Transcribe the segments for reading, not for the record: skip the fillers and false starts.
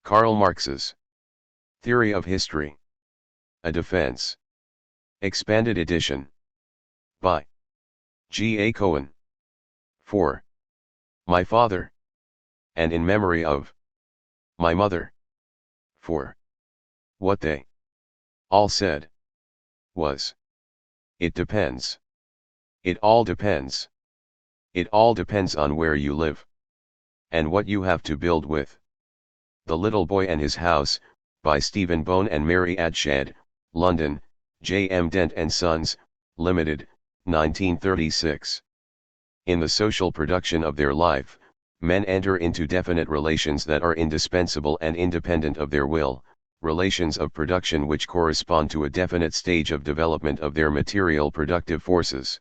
Karl Marx's Theory of History. A Defense. Expanded edition. By G. A. Cohen. 4. My father. And in memory of my mother. 4. What they all said was, it depends. It all depends. It all depends on where you live. And what you have to build with. The Little Boy and His House, by Stephen Bone and Mary Adshad, London, J. M. Dent and Sons, Limited, 1936. In the social production of their life, men enter into definite relations that are indispensable and independent of their will, relations of production which correspond to a definite stage of development of their material productive forces.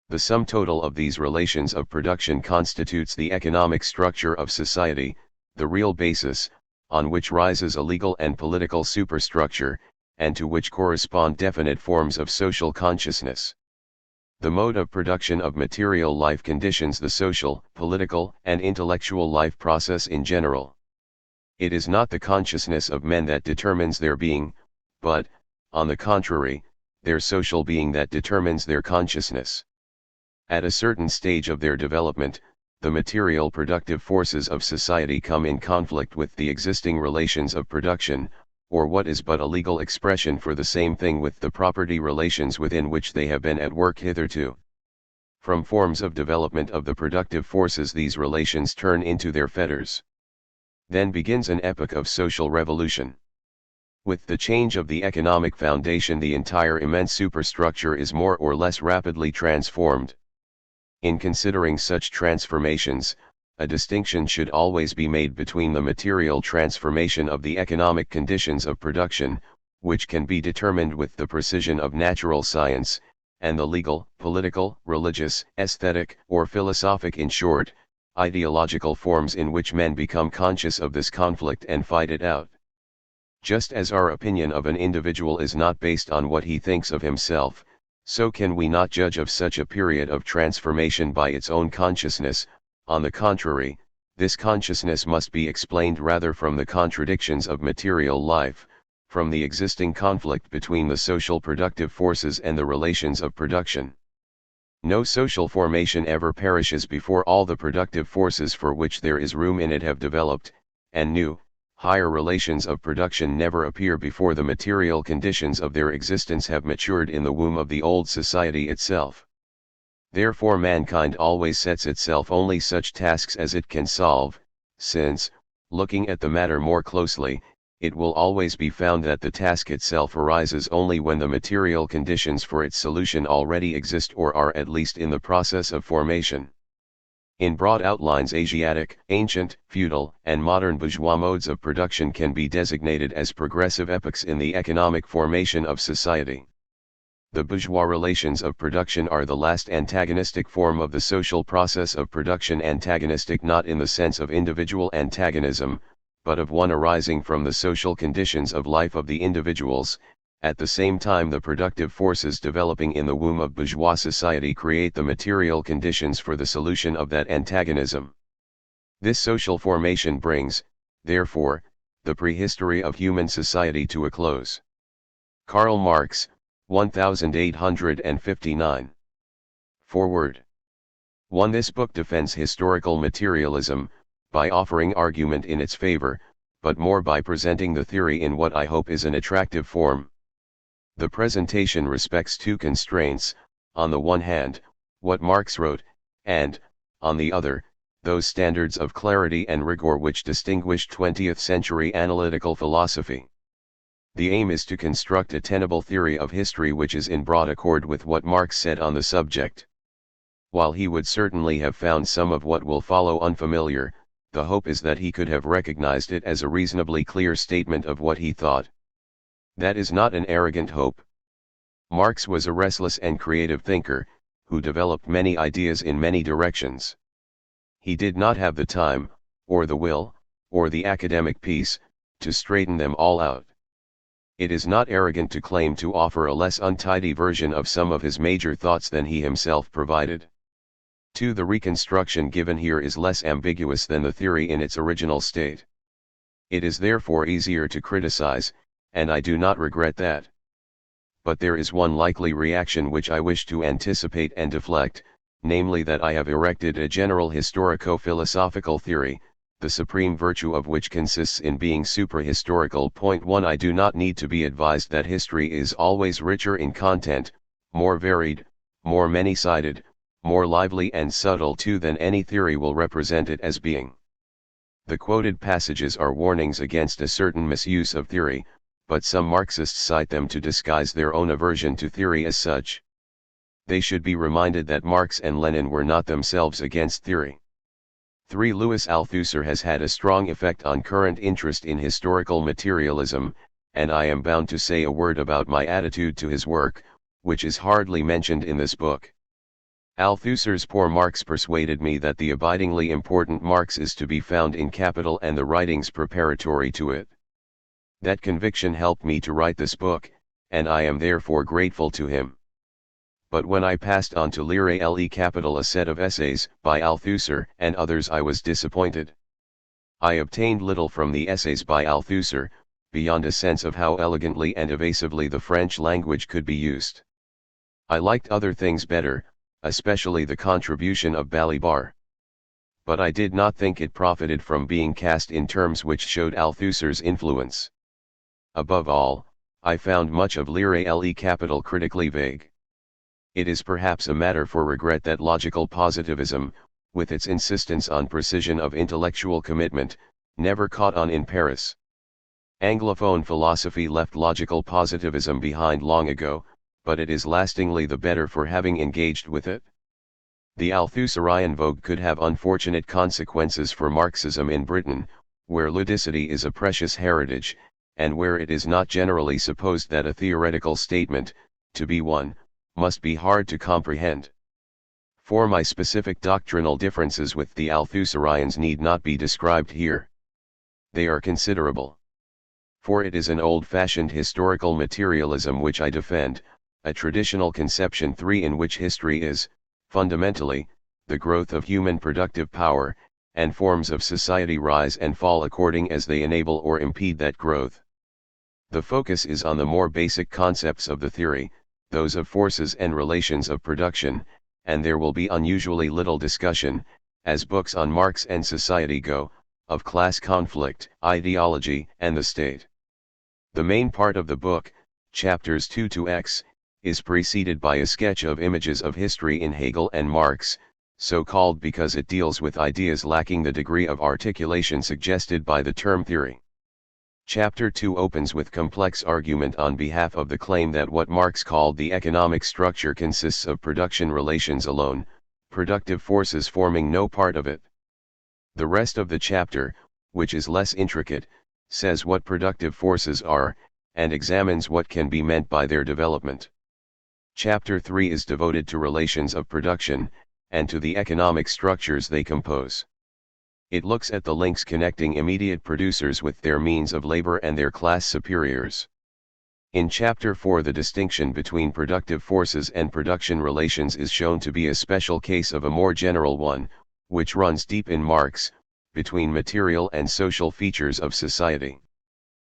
The sum total of these relations of production constitutes the economic structure of society, the real basis, on which rises a legal and political superstructure, and to which correspond definite forms of social consciousness. The mode of production of material life conditions the social, political, and intellectual life process in general. It is not the consciousness of men that determines their being, but, on the contrary, their social being that determines their consciousness. At a certain stage of their development, the material productive forces of society come in conflict with the existing relations of production, or what is but a legal expression for the same thing with the property relations within which they have been at work hitherto. From forms of development of the productive forces these relations turn into their fetters. Then begins an epoch of social revolution. With the change of the economic foundation, the entire immense superstructure is more or less rapidly transformed. In considering such transformations, a distinction should always be made between the material transformation of the economic conditions of production, which can be determined with the precision of natural science, and the legal, political, religious, aesthetic, or philosophic, in short, ideological forms in which men become conscious of this conflict and fight it out. Just as our opinion of an individual is not based on what he thinks of himself, so can we not judge of such a period of transformation by its own consciousness. On the contrary, this consciousness must be explained rather from the contradictions of material life, from the existing conflict between the social productive forces and the relations of production. No social formation ever perishes before all the productive forces for which there is room in it have developed, and new, higher relations of production never appear before the material conditions of their existence have matured in the womb of the old society itself. Therefore mankind always sets itself only such tasks as it can solve, since, looking at the matter more closely, it will always be found that the task itself arises only when the material conditions for its solution already exist or are at least in the process of formation. In broad outlines, Asiatic, ancient, feudal, and modern bourgeois modes of production can be designated as progressive epochs in the economic formation of society. The bourgeois relations of production are the last antagonistic form of the social process of production, antagonistic not in the sense of individual antagonism, but of one arising from the social conditions of life of the individuals. At the same time, the productive forces developing in the womb of bourgeois society create the material conditions for the solution of that antagonism. This social formation brings, therefore, the prehistory of human society to a close. Karl Marx, 1859. Foreword. 1. This book defends historical materialism, by offering argument in its favor, but more by presenting the theory in what I hope is an attractive form. The presentation respects two constraints: on the one hand, what Marx wrote, and, on the other, those standards of clarity and rigor which distinguished 20th-century analytical philosophy. The aim is to construct a tenable theory of history which is in broad accord with what Marx said on the subject. While he would certainly have found some of what will follow unfamiliar, the hope is that he could have recognized it as a reasonably clear statement of what he thought. That is not an arrogant hope. Marx was a restless and creative thinker, who developed many ideas in many directions. He did not have the time, or the will, or the academic peace, to straighten them all out. It is not arrogant to claim to offer a less untidy version of some of his major thoughts than he himself provided. 2. The reconstruction given here is less ambiguous than the theory in its original state. It is therefore easier to criticize, and I do not regret that. But there is one likely reaction which I wish to anticipate and deflect, namely that I have erected a general historico-philosophical theory, the supreme virtue of which consists in being supra-historical. Point 1. I do not need to be advised that history is always richer in content, more varied, more many-sided, more lively and subtle too than any theory will represent it as being. The quoted passages are warnings against a certain misuse of theory, but some Marxists cite them to disguise their own aversion to theory as such. They should be reminded that Marx and Lenin were not themselves against theory. 3. Louis Althusser has had a strong effect on current interest in historical materialism, and I am bound to say a word about my attitude to his work, which is hardly mentioned in this book. Althusser's Poor Marx persuaded me that the abidingly important Marx is to be found in Capital and the writings preparatory to it. That conviction helped me to write this book, and I am therefore grateful to him. But when I passed on to Lire le Capital, a set of essays by Althusser and others, I was disappointed. I obtained little from the essays by Althusser, beyond a sense of how elegantly and evasively the French language could be used. I liked other things better, especially the contribution of Balibar. But I did not think it profited from being cast in terms which showed Althusser's influence. Above all, I found much of Lire le Capital critically vague. It is perhaps a matter for regret that logical positivism, with its insistence on precision of intellectual commitment, never caught on in Paris. Anglophone philosophy left logical positivism behind long ago, but it is lastingly the better for having engaged with it. The Althusserian vogue could have unfortunate consequences for Marxism in Britain, where ludicity is a precious heritage, and where it is not generally supposed that a theoretical statement, to be one, must be hard to comprehend. For my specific doctrinal differences with the Althusserians need not be described here. They are considerable. For it is an old-fashioned historical materialism which I defend, a traditional conception 3 in which history is, fundamentally, the growth of human productive power, and forms of society rise and fall according as they enable or impede that growth. The focus is on the more basic concepts of the theory, those of forces and relations of production, and there will be unusually little discussion, as books on Marx and society go, of class conflict, ideology, and the state. The main part of the book, chapters 2 to X, is preceded by a sketch of images of history in Hegel and Marx, so called because it deals with ideas lacking the degree of articulation suggested by the term theory. Chapter 2 opens with complex argument on behalf of the claim that what Marx called the economic structure consists of production relations alone, productive forces forming no part of it. The rest of the chapter, which is less intricate, says what productive forces are, and examines what can be meant by their development. Chapter 3 is devoted to relations of production, and to the economic structures they compose. It looks at the links connecting immediate producers with their means of labor and their class superiors. In Chapter 4, the distinction between productive forces and production relations is shown to be a special case of a more general one, which runs deep in Marx, between material and social features of society.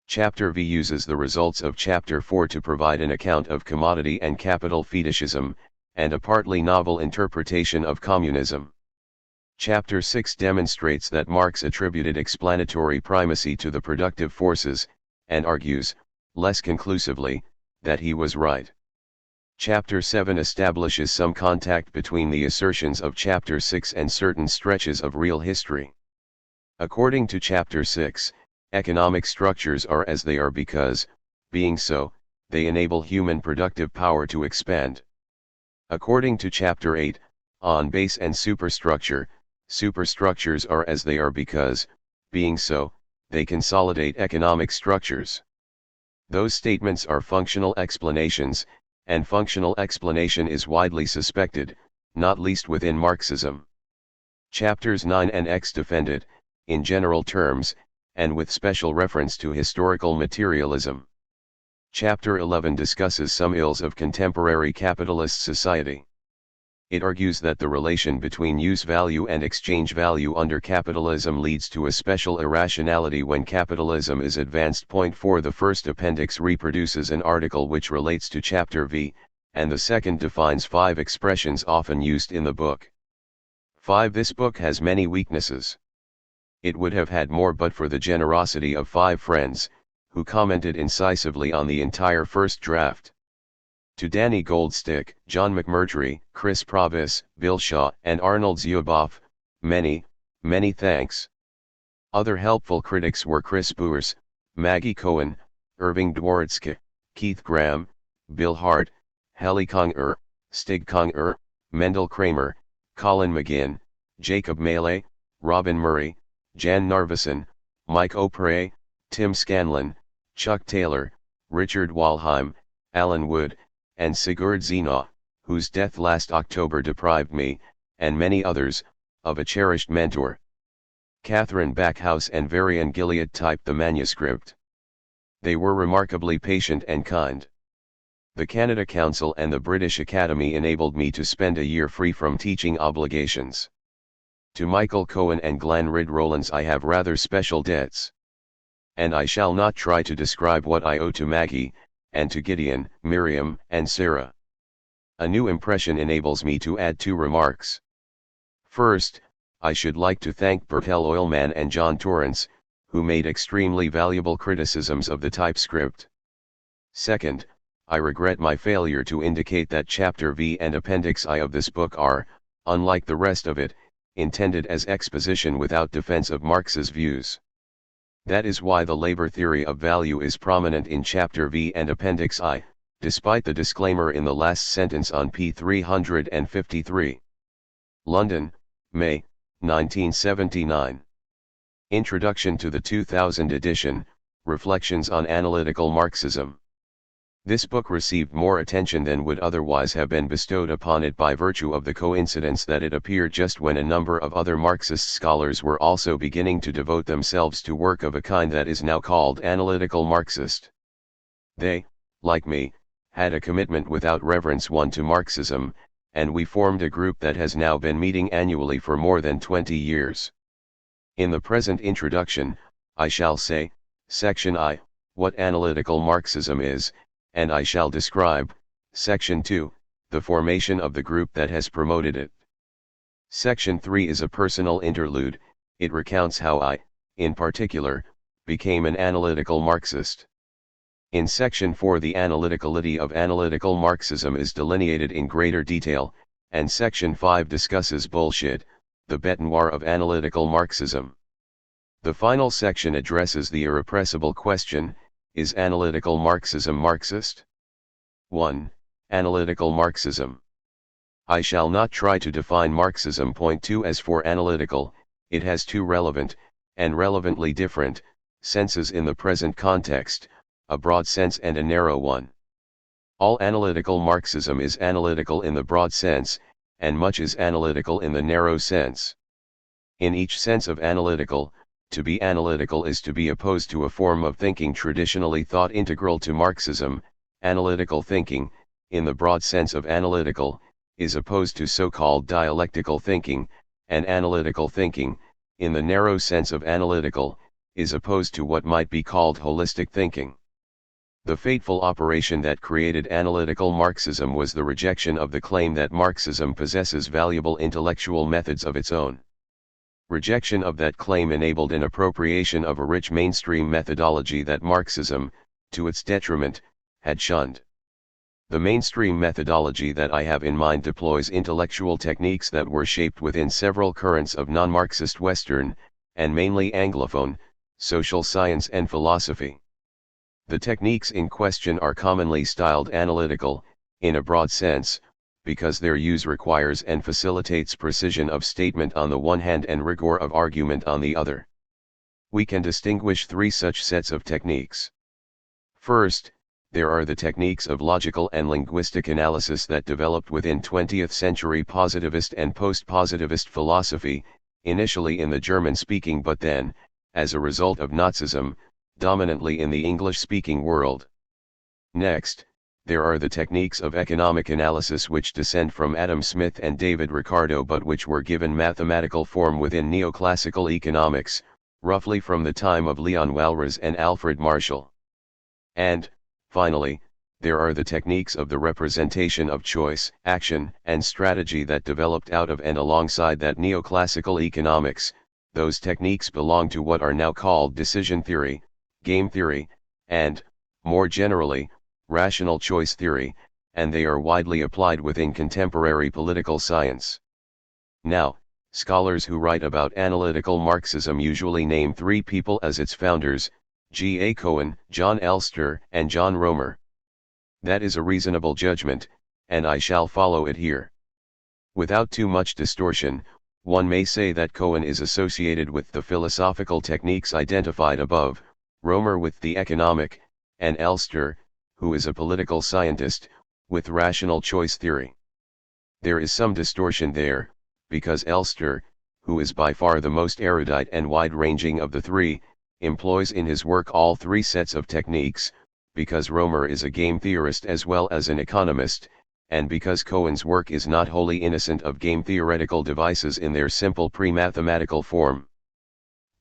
Chapter V uses the results of Chapter 4 to provide an account of commodity and capital fetishism, and a partly novel interpretation of communism. Chapter 6 demonstrates that Marx attributed explanatory primacy to the productive forces, and argues, less conclusively, that he was right. Chapter 7 establishes some contact between the assertions of Chapter 6 and certain stretches of real history. According to Chapter 6, economic structures are as they are because, being so, they enable human productive power to expand. According to Chapter 8, on base and superstructure, superstructures are as they are because, being so, they consolidate economic structures. Those statements are functional explanations, and functional explanation is widely suspected, not least within Marxism. Chapters 9 and X defend it, in general terms, and with special reference to historical materialism. Chapter 11 discusses some ills of contemporary capitalist society. It argues that the relation between use value and exchange value under capitalism leads to a special irrationality when capitalism is advanced. Point 4. The first appendix reproduces an article which relates to Chapter V, and the second defines 5 expressions often used in the book. 5. This book has many weaknesses. It would have had more but for the generosity of 5 friends, who commented incisively on the entire first draft. To Danny Goldstick, John McMurtry, Chris Provis, Bill Shaw, and Arnold Zuboff, many, many thanks. Other helpful critics were Chris Boers, Maggie Cohen, Irving Dworsky, Keith Graham, Bill Hart, Heli Kong Stig Kong Mendel Kramer, Colin McGinn, Jacob Maley, Robin Murray, Jan Narveson, Mike O'Prey, Tim Scanlon, Chuck Taylor, Richard Walheim, Alan Wood, and Sigurd Zena, whose death last October deprived me, and many others, of a cherished mentor. Catherine Backhouse and Varian Gilead typed the manuscript. They were remarkably patient and kind. The Canada Council and the British Academy enabled me to spend a year free from teaching obligations. To Michael Cohen and Glenn Ridd Rowlands I have rather special debts. And I shall not try to describe what I owe to Maggie, and to Gideon, Miriam, and Sarah. A new impression enables me to add 2 remarks. First, I should like to thank Bertel Oilman and John Torrance, who made extremely valuable criticisms of the typescript. Second, I regret my failure to indicate that Chapter V and Appendix I of this book are, unlike the rest of it, intended as exposition without defense of Marx's views. That is why the labor theory of value is prominent in Chapter V and Appendix I, despite the disclaimer in the last sentence on p. 353. London, May, 1979. Introduction to the 2000 edition, Reflections on Analytical Marxism. This book received more attention than would otherwise have been bestowed upon it by virtue of the coincidence that it appeared just when a number of other Marxist scholars were also beginning to devote themselves to work of a kind that is now called analytical Marxist. They, like me, had a commitment without reverence one to Marxism, and we formed a group that has now been meeting annually for more than 20 years. In the present introduction, I shall say, Section I, what analytical Marxism is, and I shall describe, Section 2, the formation of the group that has promoted it. Section 3 is a personal interlude. It recounts how I, in particular, became an analytical Marxist. In Section 4 the analyticality of analytical Marxism is delineated in greater detail, and Section 5 discusses bullshit, the bête noire of analytical Marxism. The final section addresses the irrepressible question, is analytical Marxism Marxist? 1. Analytical Marxism. I shall not try to define Marxism. Point 2 as for analytical, it has 2 relevant, and relevantly different, senses in the present context, a broad sense and a narrow one. All analytical Marxism is analytical in the broad sense, and much is analytical in the narrow sense. In each sense of analytical, to be analytical is to be opposed to a form of thinking traditionally thought integral to Marxism. Analytical thinking, in the broad sense of analytical, is opposed to so-called dialectical thinking, and analytical thinking, in the narrow sense of analytical, is opposed to what might be called holistic thinking. The fateful operation that created analytical Marxism was the rejection of the claim that Marxism possesses valuable intellectual methods of its own. Rejection of that claim enabled an appropriation of a rich mainstream methodology that Marxism, to its detriment, had shunned. The mainstream methodology that I have in mind deploys intellectual techniques that were shaped within several currents of non-Marxist Western, and mainly Anglophone, social science and philosophy. The techniques in question are commonly styled analytical, in a broad sense, because their use requires and facilitates precision of statement on the one hand and rigor of argument on the other. We can distinguish 3 such sets of techniques. First, there are the techniques of logical and linguistic analysis that developed within 20th century positivist and post-positivist philosophy, initially in the German-speaking but then, as a result of Nazism, dominantly in the English-speaking world. Next, there are the techniques of economic analysis which descend from Adam Smith and David Ricardo but which were given mathematical form within neoclassical economics, roughly from the time of Leon Walras and Alfred Marshall. And, finally, there are the techniques of the representation of choice, action, and strategy that developed out of and alongside that neoclassical economics. Those techniques belong to what are now called decision theory, game theory, and, more generally, rational choice theory, and they are widely applied within contemporary political science. Now, scholars who write about analytical Marxism usually name three people as its founders: G. A. Cohen, John Elster, and John Roemer. That is a reasonable judgment, and I shall follow it here. Without too much distortion, one may say that Cohen is associated with the philosophical techniques identified above, Roemer with the economic, and Elster, who is a political scientist, with rational choice theory. There is some distortion there, because Elster, who is by far the most erudite and wide-ranging of the three, employs in his work all three sets of techniques, because Roemer is a game theorist as well as an economist, and because Cohen's work is not wholly innocent of game theoretical devices in their simple pre-mathematical form.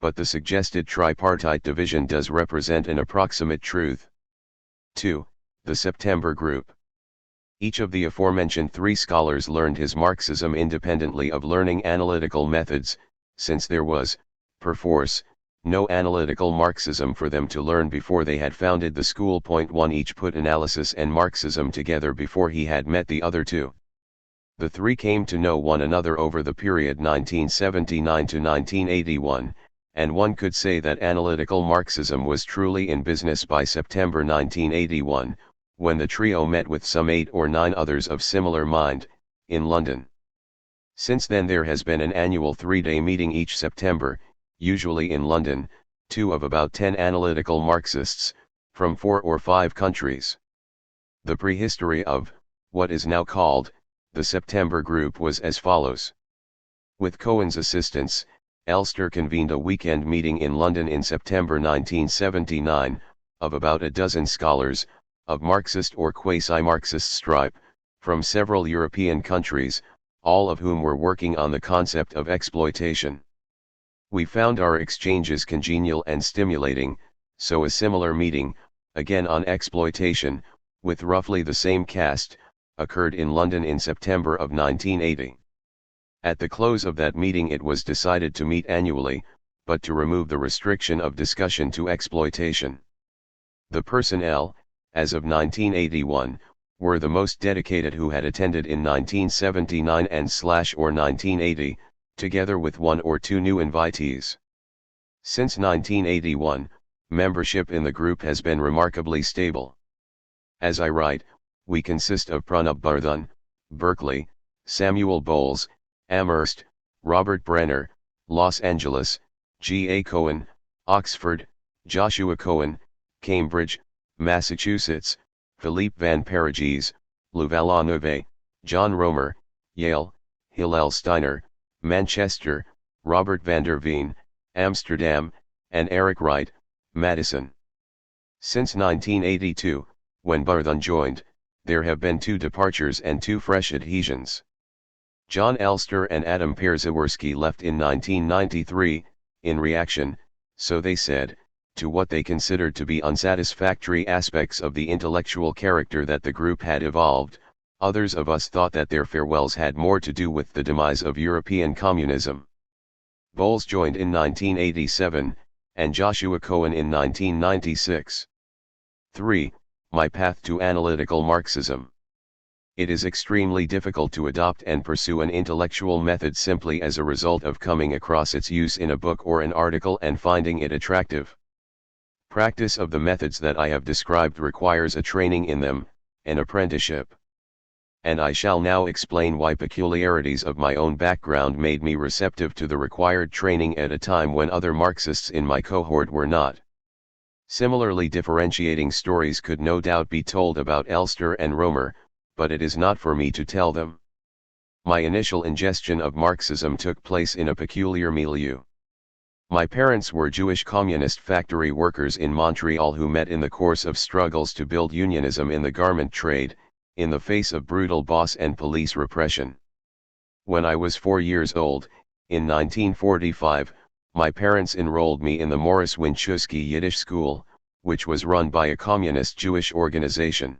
But the suggested tripartite division does represent an approximate truth. 2. The September Group. Each of the aforementioned three scholars learned his Marxism independently of learning analytical methods, since there was, perforce, no analytical Marxism for them to learn before they had founded the school. 1 Each put analysis and Marxism together before he had met the other two. The three came to know one another over the period 1979 to 1981, and one could say that analytical Marxism was truly in business by September 1981, when the trio met with some 8 or 9 others of similar mind, in London. Since then there has been an annual 3-day meeting each September, usually in London, 2 of about 10 analytical Marxists, from 4 or 5 countries. The prehistory of, what is now called, the September Group was as follows. With Cohen's assistance, Elster convened a weekend meeting in London in September 1979, of about a dozen scholars, of Marxist or quasi-Marxist stripe, from several European countries, all of whom were working on the concept of exploitation. We found our exchanges congenial and stimulating, so a similar meeting, again on exploitation, with roughly the same cast, occurred in London in September of 1980. At the close of that meeting it was decided to meet annually, but to remove the restriction of discussion to exploitation. The personnel, as of 1981, were the most dedicated who had attended in 1979 and/or 1980, together with 1 or 2 new invitees. Since 1981, membership in the group has been remarkably stable. As I write, we consist of Pranab Bardhan, Berkeley, Samuel Bowles, Amherst, Robert Brenner, Los Angeles, G. A. Cohen, Oxford, Joshua Cohen, Cambridge, Massachusetts, Philippe Van Parages, Louvain-la-Neuve, John Roemer, Yale, Hillel Steiner, Manchester, Robert van der Veen, Amsterdam, and Eric Wright, Madison. Since 1982, when Bardhan joined, there have been 2 departures and 2 fresh adhesions. John Elster and Adam Przeworski left in 1993, in reaction, so they said, to what they considered to be unsatisfactory aspects of the intellectual character that the group had evolved. Others of us thought that their farewells had more to do with the demise of European communism. Bowles joined in 1987, and Joshua Cohen in 1996. 3. My path to analytical Marxism. It is extremely difficult to adopt and pursue an intellectual method simply as a result of coming across its use in a book or an article and finding it attractive. Practice of the methods that I have described requires a training in them, an apprenticeship. And I shall now explain why peculiarities of my own background made me receptive to the required training at a time when other Marxists in my cohort were not. Similarly differentiating stories could no doubt be told about Elster and Roemer, but it is not for me to tell them. My initial ingestion of Marxism took place in a peculiar milieu. My parents were Jewish communist factory workers in Montreal who met in the course of struggles to build unionism in the garment trade, in the face of brutal boss and police repression. When I was 4 years old, in 1945, my parents enrolled me in the Morris Winchusky Yiddish School, which was run by a communist Jewish organization.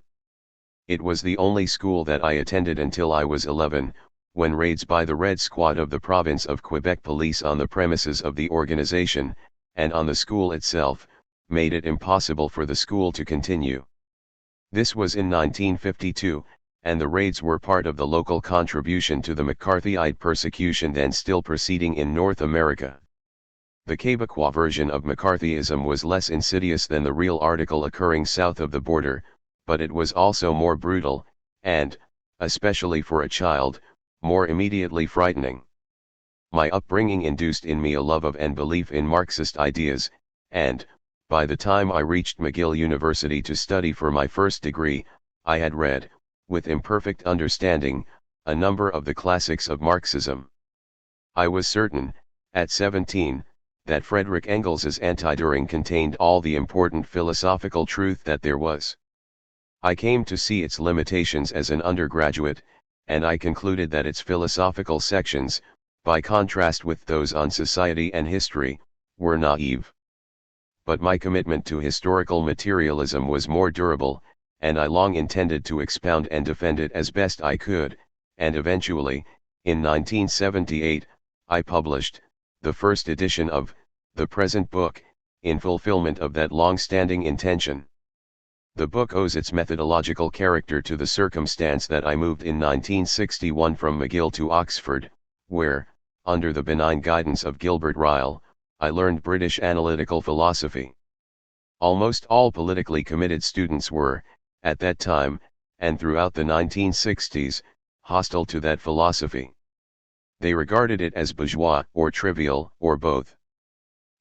It was the only school that I attended until I was 11, when raids by the Red Squad of the province of Quebec police on the premises of the organization, and on the school itself, made it impossible for the school to continue. This was in 1952, and the raids were part of the local contribution to the McCarthyite persecution then still proceeding in North America. The Quebecois version of McCarthyism was less insidious than the real article occurring south of the border, but it was also more brutal, and, especially for a child, more immediately frightening. My upbringing induced in me a love of and belief in Marxist ideas, and, by the time I reached McGill University to study for my first degree, I had read, with imperfect understanding, a number of the classics of Marxism. I was certain, at 17, that Friedrich Engels's Anti-Düring contained all the important philosophical truth that there was. I came to see its limitations as an undergraduate, and I concluded that its philosophical sections, by contrast with those on society and history, were naive. But my commitment to historical materialism was more durable, and I long intended to expound and defend it as best I could, and eventually, in 1978, I published the first edition of the present book, in fulfillment of that long-standing intention. The book owes its methodological character to the circumstance that I moved in 1961 from McGill to Oxford, where, under the benign guidance of Gilbert Ryle, I learned British analytical philosophy. Almost all politically committed students were, at that time, and throughout the 1960s, hostile to that philosophy. They regarded it as bourgeois, or trivial, or both.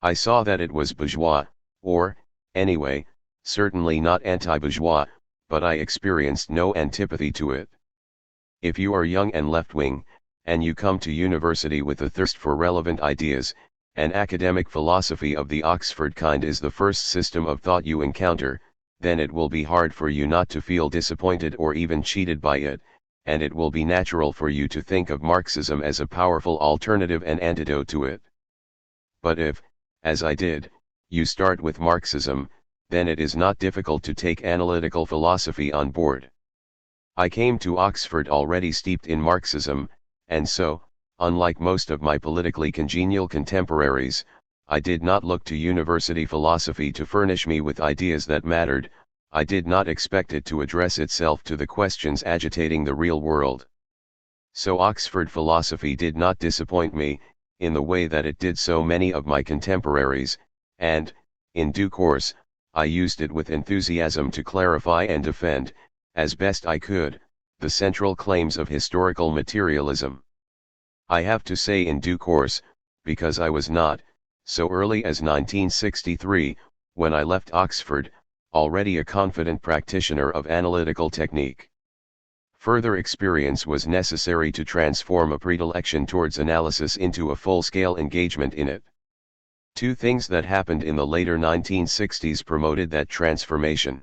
I saw that it was bourgeois, or, anyway, certainly not anti-bourgeois, but I experienced no antipathy to it. If you are young and left-wing, and you come to university with a thirst for relevant ideas, and academic philosophy of the Oxford kind is the first system of thought you encounter, then it will be hard for you not to feel disappointed or even cheated by it, and it will be natural for you to think of Marxism as a powerful alternative and antidote to it. But if, as I did, you start with Marxism, then it is not difficult to take analytical philosophy on board. I came to Oxford already steeped in Marxism, and so, unlike most of my politically congenial contemporaries, I did not look to university philosophy to furnish me with ideas that mattered. I did not expect it to address itself to the questions agitating the real world. So Oxford philosophy did not disappoint me, in the way that it did so many of my contemporaries, and, in due course, I used it with enthusiasm to clarify and defend, as best I could, the central claims of historical materialism. I have to say in due course, because I was not, so early as 1963, when I left Oxford, already a confident practitioner of analytical technique. Further experience was necessary to transform a predilection towards analysis into a full-scale engagement in it. Two things that happened in the later 1960s promoted that transformation.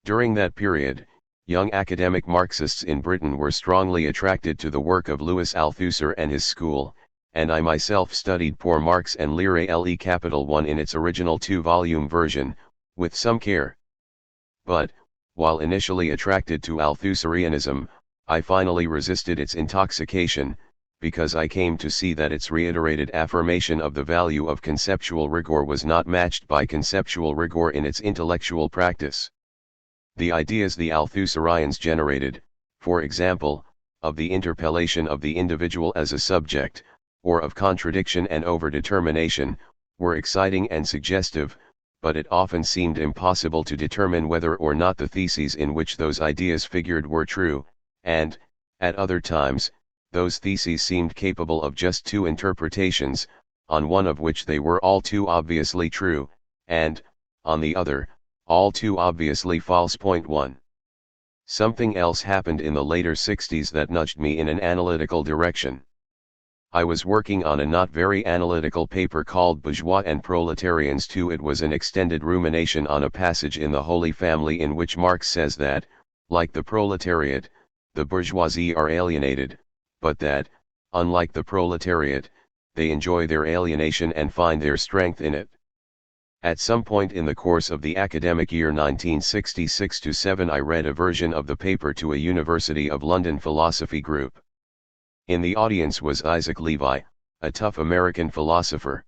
During that period, young academic Marxists in Britain were strongly attracted to the work of Louis Althusser and his school, and I myself studied Pour Marx and Lire Le1 in its original 2-volume version, with some care. But, while initially attracted to Althusserianism, I finally resisted its intoxication, because I came to see that its reiterated affirmation of the value of conceptual rigor was not matched by conceptual rigor in its intellectual practice. The ideas the Althusserians generated, for example, of the interpellation of the individual as a subject, or of contradiction and overdetermination, were exciting and suggestive, but it often seemed impossible to determine whether or not the theses in which those ideas figured were true, and, at other times, those theses seemed capable of just two interpretations, on one of which they were all too obviously true, and, on the other, all too obviously false. Point 1. Something else happened in the later 60s that nudged me in an analytical direction. I was working on a not very analytical paper called Bourgeois and Proletarians too. It was an extended rumination on a passage in the Holy Family in which Marx says that, like the proletariat, the bourgeoisie are alienated, but that, unlike the proletariat, they enjoy their alienation and find their strength in it. At some point in the course of the academic year 1966-7 I read a version of the paper to a University of London philosophy group. In the audience was Isaac Levi, a tough American philosopher.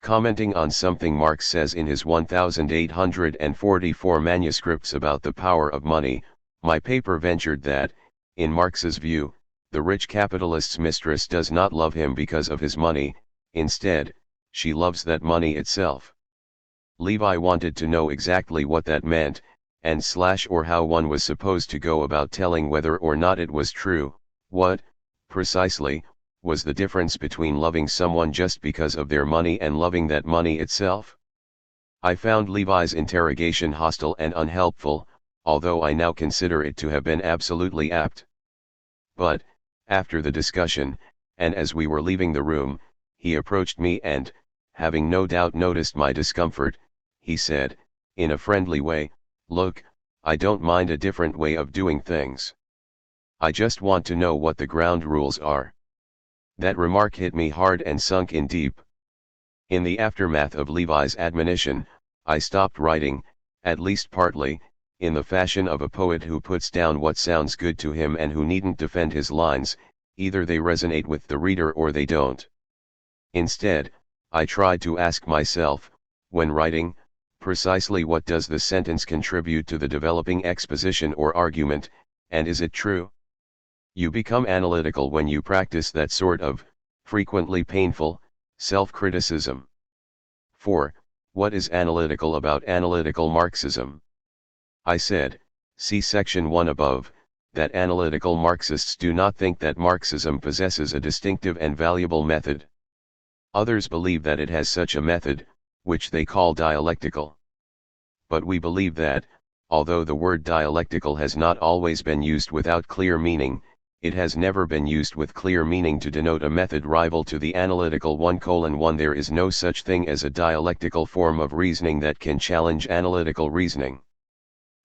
Commenting on something Marx says in his 1844 manuscripts about the power of money, my paper ventured that, in Marx's view, the rich capitalist's mistress does not love him because of his money, instead, she loves that money itself. Levi wanted to know exactly what that meant, or how one was supposed to go about telling whether or not it was true. What, precisely, was the difference between loving someone just because of their money and loving that money itself? I found Levi's interrogation hostile and unhelpful, although I now consider it to have been absolutely apt. But, after the discussion, and as we were leaving the room, he approached me and, having no doubt noticed my discomfort, he said, in a friendly way, "Look, I don't mind a different way of doing things. I just want to know what the ground rules are." That remark hit me hard and sunk in deep. In the aftermath of Levi's admonition, I stopped writing, at least partly, in the fashion of a poet who puts down what sounds good to him and who needn't defend his lines, either they resonate with the reader or they don't. Instead, I tried to ask myself, when writing, precisely what does the sentence contribute to the developing exposition or argument, and is it true? You become analytical when you practice that sort of, frequently painful, self-criticism. 4. What is analytical about analytical Marxism? I said, see section 1 above, that analytical Marxists do not think that Marxism possesses a distinctive and valuable method. Others believe that it has such a method, which they call dialectical. But we believe that, although the word dialectical has not always been used without clear meaning, it has never been used with clear meaning to denote a method rival to the analytical 1:1. There is no such thing as a dialectical form of reasoning that can challenge analytical reasoning.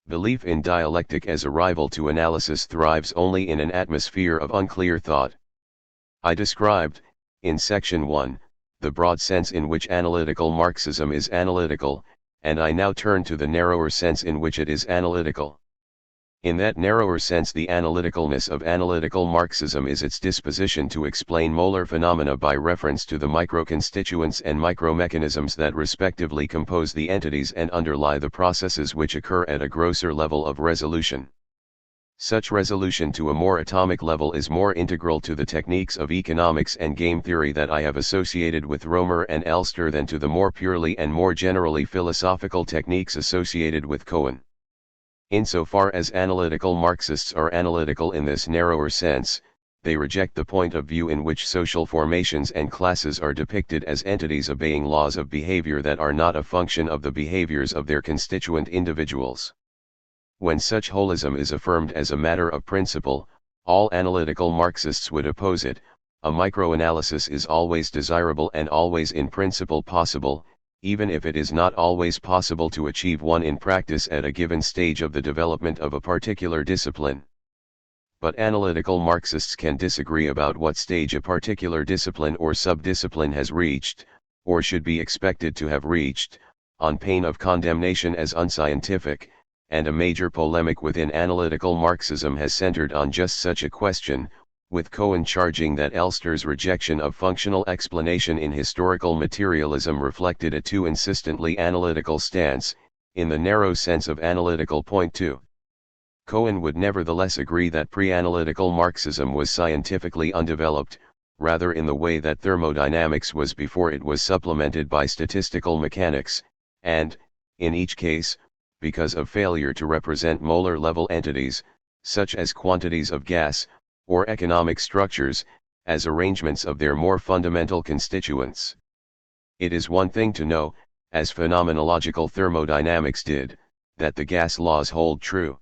Belief in dialectic as a rival to analysis thrives only in an atmosphere of unclear thought. I described, in section 1, the broad sense in which analytical Marxism is analytical, and I now turn to the narrower sense in which it is analytical. In that narrower sense, the analyticalness of analytical Marxism is its disposition to explain molar phenomena by reference to the micro-constituents and micro-mechanisms that respectively compose the entities and underlie the processes which occur at a grosser level of resolution. Such resolution to a more atomic level is more integral to the techniques of economics and game theory that I have associated with Romer and Elster than to the more purely and more generally philosophical techniques associated with Cohen. Insofar as analytical Marxists are analytical in this narrower sense, they reject the point of view in which social formations and classes are depicted as entities obeying laws of behavior that are not a function of the behaviors of their constituent individuals. When such holism is affirmed as a matter of principle, all analytical Marxists would oppose it. A microanalysis is always desirable and always in principle possible, even if it is not always possible to achieve one in practice at a given stage of the development of a particular discipline. But analytical Marxists can disagree about what stage a particular discipline or subdiscipline has reached, or should be expected to have reached, on pain of condemnation as unscientific, and a major polemic within analytical Marxism has centered on just such a question, with Cohen charging that Elster's rejection of functional explanation in historical materialism reflected a too insistently analytical stance, in the narrow sense of analytical. Point 2. Cohen would nevertheless agree that pre-analytical Marxism was scientifically undeveloped, rather in the way that thermodynamics was before it was supplemented by statistical mechanics, and, in each case, because of failure to represent molar-level entities, such as quantities of gas, or economic structures, as arrangements of their more fundamental constituents. It is one thing to know, as phenomenological thermodynamics did, that the gas laws hold true.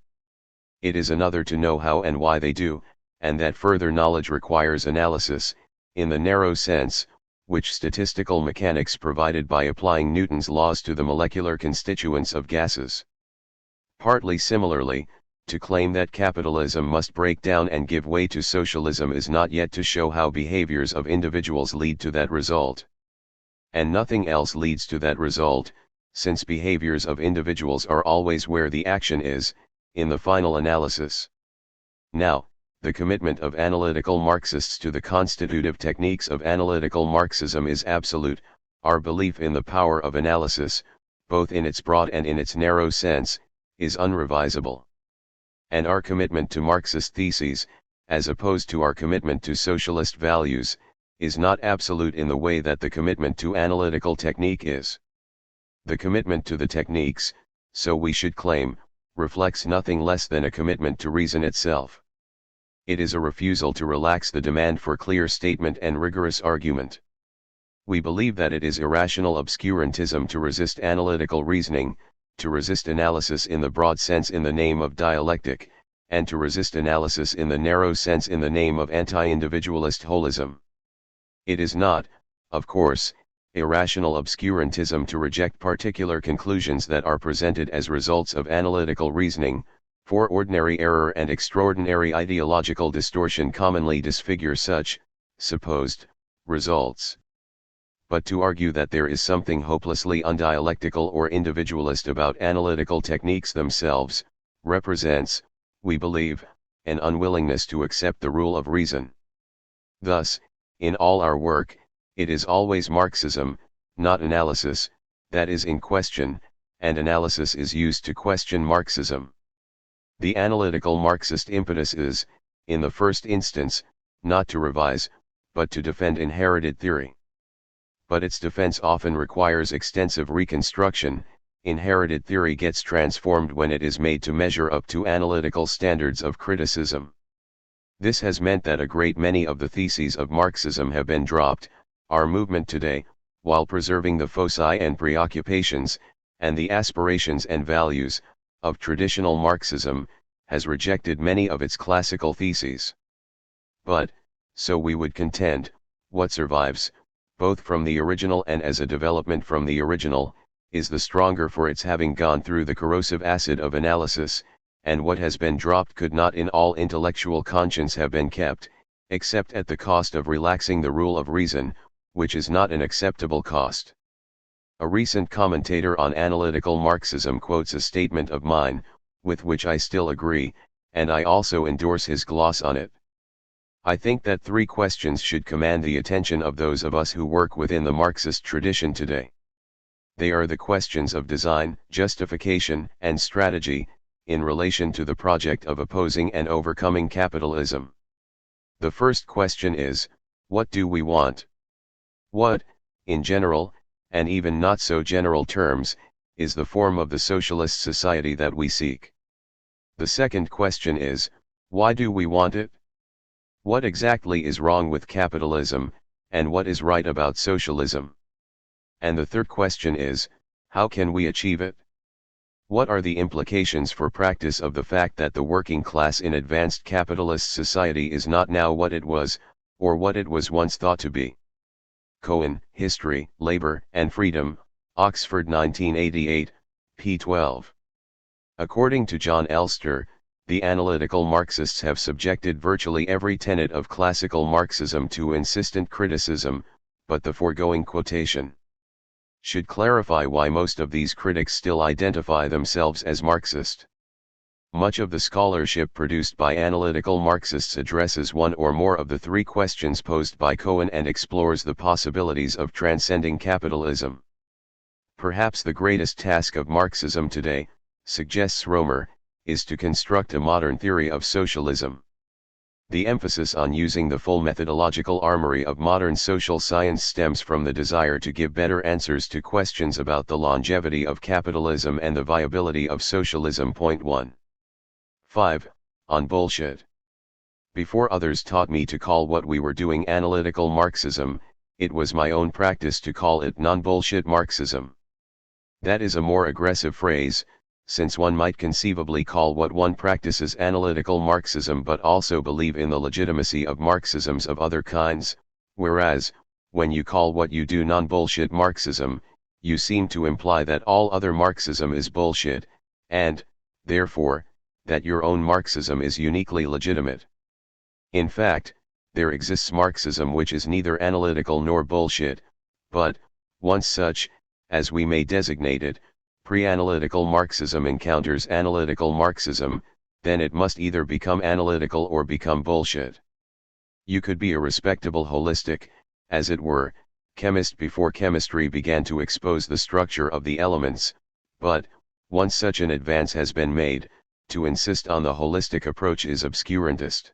It is another to know how and why they do, and that further knowledge requires analysis, in the narrow sense, which statistical mechanics provided by applying Newton's laws to the molecular constituents of gases. Partly similarly, to claim that capitalism must break down and give way to socialism is not yet to show how behaviors of individuals lead to that result. And nothing else leads to that result, since behaviors of individuals are always where the action is, in the final analysis. Now, the commitment of analytical Marxists to the constitutive techniques of analytical Marxism is absolute. Our belief in the power of analysis, both in its broad and in its narrow sense, is unrevisable. And our commitment to Marxist theses, as opposed to our commitment to socialist values, is not absolute in the way that the commitment to analytical technique is. The commitment to the techniques, so we should claim, reflects nothing less than a commitment to reason itself. It is a refusal to relax the demand for clear statement and rigorous argument. We believe that it is irrational obscurantism to resist analytical reasoning, to resist analysis in the broad sense in the name of dialectic, and to resist analysis in the narrow sense in the name of anti-individualist holism. It is not, of course, irrational obscurantism to reject particular conclusions that are presented as results of analytical reasoning, for ordinary error and extraordinary ideological distortion commonly disfigure such, supposed, results. But to argue that there is something hopelessly undialectical or individualist about analytical techniques themselves, represents, we believe, an unwillingness to accept the rule of reason. Thus, in all our work, it is always Marxism, not analysis, that is in question, and analysis is used to question Marxism. The analytical Marxist impetus is, in the first instance, not to revise, but to defend inherited theory. But its defense often requires extensive reconstruction. Inherited theory gets transformed when it is made to measure up to analytical standards of criticism. This has meant that a great many of the theses of Marxism have been dropped. Our movement today, while preserving the foci and preoccupations, and the aspirations and values, of traditional Marxism, has rejected many of its classical theses. But, so we would contend, what survives, both from the original and as a development from the original, is the stronger for its having gone through the corrosive acid of analysis, and what has been dropped could not in all intellectual conscience have been kept, except at the cost of relaxing the rule of reason, which is not an acceptable cost. A recent commentator on analytical Marxism quotes a statement of mine, with which I still agree, and I also endorse his gloss on it. I think that three questions should command the attention of those of us who work within the Marxist tradition today. They are the questions of design, justification, and strategy, in relation to the project of opposing and overcoming capitalism. The first question is, what do we want? What, in general, and even not so general terms, is the form of the socialist society that we seek? The second question is, why do we want it? What exactly is wrong with capitalism, and what is right about socialism? And the third question is, how can we achieve it? What are the implications for practice of the fact that the working class in advanced capitalist society is not now what it was, or what it was once thought to be? Cohen, History, Labor, and Freedom, Oxford 1988, p. 12. According to John Elster, the analytical Marxists have subjected virtually every tenet of classical Marxism to insistent criticism, but the foregoing quotation should clarify why most of these critics still identify themselves as Marxist. Much of the scholarship produced by analytical Marxists addresses one or more of the three questions posed by Cohen and explores the possibilities of transcending capitalism. Perhaps the greatest task of Marxism today, suggests Romer, is to construct a modern theory of socialism. The emphasis on using the full methodological armory of modern social science stems from the desire to give better answers to questions about the longevity of capitalism and the viability of socialism. Point 1. 5. On bullshit. Before others taught me to call what we were doing analytical Marxism, it was my own practice to call it non-bullshit Marxism. That is a more aggressive phrase, since one might conceivably call what one practices analytical Marxism but also believe in the legitimacy of Marxisms of other kinds, Whereas, when you call what you do non-bullshit Marxism, you seem to imply that all other Marxism is bullshit, and, therefore, that your own Marxism is uniquely legitimate. In fact, there exists Marxism which is neither analytical nor bullshit, but, once such, as we may designate it, pre-analytical Marxism encounters analytical Marxism, then it must either become analytical or become bullshit. You could be a respectable holistic, as it were, chemist before chemistry began to expose the structure of the elements, but, once such an advance has been made, to insist on the holistic approach is obscurantist.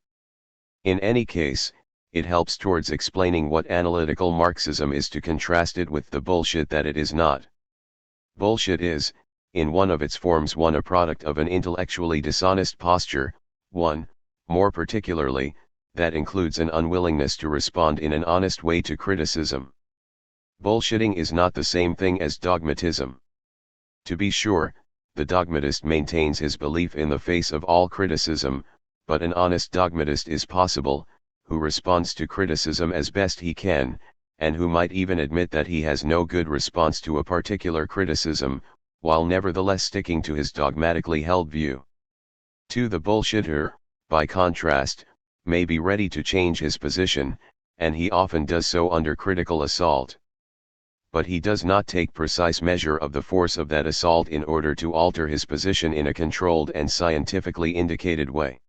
In any case, it helps towards explaining what analytical Marxism is to contrast it with the bullshit that it is not. Bullshit is, in one of its forms, a product of an intellectually dishonest posture, one, more particularly, that includes an unwillingness to respond in an honest way to criticism. Bullshitting is not the same thing as dogmatism. To be sure, the dogmatist maintains his belief in the face of all criticism, but an honest dogmatist is possible, who responds to criticism as best he can, and who might even admit that he has no good response to a particular criticism, while nevertheless sticking to his dogmatically held view. The bullshitter, by contrast, may be ready to change his position, and he often does so under critical assault. But he does not take precise measure of the force of that assault in order to alter his position in a controlled and scientifically indicated way.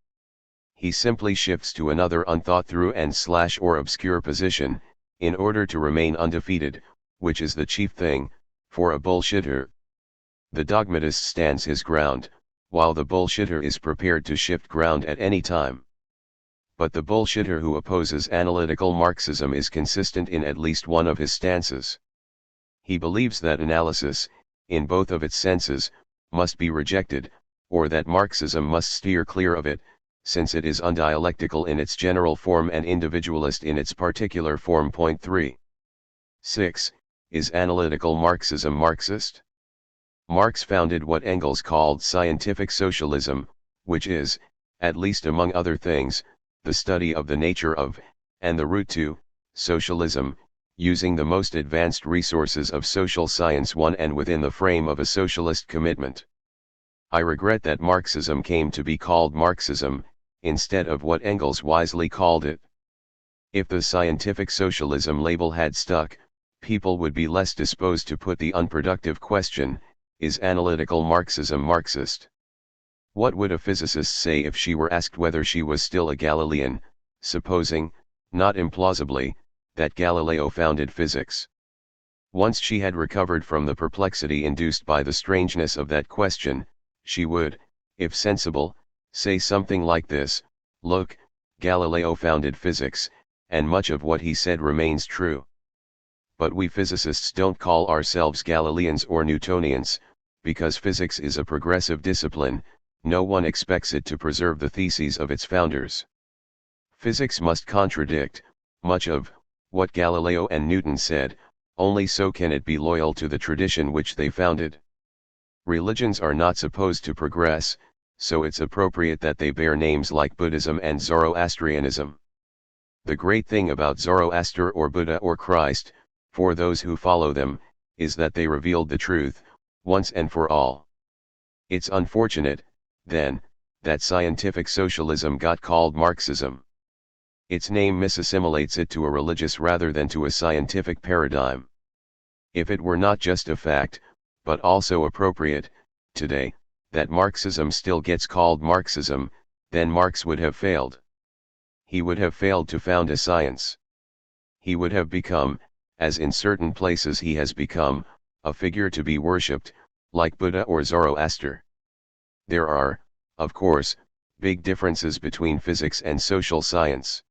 He simply shifts to another unthought-through and/or obscure position, in order to remain undefeated, which is the chief thing, for a bullshitter. The dogmatist stands his ground, while the bullshitter is prepared to shift ground at any time. But the bullshitter who opposes analytical Marxism is consistent in at least one of his stances. He believes that analysis, in both of its senses, must be rejected, or that Marxism must steer clear of it, since it is undialectical in its general form and individualist in its particular form. 3. 6. Is analytical Marxism Marxist? Marx founded what Engels called scientific socialism, which is, at least among other things, the study of the nature of, and the route to, socialism, using the most advanced resources of social science and within the frame of a socialist commitment. I regret that Marxism came to be called Marxism, instead of what Engels wisely called it. If the scientific socialism label had stuck, people would be less disposed to put the unproductive question, is analytical Marxism Marxist? What would a physicist say if she were asked whether she was still a Galilean, supposing, not implausibly, that Galileo founded physics? Once she had recovered from the perplexity induced by the strangeness of that question, she would, if sensible, say something like this: look, Galileo founded physics, and much of what he said remains true. But we physicists don't call ourselves Galileans or Newtonians, because physics is a progressive discipline. No one expects it to preserve the theses of its founders. Physics must contradict much of what Galileo and Newton said, only so can it be loyal to the tradition which they founded. Religions are not supposed to progress, so it's appropriate that they bear names like Buddhism and Zoroastrianism. The great thing about Zoroaster or Buddha or Christ, for those who follow them, is that they revealed the truth, once and for all. It's unfortunate, then, that scientific socialism got called Marxism. Its name misassimilates it to a religious rather than to a scientific paradigm. If it were not just a fact, but also appropriate, today, that Marxism still gets called Marxism, then Marx would have failed. He would have failed to found a science. He would have become, as in certain places he has become, a figure to be worshipped, like Buddha or Zoroaster. There are, of course, big differences between physics and social science.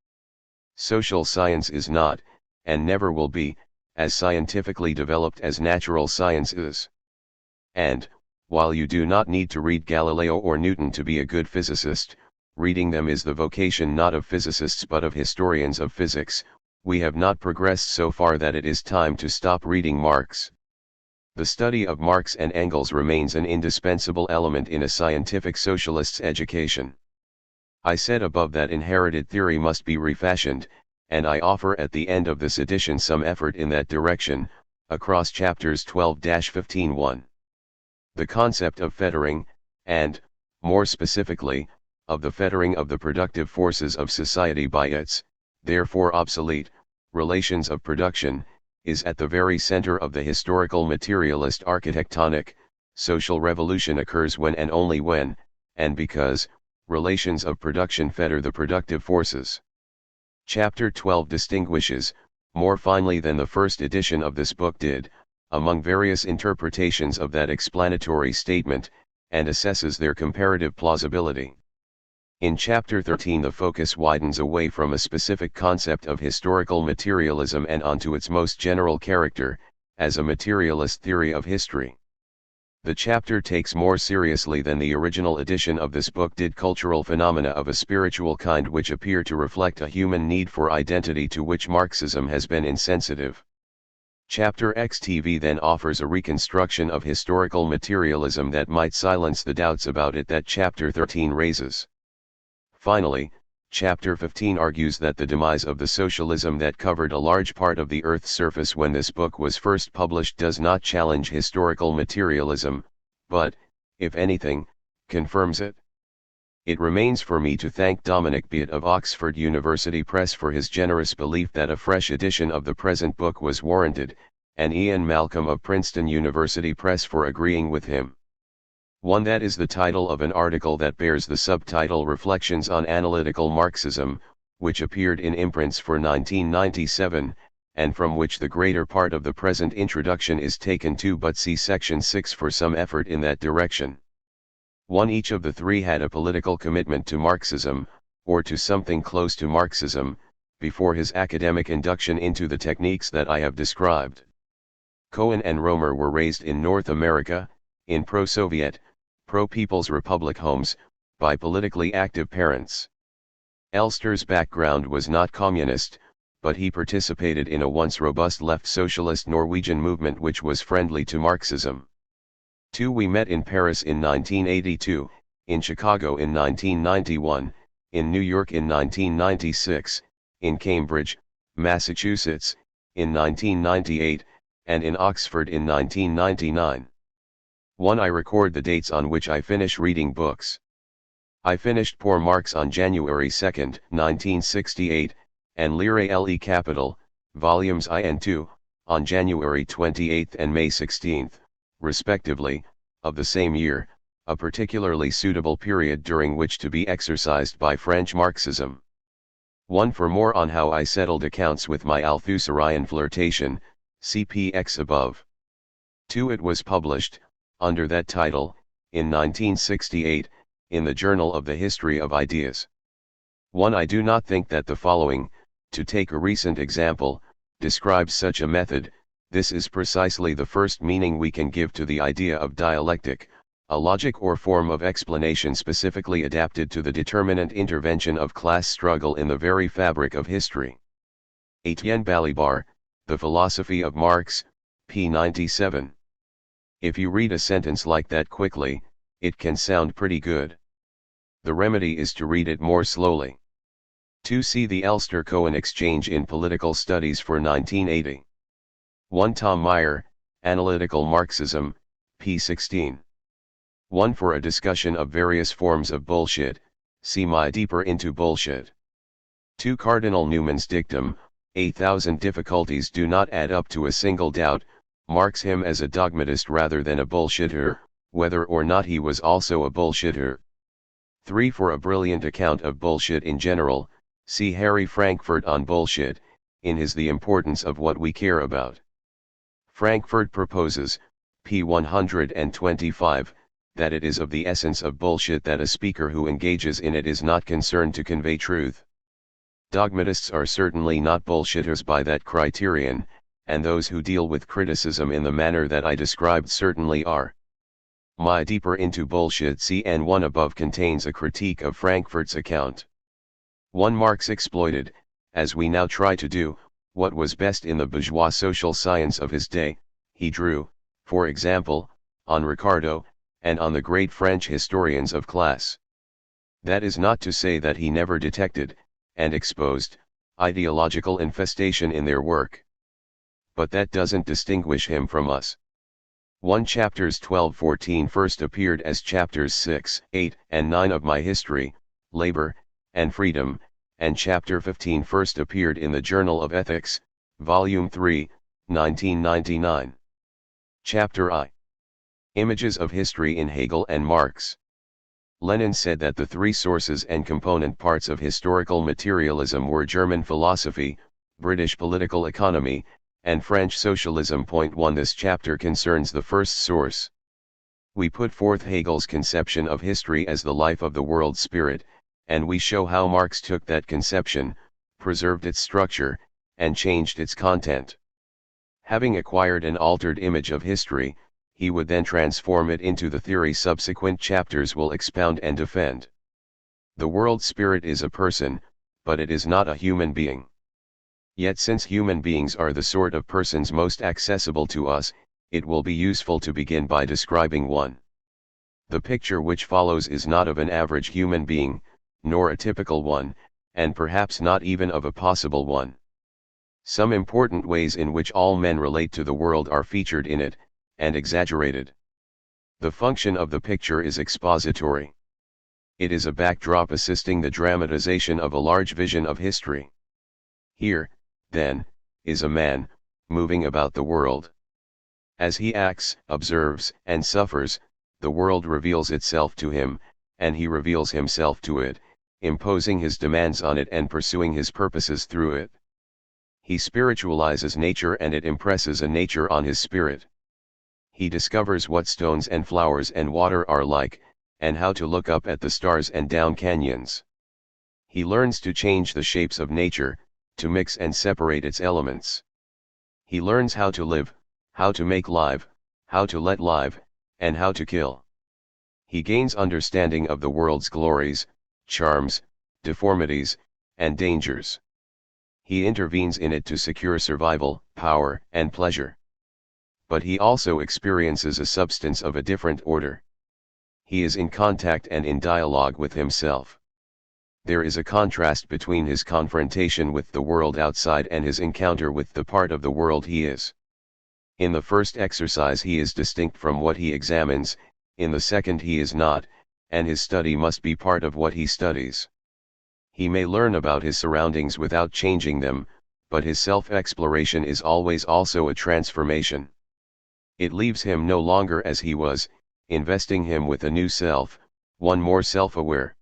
Social science is not, and never will be, as scientifically developed as natural science is. And, while you do not need to read Galileo or Newton to be a good physicist, reading them is the vocation not of physicists but of historians of physics. We have not progressed so far that it is time to stop reading Marx. The study of Marx and Engels remains an indispensable element in a scientific socialist's education. I said above that inherited theory must be refashioned, and I offer at the end of this edition some effort in that direction, across chapters 12-15-1. The concept of fettering, and, more specifically, of the fettering of the productive forces of society by its, therefore obsolete, relations of production, is at the very center of the historical materialist architectonic. Social revolution occurs when and only when, and because, relations of production fetter the productive forces. Chapter 12 distinguishes, more finely than the first edition of this book did, among various interpretations of that explanatory statement, and assesses their comparative plausibility. In Chapter 13 the focus widens away from a specific concept of historical materialism and onto its most general character, as a materialist theory of history. The chapter takes more seriously than the original edition of this book did cultural phenomena of a spiritual kind which appear to reflect a human need for identity to which Marxism has been insensitive. Chapter XTV then offers a reconstruction of historical materialism that might silence the doubts about it that Chapter 13 raises. Finally, Chapter 15 argues that the demise of the socialism that covered a large part of the Earth's surface when this book was first published does not challenge historical materialism, but, if anything, confirms it. It remains for me to thank Dominic Beat of Oxford University Press for his generous belief that a fresh edition of the present book was warranted, and Ian Malcolm of Princeton University Press for agreeing with him. One that is the title of an article that bears the subtitle Reflections on Analytical Marxism, which appeared in imprints for 1997, and from which the greater part of the present introduction is taken to, but see section 6 for some effort in that direction. One each of the three had a political commitment to Marxism, or to something close to Marxism, before his academic induction into the techniques that I have described. Cohen and Romer were raised in North America, in pro-Soviet, pro-People's Republic homes, by politically active parents. Elster's background was not communist, but he participated in a once robust left socialist Norwegian movement which was friendly to Marxism. 2. We met in Paris in 1982, in Chicago in 1991, in New York in 1996, in Cambridge, Massachusetts, in 1998, and in Oxford in 1999. 1. I record the dates on which I finish reading books. I finished Poor Marx on January 2, 1968, and Lire Le Capital, volumes I and II, on January 28 and May 16, respectively, of the same year, a particularly suitable period during which to be exercised by French Marxism. 1. For more on how I settled accounts with my Althusserian flirtation, CPX above. 2. It was published, under that title, in 1968, in the Journal of the History of Ideas. 1. I do not think that the following, to take a recent example, describes such a method. This is precisely the first meaning we can give to the idea of dialectic, a logic or form of explanation specifically adapted to the determinant intervention of class struggle in the very fabric of history. Etienne Balibar, The Philosophy of Marx, p. 97. If you read a sentence like that quickly, it can sound pretty good. The remedy is to read it more slowly. 2. See the Elster-Cohen exchange in Political Studies for 1980. 1. Tom Meyer, Analytical Marxism, p. 16. 1. For a discussion of various forms of bullshit, see my Deeper into Bullshit. 2. Cardinal Newman's dictum, 8,000 difficulties do not add up to a single doubt, marks him as a dogmatist rather than a bullshitter, whether or not he was also a bullshitter. 3. For a brilliant account of bullshit in general, see Harry Frankfurt on bullshit, in his The Importance of What We Care About. Frankfurt proposes, p. 125, that it is of the essence of bullshit that a speaker who engages in it is not concerned to convey truth. Dogmatists are certainly not bullshitters by that criterion, and those who deal with criticism in the manner that I described certainly are. My Deeper into Bullshit CN1 above contains a critique of Frankfurt's account. 1. Marx exploited, as we now try to do, what was best in the bourgeois social science of his day. He drew, for example, on Ricardo, and on the great French historians of class. That is not to say that he never detected, and exposed, ideological infestation in their work. But that doesn't distinguish him from us. 1 Chapters 12-14 first appeared as chapters 6, 8, and 9 of My History, Labor, and Freedom, and chapter 15 first appeared in the Journal of Ethics, Volume 3, 1999. Chapter I. Images of History in Hegel and Marx. Lenin said that the three sources and component parts of historical materialism were German philosophy, British political economy, and French socialism. Point 1. This chapter concerns the first source. We put forth Hegel's conception of history as the life of the world spirit, and we show how Marx took that conception, preserved its structure, and changed its content. Having acquired an altered image of history, he would then transform it into the theory subsequent chapters will expound and defend. The world spirit is a person, but it is not a human being. Yet since human beings are the sort of persons most accessible to us, it will be useful to begin by describing one. The picture which follows is not of an average human being, nor a typical one, and perhaps not even of a possible one. Some important ways in which all men relate to the world are featured in it, and exaggerated. The function of the picture is expository. It is a backdrop assisting the dramatization of a large vision of history. Here, then, is a man, moving about the world. As he acts, observes, and suffers, the world reveals itself to him, and he reveals himself to it, imposing his demands on it and pursuing his purposes through it. He spiritualizes nature and it impresses a nature on his spirit. He discovers what stones and flowers and water are like, and how to look up at the stars and down canyons. He learns to change the shapes of nature, to mix and separate its elements. He learns how to live, how to make live, how to let live, and how to kill. He gains understanding of the world's glories, charms, deformities, and dangers. He intervenes in it to secure survival, power, and pleasure. But he also experiences a substance of a different order. He is in contact and in dialogue with himself. There is a contrast between his confrontation with the world outside and his encounter with the part of the world he is. In the first exercise he is distinct from what he examines, in the second he is not, and his study must be part of what he studies. He may learn about his surroundings without changing them, but his self-exploration is always also a transformation. It leaves him no longer as he was, investing him with a new self, one more self-aware.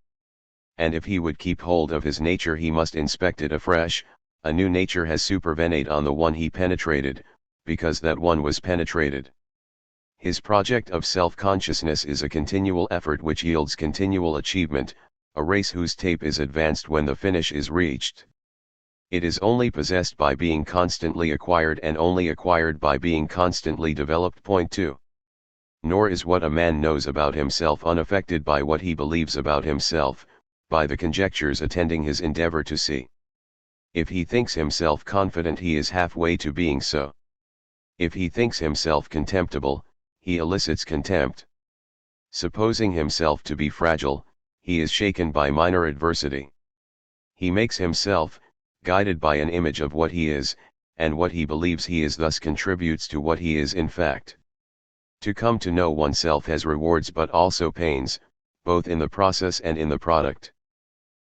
And if he would keep hold of his nature he must inspect it afresh. A new nature has supervened on the one he penetrated, because that one was penetrated. His project of self-consciousness is a continual effort which yields continual achievement, a race whose tape is advanced when the finish is reached. It is only possessed by being constantly acquired and only acquired by being constantly developed. Point 2. Nor is what a man knows about himself unaffected by what he believes about himself, by the conjectures attending his endeavor to see. If he thinks himself confident he is halfway to being so. If he thinks himself contemptible, he elicits contempt. Supposing himself to be fragile, he is shaken by minor adversity. He makes himself, guided by an image of what he is, and what he believes he is thus contributes to what he is in fact. To come to know oneself has rewards but also pains, both in the process and in the product.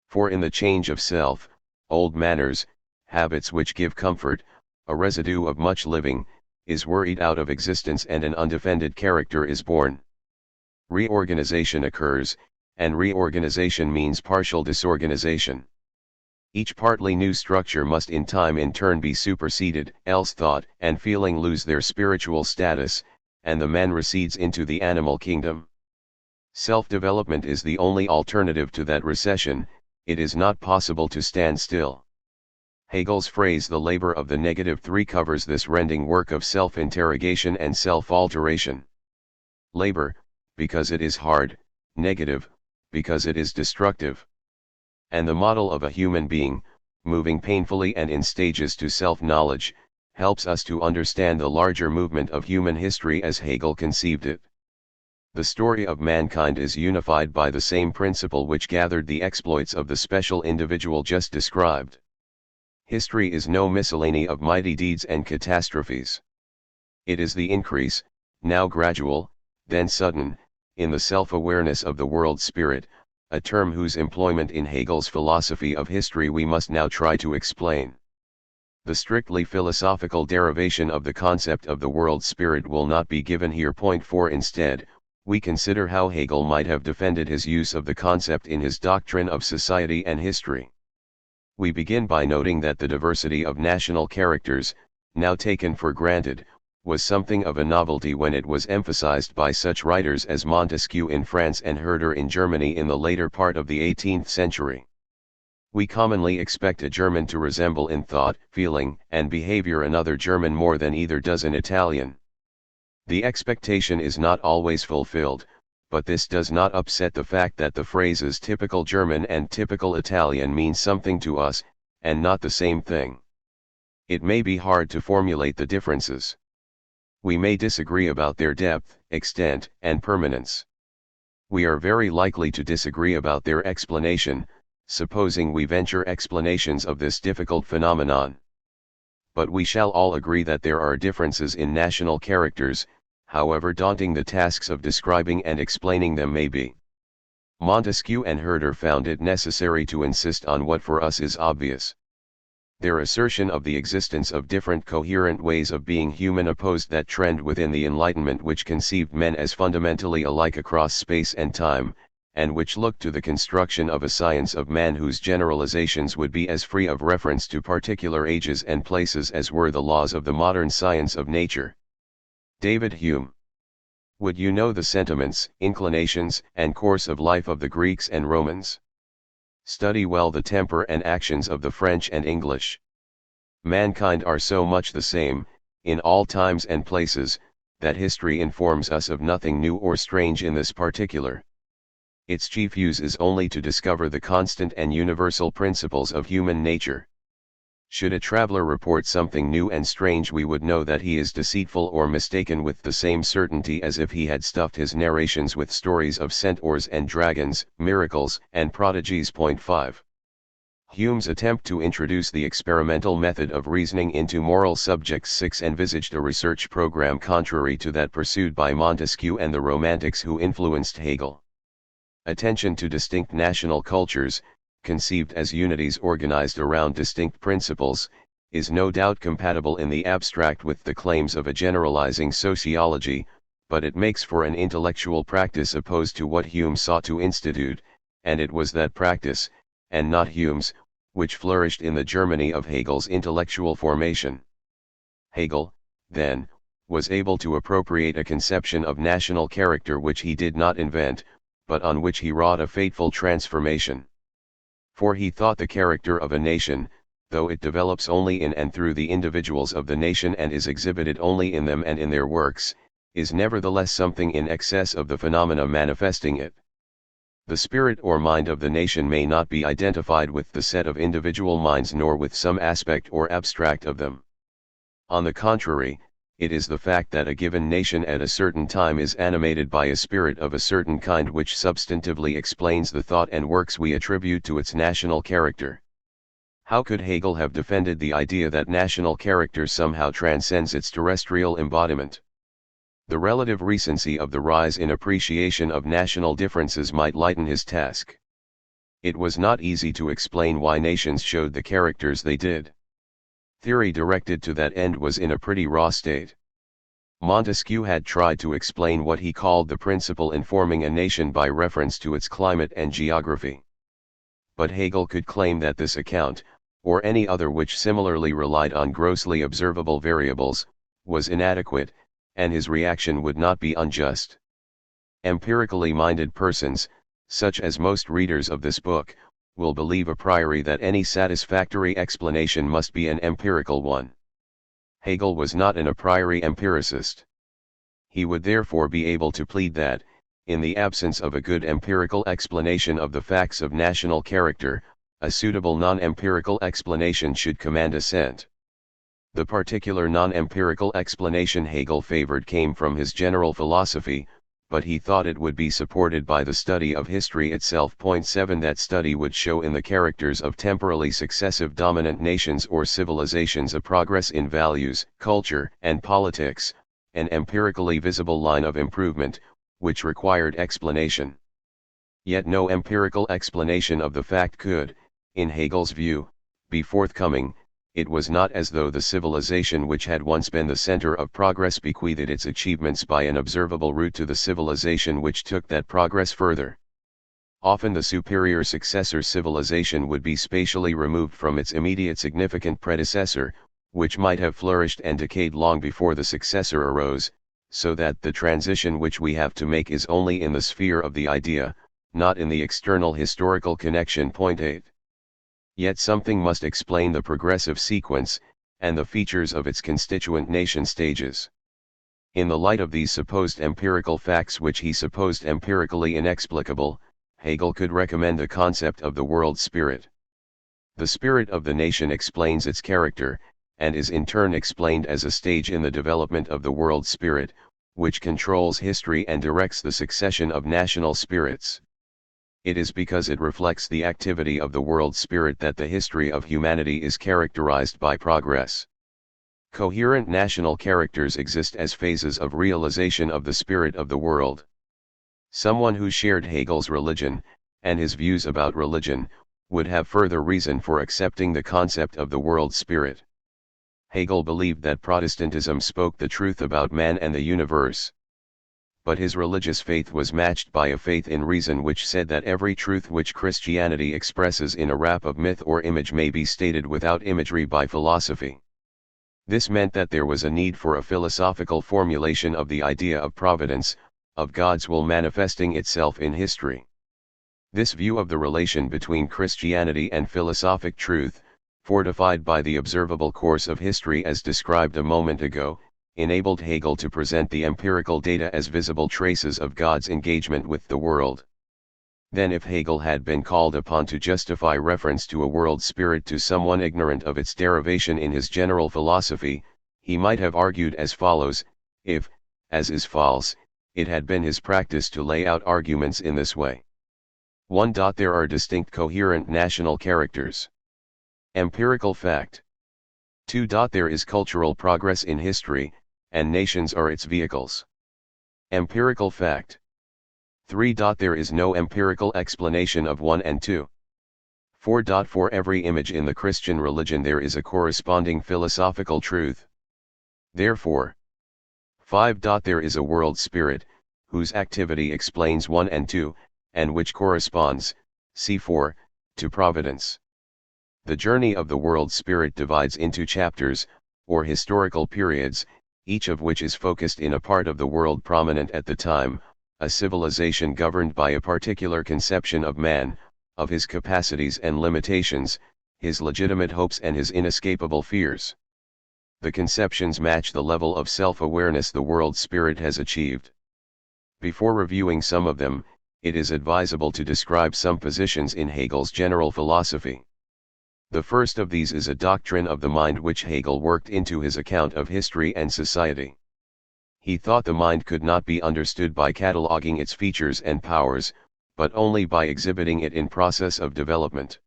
For in the change of self, old manners, habits which give comfort, a residue of much living, is worried out of existence and an undefended character is born. Reorganization occurs, and reorganization means partial disorganization. Each partly new structure must in time in turn be superseded, else thought and feeling lose their spiritual status, and the man recedes into the animal kingdom. Self-development is the only alternative to that recession. It is not possible to stand still. Hegel's phrase "the labor of the negative three" covers this rending work of self-interrogation and self-alteration. Labor, because it is hard; negative, because it is destructive. And the model of a human being, moving painfully and in stages to self-knowledge, helps us to understand the larger movement of human history as Hegel conceived it. The story of mankind is unified by the same principle which gathered the exploits of the special individual just described. History is no miscellany of mighty deeds and catastrophes. It is the increase, now gradual, then sudden, in the self-awareness of the world spirit, a term whose employment in Hegel's philosophy of history we must now try to explain. The strictly philosophical derivation of the concept of the world spirit will not be given here. Point 4. Instead, we consider how Hegel might have defended his use of the concept in his doctrine of society and history. We begin by noting that the diversity of national characters, now taken for granted, was something of a novelty when it was emphasized by such writers as Montesquieu in France and Herder in Germany in the later part of the 18th century. We commonly expect a German to resemble in thought, feeling, and behavior another German more than either does an Italian. The expectation is not always fulfilled, but this does not upset the fact that the phrases typical German and typical Italian mean something to us, and not the same thing. It may be hard to formulate the differences. We may disagree about their depth, extent, and permanence. We are very likely to disagree about their explanation, supposing we venture explanations of this difficult phenomenon. But we shall all agree that there are differences in national characters, however daunting the tasks of describing and explaining them may be. Montesquieu and Herder found it necessary to insist on what for us is obvious. Their assertion of the existence of different coherent ways of being human opposed that trend within the Enlightenment which conceived men as fundamentally alike across space and time, and which looked to the construction of a science of man whose generalizations would be as free of reference to particular ages and places as were the laws of the modern science of nature. David Hume. Would you know the sentiments, inclinations, and course of life of the Greeks and Romans? Study well the temper and actions of the French and English. Mankind are so much the same, in all times and places, that history informs us of nothing new or strange in this particular. Its chief use is only to discover the constant and universal principles of human nature. Should a traveler report something new and strange, we would know that he is deceitful or mistaken with the same certainty as if he had stuffed his narrations with stories of centaurs and dragons, miracles, and prodigies. Point 5. Hume's attempt to introduce the experimental method of reasoning into moral subjects 6 envisaged a research program contrary to that pursued by Montesquieu and the Romantics who influenced Hegel. Attention to distinct national cultures, conceived as unities organized around distinct principles, is no doubt compatible in the abstract with the claims of a generalizing sociology, but it makes for an intellectual practice opposed to what Hume sought to institute, and it was that practice, and not Hume's, which flourished in the Germany of Hegel's intellectual formation. Hegel, then, was able to appropriate a conception of national character which he did not invent, but on which he wrought a fateful transformation. For he thought the character of a nation, though it develops only in and through the individuals of the nation and is exhibited only in them and in their works, is nevertheless something in excess of the phenomena manifesting it. The spirit or mind of the nation may not be identified with the set of individual minds nor with some aspect or abstract of them. On the contrary, it is the fact that a given nation at a certain time is animated by a spirit of a certain kind which substantively explains the thought and works we attribute to its national character. How could Hegel have defended the idea that national character somehow transcends its terrestrial embodiment? The relative recency of the rise in appreciation of national differences might lighten his task. It was not easy to explain why nations showed the characters they did. Theory directed to that end was in a pretty raw state. Montesquieu had tried to explain what he called the principle informing a nation by reference to its climate and geography. But Hegel could claim that this account, or any other which similarly relied on grossly observable variables, was inadequate, and his reaction would not be unjust. Empirically minded persons, such as most readers of this book, will believe a priori that any satisfactory explanation must be an empirical one. Hegel was not an a priori empiricist. He would therefore be able to plead that, in the absence of a good empirical explanation of the facts of national character, a suitable non-empirical explanation should command assent. The particular non-empirical explanation Hegel favored came from his general philosophy, but he thought it would be supported by the study of history itself. Point 7 That study would show in the characters of temporally successive dominant nations or civilizations a progress in values, culture, and politics, an empirically visible line of improvement, which required explanation. Yet no empirical explanation of the fact could, in Hegel's view, be forthcoming. It was not as though the civilization which had once been the center of progress bequeathed its achievements by an observable route to the civilization which took that progress further. Often the superior successor civilization would be spatially removed from its immediate significant predecessor, which might have flourished and decayed long before the successor arose, so that the transition which we have to make is only in the sphere of the idea, not in the external historical connection. Point 8. Yet something must explain the progressive sequence, and the features of its constituent nation stages. In the light of these supposed empirical facts which he supposed empirically inexplicable, Hegel could recommend the concept of the world spirit. The spirit of the nation explains its character, and is in turn explained as a stage in the development of the world spirit, which controls history and directs the succession of national spirits. It is because it reflects the activity of the world spirit that the history of humanity is characterized by progress. Coherent national characters exist as phases of realization of the spirit of the world. Someone who shared Hegel's religion, and his views about religion, would have further reason for accepting the concept of the world spirit. Hegel believed that Protestantism spoke the truth about man and the universe. But his religious faith was matched by a faith in reason which said that every truth which Christianity expresses in a wrap of myth or image may be stated without imagery by philosophy. This meant that there was a need for a philosophical formulation of the idea of providence, of God's will manifesting itself in history. This view of the relation between Christianity and philosophic truth, fortified by the observable course of history as described a moment ago, enabled Hegel to present the empirical data as visible traces of God's engagement with the world. Then if Hegel had been called upon to justify reference to a world spirit to someone ignorant of its derivation in his general philosophy, he might have argued as follows: if, as is false, it had been his practice to lay out arguments in this way. 1. There are distinct coherent national characters. Empirical fact. 2. There is cultural progress in history, and nations are its vehicles. Empirical fact. 3. There is no empirical explanation of 1 and 2. 4. For every image in the Christian religion there is a corresponding philosophical truth. Therefore. 5. There is a world spirit, whose activity explains 1 and 2, and which corresponds, c4, to providence. The journey of the world spirit divides into chapters, or historical periods, each of which is focused in a part of the world prominent at the time, a civilization governed by a particular conception of man, of his capacities and limitations, his legitimate hopes and his inescapable fears. The conceptions match the level of self-awareness the world spirit has achieved. Before reviewing some of them, it is advisable to describe some positions in Hegel's general philosophy. The first of these is a doctrine of the mind which Hegel worked into his account of history and society. He thought the mind could not be understood by cataloging its features and powers, but only by exhibiting it in process of development.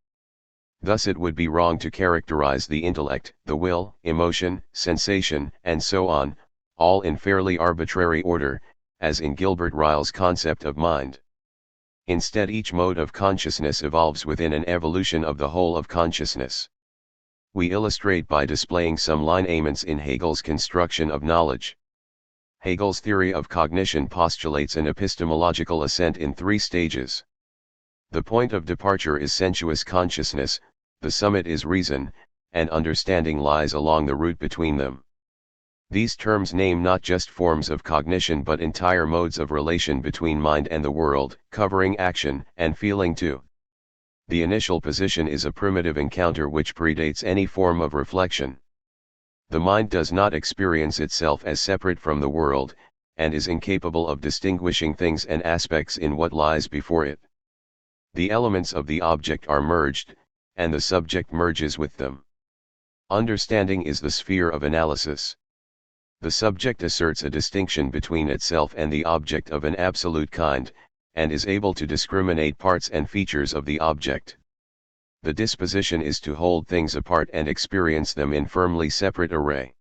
Thus it would be wrong to characterize the intellect, the will, emotion, sensation, and so on, all in fairly arbitrary order, as in Gilbert Ryle's concept of mind. Instead, each mode of consciousness evolves within an evolution of the whole of consciousness. We illustrate by displaying some lineaments in Hegel's construction of knowledge. Hegel's theory of cognition postulates an epistemological ascent in 3 stages. The point of departure is sensuous consciousness, the summit is reason, and understanding lies along the route between them. These terms name not just forms of cognition but entire modes of relation between mind and the world, covering action and feeling too. The initial position is a primitive encounter which predates any form of reflection. The mind does not experience itself as separate from the world, and is incapable of distinguishing things and aspects in what lies before it. The elements of the object are merged, and the subject merges with them. Understanding is the sphere of analysis. The subject asserts a distinction between itself and the object of an absolute kind, and is able to discriminate parts and features of the object. The disposition is to hold things apart and experience them in firmly separate array.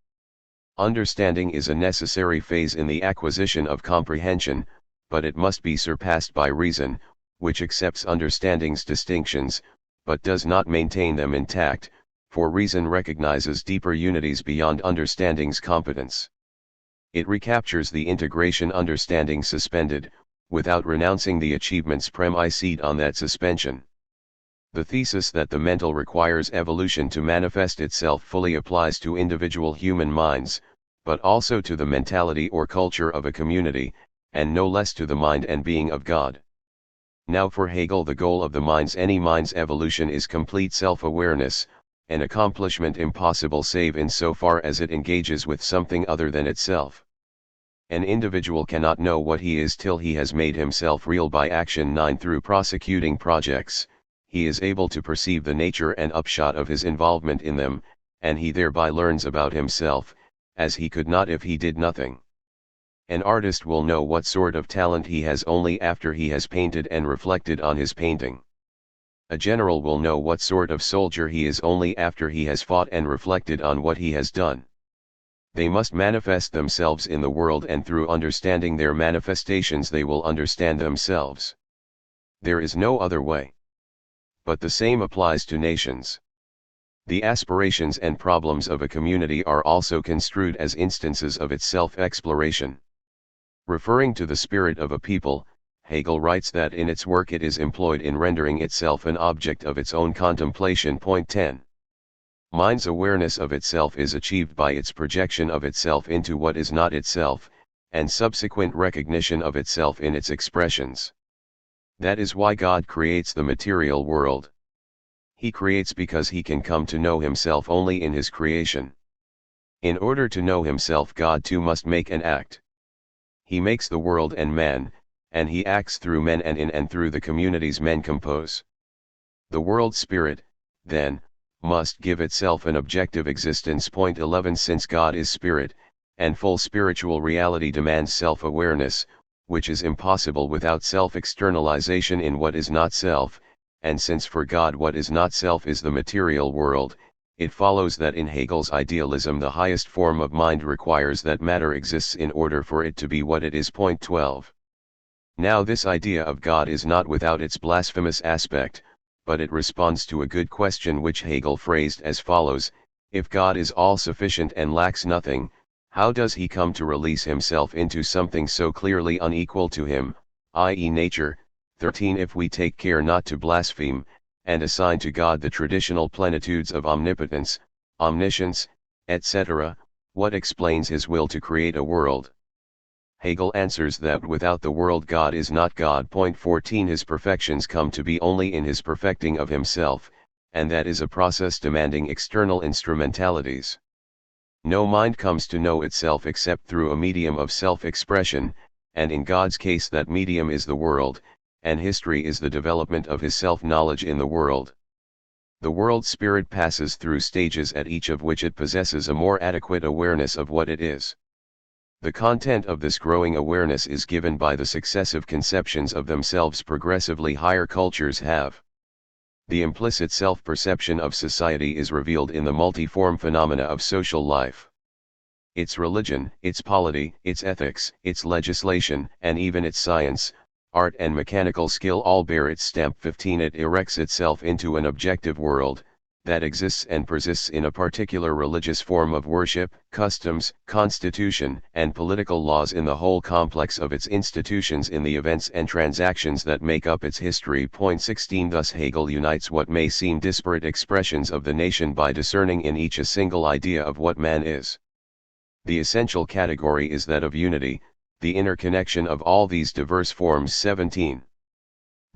Understanding is a necessary phase in the acquisition of comprehension, but it must be surpassed by reason, which accepts understanding's distinctions, but does not maintain them intact, for reason recognizes deeper unities beyond understanding's competence. It recaptures the integration understanding suspended, without renouncing the achievements premised on that suspension. The thesis that the mental requires evolution to manifest itself fully applies to individual human minds, but also to the mentality or culture of a community, and no less to the mind and being of God. Now for Hegel, the goal of any mind's evolution is complete self-awareness, an accomplishment impossible save in so far as it engages with something other than itself. An individual cannot know what he is till he has made himself real by action. 9 Through prosecuting projects, he is able to perceive the nature and upshot of his involvement in them, and he thereby learns about himself, as he could not if he did nothing. An artist will know what sort of talent he has only after he has painted and reflected on his painting. A general will know what sort of soldier he is only after he has fought and reflected on what he has done. They must manifest themselves in the world, and through understanding their manifestations they will understand themselves. There is no other way. But the same applies to nations. The aspirations and problems of a community are also construed as instances of its self-exploration. Referring to the spirit of a people, Hegel writes that in its work it is employed in rendering itself an object of its own contemplation. Point 10. Mind's awareness of itself is achieved by its projection of itself into what is not itself, and subsequent recognition of itself in its expressions. That is why God creates the material world. He creates because he can come to know himself only in his creation. In order to know himself, God too must make an act. He makes the world and man, and he acts through men and in and through the communities men compose. The world spirit, then, must give itself an objective existence. Point 11. Since God is spirit, and full spiritual reality demands self-awareness, which is impossible without self-externalization in what is not self, and since for God what is not self is the material world, it follows that in Hegel's idealism the highest form of mind requires that matter exists in order for it to be what it is. Point 12. Now this idea of God is not without its blasphemous aspect, but it responds to a good question which Hegel phrased as follows: if God is all-sufficient and lacks nothing, how does he come to release himself into something so clearly unequal to him, i.e. nature? 13. If we take care not to blaspheme, and assign to God the traditional plenitudes of omnipotence, omniscience, etc., what explains his will to create a world? Hegel answers that without the world God is not God. Point 14. His perfections come to be only in his perfecting of himself, and that is a process demanding external instrumentalities. No mind comes to know itself except through a medium of self-expression, and in God's case that medium is the world, and history is the development of his self-knowledge in the world. The world spirit passes through stages at each of which it possesses a more adequate awareness of what it is. The content of this growing awareness is given by the successive conceptions of themselves progressively higher cultures have. The implicit self-perception of society is revealed in the multiform phenomena of social life. Its religion, its polity, its ethics, its legislation, and even its science, art and mechanical skill all bear its stamp. 15. It erects itself into an objective world, that exists and persists in a particular religious form of worship, customs, constitution, and political laws in the whole complex of its institutions in the events and transactions that make up its history. Point 16. Thus Hegel unites what may seem disparate expressions of the nation by discerning in each a single idea of what man is. The essential category is that of unity, the interconnection of all these diverse forms. 17.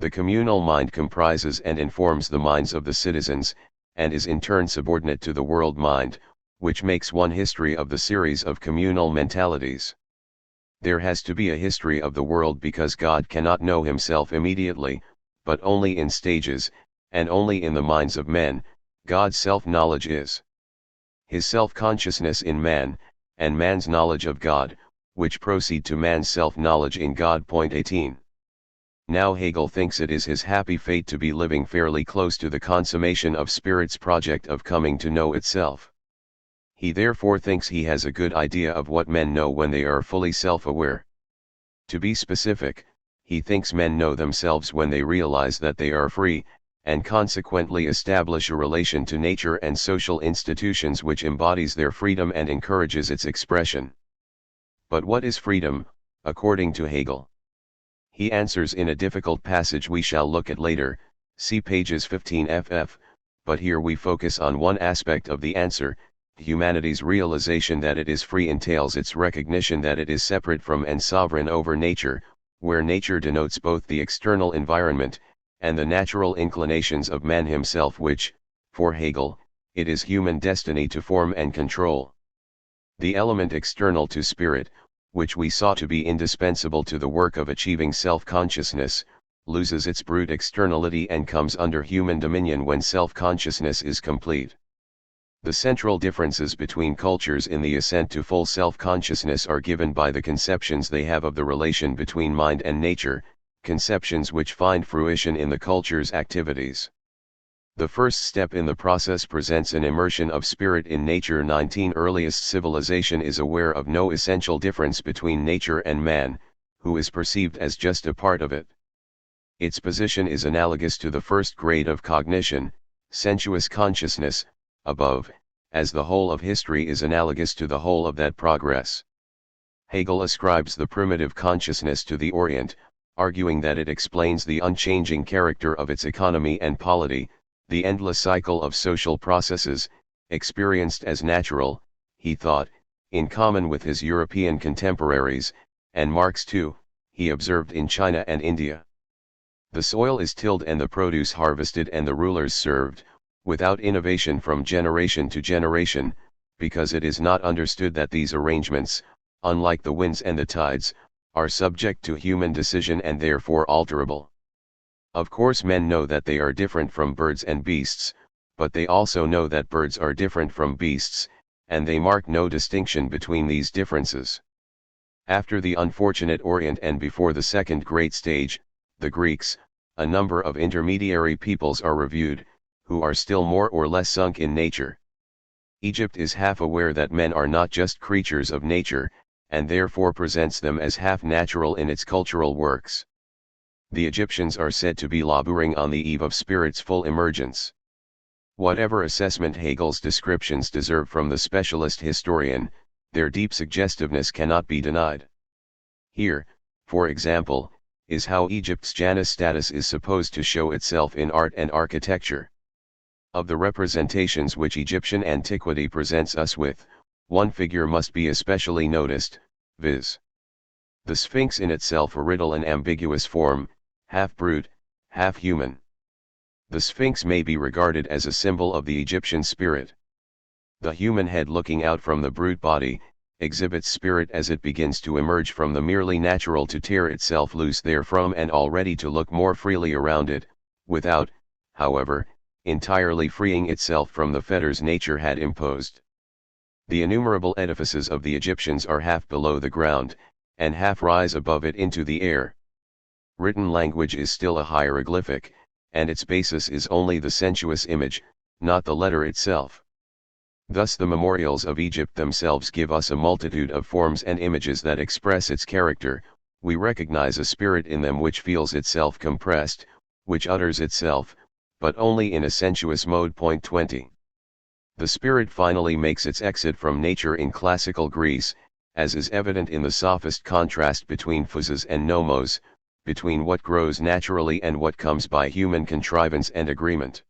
The communal mind comprises and informs the minds of the citizens, and is in turn subordinate to the world mind, which makes one history of the series of communal mentalities. There has to be a history of the world because God cannot know himself immediately, but only in stages, and only in the minds of men. God's self-knowledge is his self-consciousness in man, and man's knowledge of God, which proceed to man's self-knowledge in God. Point 18. Now Hegel thinks it is his happy fate to be living fairly close to the consummation of spirit's project of coming to know itself. He therefore thinks he has a good idea of what men know when they are fully self-aware. To be specific, he thinks men know themselves when they realize that they are free, and consequently establish a relation to nature and social institutions which embodies their freedom and encourages its expression. But what is freedom, according to Hegel? He answers in a difficult passage we shall look at later, see pages 15 ff, but here we focus on one aspect of the answer. Humanity's realization that it is free entails its recognition that it is separate from and sovereign over nature, where nature denotes both the external environment, and the natural inclinations of man himself which, for Hegel, it is human destiny to form and control. The element external to spirit, which we saw to be indispensable to the work of achieving self-consciousness, loses its brute externality and comes under human dominion when self-consciousness is complete. The central differences between cultures in the ascent to full self-consciousness are given by the conceptions they have of the relation between mind and nature, conceptions which find fruition in the culture's activities. The first step in the process presents an immersion of spirit in nature. 19 Earliest civilization is aware of no essential difference between nature and man, who is perceived as just a part of it. Its position is analogous to the first grade of cognition, sensuous consciousness, above, as the whole of history is analogous to the whole of that progress. Hegel ascribes the primitive consciousness to the Orient, arguing that it explains the unchanging character of its economy and polity, the endless cycle of social processes, experienced as natural, he thought, in common with his European contemporaries, and Marx too, he observed in China and India. The soil is tilled and the produce harvested and the rulers served, without innovation from generation to generation, because it is not understood that these arrangements, unlike the winds and the tides, are subject to human decision and therefore alterable. Of course men know that they are different from birds and beasts, but they also know that birds are different from beasts, and they mark no distinction between these differences. After the unfortunate Orient and before the second great stage, the Greeks, a number of intermediary peoples are reviewed, who are still more or less sunk in nature. Egypt is half aware that men are not just creatures of nature, and therefore presents them as half natural in its cultural works. The Egyptians are said to be laboring on the eve of spirit's full emergence. Whatever assessment Hegel's descriptions deserve from the specialist historian, their deep suggestiveness cannot be denied. Here, for example, is how Egypt's Janus status is supposed to show itself in art and architecture. Of the representations which Egyptian antiquity presents us with, one figure must be especially noticed, viz. The Sphinx, in itself a riddle and ambiguous form, half brute, half human. The Sphinx may be regarded as a symbol of the Egyptian spirit. The human head looking out from the brute body, exhibits spirit as it begins to emerge from the merely natural to tear itself loose therefrom and already to look more freely around it, without, however, entirely freeing itself from the fetters nature had imposed. The innumerable edifices of the Egyptians are half below the ground, and half rise above it into the air. Written language is still a hieroglyphic, and its basis is only the sensuous image, not the letter itself. Thus the memorials of Egypt themselves give us a multitude of forms and images that express its character. We recognize a spirit in them which feels itself compressed, which utters itself, but only in a sensuous mode. Point 20. The spirit finally makes its exit from nature in classical Greece, as is evident in the sophist contrast between physis and nomos, between what grows naturally and what comes by human contrivance and agreement.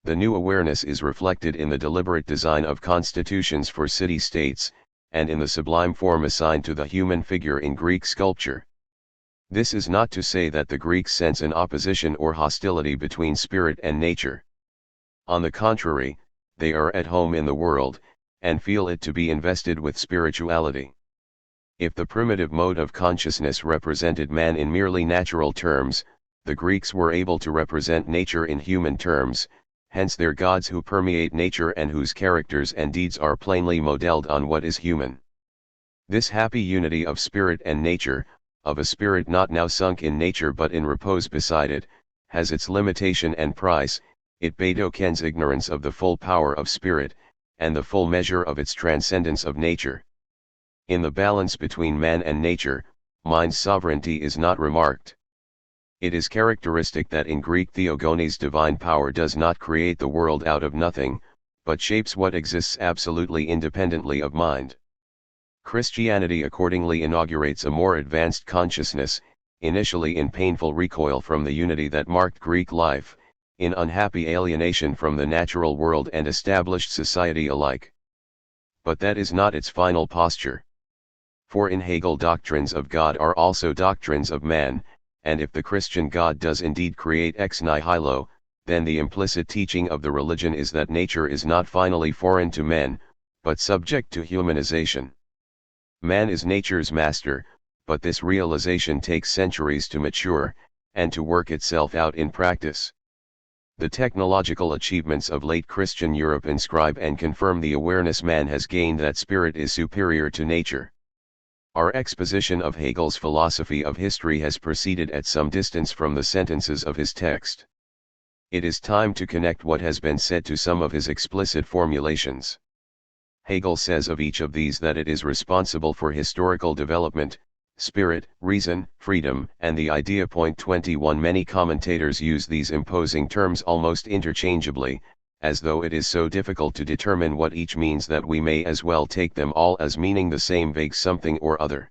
The new awareness is reflected in the deliberate design of constitutions for city-states, and in the sublime form assigned to the human figure in Greek sculpture. This is not to say that the Greeks sense an opposition or hostility between spirit and nature. On the contrary, they are at home in the world, and feel it to be invested with spirituality. If the primitive mode of consciousness represented man in merely natural terms, the Greeks were able to represent nature in human terms, hence their gods who permeate nature and whose characters and deeds are plainly modeled on what is human. This happy unity of spirit and nature, of a spirit not now sunk in nature but in repose beside it, has its limitation and price. It betokens ignorance of the full power of spirit, and the full measure of its transcendence of nature. In the balance between man and nature, mind's sovereignty is not remarked. It is characteristic that in Greek theogonies divine power does not create the world out of nothing, but shapes what exists absolutely independently of mind. Christianity accordingly inaugurates a more advanced consciousness, initially in painful recoil from the unity that marked Greek life, in unhappy alienation from the natural world and established society alike. But that is not its final posture. For in Hegel doctrines of God are also doctrines of man, and if the Christian God does indeed create ex nihilo, then the implicit teaching of the religion is that nature is not finally foreign to men, but subject to humanization. Man is nature's master, but this realization takes centuries to mature, and to work itself out in practice. The technological achievements of late Christian Europe inscribe and confirm the awareness man has gained that spirit is superior to nature. Our exposition of Hegel's philosophy of history has proceeded at some distance from the sentences of his text. It is time to connect what has been said to some of his explicit formulations. Hegel says of each of these that it is responsible for historical development, spirit, reason, freedom, and the idea. 21 Many commentators use these imposing terms almost interchangeably, as though it is so difficult to determine what each means that we may as well take them all as meaning the same vague something or other.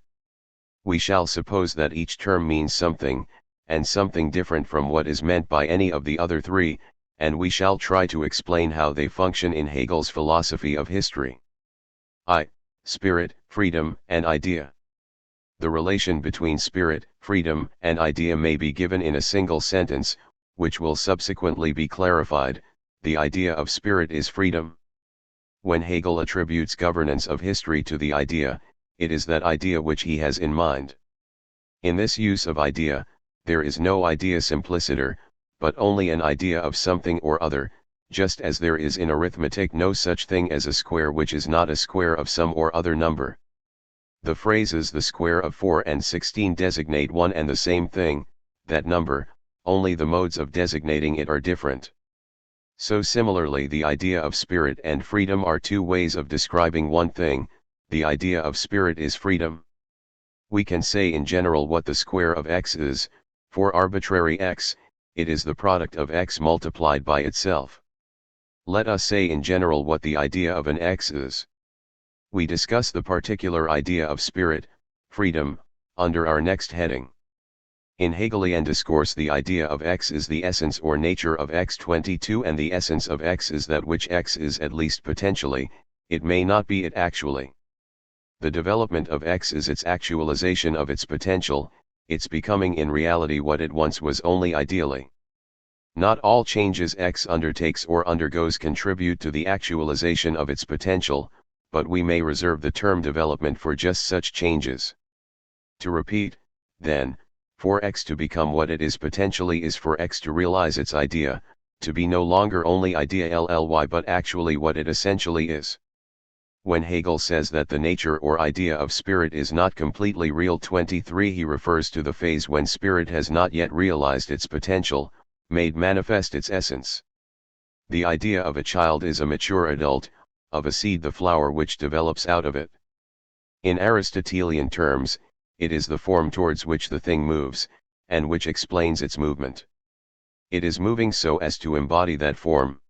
We shall suppose that each term means something, and something different from what is meant by any of the other three, and we shall try to explain how they function in Hegel's philosophy of history. Spirit, freedom, and idea. The relation between spirit, freedom, and idea may be given in a single sentence, which will subsequently be clarified. The idea of spirit is freedom. When Hegel attributes governance of history to the idea, it is that idea which he has in mind. In this use of idea, there is no idea simpliciter, but only an idea of something or other, just as there is in arithmetic no such thing as a square which is not a square of some or other number. The phrases the square of 4 and 16 designate one and the same thing, that number, only the modes of designating it are different. So similarly the idea of spirit and freedom are two ways of describing one thing. The idea of spirit is freedom. We can say in general what the square of x is. For arbitrary x, it is the product of x multiplied by itself. Let us say in general what the idea of an x is. We discuss the particular idea of spirit, freedom, under our next heading. In Hegelian discourse the idea of x is the essence or nature of x. 22 And the essence of x is that which x is at least potentially, it may not be it actually. The development of x is its actualization of its potential, its becoming in reality what it once was only ideally. Not all changes x undertakes or undergoes contribute to the actualization of its potential, but we may reserve the term development for just such changes. To repeat, then, for x to become what it is potentially is for x to realize its idea, to be no longer only idea LLY but actually what it essentially is. When Hegel says that the nature or idea of spirit is not completely real 23 he refers to the phase when spirit has not yet realized its potential, made manifest its essence. The idea of a child is a mature adult, of a seed the flower which develops out of it. In Aristotelian terms, it is the form towards which the thing moves, and which explains its movement. It is moving so as to embody that form.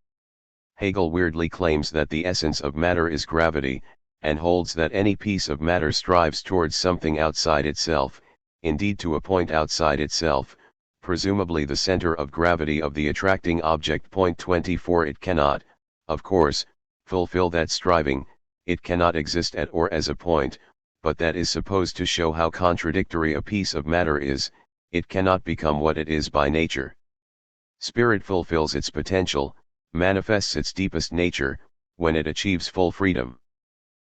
Hegel weirdly claims that the essence of matter is gravity, and holds that any piece of matter strives towards something outside itself, indeed to a point outside itself, presumably the center of gravity of the attracting object. 24 It cannot, of course, fulfill that striving, it cannot exist at or as a point, but that is supposed to show how contradictory a piece of matter is. It cannot become what it is by nature. Spirit fulfills its potential, manifests its deepest nature, when it achieves full freedom.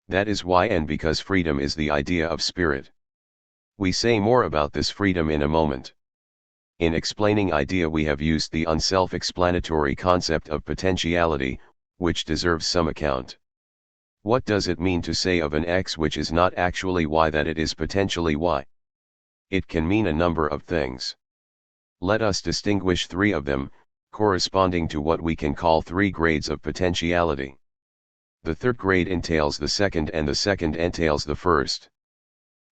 That is why and because freedom is the idea of spirit. We say more about this freedom in a moment. In explaining idea we have used the unself-explanatory concept of potentiality, which deserves some account. What does it mean to say of an x which is not actually y that it is potentially y? It can mean a number of things. Let us distinguish three of them, corresponding to what we can call three grades of potentiality. The third grade entails the second and the second entails the first.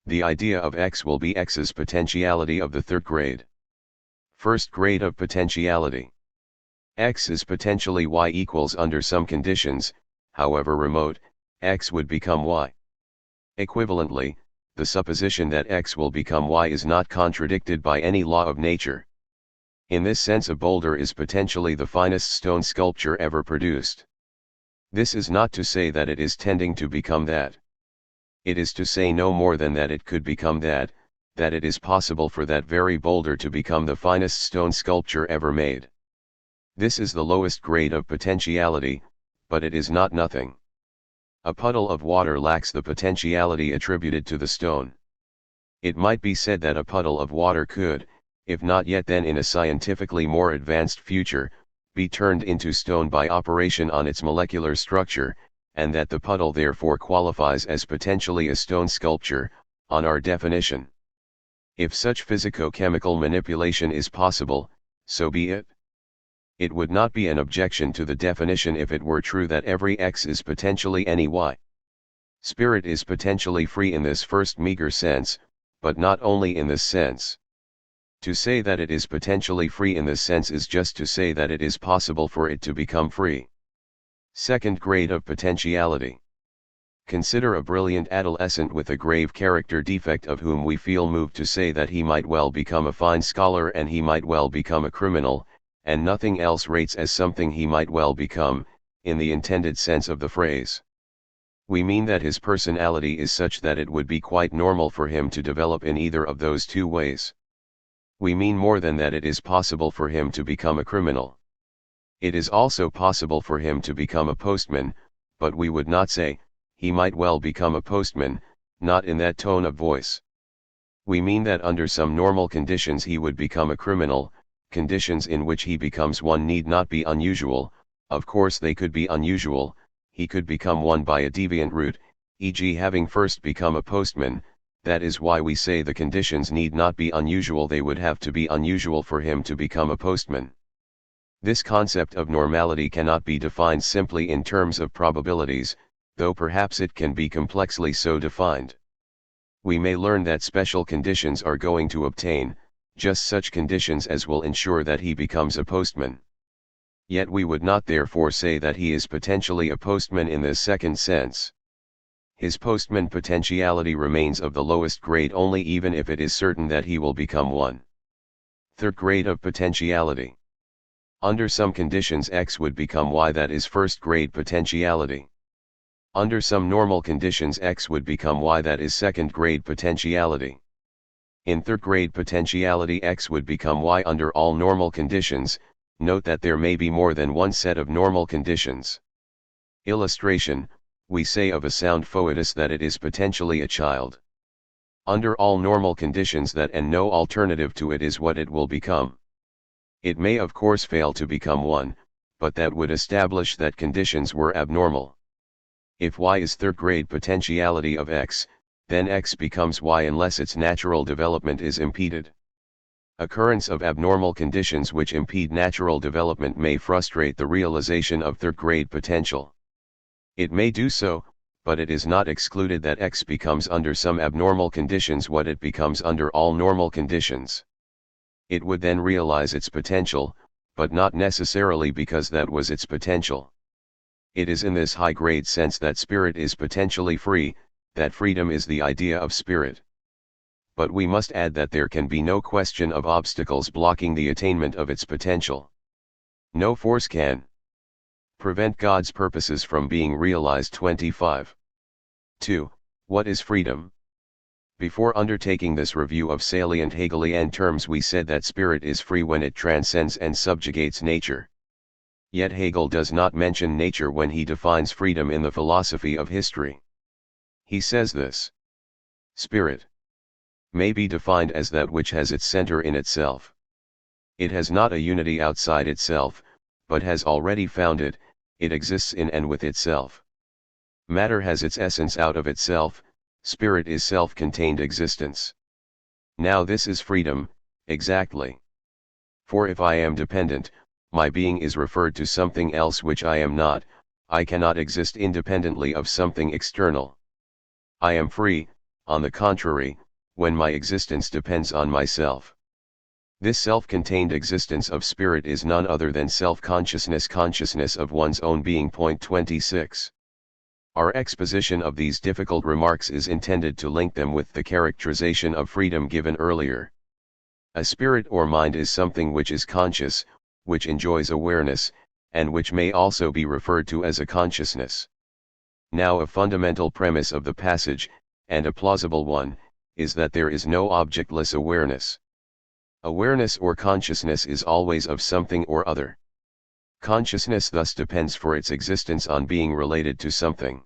The idea of x will be x's potentiality of the third grade. First grade of potentiality. X is potentially y equals under some conditions, however remote, x would become y. Equivalently, the supposition that x will become y is not contradicted by any law of nature. In this sense, a boulder is potentially the finest stone sculpture ever produced. This is not to say that it is tending to become that. It is to say no more than that it could become that it is possible for that very boulder to become the finest stone sculpture ever made. This is the lowest grade of potentiality, but it is not nothing. A puddle of water lacks the potentiality attributed to the stone. It might be said that a puddle of water could, if not yet then in a scientifically more advanced future, be turned into stone by operation on its molecular structure, and that the puddle therefore qualifies as potentially a stone sculpture, on our definition. If such physico-chemical manipulation is possible, so be it. It would not be an objection to the definition if it were true that every x is potentially any y. Spirit is potentially free in this first meager sense, but not only in this sense. To say that it is potentially free in this sense is just to say that it is possible for it to become free. Second grade of potentiality. Consider a brilliant adolescent with a grave character defect of whom we feel moved to say that he might well become a fine scholar and he might well become a criminal, and nothing else rates as something he might well become, in the intended sense of the phrase. We mean that his personality is such that it would be quite normal for him to develop in either of those two ways. We mean more than that it is possible for him to become a criminal. It is also possible for him to become a postman, but we would not say, he might well become a postman, not in that tone of voice. We mean that under some normal conditions he would become a criminal. Conditions in which he becomes one need not be unusual, of course they could be unusual. He could become one by a deviant route, e.g. having first become a postman. That is why we say the conditions need not be unusual, they would have to be unusual for him to become a postman. This concept of normality cannot be defined simply in terms of probabilities, though perhaps it can be complexly so defined. We may learn that special conditions are going to obtain, just such conditions as will ensure that he becomes a postman. Yet we would not therefore say that he is potentially a postman in this second sense. His postman potentiality remains of the lowest grade only even if it is certain that he will become one. Third grade of potentiality. Under some conditions x would become y, that is first grade potentiality. Under some normal conditions x would become y, that is second grade potentiality. In third grade potentiality x would become y under all normal conditions. Note that there may be more than one set of normal conditions. Illustration, we say of a sound foetus that it is potentially a child. Under all normal conditions that and no alternative to it is what it will become. It may of course fail to become one, but that would establish that conditions were abnormal. If y is third grade potentiality of x, then x becomes y unless its natural development is impeded. Occurrence of abnormal conditions which impede natural development may frustrate the realization of third grade potential. It may do so, but it is not excluded that x becomes under some abnormal conditions what it becomes under all normal conditions. It would then realize its potential, but not necessarily because that was its potential. It is in this high-grade sense that spirit is potentially free, that freedom is the idea of spirit. But we must add that there can be no question of obstacles blocking the attainment of its potential. No force can prevent God's purposes from being realized. 25. 2. What is freedom? Before undertaking this review of salient Hegelian terms, we said that spirit is free when it transcends and subjugates nature. Yet Hegel does not mention nature when he defines freedom in the philosophy of history. He says this: spirit may be defined as that which has its center in itself. It has not a unity outside itself, but has already found it, it exists in and with itself. Matter has its essence out of itself, spirit is self-contained existence. Now this is freedom, exactly. For if I am dependent, my being is referred to something else which I am not, I cannot exist independently of something external. I am free, on the contrary, when my existence depends on myself. This self-contained existence of spirit is none other than self-consciousness, consciousness of one's own being. 26. Our exposition of these difficult remarks is intended to link them with the characterization of freedom given earlier. A spirit or mind is something which is conscious, which enjoys awareness, and which may also be referred to as a consciousness. Now a fundamental premise of the passage, and a plausible one, is that there is no objectless awareness. Awareness or consciousness is always of something or other. Consciousness thus depends for its existence on being related to something.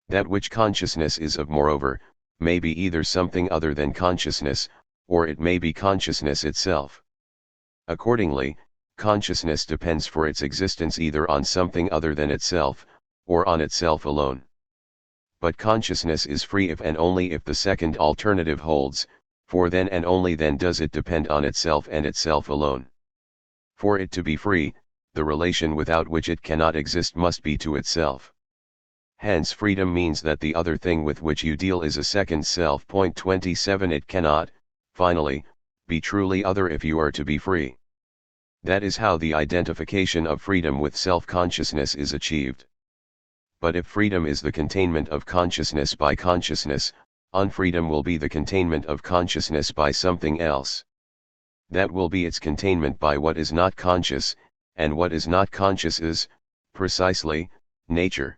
That which consciousness is of, moreover, may be either something other than consciousness, or it may be consciousness itself. Accordingly, consciousness depends for its existence either on something other than itself, or on itself alone. But consciousness is free if and only if the second alternative holds, for then and only then does it depend on itself and itself alone. For it to be free, the relation without which it cannot exist must be to itself. Hence freedom means that the other thing with which you deal is a second self. 27. It cannot, finally, be truly other if you are to be free. That is how the identification of freedom with self-consciousness is achieved. But if freedom is the containment of consciousness by consciousness, unfreedom will be the containment of consciousness by something else. That will be its containment by what is not conscious, and what is not conscious is, precisely, nature.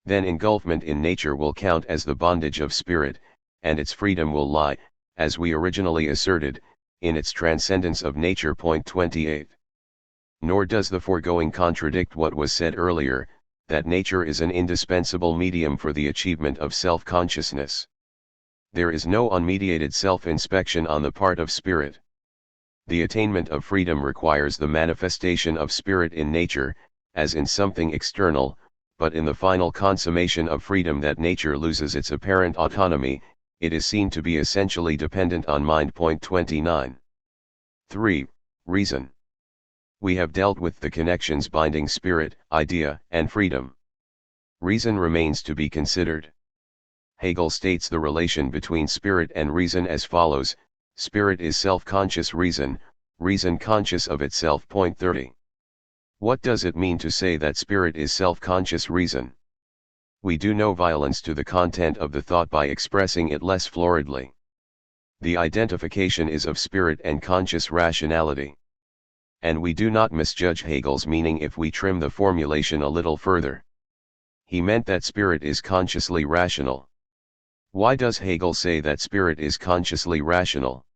Then engulfment in nature will count as the bondage of spirit, and its freedom will lie, as we originally asserted, in its transcendence of nature. 28. Nor does the foregoing contradict what was said earlier, that nature is an indispensable medium for the achievement of self-consciousness. There is no unmediated self-inspection on the part of spirit. The attainment of freedom requires the manifestation of spirit in nature, as in something external, but in the final consummation of freedom that nature loses its apparent autonomy, it is seen to be essentially dependent on mind. 29. 3. Reason. We have dealt with the connections binding spirit, idea, and freedom. Reason remains to be considered. Hegel states the relation between spirit and reason as follows: spirit is self-conscious reason, reason conscious of itself. 30. What does it mean to say that spirit is self-conscious reason? We do no violence to the content of the thought by expressing it less floridly. The identification is of spirit and conscious rationality. And we do not misjudge Hegel's meaning if we trim the formulation a little further. He meant that spirit is consciously rational. Why does Hegel say that spirit is consciously rational?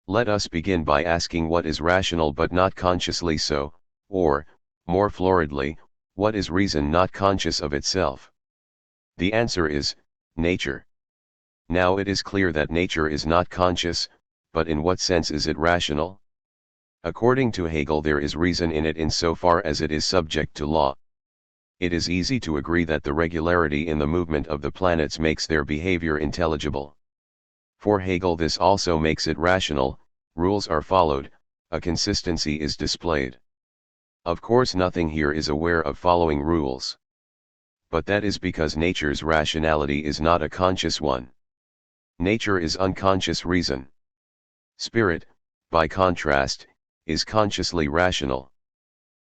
Let us begin by asking what is rational but not consciously so, or, more floridly, what is reason not conscious of itself? The answer is, nature. Now it is clear that nature is not conscious, but in what sense is it rational? According to Hegel, there is reason in it insofar as it is subject to law. It is easy to agree that the regularity in the movement of the planets makes their behavior intelligible. For Hegel, this also makes it rational, rules are followed, a consistency is displayed. Of course, nothing here is aware of following rules. But that is because nature's rationality is not a conscious one. Nature is unconscious reason. Spirit, by contrast, is consciously rational.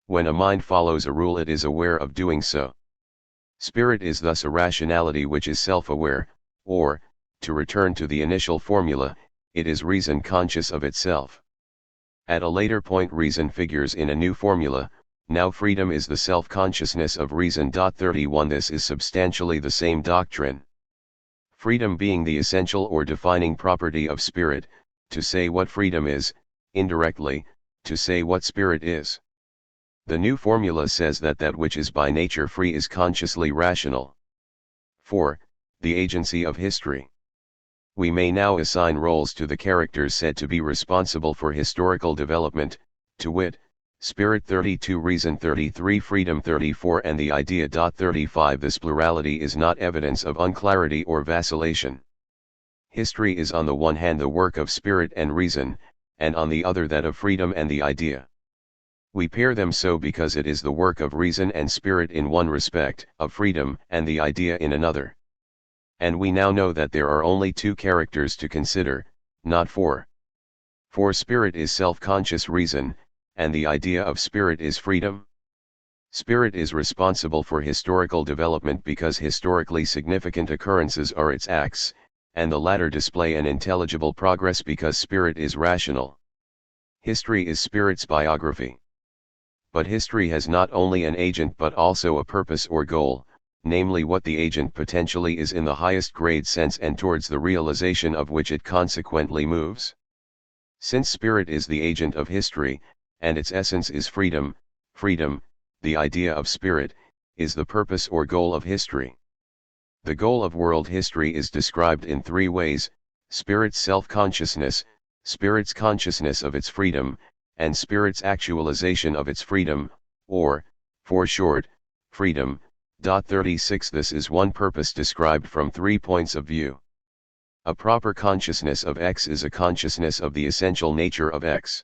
When a mind follows a rule, it is aware of doing so. Spirit is thus a rationality which is self-aware, or, to return to the initial formula, it is reason conscious of itself. At a later point, reason figures in a new formula. Now freedom is the self-consciousness of reason. 31. This is substantially the same doctrine. Freedom being the essential or defining property of spirit, to say what freedom is, indirectly, to say what spirit is. The new formula says that that which is by nature free is consciously rational. 4. The agency of history. We may now assign roles to the characters said to be responsible for historical development, to wit, Spirit 32, Reason 33, Freedom 34, and the Idea. 35 This plurality is not evidence of unclarity or vacillation. History is on the one hand the work of spirit and reason, and on the other that of freedom and the idea. We pair them so because it is the work of reason and spirit in one respect, of freedom and the idea in another. And we now know that there are only two characters to consider, not four. For spirit is self-conscious reason, and the idea of spirit is freedom. Spirit is responsible for historical development because historically significant occurrences are its acts, and the latter display an intelligible progress because spirit is rational. History is spirit's biography. But history has not only an agent but also a purpose or goal, namely what the agent potentially is in the highest grade sense and towards the realization of which it consequently moves. Since spirit is the agent of history, and its essence is freedom, the idea of spirit, is the purpose or goal of history. The goal of world history is described in three ways: spirit's self-consciousness, spirit's consciousness of its freedom, and spirit's actualization of its freedom, or, for short, freedom. 36 This is one purpose described from 3 points of view. A proper consciousness of X is a consciousness of the essential nature of X.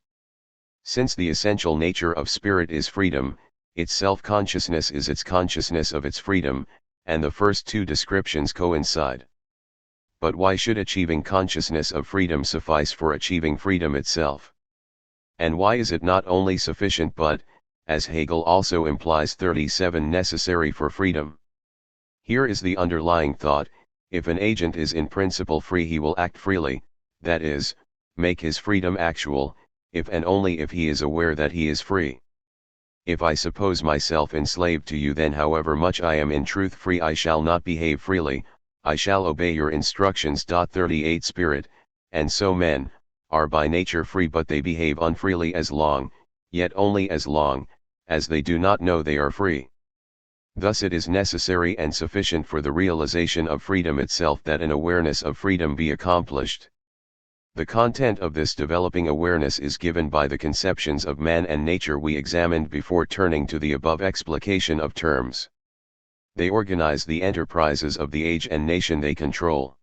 Since the essential nature of spirit is freedom, its self-consciousness is its consciousness of its freedom, and the first two descriptions coincide. But why should achieving consciousness of freedom suffice for achieving freedom itself? And why is it not only sufficient but, as Hegel also implies 37, necessary for freedom? Here is the underlying thought: if an agent is in principle free he will act freely, that is, make his freedom actual, if and only if he is aware that he is free. If I suppose myself enslaved to you, then however much I am in truth free I shall not behave freely, I shall obey your instructions. 38 Spirit, and so men, are by nature free but they behave unfreely as long, yet only as long, as they do not know they are free. Thus it is necessary and sufficient for the realization of freedom itself that an awareness of freedom be accomplished. The content of this developing awareness is given by the conceptions of man and nature we examined before turning to the above explication of terms. They organize the enterprises of the age and nation they control.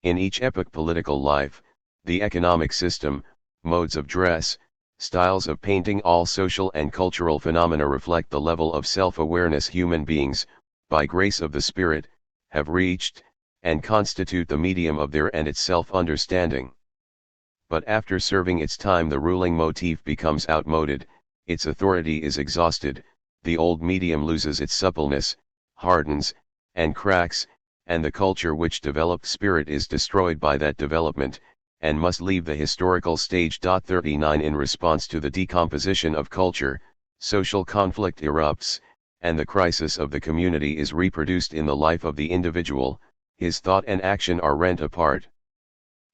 In each epoch political life, the economic system, modes of dress, styles of painting, all social and cultural phenomena reflect the level of self-awareness human beings, by grace of the Spirit, have reached, and constitute the medium of their and its self-understanding. But after serving its time the ruling motif becomes outmoded, its authority is exhausted, the old medium loses its suppleness, hardens, and cracks, and the culture which developed spirit is destroyed by that development, and must leave the historical stage. 39 In response to the decomposition of culture, social conflict erupts, and the crisis of the community is reproduced in the life of the individual. His thought and action are rent apart.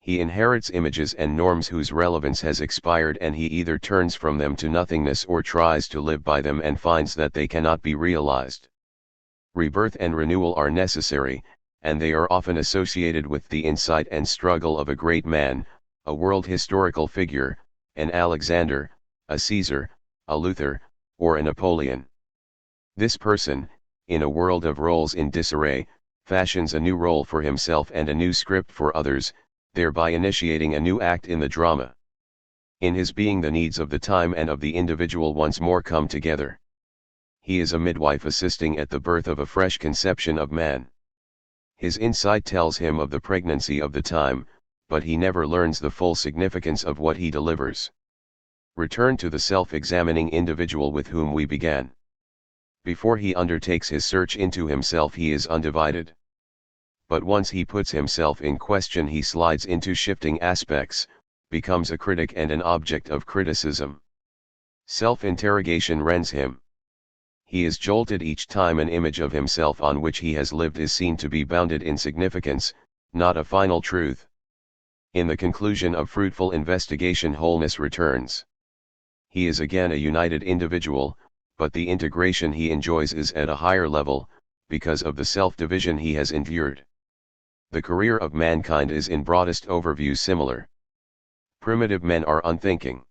He inherits images and norms whose relevance has expired, and he either turns from them to nothingness or tries to live by them and finds that they cannot be realized. Rebirth and renewal are necessary, and they are often associated with the insight and struggle of a great man, a world historical figure, an Alexander, a Caesar, a Luther, or a Napoleon. This person, in a world of roles in disarray, fashions a new role for himself and a new script for others, thereby initiating a new act in the drama. In his being the needs of the time and of the individual once more come together. He is a midwife assisting at the birth of a fresh conception of man. His insight tells him of the pregnancy of the time, but he never learns the full significance of what he delivers. Return to the self-examining individual with whom we began. Before he undertakes his search into himself he is undivided. But once he puts himself in question he slides into shifting aspects, becomes a critic and an object of criticism. Self-interrogation rends him. He is jolted each time an image of himself on which he has lived is seen to be bounded in significance, not a final truth. In the conclusion of fruitful investigation wholeness returns. He is again a united individual, but the integration he enjoys is at a higher level, because of the self-division he has endured. The career of mankind is in broadest overview similar. Primitive men are unthinking.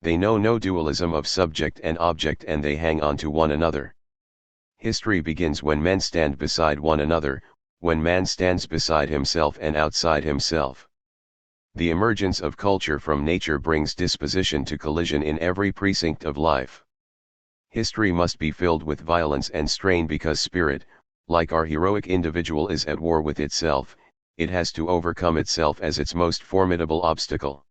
They know no dualism of subject and object, and they hang on to one another. History begins when men stand beside one another, when man stands beside himself and outside himself. The emergence of culture from nature brings disposition to collision in every precinct of life. History must be filled with violence and strain because spirit, like our heroic individual, is at war with itself. It has to overcome itself as its most formidable obstacle.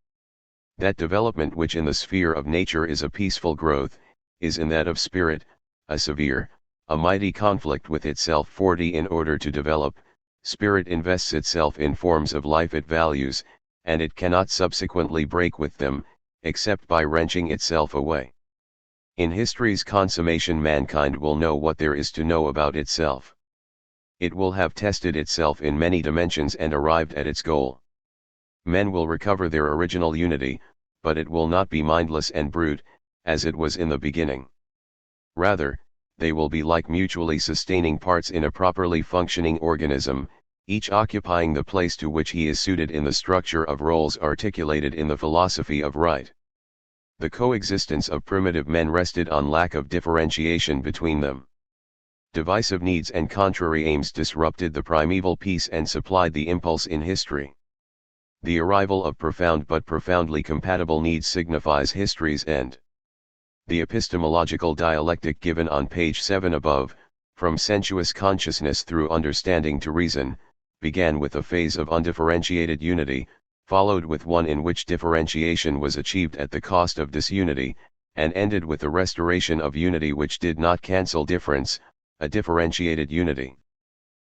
That development which in the sphere of nature is a peaceful growth, is in that of spirit, a severe, a mighty conflict with itself. 40 In order to develop, spirit invests itself in forms of life it values, and it cannot subsequently break with them, except by wrenching itself away. In history's consummation, mankind will know what there is to know about itself. It will have tested itself in many dimensions and arrived at its goal. Men will recover their original unity, but it will not be mindless and brute, as it was in the beginning. Rather, they will be like mutually sustaining parts in a properly functioning organism, each occupying the place to which he is suited in the structure of roles articulated in the philosophy of right. The coexistence of primitive men rested on lack of differentiation between them. Divisive needs and contrary aims disrupted the primeval peace and supplied the impulse in history. The arrival of profound but profoundly compatible needs signifies history's end. The epistemological dialectic given on page 7 above, from sensuous consciousness through understanding to reason, began with a phase of undifferentiated unity, followed with one in which differentiation was achieved at the cost of disunity, and ended with the restoration of unity which did not cancel difference, a differentiated unity.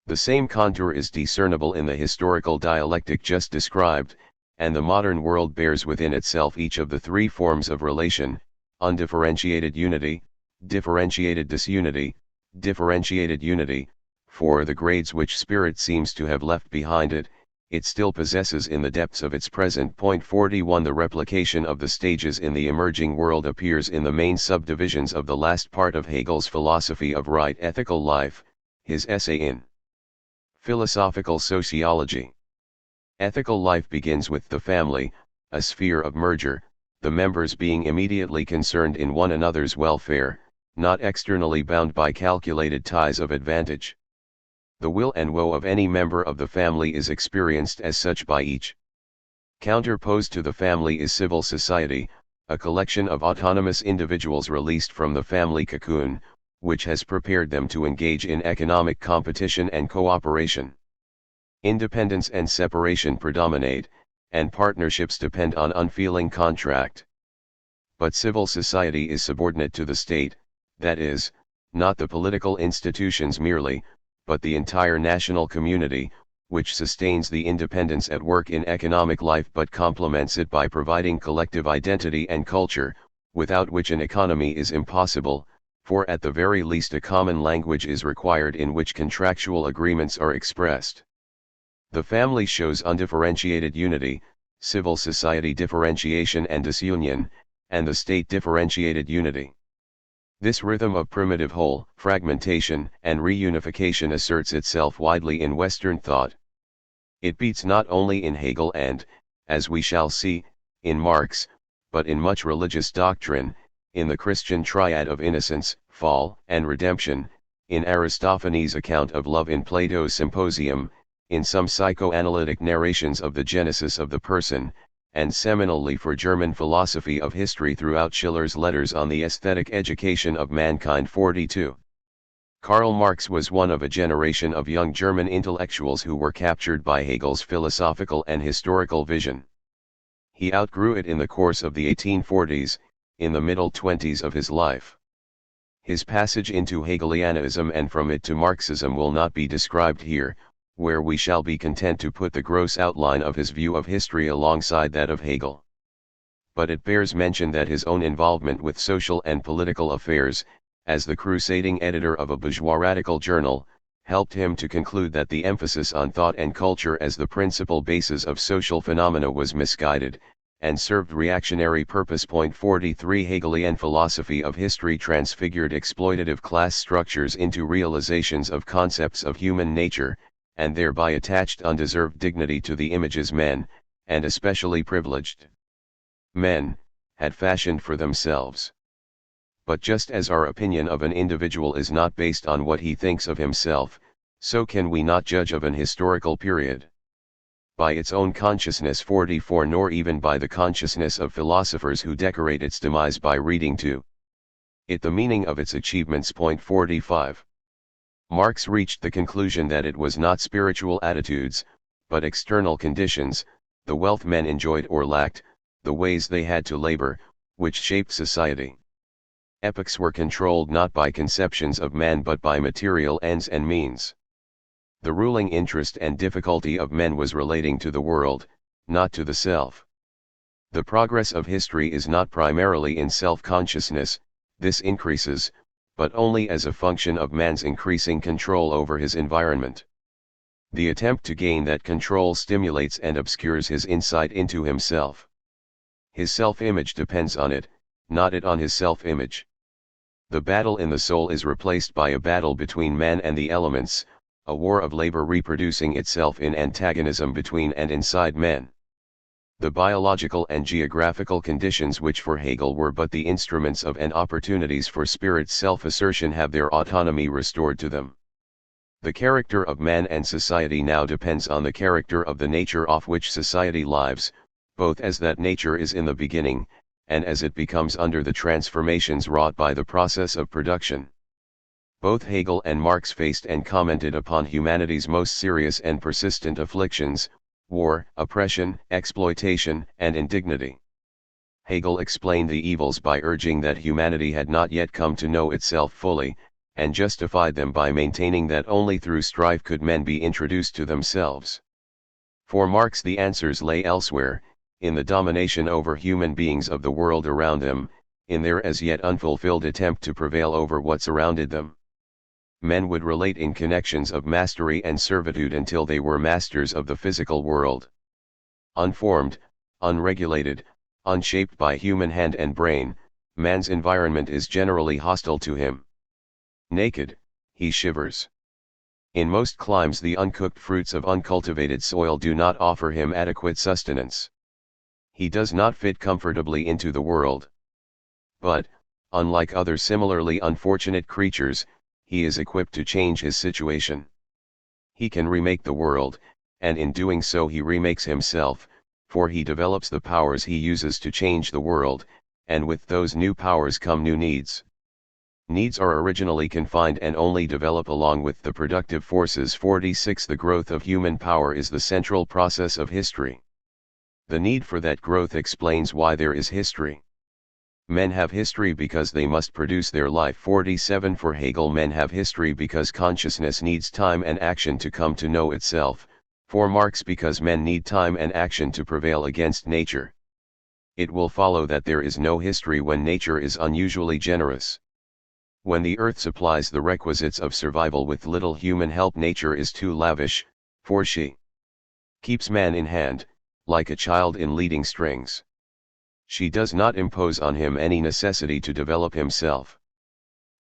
The same contour is discernible in the historical dialectic just described, and the modern world bears within itself each of the three forms of relation: undifferentiated unity, differentiated disunity, differentiated unity. For the grades which spirit seems to have left behind it, it still possesses in the depths of its present. 41 The replication of the stages in the emerging world appears in the main subdivisions of the last part of Hegel's philosophy of right ethical life, his essay in Philosophical Sociology. Ethical life begins with the family, a sphere of merger, the members being immediately concerned in one another's welfare, not externally bound by calculated ties of advantage. The will and woe of any member of the family is experienced as such by each. Counterposed to the family is civil society, a collection of autonomous individuals released from the family cocoon, which has prepared them to engage in economic competition and cooperation. Independence and separation predominate, and partnerships depend on unfeeling contract. But civil society is subordinate to the state, that is, not the political institutions merely, but the entire national community, which sustains the independence at work in economic life but complements it by providing collective identity and culture, without which an economy is impossible, for at the very least a common language is required in which contractual agreements are expressed. The family shows undifferentiated unity, civil society differentiation and disunion, and the state differentiated unity. This rhythm of primitive whole, fragmentation, and reunification asserts itself widely in Western thought. It beats not only in Hegel and, as we shall see, in Marx, but in much religious doctrine, in the Christian triad of innocence, fall, and redemption, in Aristophanes' account of love in Plato's Symposium, in some psychoanalytic narrations of the genesis of the person, and seminally for German philosophy of history throughout Schiller's letters on the aesthetic education of mankind. 42. Karl Marx was one of a generation of young German intellectuals who were captured by Hegel's philosophical and historical vision. He outgrew it in the course of the 1840s, in the middle 20s of his life. His passage into Hegelianism and from it to Marxism will not be described here, where we shall be content to put the gross outline of his view of history alongside that of Hegel. But it bears mention that his own involvement with social and political affairs, as the crusading editor of a bourgeois radical journal, helped him to conclude that the emphasis on thought and culture as the principal basis of social phenomena was misguided, and served reactionary purpose. 43 Hegelian philosophy of history transfigured exploitative class structures into realizations of concepts of human nature, and thereby attached undeserved dignity to the images men, and especially privileged men, had fashioned for themselves. But just as our opinion of an individual is not based on what he thinks of himself, so can we not judge of an historical period by its own consciousness 44, nor even by the consciousness of philosophers who decorate its demise by reading to it the meaning of its achievements. 45. Marx reached the conclusion that it was not spiritual attitudes, but external conditions, the wealth men enjoyed or lacked, the ways they had to labor, which shaped society. Epochs were controlled not by conceptions of man but by material ends and means. The ruling interest and difficulty of men was relating to the world, not to the self. The progress of history is not primarily in self-consciousness, this increases, but only as a function of man's increasing control over his environment. The attempt to gain that control stimulates and obscures his insight into himself. His self-image depends on it, not it on his self-image. The battle in the soul is replaced by a battle between man and the elements, a war of labor reproducing itself in antagonism between and inside men. The biological and geographical conditions which for Hegel were but the instruments of and opportunities for spirit's self-assertion have their autonomy restored to them. The character of man and society now depends on the character of the nature of which society lives, both as that nature is in the beginning, and as it becomes under the transformations wrought by the process of production. Both Hegel and Marx faced and commented upon humanity's most serious and persistent afflictions: war, oppression, exploitation, and indignity. Hegel explained the evils by urging that humanity had not yet come to know itself fully, and justified them by maintaining that only through strife could men be introduced to themselves. For Marx the answers lay elsewhere, in the domination over human beings of the world around them, in their as yet unfulfilled attempt to prevail over what surrounded them. Men would relate in connections of mastery and servitude until they were masters of the physical world. Unformed, unregulated, unshaped by human hand and brain, man's environment is generally hostile to him. Naked, he shivers. In most climes the uncooked fruits of uncultivated soil do not offer him adequate sustenance. He does not fit comfortably into the world. But, unlike other similarly unfortunate creatures, he is equipped to change his situation. He can remake the world, and in doing so he remakes himself, for he develops the powers he uses to change the world, and with those new powers come new needs. Needs are originally confined and only develop along with the productive forces. 46. The growth of human power is the central process of history. The need for that growth explains why there is history. Men have history because they must produce their life. 47. For Hegel, men have history because consciousness needs time and action to come to know itself, for Marx because men need time and action to prevail against nature. It will follow that there is no history when nature is unusually generous. When the earth supplies the requisites of survival with little human help, nature is too lavish, for she keeps man in hand, like a child in leading strings. She does not impose on him any necessity to develop himself.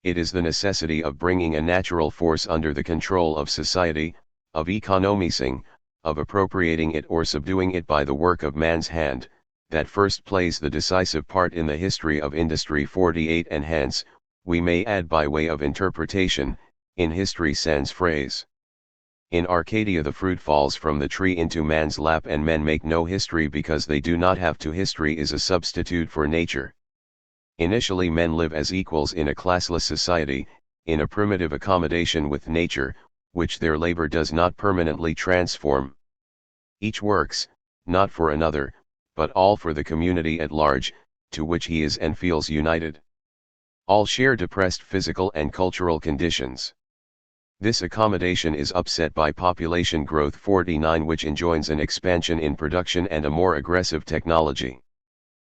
It is the necessity of bringing a natural force under the control of society, of economizing, of appropriating it or subduing it by the work of man's hand, that first plays the decisive part in the history of industry. 48. And hence, we may add by way of interpretation, in history sans phrase. In Arcadia the fruit falls from the tree into man's lap, and men make no history because they do not have to. History is a substitute for nature. Initially men live as equals in a classless society, in a primitive accommodation with nature, which their labor does not permanently transform. Each works, not for another, but all for the community at large, to which he is and feels united. All share depressed physical and cultural conditions. This accommodation is upset by population growth. 49, which enjoins an expansion in production and a more aggressive technology.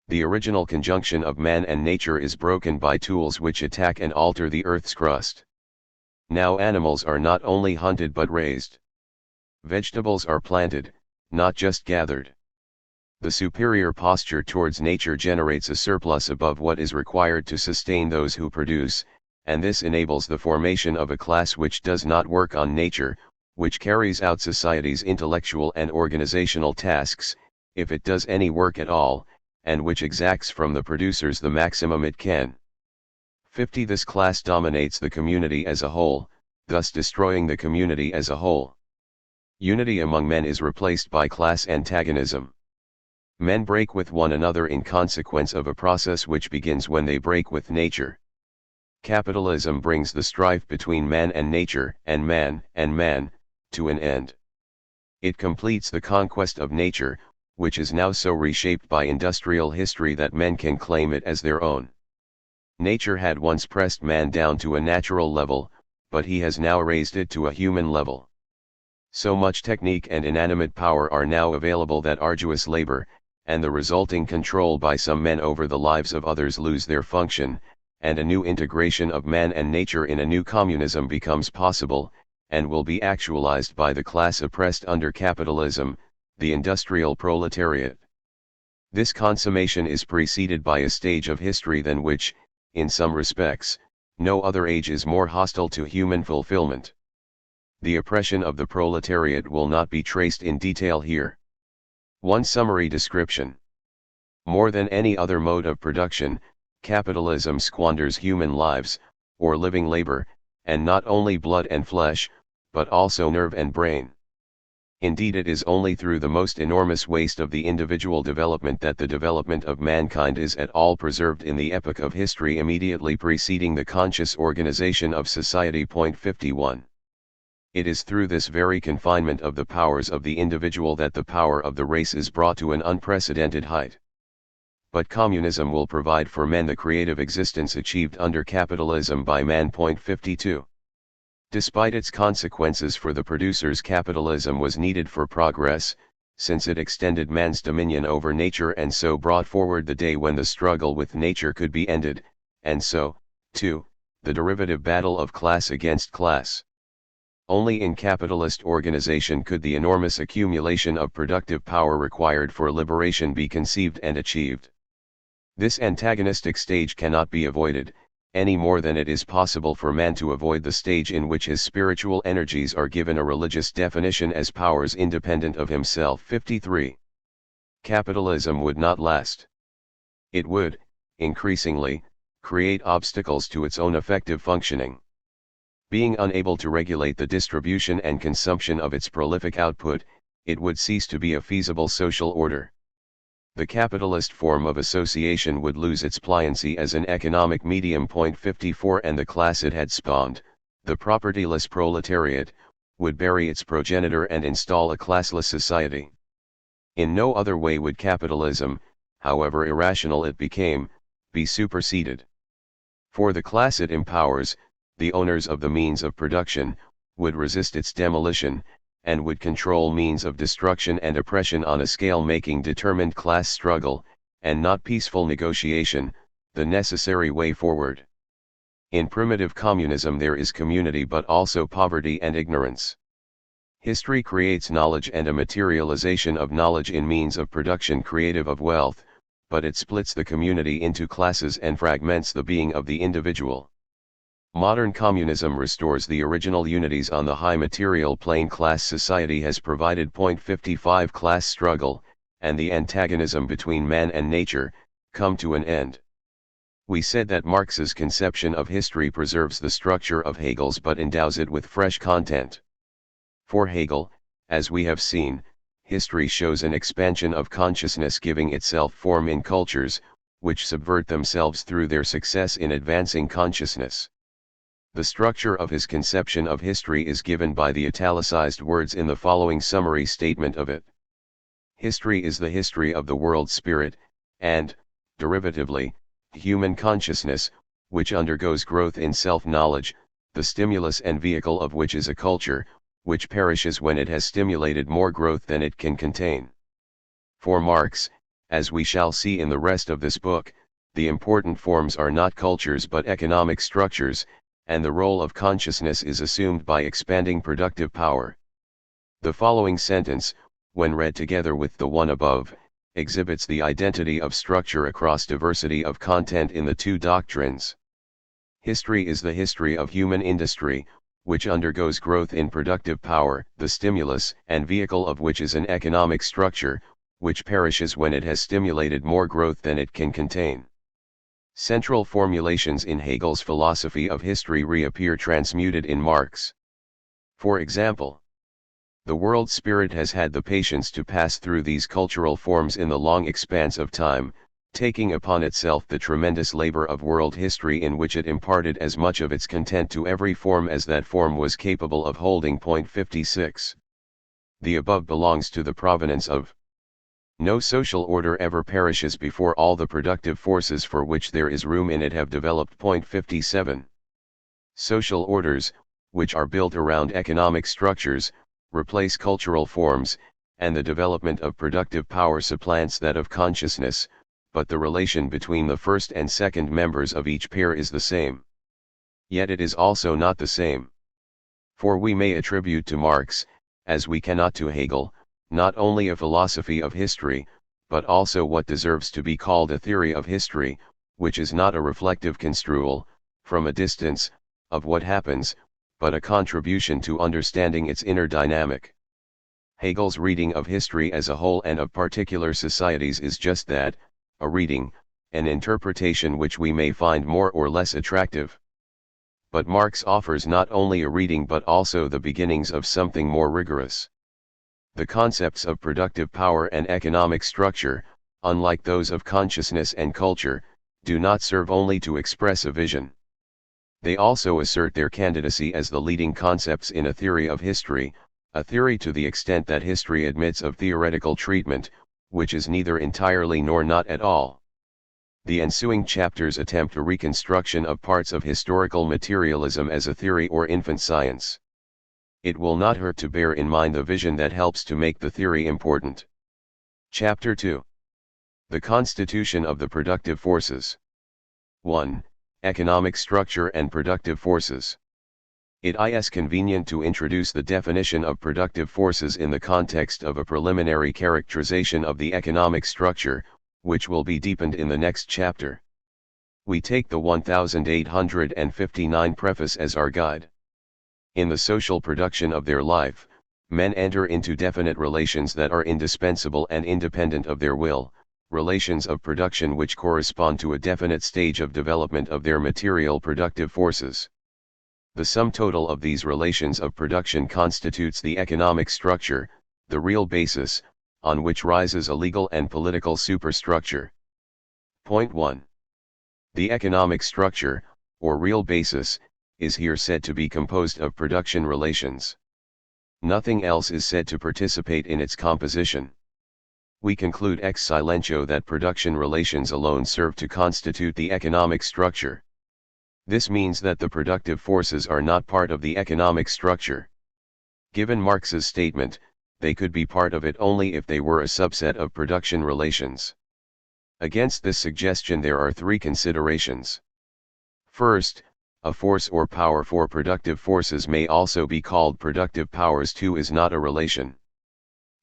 The original conjunction of man and nature is broken by tools which attack and alter the earth's crust. Now animals are not only hunted but raised. Vegetables are planted, not just gathered. The superior posture towards nature generates a surplus above what is required to sustain those who produce, and this enables the formation of a class which does not work on nature, which carries out society's intellectual and organizational tasks, if it does any work at all, and which exacts from the producers the maximum it can. 50. This class dominates the community as a whole, thus destroying the community as a whole. Unity among men is replaced by class antagonism. Men break with one another in consequence of a process which begins when they break with nature. Capitalism brings the strife between man and nature, and man, to an end. It completes the conquest of nature, which is now so reshaped by industrial history that men can claim it as their own. Nature had once pressed man down to a natural level, but he has now raised it to a human level. So much technique and inanimate power are now available that arduous labor, and the resulting control by some men over the lives of others lose their function, and a new integration of man and nature in a new communism becomes possible, and will be actualized by the class oppressed under capitalism, the industrial proletariat. This consummation is preceded by a stage of history than which, in some respects, no other age is more hostile to human fulfillment. The oppression of the proletariat will not be traced in detail here. One summary description. More than any other mode of production, capitalism squanders human lives, or living labor, and not only blood and flesh, but also nerve and brain. Indeed, it is only through the most enormous waste of the individual development that the development of mankind is at all preserved in the epoch of history immediately preceding the conscious organization of society. 51. It is through this very confinement of the powers of the individual that the power of the race is brought to an unprecedented height. But communism will provide for men the creative existence achieved under capitalism by man. 52. Despite its consequences for the producers, capitalism was needed for progress, since it extended man's dominion over nature and so brought forward the day when the struggle with nature could be ended, and so, too, the derivative battle of class against class. Only in capitalist organization could the enormous accumulation of productive power required for liberation be conceived and achieved. This antagonistic stage cannot be avoided, any more than it is possible for man to avoid the stage in which his spiritual energies are given a religious definition as powers independent of himself. 53. Capitalism would not last. It would, increasingly, create obstacles to its own effective functioning. Being unable to regulate the distribution and consumption of its prolific output, it would cease to be a feasible social order. The capitalist form of association would lose its pliancy as an economic medium. 54. And the class it had spawned, the propertyless proletariat, would bury its progenitor and install a classless society. In no other way would capitalism, however irrational it became, be superseded. For the class it empowers, the owners of the means of production, would resist its demolition, and would control means of destruction and oppression on a scale making determined class struggle, and not peaceful negotiation, the necessary way forward. In primitive communism there is community but also poverty and ignorance. History creates knowledge and a materialization of knowledge in means of production creative of wealth, but it splits the community into classes and fragments the being of the individual. Modern communism restores the original unities on the high material plane. Class society has provided. 55. Class struggle, and the antagonism between man and nature, come to an end. We said that Marx's conception of history preserves the structure of Hegel's but endows it with fresh content. For Hegel, as we have seen, history shows an expansion of consciousness giving itself form in cultures, which subvert themselves through their success in advancing consciousness. The structure of his conception of history is given by the italicized words in the following summary statement of it. History is the history of the world spirit, and, derivatively, human consciousness, which undergoes growth in self-knowledge, the stimulus and vehicle of which is a culture, which perishes when it has stimulated more growth than it can contain. For Marx, as we shall see in the rest of this book, the important forms are not cultures but economic structures, and the role of consciousness is assumed by expanding productive power. The following sentence, when read together with the one above, exhibits the identity of structure across diversity of content in the two doctrines. History is the history of human industry, which undergoes growth in productive power, the stimulus and vehicle of which is an economic structure, which perishes when it has stimulated more growth than it can contain. Central formulations in Hegel's philosophy of history reappear transmuted in Marx. For example, the world spirit has had the patience to pass through these cultural forms in the long expanse of time, taking upon itself the tremendous labor of world history in which it imparted as much of its content to every form as that form was capable of holding. 56. The above belongs to the provenance of. No social order ever perishes before all the productive forces for which there is room in it have developed. 57. Social orders, which are built around economic structures, replace cultural forms, and the development of productive power supplants that of consciousness, but the relation between the first and second members of each pair is the same. Yet it is also not the same. For we may attribute to Marx, as we cannot to Hegel, not only a philosophy of history, but also what deserves to be called a theory of history, which is not a reflective construal, from a distance, of what happens, but a contribution to understanding its inner dynamic. Hegel's reading of history as a whole and of particular societies is just that, a reading, an interpretation which we may find more or less attractive. But Marx offers not only a reading but also the beginnings of something more rigorous. The concepts of productive power and economic structure, unlike those of consciousness and culture, do not serve only to express a vision. They also assert their candidacy as the leading concepts in a theory of history, a theory to the extent that history admits of theoretical treatment, which is neither entirely nor not at all. The ensuing chapters attempt a reconstruction of parts of historical materialism as a theory or infant science. It will not hurt to bear in mind the vision that helps to make the theory important. Chapter 2. The constitution of the productive forces. 1. Economic structure and productive forces. It is convenient to introduce the definition of productive forces in the context of a preliminary characterization of the economic structure, which will be deepened in the next chapter. We take the 1859 preface as our guide. In the social production of their life, men enter into definite relations that are indispensable and independent of their will, relations of production which correspond to a definite stage of development of their material productive forces. The sum total of these relations of production constitutes the economic structure, the real basis, on which rises a legal and political superstructure. Point 1. The economic structure, or real basis, is here said to be composed of production relations. Nothing else is said to participate in its composition. We conclude ex silentio that production relations alone serve to constitute the economic structure. This means that the productive forces are not part of the economic structure. Given Marx's statement, they could be part of it only if they were a subset of production relations. Against this suggestion there are three considerations. First, a force or power for productive forces may also be called productive powers too is not a relation.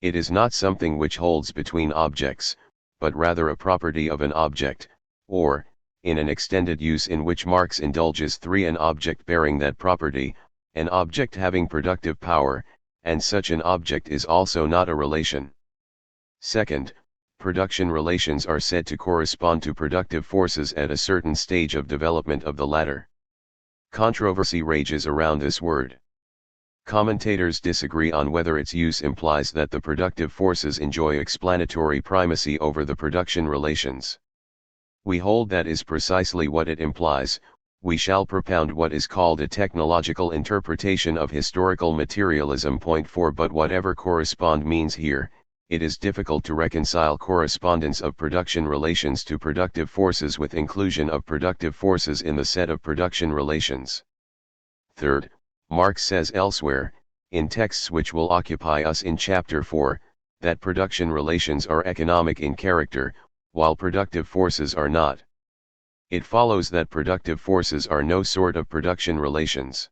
It is not something which holds between objects, but rather a property of an object, or, in an extended use in which Marx indulges three, an object bearing that property, an object having productive power, and such an object is also not a relation. Second, production relations are said to correspond to productive forces at a certain stage of development of the latter. Controversy rages around this word. Commentators disagree on whether its use implies that the productive forces enjoy explanatory primacy over the production relations. We hold that is precisely what it implies. We shall propound what is called a technological interpretation of historical materialism. Point 4. But whatever correspond means here, it is difficult to reconcile correspondence of production relations to productive forces with inclusion of productive forces in the set of production relations. Third, Marx says elsewhere, in texts which will occupy us in Chapter 4, that production relations are economic in character, while productive forces are not. It follows that productive forces are no sort of production relations.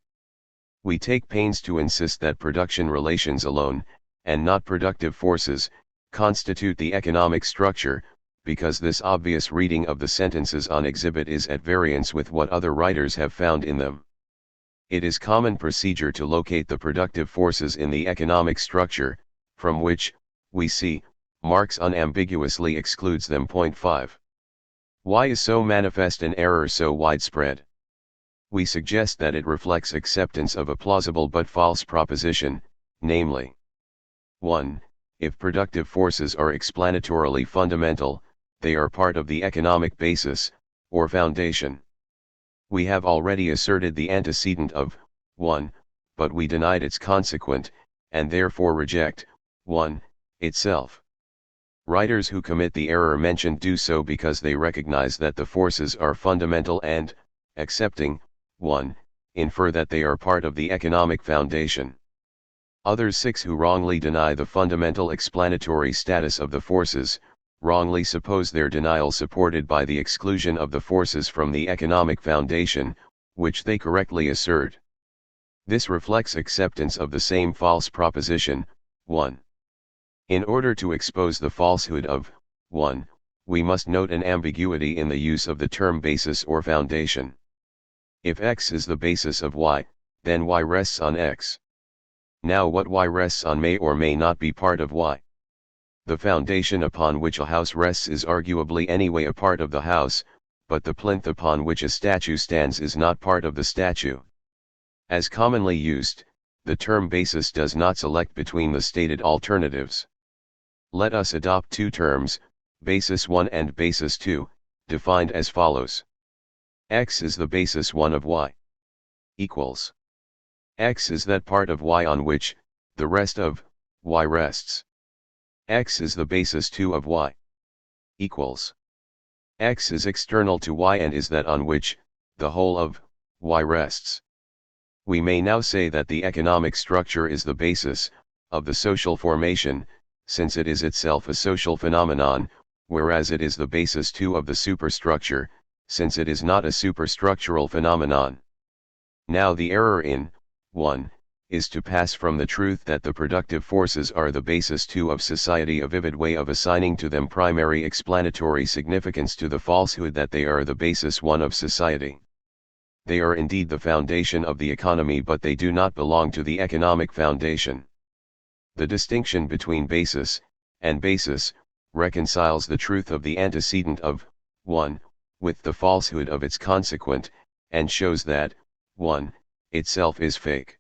We take pains to insist that production relations alone, and not productive forces, constitute the economic structure, because this obvious reading of the sentences on exhibit is at variance with what other writers have found in them. It is common procedure to locate the productive forces in the economic structure, from which, we see, Marx unambiguously excludes them. Point 5. Why is so manifest an error so widespread? We suggest that it reflects acceptance of a plausible but false proposition, namely, 1. If productive forces are explanatorily fundamental, they are part of the economic basis, or foundation. We have already asserted the antecedent of 1, but we denied its consequent, and therefore reject 1 itself. Writers who commit the error mentioned do so because they recognize that the forces are fundamental and, accepting 1, infer that they are part of the economic foundation. Others 6 who wrongly deny the fundamental explanatory status of the forces, wrongly suppose their denial supported by the exclusion of the forces from the economic foundation, which they correctly assert. This reflects acceptance of the same false proposition, 1. In order to expose the falsehood of 1, we must note an ambiguity in the use of the term basis or foundation. If X is the basis of Y, then Y rests on X. Now what Y rests on may or may not be part of Y. The foundation upon which a house rests is arguably anyway a part of the house, but the plinth upon which a statue stands is not part of the statue. As commonly used, the term basis does not select between the stated alternatives. Let us adopt two terms, basis 1 and basis 2, defined as follows. X is the basis 1 of Y. Equals. X is that part of Y on which the rest of Y rests. X is the basis 2 of Y. Equals. X is external to Y and is that on which the whole of Y rests. We may now say that the economic structure is the basis of the social formation, since it is itself a social phenomenon, whereas it is the basis too of the superstructure, since it is not a superstructural phenomenon. Now the error in 1 is to pass from the truth that the productive forces are the basis too of society a vivid way of assigning to them primary explanatory significance to the falsehood that they are the basis 1 of society. They are indeed the foundation of the economy, but they do not belong to the economic foundation. The distinction between basis and basis reconciles the truth of the antecedent of 1 with the falsehood of its consequent, and shows that 1 itself is fake.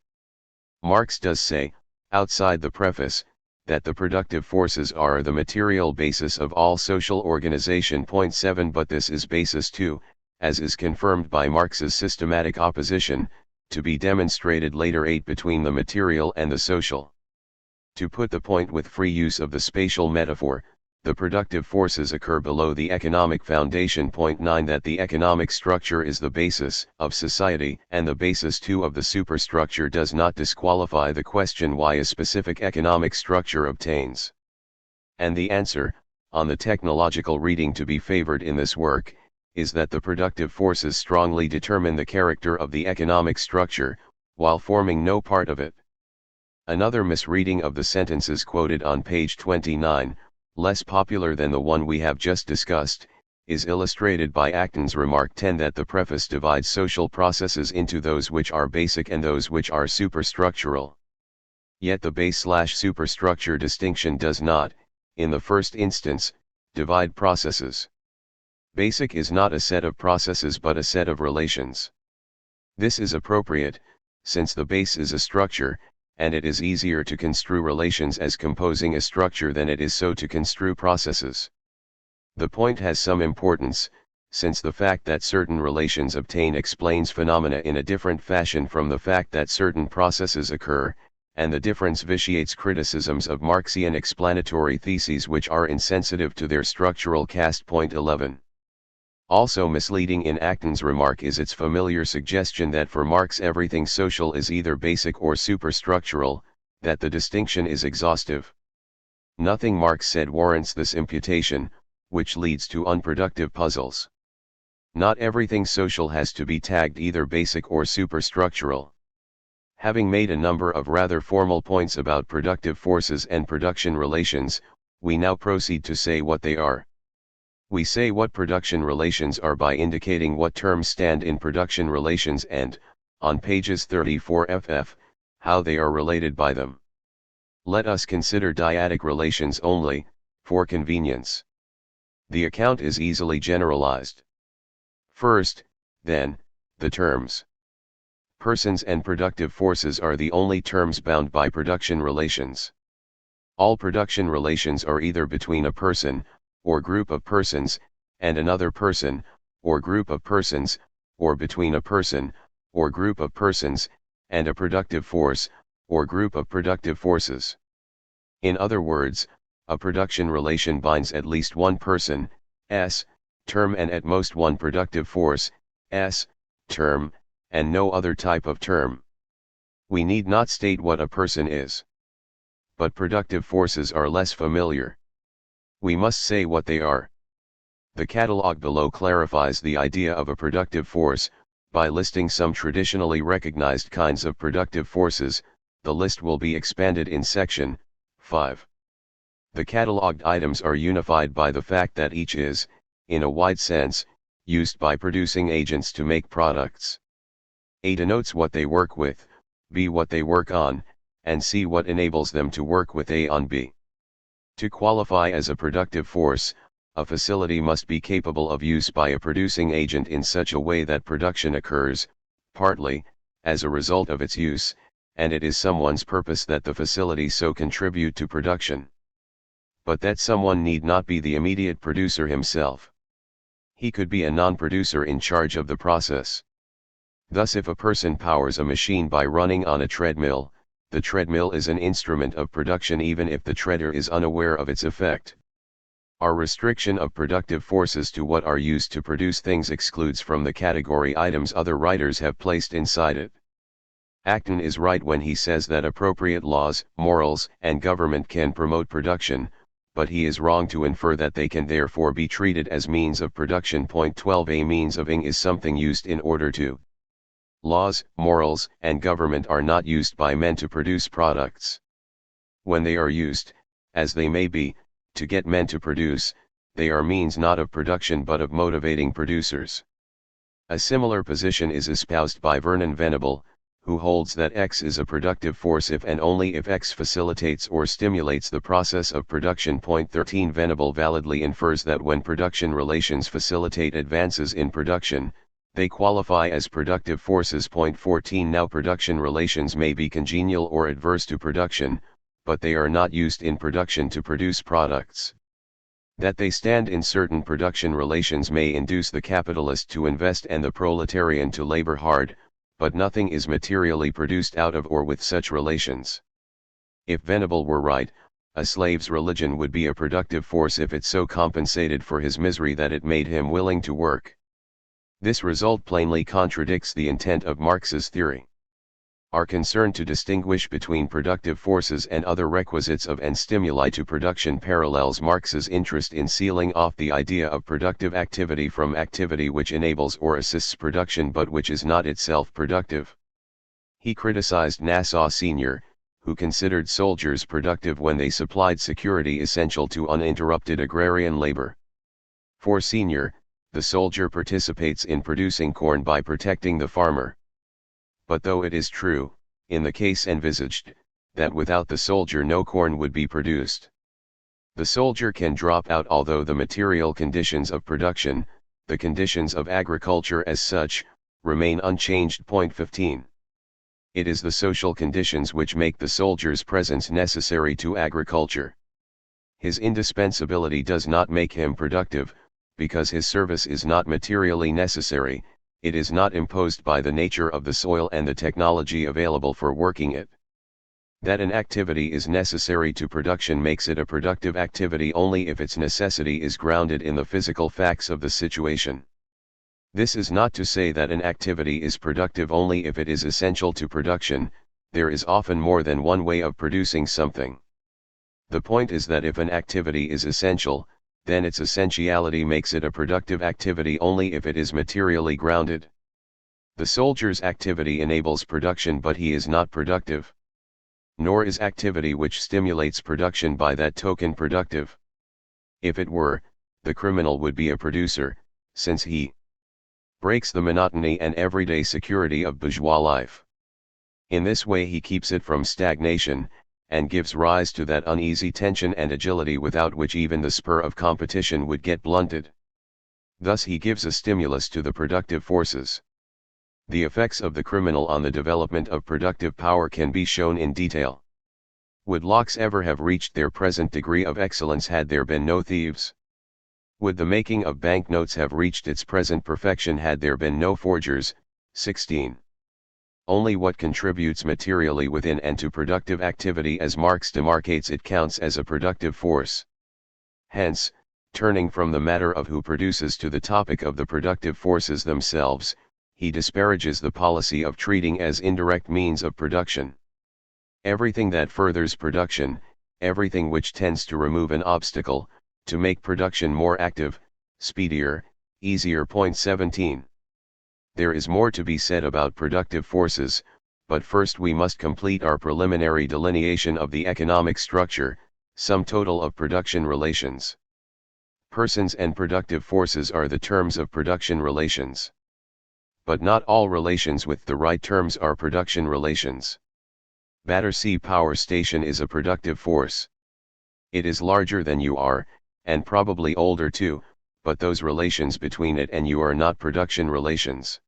Marx does say, outside the preface, that the productive forces are the material basis of all social organization. Point 7. But this is basis 2, as is confirmed by Marx's systematic opposition, to be demonstrated later. 8. Between the material and the social. To put the point with free use of the spatial metaphor, the productive forces occur below the economic foundation. Point 9. That the economic structure is the basis of society and the basis too of the superstructure does not disqualify the question why a specific economic structure obtains. And the answer, on the technological reading to be favored in this work, is that the productive forces strongly determine the character of the economic structure, while forming no part of it. Another misreading of the sentences quoted on page 29, less popular than the one we have just discussed, is illustrated by Acton's remark 10 that the preface divides social processes into those which are basic and those which are superstructural. Yet the base/superstructure distinction does not, in the first instance, divide processes. Basic is not a set of processes but a set of relations. This is appropriate, since the base is a structure, and it is easier to construe relations as composing a structure than it is so to construe processes. The point has some importance, since the fact that certain relations obtain explains phenomena in a different fashion from the fact that certain processes occur, and the difference vitiates criticisms of Marxian explanatory theses which are insensitive to their structural cast. Point 11. Also misleading in Acton's remark is its familiar suggestion that for Marx everything social is either basic or superstructural, that the distinction is exhaustive. Nothing Marx said warrants this imputation, which leads to unproductive puzzles. Not everything social has to be tagged either basic or superstructural. Having made a number of rather formal points about productive forces and production relations, we now proceed to say what they are. We say what production relations are by indicating what terms stand in production relations and, on pages 34 ff, how they are related by them. Let us consider dyadic relations only, For convenience, the account is easily generalized. First, then, the terms. Persons and productive forces are the only terms bound by production relations. All production relations are either between a person, or group of persons, and another person, or group of persons, or between a person, or group of persons, and a productive force, or group of productive forces. In other words, a production relation binds at least one person, S, term, and at most one productive force, S, term, and no other type of term. We need not state what a person is. But productive forces are less familiar. We must say what they are. The catalogue below clarifies the idea of a productive force, by listing some traditionally recognized kinds of productive forces. The list will be expanded in section 5. The catalogued items are unified by the fact that each is, in a wide sense, used by producing agents to make products. A denotes what they work with, B what they work on, and C what enables them to work with A on B. To qualify as a productive force, a facility must be capable of use by a producing agent in such a way that production occurs, partly, as a result of its use, and it is someone's purpose that the facility so contribute to production. But that someone need not be the immediate producer himself. He could be a non-producer in charge of the process. Thus, if a person powers a machine by running on a treadmill, the treadmill is an instrument of production even if the treader is unaware of its effect. Our restriction of productive forces to what are used to produce things excludes from the category items other writers have placed inside it. Acton is right when he says that appropriate laws, morals, and government can promote production, but he is wrong to infer that they can therefore be treated as means of production. Point 12. A means of ing is something used in order to. Laws, morals, and government are not used by men to produce products. When they are used, as they may be, to get men to produce, they are means not of production but of motivating producers. A similar position is espoused by Vernon Venable, who holds that X is a productive force if and only if X facilitates or stimulates the process of production. Point 13. Venable validly infers that when production relations facilitate advances in production, they qualify as productive forces. Point 14. Now production relations may be congenial or adverse to production, but they are not used in production to produce products. That they stand in certain production relations may induce the capitalist to invest and the proletarian to labor hard, but nothing is materially produced out of or with such relations. If Venable were right, a slave's religion would be a productive force if it so compensated for his misery that it made him willing to work. This result plainly contradicts the intent of Marx's theory. Our concern to distinguish between productive forces and other requisites of and stimuli to production parallels Marx's interest in sealing off the idea of productive activity from activity which enables or assists production but which is not itself productive. He criticized Nassau Sr., who considered soldiers productive when they supplied security essential to uninterrupted agrarian labor. For Sr., the soldier participates in producing corn by protecting the farmer. But though it is true, in the case envisaged, that without the soldier no corn would be produced, the soldier can drop out although the material conditions of production, the conditions of agriculture as such, remain unchanged. Point 15. It is the social conditions which make the soldier's presence necessary to agriculture. His indispensability does not make him productive, because his service is not materially necessary. It is not imposed by the nature of the soil and the technology available for working it. That an activity is necessary to production makes it a productive activity only if its necessity is grounded in the physical facts of the situation. This is not to say that an activity is productive only if it is essential to production. There is often more than one way of producing something. The point is that if an activity is essential, then its essentiality makes it a productive activity only if it is materially grounded. The soldier's activity enables production but he is not productive. Nor is activity which stimulates production by that token productive. If it were, the criminal would be a producer, since he breaks the monotony and everyday security of bourgeois life. In this way he keeps it from stagnation, and gives rise to that uneasy tension and agility without which even the spur of competition would get blunted. Thus he gives a stimulus to the productive forces. The effects of the criminal on the development of productive power can be shown in detail. Would locks ever have reached their present degree of excellence had there been no thieves? Would the making of banknotes have reached its present perfection had there been no forgers? 16. Only what contributes materially within and to productive activity as Marx demarcates it counts as a productive force. Hence, turning from the matter of who produces to the topic of the productive forces themselves, he disparages the policy of treating as indirect means of production. Everything that furthers production, everything which tends to remove an obstacle, to make production more active, speedier, easier. 17. There is more to be said about productive forces, but first we must complete our preliminary delineation of the economic structure, sum total of production relations. Persons and productive forces are the terms of production relations. But not all relations with the right terms are production relations. Battersea Power Station is a productive force. It is larger than you are, and probably older too, but those relations between it and you are not production relations.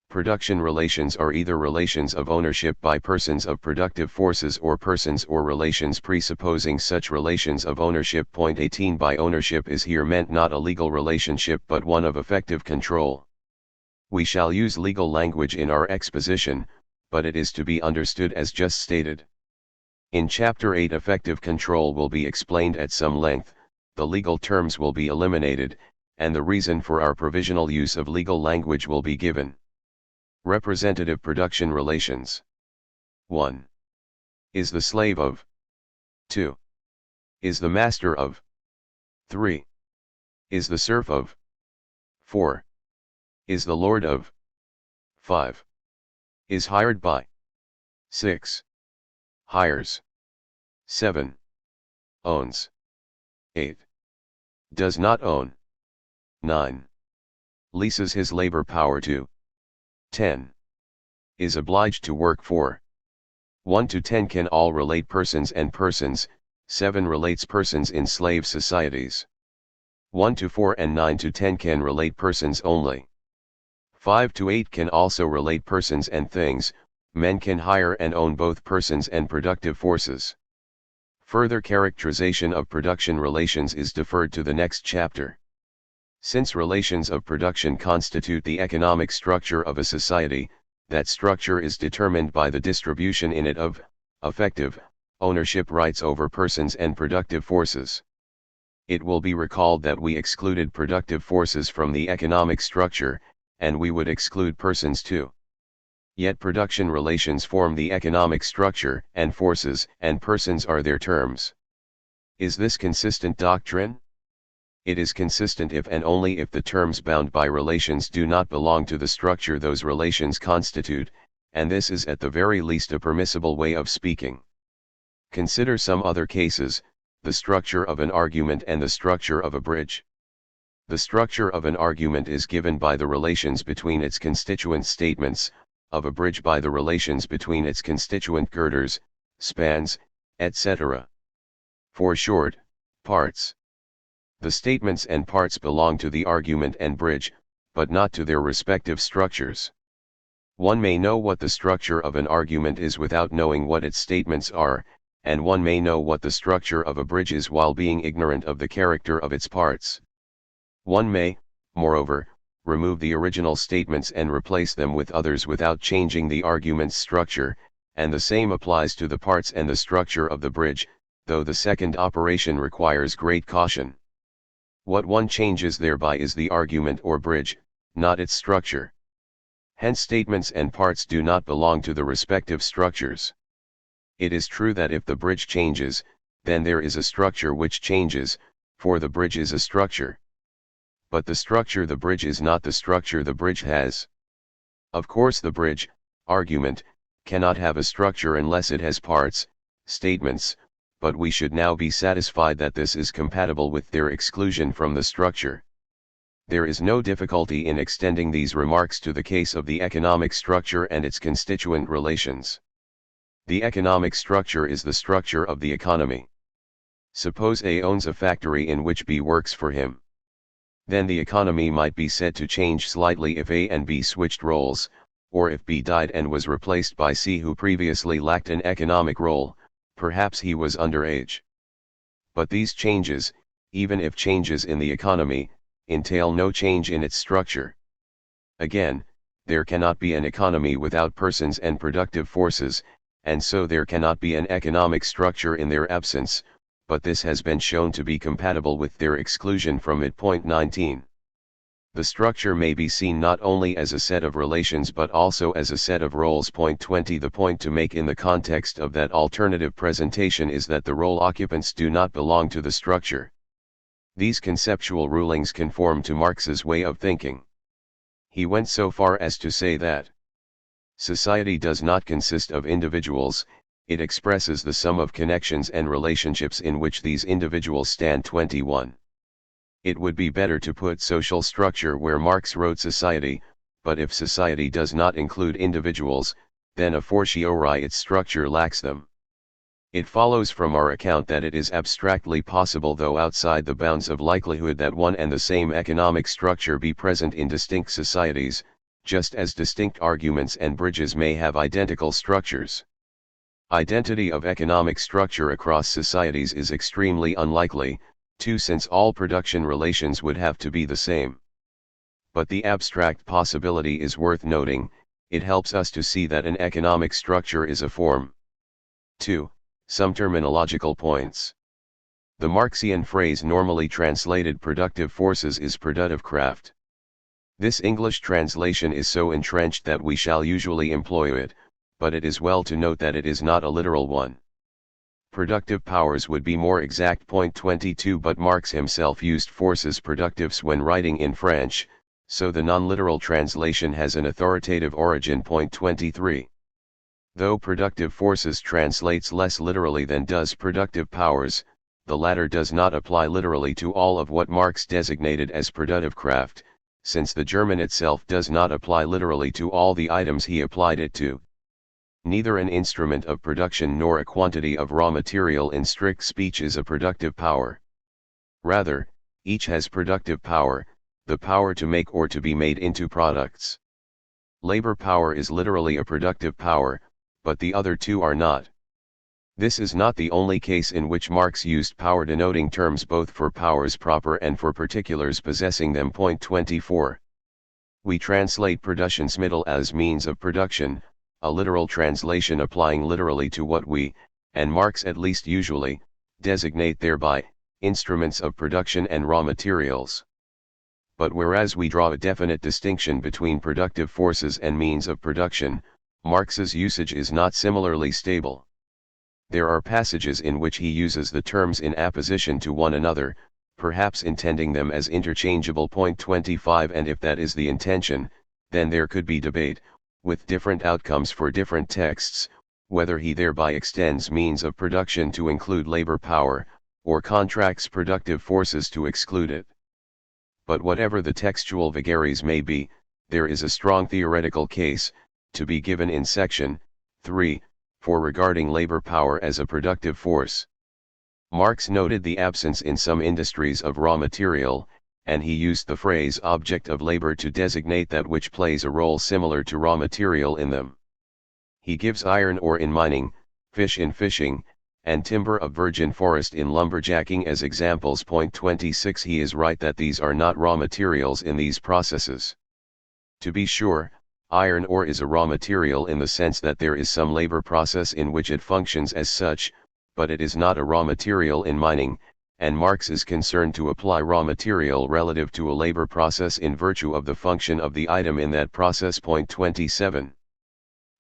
Production relations are either relations of ownership by persons of productive forces or persons or relations presupposing such relations of ownership. 18. By ownership is here meant not a legal relationship but one of effective control. We shall use legal language in our exposition, but it is to be understood as just stated. In Chapter 8 effective control will be explained at some length, the legal terms will be eliminated, and the reason for our provisional use of legal language will be given. Representative production relations. 1. Is the slave of. 2. Is the master of. 3. Is the serf of. 4. Is the lord of. 5. Is hired by. 6. Hires. 7. Owns. 8. Does not own. 9. Leases his labor power to. 10. Is obliged to work for. 1 to 10 can all relate persons and persons, 7 relates persons in slave societies. 1 to 4 and 9 to 10 can relate persons only. 5 to 8 can also relate persons and things, men can hire and own both persons and productive forces. Further characterization of production relations is deferred to the next chapter. Since relations of production constitute the economic structure of a society, that structure is determined by the distribution in it of, effective, ownership rights over persons and productive forces. It will be recalled that we excluded productive forces from the economic structure, and we would exclude persons too. Yet production relations form the economic structure, and forces and persons are their terms. Is this consistent doctrine? It is consistent if and only if the terms bound by relations do not belong to the structure those relations constitute, and this is at the very least a permissible way of speaking. Consider some other cases, the structure of an argument and the structure of a bridge. The structure of an argument is given by the relations between its constituent statements, of a bridge by the relations between its constituent girders, spans, etc. For short, parts. The statements and parts belong to the argument and bridge, but not to their respective structures. One may know what the structure of an argument is without knowing what its statements are, and one may know what the structure of a bridge is while being ignorant of the character of its parts. One may, moreover, remove the original statements and replace them with others without changing the argument's structure, and the same applies to the parts and the structure of the bridge, though the second operation requires great caution. What one changes thereby is the argument or bridge, not its structure. Hence statements and parts do not belong to the respective structures. It is true that if the bridge changes, then there is a structure which changes, for the bridge is a structure. But the structure the bridge is not the structure the bridge has. Of course the bridge, argument, cannot have a structure unless it has parts, statements, but we should now be satisfied that this is compatible with their exclusion from the structure. There is no difficulty in extending these remarks to the case of the economic structure and its constituent relations. The economic structure is the structure of the economy. Suppose A owns a factory in which B works for him. Then the economy might be said to change slightly if A and B switched roles, or if B died and was replaced by C who previously lacked an economic role, perhaps he was underage. But these changes, even if changes in the economy, entail no change in its structure. Again, there cannot be an economy without persons and productive forces, and so there cannot be an economic structure in their absence, but this has been shown to be compatible with their exclusion from it. Point 19. The structure may be seen not only as a set of relations but also as a set of roles. Point 20. The point to make in the context of that alternative presentation is that the role occupants do not belong to the structure. These conceptual rulings conform to Marx's way of thinking. He went so far as to say that society does not consist of individuals, it expresses the sum of connections and relationships in which these individuals stand. 21. It would be better to put social structure where Marx wrote society, but if society does not include individuals, then a fortiori its structure lacks them. It follows from our account that it is abstractly possible, though outside the bounds of likelihood, that one and the same economic structure be present in distinct societies, just as distinct arguments and bridges may have identical structures. Identity of economic structure across societies is extremely unlikely, too, since all production relations would have to be the same. But the abstract possibility is worth noting. It helps us to see that an economic structure is a form. 2. Some terminological points. The Marxian phrase normally translated productive forces is Produktivkraft. This English translation is so entrenched that we shall usually employ it, but it is well to note that it is not a literal one. Productive powers would be more exact. Point 22. But Marx himself used forces productives when writing in French, so the non-literal translation has an authoritative origin. Point 23. Though productive forces translates less literally than does productive powers, the latter does not apply literally to all of what Marx designated as Produktivkraft, since the German itself does not apply literally to all the items he applied it to. Neither an instrument of production nor a quantity of raw material in strict speech is a productive power. Rather, each has productive power, the power to make or to be made into products. Labor power is literally a productive power, but the other two are not. This is not the only case in which Marx used power denoting terms both for powers proper and for particulars possessing them. Point 24. We translate Produktionsmittel as means of production, a literal translation applying literally to what we, and Marx at least usually, designate thereby, instruments of production and raw materials. But whereas we draw a definite distinction between productive forces and means of production, Marx's usage is not similarly stable. There are passages in which he uses the terms in apposition to one another, perhaps intending them as interchangeable. Point 25. And if that is the intention, then there could be debate, with different outcomes for different texts, whether he thereby extends means of production to include labor power, or contracts productive forces to exclude it. But whatever the textual vagaries may be, there is a strong theoretical case, to be given in section 3, for regarding labor power as a productive force. Marx noted the absence in some industries of raw material, and he used the phrase object of labor to designate that which plays a role similar to raw material in them. He gives iron ore in mining, fish in fishing, and timber of virgin forest in lumberjacking as examples. Point 26. He is right that these are not raw materials in these processes. To be sure, iron ore is a raw material in the sense that there is some labor process in which it functions as such, but it is not a raw material in mining, and Marx is concerned to apply raw material relative to a labor process in virtue of the function of the item in that process. Point 27.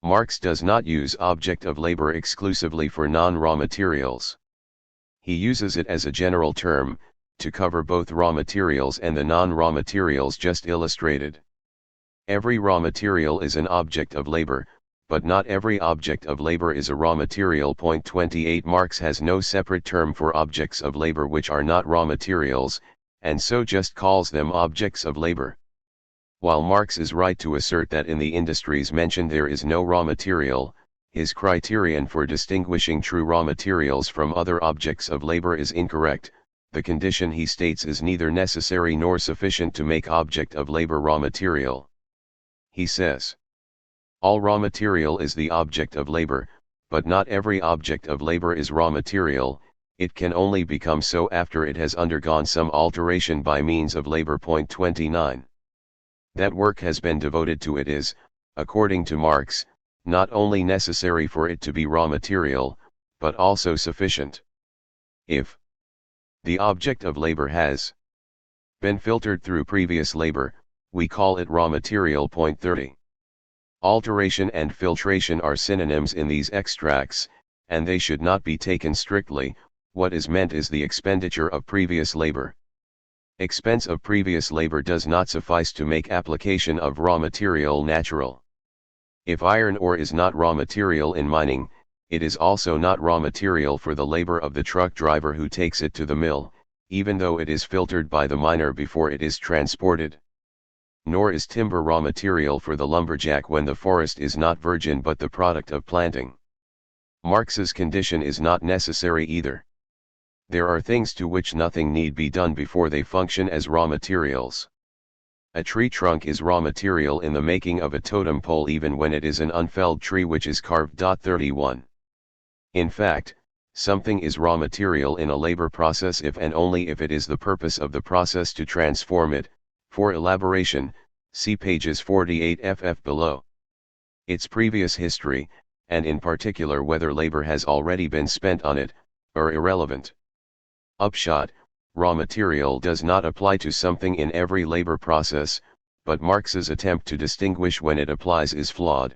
Marx does not use object of labor exclusively for non-raw materials. He uses it as a general term, to cover both raw materials and the non-raw materials just illustrated. Every raw material is an object of labor, but not every object of labor is a raw material. Point 28. Marx has no separate term for objects of labor which are not raw materials, and so just calls them objects of labor. While Marx is right to assert that in the industries mentioned there is no raw material, his criterion for distinguishing true raw materials from other objects of labor is incorrect. The condition he states is neither necessary nor sufficient to make object of labor raw material. He says, all raw material is the object of labor, but not every object of labor is raw material. It can only become so after it has undergone some alteration by means of labor. Point 29. That work has been devoted to it is, according to Marx, not only necessary for it to be raw material, but also sufficient. If the object of labor has been filtered through previous labor, we call it raw material. Point 30. Alteration and filtration are synonyms in these extracts, and they should not be taken strictly. What is meant is the expenditure of previous labor. Expense of previous labor does not suffice to make application of raw material natural. If iron ore is not raw material in mining, it is also not raw material for the labor of the truck driver who takes it to the mill, even though it is filtered by the miner before it is transported. Nor is timber raw material for the lumberjack when the forest is not virgin but the product of planting. Marx's condition is not necessary either. There are things to which nothing need be done before they function as raw materials. A tree trunk is raw material in the making of a totem pole even when it is an unfelled tree which is carved. 31. In fact, something is raw material in a labor process if and only if it is the purpose of the process to transform it. For elaboration, see pages 48 ff below. Its previous history, and in particular whether labor has already been spent on it, are irrelevant. Upshot, raw material does not apply to something in every labor process, but Marx's attempt to distinguish when it applies is flawed.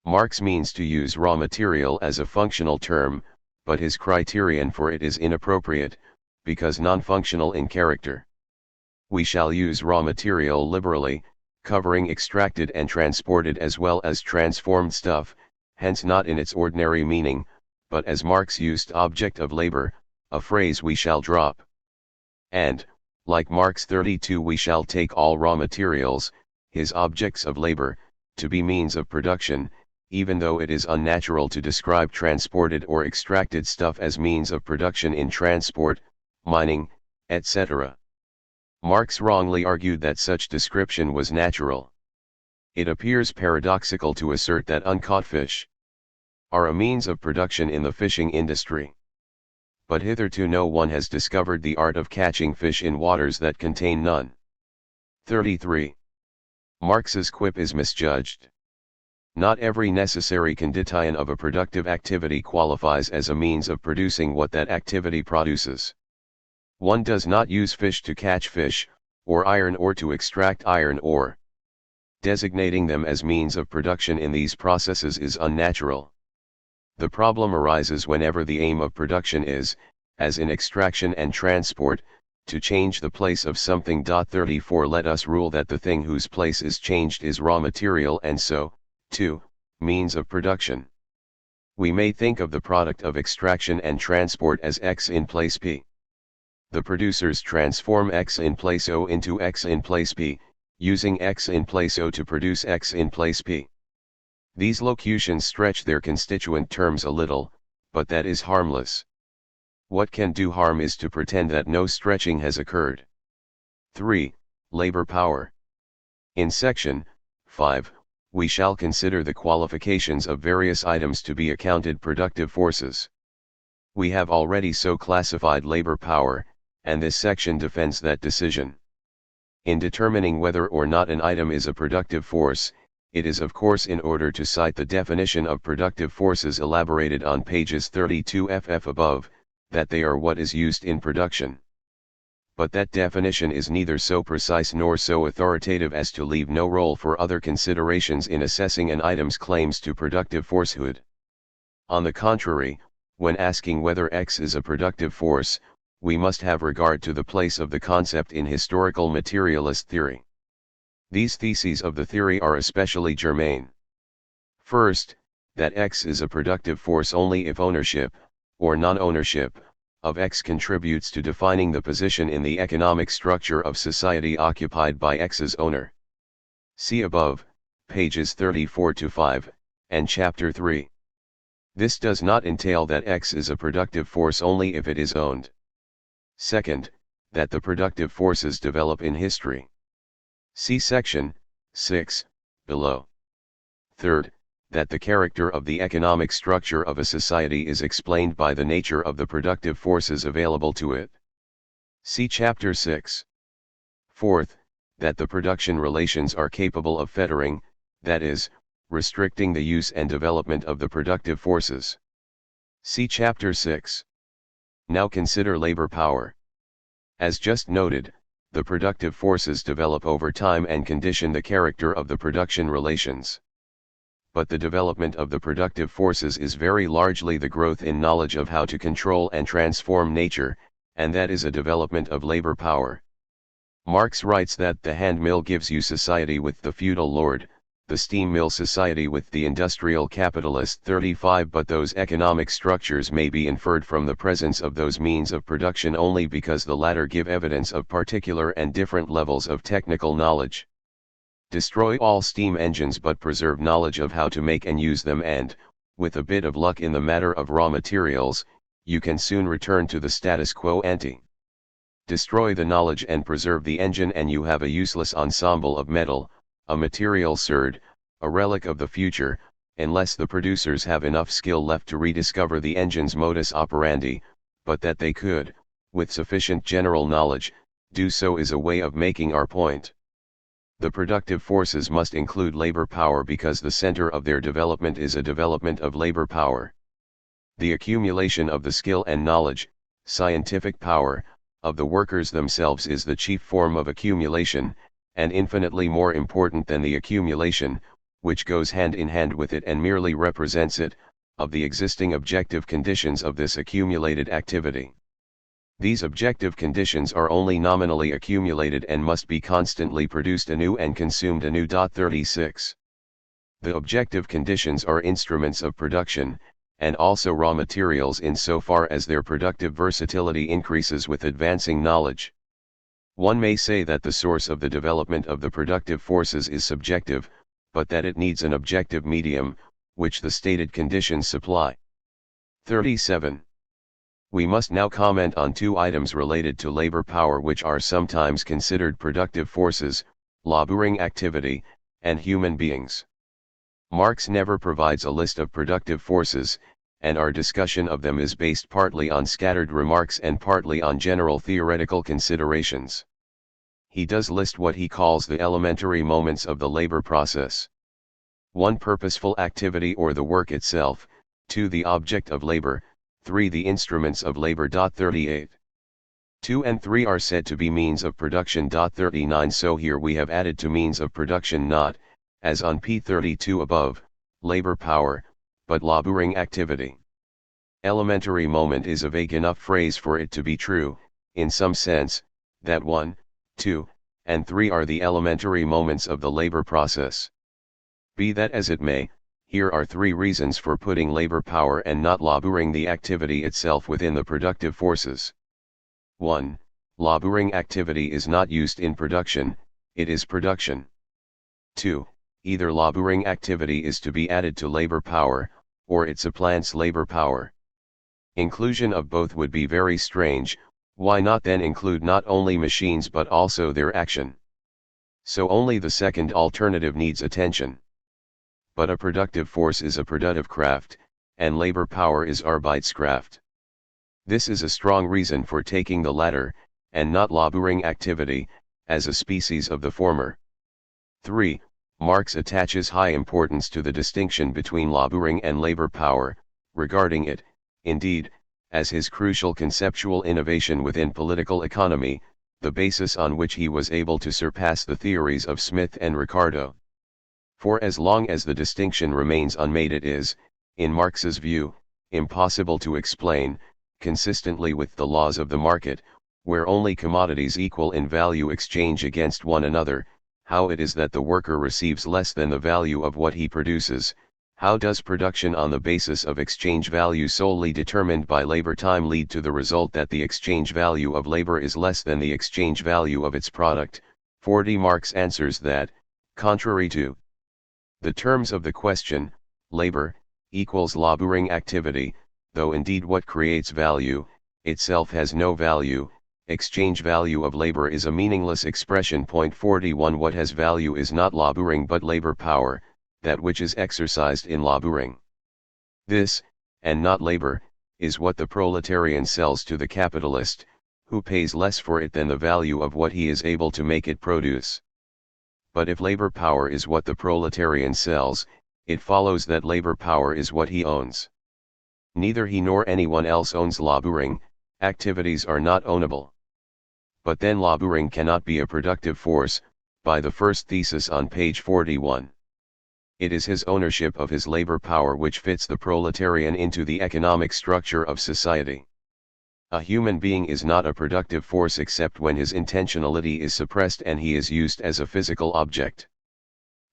Marx means to use raw material as a functional term, but his criterion for it is inappropriate, because non-functional in character. We shall use raw material liberally, covering extracted and transported as well as transformed stuff, hence not in its ordinary meaning, but as Marx used object of labor, a phrase we shall drop. And, like Marx 32, we shall take all raw materials, his objects of labor, to be means of production, even though it is unnatural to describe transported or extracted stuff as means of production in transport, mining, etc. Marx wrongly argued that such description was natural. It appears paradoxical to assert that uncaught fish are a means of production in the fishing industry. But hitherto no one has discovered the art of catching fish in waters that contain none. 33. Marx's quip is misjudged. Not every necessary condition of a productive activity qualifies as a means of producing what that activity produces. One does not use fish to catch fish, or iron ore to extract iron ore. Designating them as means of production in these processes is unnatural. The problem arises whenever the aim of production is, as in extraction and transport, to change the place of something. 34 Let us rule that the thing whose place is changed is raw material and so, too, means of production. We may think of the product of extraction and transport as X in place P. The producers transform X in place O into X in place P, using X in place O to produce X in place P. These locutions stretch their constituent terms a little, but that is harmless. What can do harm is to pretend that no stretching has occurred. 3. Labor power. In section 5, we shall consider the qualifications of various items to be accounted productive forces. We have already so classified labor power, and this section defends that decision. In determining whether or not an item is a productive force, it is of course in order to cite the definition of productive forces elaborated on pages 32 ff above, that they are what is used in production. But that definition is neither so precise nor so authoritative as to leave no role for other considerations in assessing an item's claims to productive forcehood. On the contrary, when asking whether X is a productive force, we must have regard to the place of the concept in historical materialist theory. These theses of the theory are especially germane. First, that X is a productive force only if ownership, or non-ownership, of X contributes to defining the position in the economic structure of society occupied by X's owner. See above, pages 34 to 5, and chapter 3. This does not entail that X is a productive force only if it is owned. Second, that the productive forces develop in history. See section 6, below. Third, that the character of the economic structure of a society is explained by the nature of the productive forces available to it. See chapter 6. Fourth, that the production relations are capable of fettering, that is, restricting the use and development of the productive forces. See chapter 6. Now consider labor power. As just noted, the productive forces develop over time and condition the character of the production relations. But the development of the productive forces is very largely the growth in knowledge of how to control and transform nature, and that is a development of labor power. Marx writes that the hand mill gives you society with the feudal lord, the steam mill society with the industrial capitalist. 35 But those economic structures may be inferred from the presence of those means of production only because the latter give evidence of particular and different levels of technical knowledge. Destroy all steam engines but preserve knowledge of how to make and use them, and, with a bit of luck in the matter of raw materials, you can soon return to the status quo ante. Destroy the knowledge and preserve the engine and you have a useless ensemble of metal, a material surd, a relic of the future, unless the producers have enough skill left to rediscover the engine's modus operandi, but that they could, with sufficient general knowledge, do so is a way of making our point. The productive forces must include labor power because the center of their development is a development of labor power. The accumulation of the skill and knowledge, scientific power, of the workers themselves is the chief form of accumulation, and infinitely more important than the accumulation, which goes hand in hand with it and merely represents it, of the existing objective conditions of this accumulated activity. These objective conditions are only nominally accumulated and must be constantly produced anew and consumed anew. 36. The objective conditions are instruments of production, and also raw materials insofar as their productive versatility increases with advancing knowledge. One may say that the source of the development of the productive forces is subjective, but that it needs an objective medium, which the stated conditions supply. 37. We must now comment on two items related to labor power which are sometimes considered productive forces, laboring activity, and human beings. Marx never provides a list of productive forces, and our discussion of them is based partly on scattered remarks and partly on general theoretical considerations. He does list what he calls the elementary moments of the labor process. 1. Purposeful activity or the work itself, 2. The object of labor, 3. The instruments of labor. 38. 2 and 3 are said to be means of production. 39 So here we have added to means of production not, as on p. 32 above, labor power, but laboring activity. Elementary moment is a vague enough phrase for it to be true, in some sense, that 1, 2, and 3 are the elementary moments of the labor process. Be that as it may, here are 3 reasons for putting labor power and not laboring the activity itself within the productive forces. 1. Laboring activity is not used in production, it is production. 2. Either laboring activity is to be added to labor power, or it supplants labor power. Inclusion of both would be very strange. Why not then include not only machines but also their action? So only the second alternative needs attention. But a productive force is a productive Kraft, and labor power is Arbeitskraft. This is a strong reason for taking the latter, and not laboring activity, as a species of the former. 3. Marx attaches high importance to the distinction between laboring and labor power, regarding it, indeed, as his crucial conceptual innovation within political economy, the basis on which he was able to surpass the theories of Smith and Ricardo. For as long as the distinction remains unmade it is, in Marx's view, impossible to explain, consistently with the laws of the market, where only commodities equal in value exchange against one another, how it is that the worker receives less than the value of what he produces. How does production on the basis of exchange value solely determined by labor time lead to the result that the exchange value of labor is less than the exchange value of its product? 40 Marx answers that, contrary to the terms of the question, labor, equals laboring activity, though indeed what creates value, itself has no value. Exchange value of labor is a meaningless expression. Point 41 What has value is not laboring but labor power, that which is exercised in laboring. This, and not labor, is what the proletarian sells to the capitalist, who pays less for it than the value of what he is able to make it produce. But if labor power is what the proletarian sells, it follows that labor power is what he owns. Neither he nor anyone else owns laboring, activities are not ownable. But then laboring cannot be a productive force, by the first thesis on page 41. It is his ownership of his labor power which fits the proletarian into the economic structure of society. A human being is not a productive force except when his intentionality is suppressed and he is used as a physical object.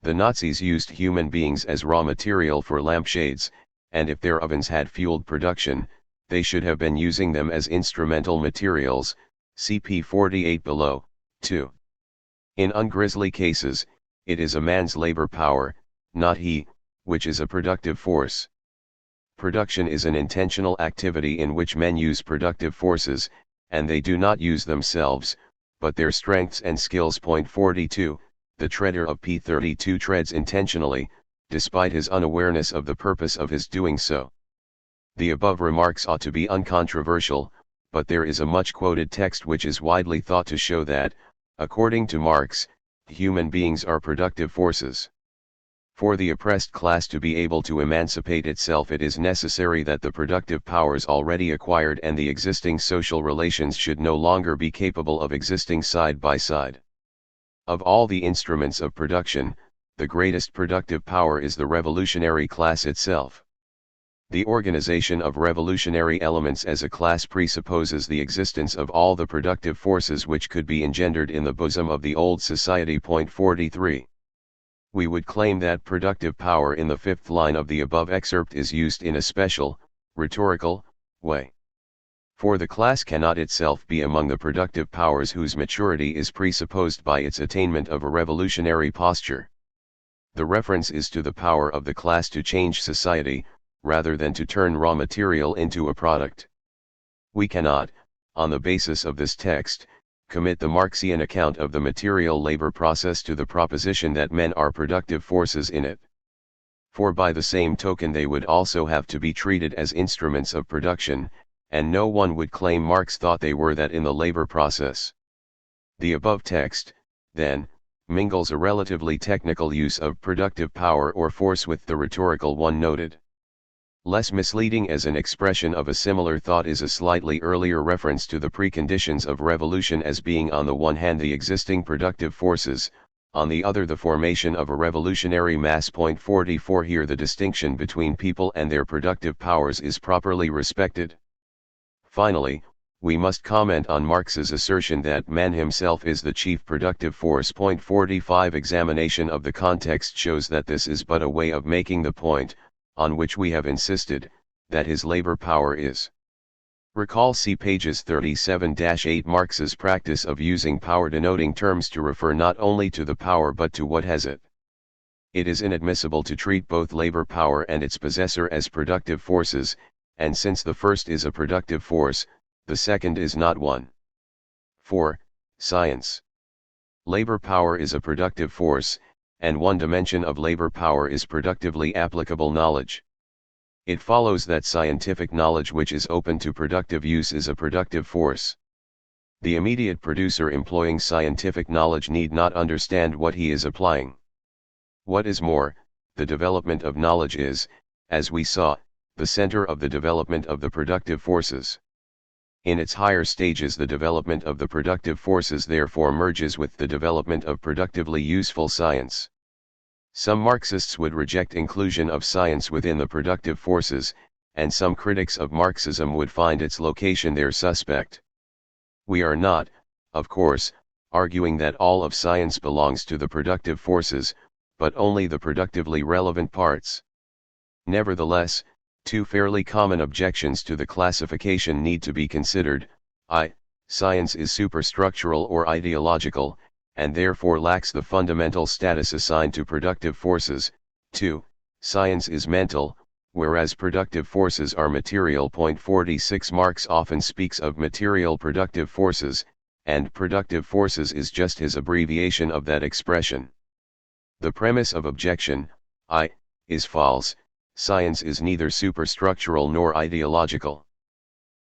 The Nazis used human beings as raw material for lampshades, and if their ovens had fueled production, they should have been using them as instrumental materials, cp 48 below. 2. In ungrisly cases, it is a man's labor power, not he, which is a productive force. Production is an intentional activity in which men use productive forces, and they do not use themselves, but their strengths and skills. Point 42, the treader of P32 treads intentionally, despite his unawareness of the purpose of his doing so. The above remarks ought to be uncontroversial, but there is a much quoted text which is widely thought to show that, according to Marx, human beings are productive forces. For the oppressed class to be able to emancipate itself, it is necessary that the productive powers already acquired and the existing social relations should no longer be capable of existing side by side. Of all the instruments of production, the greatest productive power is the revolutionary class itself. The organization of revolutionary elements as a class presupposes the existence of all the productive forces which could be engendered in the bosom of the old society. Point 43. We would claim that productive power in the fifth line of the above excerpt is used in a special, rhetorical, way. For the class cannot itself be among the productive powers whose maturity is presupposed by its attainment of a revolutionary posture. The reference is to the power of the class to change society, rather than to turn raw material into a product. We cannot, on the basis of this text, commit the Marxian account of the material labor process to the proposition that men are productive forces in it. For by the same token they would also have to be treated as instruments of production, and no one would claim Marx thought they were that in the labor process. The above text, then, mingles a relatively technical use of productive power or force with the rhetorical one noted. Less misleading as an expression of a similar thought is a slightly earlier reference to the preconditions of revolution as being on the one hand the existing productive forces, on the other the formation of a revolutionary mass. Point 44 Here the distinction between people and their productive powers is properly respected. Finally, we must comment on Marx's assertion that man himself is the chief productive force. Point 45 Examination of the context shows that this is but a way of making the point, on which we have insisted, that his labor power is. Recall see pages 37-8 Marx's practice of using power denoting terms to refer not only to the power but to what has it. It is inadmissible to treat both labor power and its possessor as productive forces, and since the first is a productive force, the second is not one. 4. Science. Labor power is a productive force, and one dimension of labor power is productively applicable knowledge. It follows that scientific knowledge which is open to productive use is a productive force. The immediate producer employing scientific knowledge need not understand what he is applying. What is more, the development of knowledge is, as we saw, the center of the development of the productive forces. In its higher stages the development of the productive forces therefore merges with the development of productively useful science. Some Marxists would reject inclusion of science within the productive forces, and some critics of Marxism would find its location there suspect. We are not, of course, arguing that all of science belongs to the productive forces, but only the productively relevant parts. Nevertheless, two fairly common objections to the classification need to be considered. Science is superstructural or ideological, and therefore lacks the fundamental status assigned to productive forces. 2. Science is mental, whereas productive forces are material. 46 Marx often speaks of material productive forces, and productive forces is just his abbreviation of that expression. The premise of objection, I, is false. Science is neither superstructural nor ideological.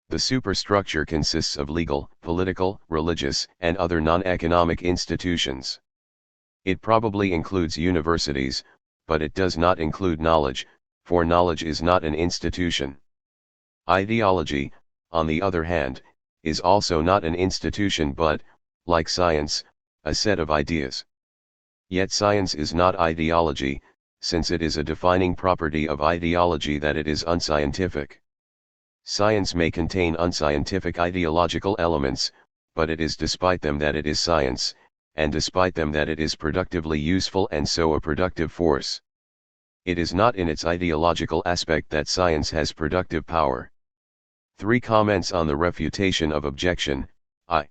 The superstructure consists of legal, political, religious, and other non-economic institutions. It probably includes universities, but it does not include knowledge, for knowledge is not an institution. Ideology, on the other hand, is also not an institution but, like science, a set of ideas. Yet science is not ideology, since it is a defining property of ideology that it is unscientific. Science may contain unscientific ideological elements, but it is despite them that it is science, and despite them that it is productively useful and so a productive force. It is not in its ideological aspect that science has productive power. 3 comments on the refutation of objection, I.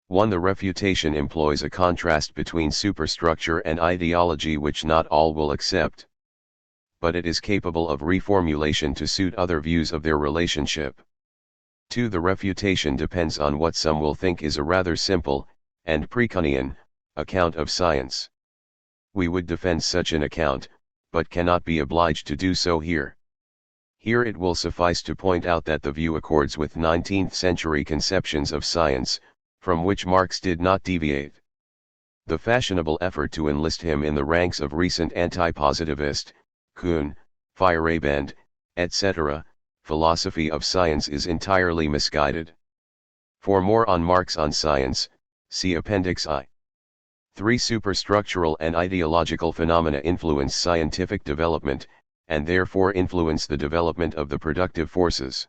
1. The refutation employs a contrast between superstructure and ideology which not all will accept. But it is capable of reformulation to suit other views of their relationship. 2. The refutation depends on what some will think is a rather simple, and Preconian, account of science. We would defend such an account, but cannot be obliged to do so here. Here it will suffice to point out that the view accords with 19th-century conceptions of science, from which Marx did not deviate. The fashionable effort to enlist him in the ranks of recent anti-positivist, Cohen, Feyerabend, etc., philosophy of science is entirely misguided. For more on Marx on science, see Appendix I. 3. Superstructural and ideological phenomena influence scientific development, and therefore influence the development of the productive forces.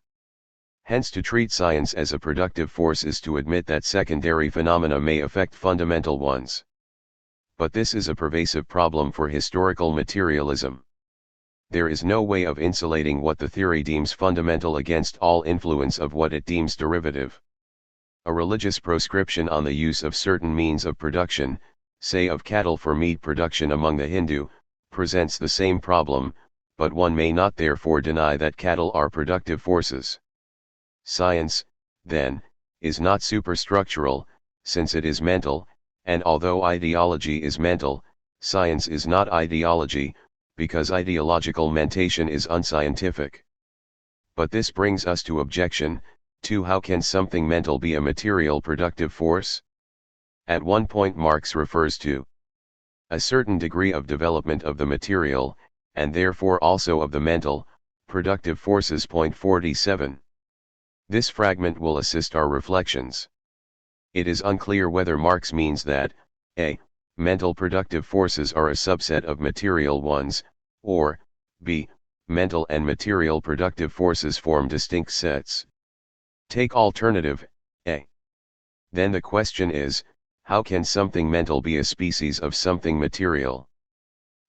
Hence to treat science as a productive force is to admit that secondary phenomena may affect fundamental ones. But this is a pervasive problem for historical materialism. There is no way of insulating what the theory deems fundamental against all influence of what it deems derivative. A religious proscription on the use of certain means of production, say of cattle for meat production among the Hindu, presents the same problem, but one may not therefore deny that cattle are productive forces. Science, then, is not superstructural, since it is mental, and although ideology is mental, science is not ideology, because ideological mentation is unscientific. But this brings us to objection, to how can something mental be a material productive force? At one point Marx refers to a certain degree of development of the material, and therefore also of the mental, productive forces. 47. This fragment will assist our reflections. It is unclear whether Marx means that, a. mental productive forces are a subset of material ones, or, b. mental and material productive forces form distinct sets. Take alternative, a. Then the question is, how can something mental be a species of something material?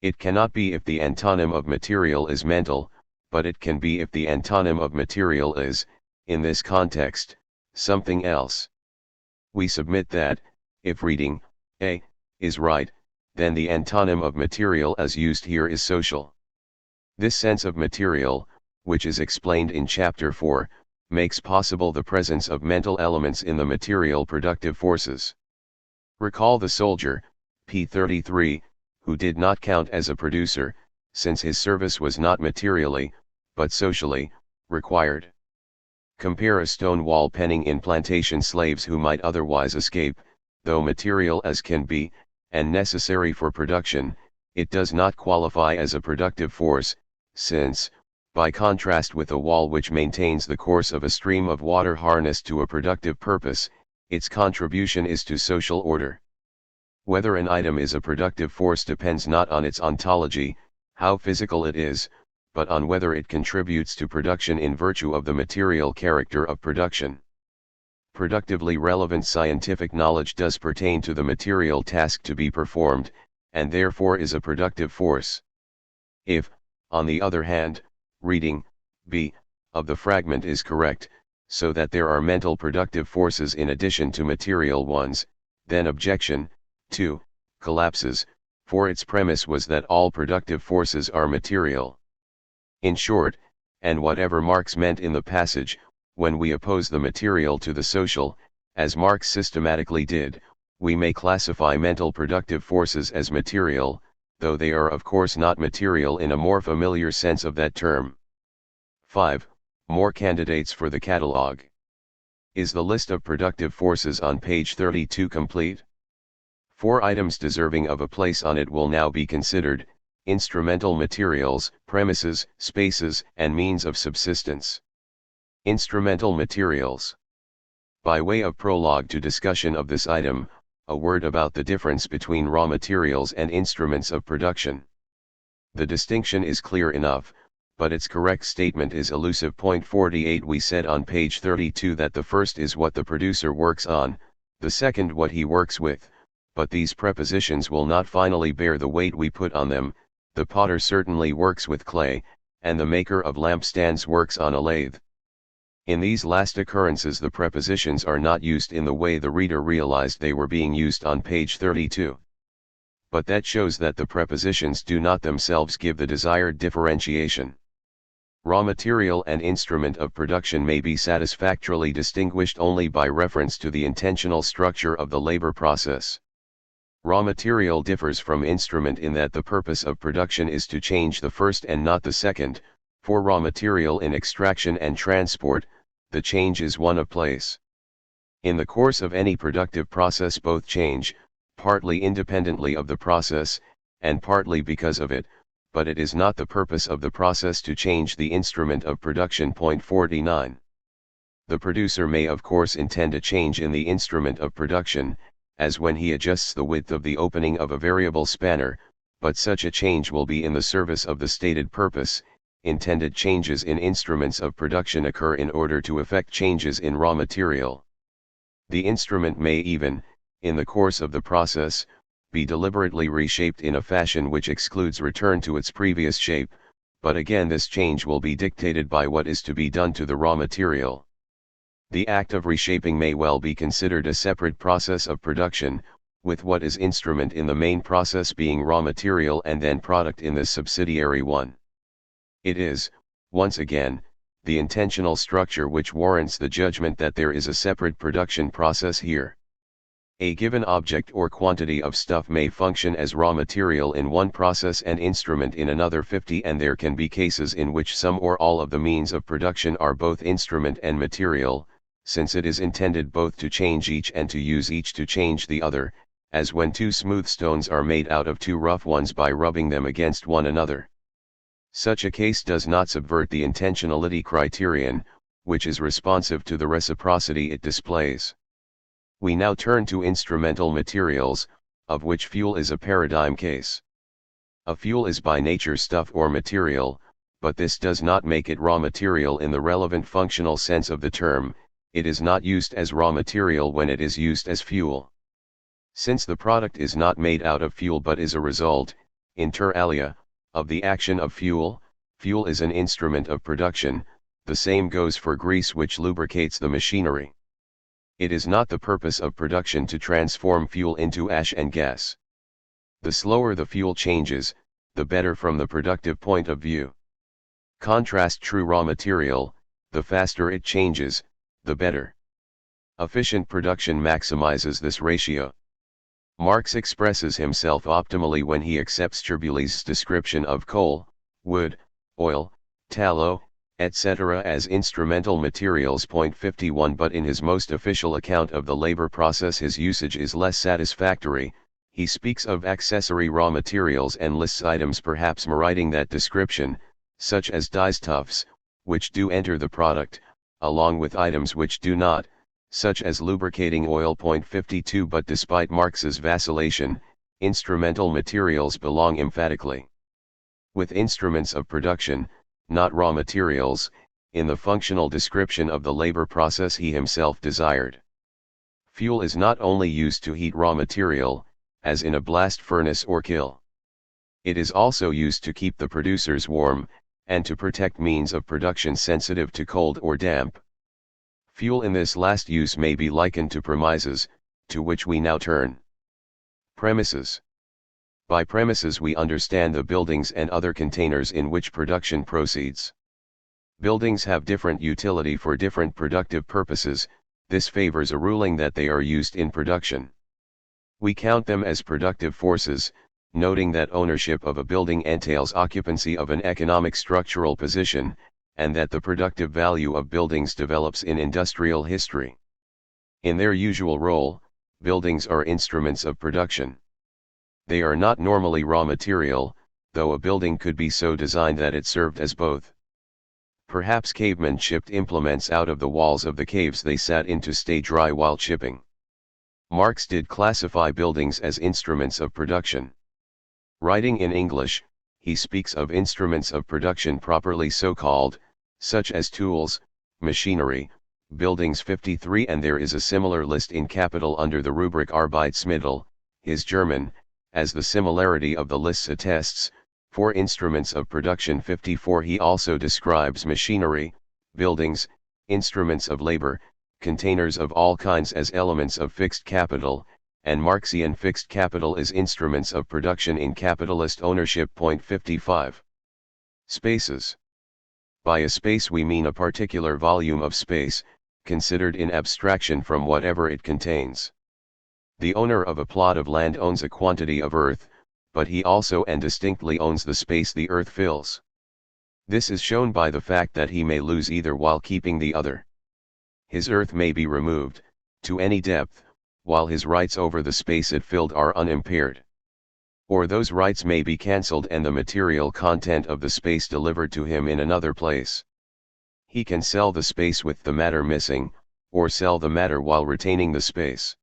It cannot be if the antonym of material is mental, but it can be if the antonym of material is, in this context, something else. We submit that, if reading, A, is right, then the antonym of material as used here is social. This sense of material, which is explained in Chapter 4, makes possible the presence of mental elements in the material productive forces. Recall the soldier, p. 33, who did not count as a producer, since his service was not materially, but socially, required. Compare a stone wall penning in plantation slaves who might otherwise escape, though material as can be, and necessary for production, it does not qualify as a productive force, since, by contrast with a wall which maintains the course of a stream of water harnessed to a productive purpose, its contribution is to social order. Whether an item is a productive force depends not on its ontology, how physical it is, but on whether it contributes to production in virtue of the material character of production. Productively relevant scientific knowledge does pertain to the material task to be performed, and therefore is a productive force. If, on the other hand, reading, b, of the fragment is correct, so that there are mental productive forces in addition to material ones, then objection, 2, collapses, for its premise was that all productive forces are material. In short, and whatever Marx meant in the passage, when we oppose the material to the social, as Marx systematically did, we may classify mental productive forces as material, though they are of course not material in a more familiar sense of that term. 5. More candidates for the catalogue. Is the list of productive forces on page 32 complete? 4 items deserving of a place on it will now be considered: instrumental materials, premises, spaces, and means of subsistence. Instrumental materials. By way of prologue to discussion of this item, a word about the difference between raw materials and instruments of production. The distinction is clear enough, but its correct statement is elusive. Point 48. We said on page 32 that the first is what the producer works on, the second what he works with, but these prepositions will not finally bear the weight we put on them. The potter certainly works with clay, and the maker of lampstands works on a lathe. In these last occurrences the prepositions are not used in the way the reader realized they were being used on page 32. But that shows that the prepositions do not themselves give the desired differentiation. Raw material and instrument of production may be satisfactorily distinguished only by reference to the intentional structure of the labor process. Raw material differs from instrument in that the purpose of production is to change the first and not the second. For raw material in extraction and transport, the change is one of place. In the course of any productive process both change, partly independently of the process, and partly because of it, but it is not the purpose of the process to change the instrument of production. Point 49. The producer may of course intend a change in the instrument of production, as when he adjusts the width of the opening of a variable spanner, but such a change will be in the service of the stated purpose. Intended changes in instruments of production occur in order to effect changes in raw material. The instrument may even, in the course of the process, be deliberately reshaped in a fashion which excludes return to its previous shape, but again this change will be dictated by what is to be done to the raw material. The act of reshaping may well be considered a separate process of production, with what is instrument in the main process being raw material and then product in the subsidiary one. It is, once again, the intentional structure which warrants the judgment that there is a separate production process here. A given object or quantity of stuff may function as raw material in one process and instrument in another 50, and there can be cases in which some or all of the means of production are both instrument and material, since it is intended both to change each and to use each to change the other, as when two smooth stones are made out of two rough ones by rubbing them against one another. Such a case does not subvert the intentionality criterion, which is responsive to the reciprocity it displays. We now turn to instrumental materials, of which fuel is a paradigm case. A fuel is by nature stuff or material, but this does not make it raw material in the relevant functional sense of the term. It is not used as raw material when it is used as fuel. Since the product is not made out of fuel but is a result, inter alia, of the action of fuel, fuel is an instrument of production. The same goes for grease which lubricates the machinery. It is not the purpose of production to transform fuel into ash and gas. The slower the fuel changes, the better from the productive point of view. Contrast true raw material, the faster it changes, the better. Efficient production maximizes this ratio. Marx expresses himself optimally when he accepts Cherbuliez's description of coal, wood, oil, tallow, etc. as instrumental materials. Point 51. But in his most official account of the labor process his usage is less satisfactory. He speaks of accessory raw materials and lists items perhaps meriting that description, such as dyestuffs, which do enter the product, along with items which do not, such as lubricating oil. Point 52. But despite Marx's vacillation, instrumental materials belong emphatically with instruments of production, not raw materials, in the functional description of the labor process he himself desired. Fuel is not only used to heat raw material, as in a blast furnace or kiln. It is also used to keep the producers warm, and to protect means of production sensitive to cold or damp. Fuel in this last use may be likened to premises, to which we now turn. Premises. By premises we understand the buildings and other containers in which production proceeds. Buildings have different utility for different productive purposes. This favors a ruling that they are used in production. We count them as productive forces, noting that ownership of a building entails occupancy of an economic structural position, and that the productive value of buildings develops in industrial history. In their usual role, buildings are instruments of production. They are not normally raw material, though a building could be so designed that it served as both. Perhaps cavemen chipped implements out of the walls of the caves they sat in to stay dry while chipping. Marx did classify buildings as instruments of production. Writing in English, he speaks of instruments of production properly so called, such as tools, machinery, buildings 53, and there is a similar list in capital under the rubric Arbeitsmittel, his German, as the similarity of the lists attests. For instruments of production 54 he also describes machinery, buildings, instruments of labor, containers of all kinds as elements of fixed capital, and Marxian fixed capital is instruments of production in capitalist ownership. 55. Spaces. By a space we mean a particular volume of space, considered in abstraction from whatever it contains. The owner of a plot of land owns a quantity of earth, but he also and distinctly owns the space the earth fills. This is shown by the fact that he may lose either while keeping the other. His earth may be removed, to any depth, while his rights over the space it filled are unimpaired. Or those rights may be cancelled and the material content of the space delivered to him in another place. He can sell the space with the matter missing, or sell the matter while retaining the space.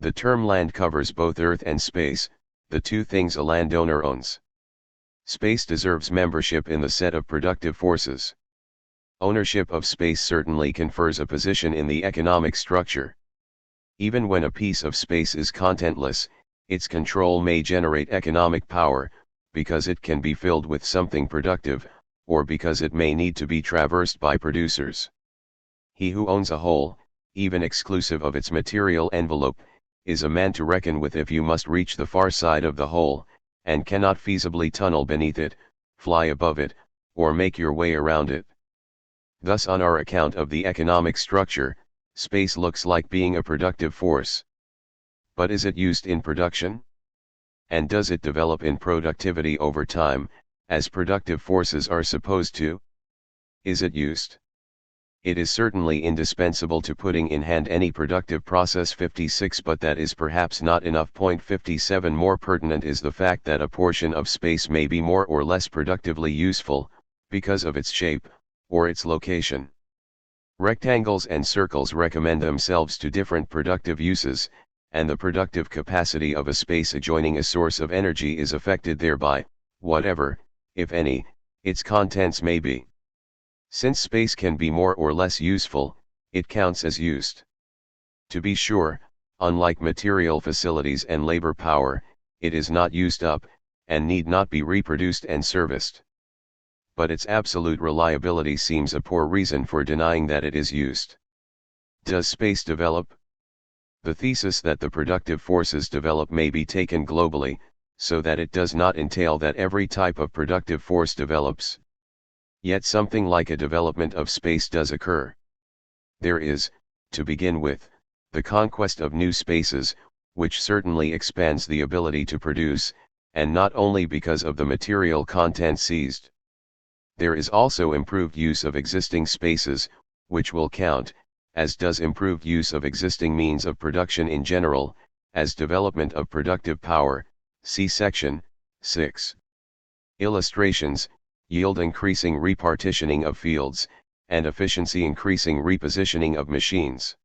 The term land covers both earth and space, the two things a landowner owns. Space deserves membership in the set of productive forces. Ownership of space certainly confers a position in the economic structure. Even when a piece of space is contentless, its control may generate economic power, because it can be filled with something productive, or because it may need to be traversed by producers. He who owns a whole, even exclusive of its material envelope, is a man to reckon with if you must reach the far side of the whole, and cannot feasibly tunnel beneath it, fly above it, or make your way around it. Thus on our account of the economic structure, space looks like being a productive force. But is it used in production? And does it develop in productivity over time, as productive forces are supposed to? Is it used? It is certainly indispensable to putting in hand any productive process. 56, but that is perhaps not enough. 57 More pertinent is the fact that a portion of space may be more or less productively useful, because of its shape, or its location. Rectangles and circles recommend themselves to different productive uses, and the productive capacity of a space adjoining a source of energy is affected thereby, whatever, if any, its contents may be. Since space can be more or less useful, it counts as used. To be sure, unlike material facilities and labor power, it is not used up, and need not be reproduced and serviced. But its absolute reliability seems a poor reason for denying that it is used. Does space develop? The thesis that the productive forces develop may be taken globally, so that it does not entail that every type of productive force develops. Yet something like a development of space does occur. There is, to begin with, the conquest of new spaces, which certainly expands the ability to produce, and not only because of the material content seized. There is also improved use of existing spaces, which will count, as does improved use of existing means of production in general, as development of productive power, see section 6. Illustrations: yield increasing repartitioning of fields, and efficiency increasing repositioning of machines.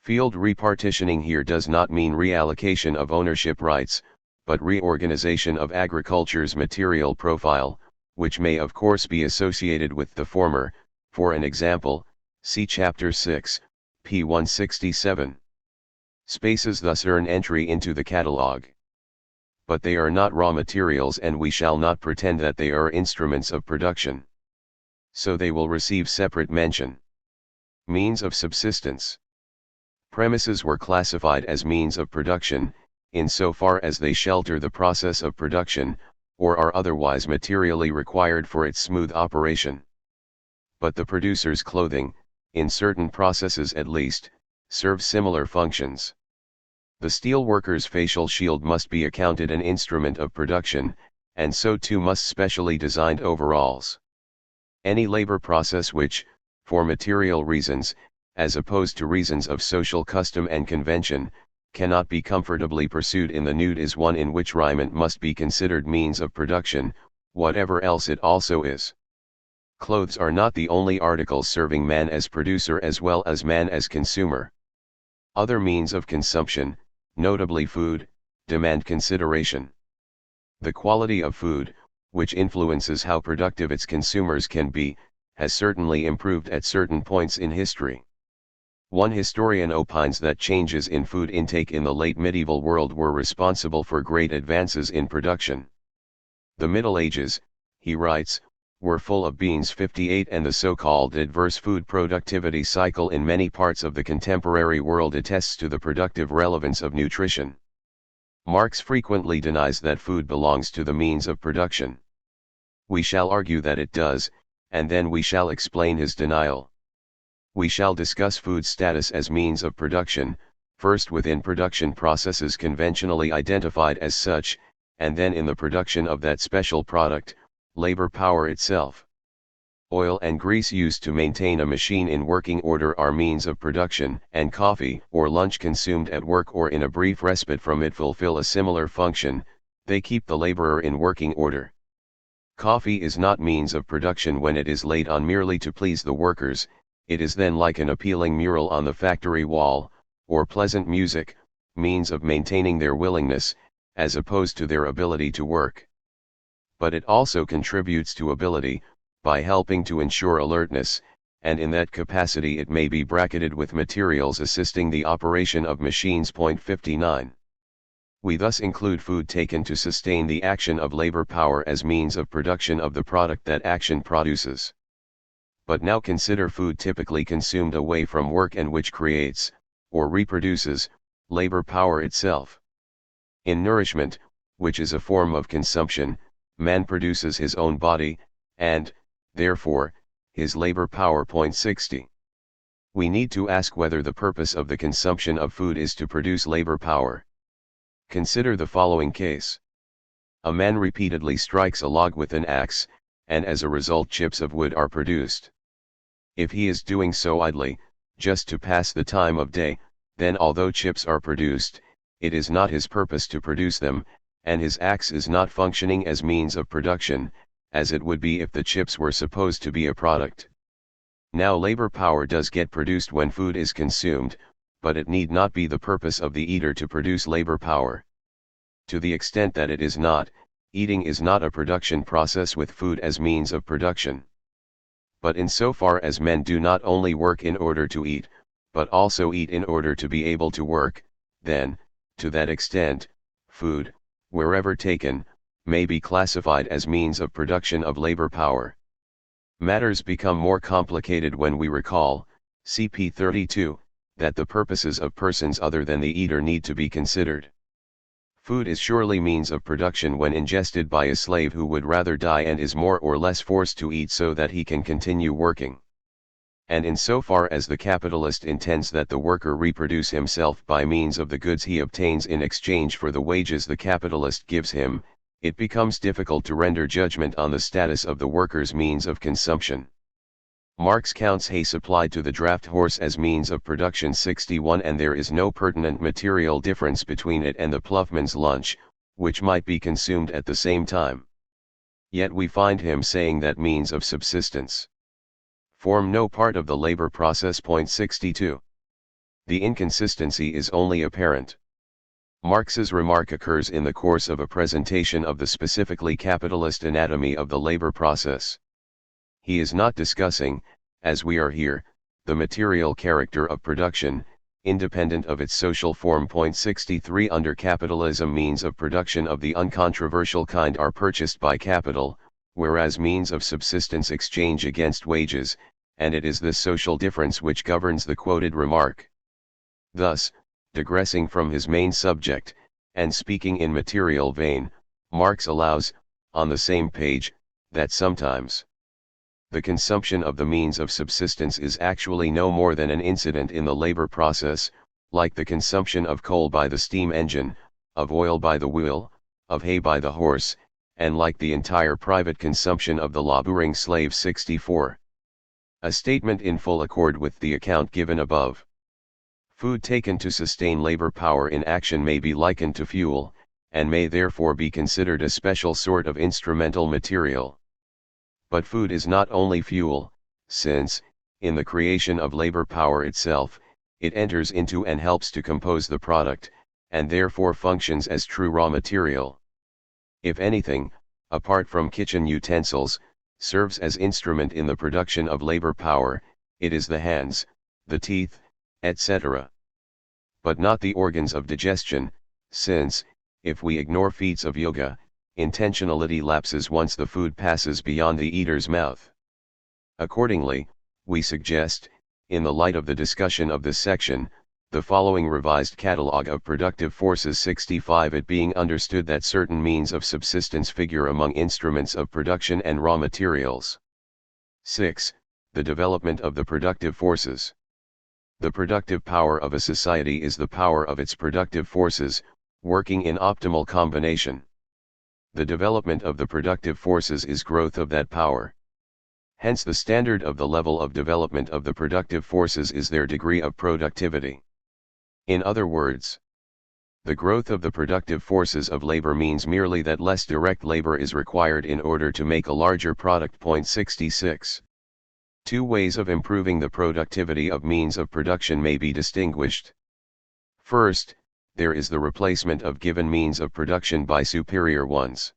Field repartitioning here does not mean reallocation of ownership rights, but reorganization of agriculture's material profile, which may of course be associated with the former. For an example, see Chapter 6, p. 167. Spaces thus earn entry into the catalogue. But they are not raw materials, and we shall not pretend that they are instruments of production. So they will receive separate mention. Means of subsistence. Premises were classified as means of production, insofar as they shelter the process of production, or are otherwise materially required for its smooth operation. But the producer's clothing, in certain processes at least, serves similar functions. The steel worker's facial shield must be accounted an instrument of production, and so too must specially designed overalls. Any labor process which, for material reasons, as opposed to reasons of social custom and convention, cannot be comfortably pursued in the nude is one in which raiment must be considered means of production, whatever else it also is. Clothes are not the only articles serving man as producer as well as man as consumer. Other means of consumption, notably food, demand consideration. The quality of food, which influences how productive its consumers can be, has certainly improved at certain points in history. One historian opines that changes in food intake in the late medieval world were responsible for great advances in production. The Middle Ages, he writes, were full of beans 58 and the so-called adverse food productivity cycle in many parts of the contemporary world attests to the productive relevance of nutrition. Marx frequently denies that food belongs to the means of production. We shall argue that it does, and then we shall explain his denial. We shall discuss food's status as means of production, first within production processes conventionally identified as such, and then in the production of that special product, labor power itself. Oil and grease used to maintain a machine in working order are means of production, and coffee or lunch consumed at work or in a brief respite from it fulfill a similar function, they keep the laborer in working order. Coffee is not means of production when it is laid on merely to please the workers, it is then like an appealing mural on the factory wall, or pleasant music, means of maintaining their willingness, as opposed to their ability to work. But it also contributes to ability, by helping to ensure alertness, and in that capacity it may be bracketed with materials assisting the operation of machines. Point 59. We thus include food taken to sustain the action of labor power as means of production of the product that action produces. But now consider food typically consumed away from work and which creates, or reproduces, labor power itself. In nourishment, which is a form of consumption, man produces his own body, and, therefore, his labor power. Point 60. We need to ask whether the purpose of the consumption of food is to produce labor power. Consider the following case. A man repeatedly strikes a log with an axe, and as a result chips of wood are produced. If he is doing so idly, just to pass the time of day, then although chips are produced, it is not his purpose to produce them, and his axe is not functioning as means of production, as it would be if the chips were supposed to be a product. Now labor power does get produced when food is consumed, but it need not be the purpose of the eater to produce labor power. To the extent that it is not, eating is not a production process with food as means of production. But insofar as men do not only work in order to eat, but also eat in order to be able to work, then, to that extent, food, wherever taken, may be classified as means of production of labor power. Matters become more complicated when we recall, cp. 32, that the purposes of persons other than the eater need to be considered. Food is surely means of production when ingested by a slave who would rather die and is more or less forced to eat so that he can continue working. And insofar as the capitalist intends that the worker reproduce himself by means of the goods he obtains in exchange for the wages the capitalist gives him, it becomes difficult to render judgment on the status of the worker's means of consumption. Marx counts hay supplied to the draft horse as means of production 61, and there is no pertinent material difference between it and the ploughman's lunch, which might be consumed at the same time. Yet we find him saying that means of subsistence form no part of the labor process. Point 62. The inconsistency is only apparent. Marx's remark occurs in the course of a presentation of the specifically capitalist anatomy of the labor process. He is not discussing, as we are here, the material character of production, independent of its social form. Point 63. Under capitalism, means of production of the uncontroversial kind are purchased by capital, whereas means of subsistence exchange against wages, and it is this social difference which governs the quoted remark. Thus, digressing from his main subject, And speaking in material vein, Marx allows, on the same page, that sometimes the consumption of the means of subsistence is actually no more than an incident in the labor process, like the consumption of coal by the steam engine, of oil by the wheel, of hay by the horse, and like the entire private consumption of the laboring slave. 64. A statement in full accord with the account given above. Food taken to sustain labor power in action may be likened to fuel, and may therefore be considered a special sort of instrumental material. But food is not only fuel, since, in the creation of labor power itself, it enters into and helps to compose the product, and therefore functions as true raw material. If anything, apart from kitchen utensils, serves as instrument in the production of labor power, it is the hands, the teeth, etc. But not the organs of digestion, since, if we ignore feats of yoga, intentionality lapses once the food passes beyond the eater's mouth. Accordingly, we suggest, in the light of the discussion of this section, the following revised catalogue of productive forces. 65. It being understood that certain means of subsistence figure among instruments of production and raw materials. 6. The development of the productive forces. The productive power of a society is the power of its productive forces, working in optimal combination. The development of the productive forces is growth of that power. Hence the standard of the level of development of the productive forces is their degree of productivity. In other words, the growth of the productive forces of labor means merely that less direct labor is required in order to make a larger product. 66. Two ways of improving the productivity of means of production may be distinguished. First, there is the replacement of given means of production by superior ones.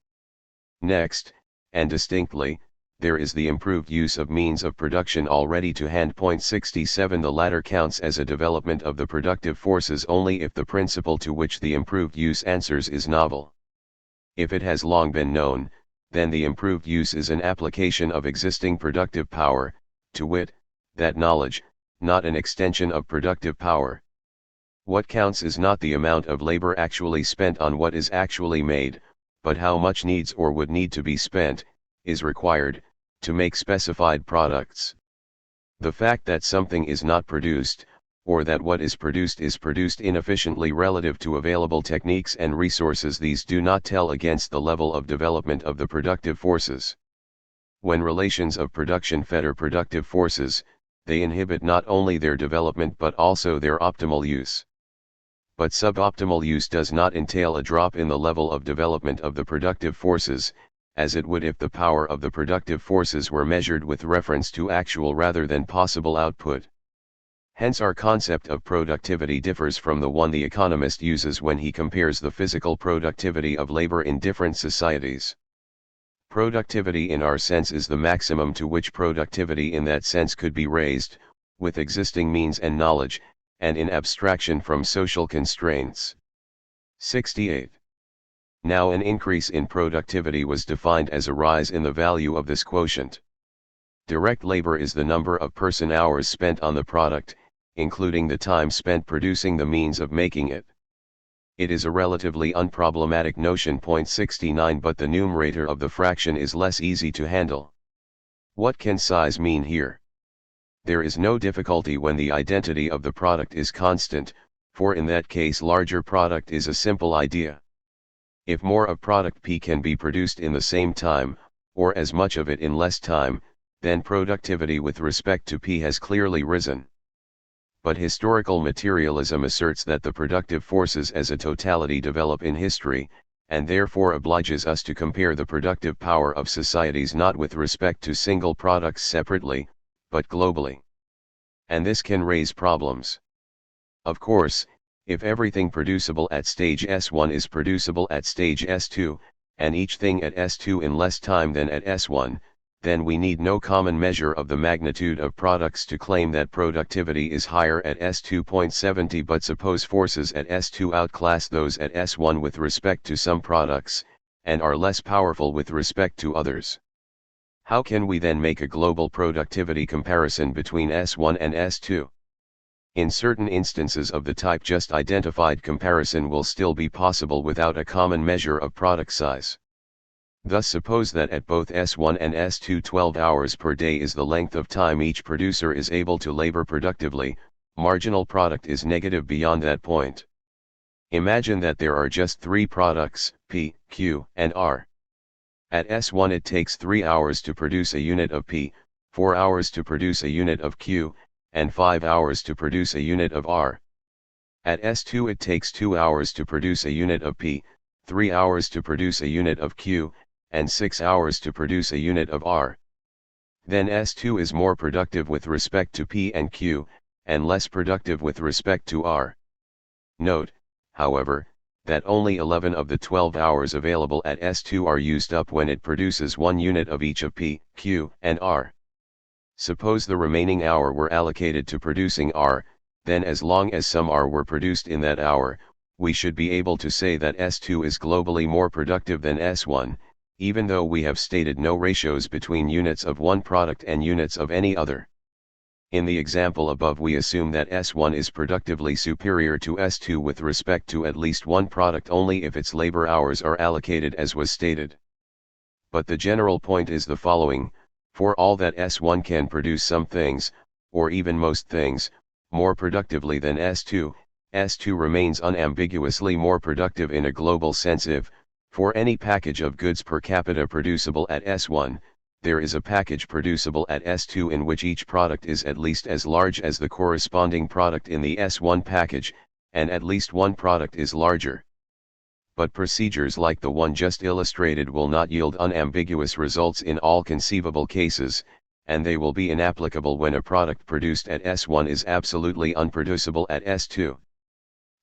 Next, and distinctly, there is the improved use of means of production already to hand. 67. The latter counts as a development of the productive forces only if the principle to which the improved use answers is novel. If it has long been known, then the improved use is an application of existing productive power, to wit, that knowledge, not an extension of productive power. What counts is not the amount of labor actually spent on what is actually made, but how much needs or would need to be spent, is required, to make specified products. The fact that something is not produced, or that what is produced inefficiently relative to available techniques and resources, these do not tell against the level of development of the productive forces. When relations of production fetter productive forces, they inhibit not only their development but also their optimal use. But suboptimal use does not entail a drop in the level of development of the productive forces, as it would if the power of the productive forces were measured with reference to actual rather than possible output. Hence our concept of productivity differs from the one the economist uses when he compares the physical productivity of labor in different societies. Productivity in our sense is the maximum to which productivity in that sense could be raised, with existing means and knowledge, and in abstraction from social constraints. 68. Now an increase in productivity was defined as a rise in the value of this quotient. Direct labor is the number of person-hours spent on the product, including the time spent producing the means of making it. It is a relatively unproblematic notion. 69. But the numerator of the fraction is less easy to handle. What can size mean here? There is no difficulty when the identity of the product is constant, for in that case larger product is a simple idea. If more of product P can be produced in the same time, or as much of it in less time, then productivity with respect to P has clearly risen. But historical materialism asserts that the productive forces as a totality develop in history, and therefore obliges us to compare the productive power of societies not with respect to single products separately, but globally. And this can raise problems. Of course, if everything producible at stage S1 is producible at stage S2, and each thing at S2 in less time than at S1, then we need no common measure of the magnitude of products to claim that productivity is higher at S2.70. But suppose forces at S2 outclass those at S1 with respect to some products, and are less powerful with respect to others. How can we then make a global productivity comparison between S1 and S2? In certain instances of the type just identified, comparison will still be possible without a common measure of product size. Thus suppose that at both S1 and S2 12 hours per day is the length of time each producer is able to labor productively. Marginal product is negative beyond that point. Imagine that there are just three products, P, Q, and R. At S1 it takes 3 hours to produce a unit of P, 4 hours to produce a unit of Q, and 5 hours to produce a unit of R. At S2 it takes 2 hours to produce a unit of P, 3 hours to produce a unit of Q, and 6 hours to produce a unit of R. Then S2 is more productive with respect to P and Q, and less productive with respect to R. Note, however, that only 11 of the 12 hours available at S2 are used up when it produces 1 unit of each of P, Q, and R. Suppose the remaining hour were allocated to producing R, then as long as some R were produced in that hour, we should be able to say that S2 is globally more productive than S1, even though we have stated no ratios between units of one product and units of any other. In the example above we assume that S1 is productively superior to S2 with respect to at least one product only if its labor hours are allocated as was stated. But the general point is the following: for all that S1 can produce some things, or even most things, more productively than S2, S2 remains unambiguously more productive in a global sense if, for any package of goods per capita producible at S1, there is a package producible at S2 in which each product is at least as large as the corresponding product in the S1 package, and at least one product is larger. But procedures like the one just illustrated will not yield unambiguous results in all conceivable cases, and they will be inapplicable when a product produced at S1 is absolutely unproducible at S2.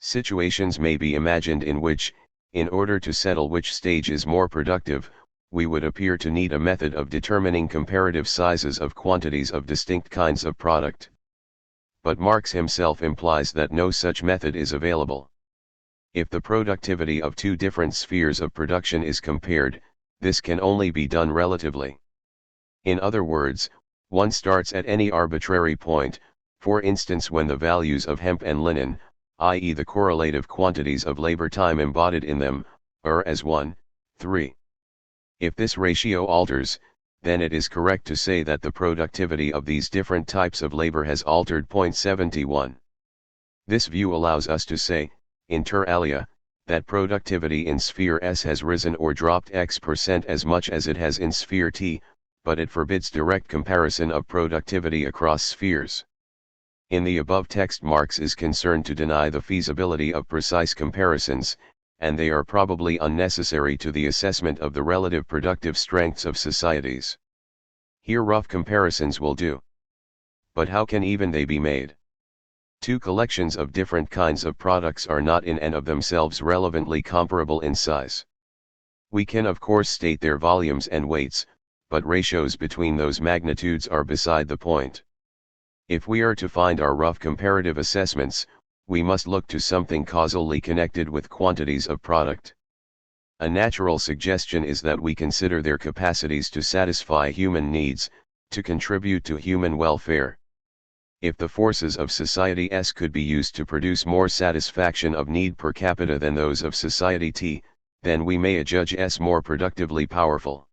Situations may be imagined in which, in order to settle which stage is more productive, we would appear to need a method of determining comparative sizes of quantities of distinct kinds of product. But Marx himself implies that no such method is available. If the productivity of two different spheres of production is compared, this can only be done relatively. In other words, one starts at any arbitrary point, for instance when the values of hemp and linen, i.e. the correlative quantities of labor time embodied in them, are as 1, 3. If this ratio alters, then it is correct to say that the productivity of these different types of labor has altered. 71. This view allows us to say, inter alia, that productivity in sphere S has risen or dropped X% as much as it has in sphere T, but it forbids direct comparison of productivity across spheres. In the above text, Marx is concerned to deny the feasibility of precise comparisons, and they are probably unnecessary to the assessment of the relative productive strengths of societies. Here rough comparisons will do. But how can even they be made? Two collections of different kinds of products are not in and of themselves relevantly comparable in size. We can of course state their volumes and weights, but ratios between those magnitudes are beside the point. If we are to find our rough comparative assessments, we must look to something causally connected with quantities of product. A natural suggestion is that we consider their capacities to satisfy human needs, to contribute to human welfare. If the forces of society S could be used to produce more satisfaction of need per capita than those of society T, then we may adjudge S more productively powerful.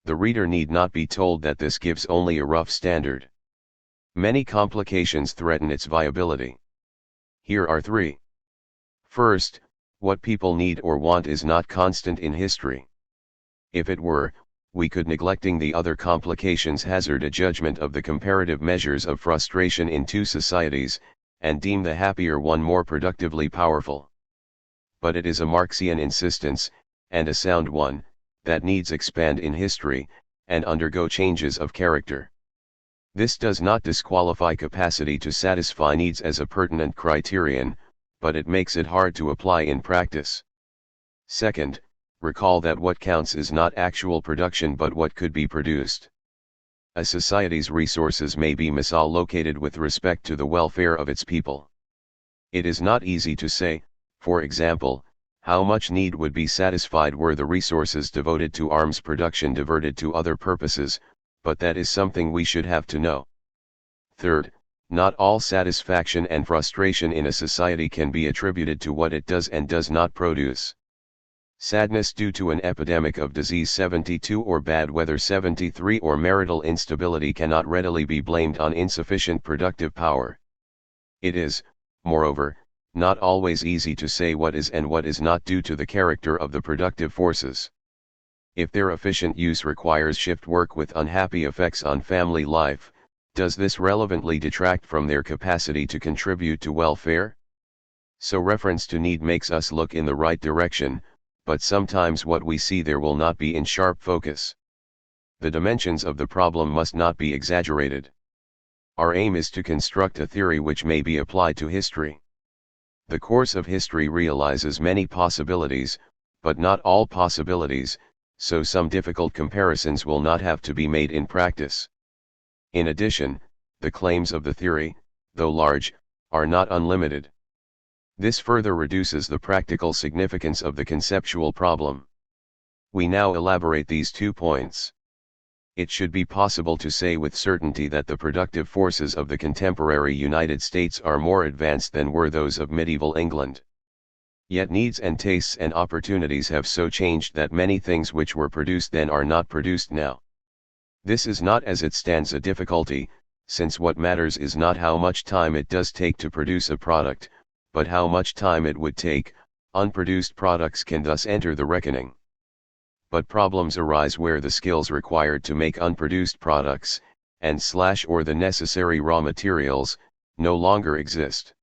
The reader need not be told that this gives only a rough standard. Many complications threaten its viability. Here are three. First, what people need or want is not constant in history. If it were, we could, neglecting the other complications, hazard a judgment of the comparative measures of frustration in two societies, and deem the happier one more productively powerful. But it is a Marxian insistence, and a sound one, that needs expand in history, and undergo changes of character. This does not disqualify capacity to satisfy needs as a pertinent criterion, but it makes it hard to apply in practice. Second, recall that what counts is not actual production but what could be produced. A society's resources may be misallocated with respect to the welfare of its people. It is not easy to say, for example, how much need would be satisfied were the resources devoted to arms production diverted to other purposes, but that is something we should have to know. Third, Not all satisfaction and frustration in a society can be attributed to what it does and does not produce. Sadness due to an epidemic of disease 72 or bad weather 73 or marital instability cannot readily be blamed on insufficient productive power. It is, moreover, not always easy to say what is and what is not due to the character of the productive forces. If their efficient use requires shift work with unhappy effects on family life, does this relevantly detract from their capacity to contribute to welfare? So reference to need makes us look in the right direction, but sometimes what we see there will not be in sharp focus. The dimensions of the problem must not be exaggerated. Our aim is to construct a theory which may be applied to history. The course of history realizes many possibilities, but not all possibilities, so some difficult comparisons will not have to be made in practice. In addition, the claims of the theory, though large, are not unlimited. This further reduces the practical significance of the conceptual problem. We now elaborate these 2 points. It should be possible to say with certainty that the productive forces of the contemporary United States are more advanced than were those of medieval England. Yet needs and tastes and opportunities have so changed that many things which were produced then are not produced now. This is not as it stands a difficulty, since what matters is not how much time it does take to produce a product, but how much time it would take. Unproduced products can thus enter the reckoning. But problems arise where the skills required to make unproduced products, or the necessary raw materials, no longer exist.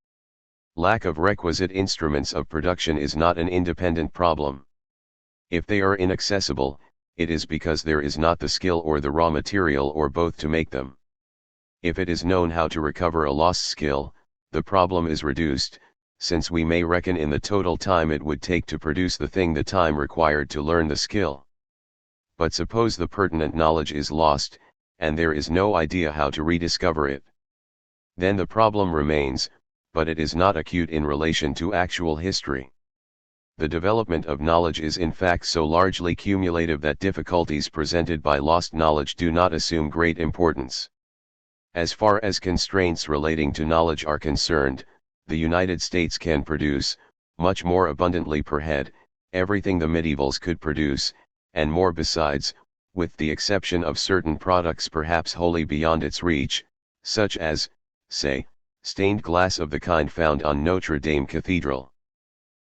Lack of requisite instruments of production is not an independent problem. If they are inaccessible, it is because there is not the skill or the raw material or both to make them. If it is known how to recover a lost skill, the problem is reduced, since we may reckon in the total time it would take to produce the thing the time required to learn the skill. But suppose the pertinent knowledge is lost, and there is no idea how to rediscover it. Then the problem remains, but it is not acute in relation to actual history. The development of knowledge is in fact so largely cumulative that difficulties presented by lost knowledge do not assume great importance. As far as constraints relating to knowledge are concerned, the United States can produce, much more abundantly per head, everything the medievals could produce, and more besides, with the exception of certain products perhaps wholly beyond its reach, such as, say, stained glass of the kind found on Notre Dame Cathedral.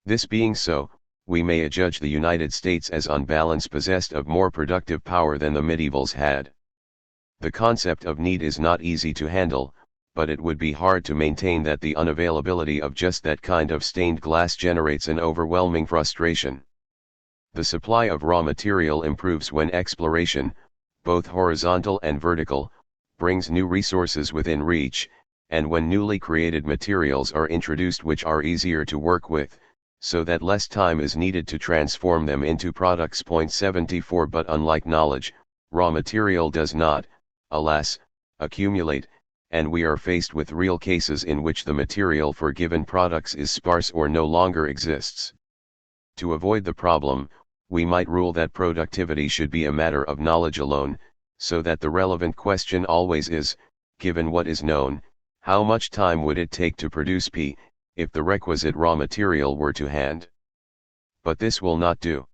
This being so, we may adjudge the United States as on balance possessed of more productive power than the medievals had. The concept of need is not easy to handle, but it would be hard to maintain that the unavailability of just that kind of stained glass generates an overwhelming frustration. The supply of raw material improves when exploration, both horizontal and vertical, brings new resources within reach, and when newly created materials are introduced which are easier to work with, so that less time is needed to transform them into products. 74 But unlike knowledge, raw material does not, alas, accumulate, and we are faced with real cases in which the material for given products is sparse or no longer exists. To avoid the problem, we might rule that productivity should be a matter of knowledge alone, so that the relevant question always is, given what is known, how much time would it take to produce P, if the requisite raw material were to hand? But this will not do.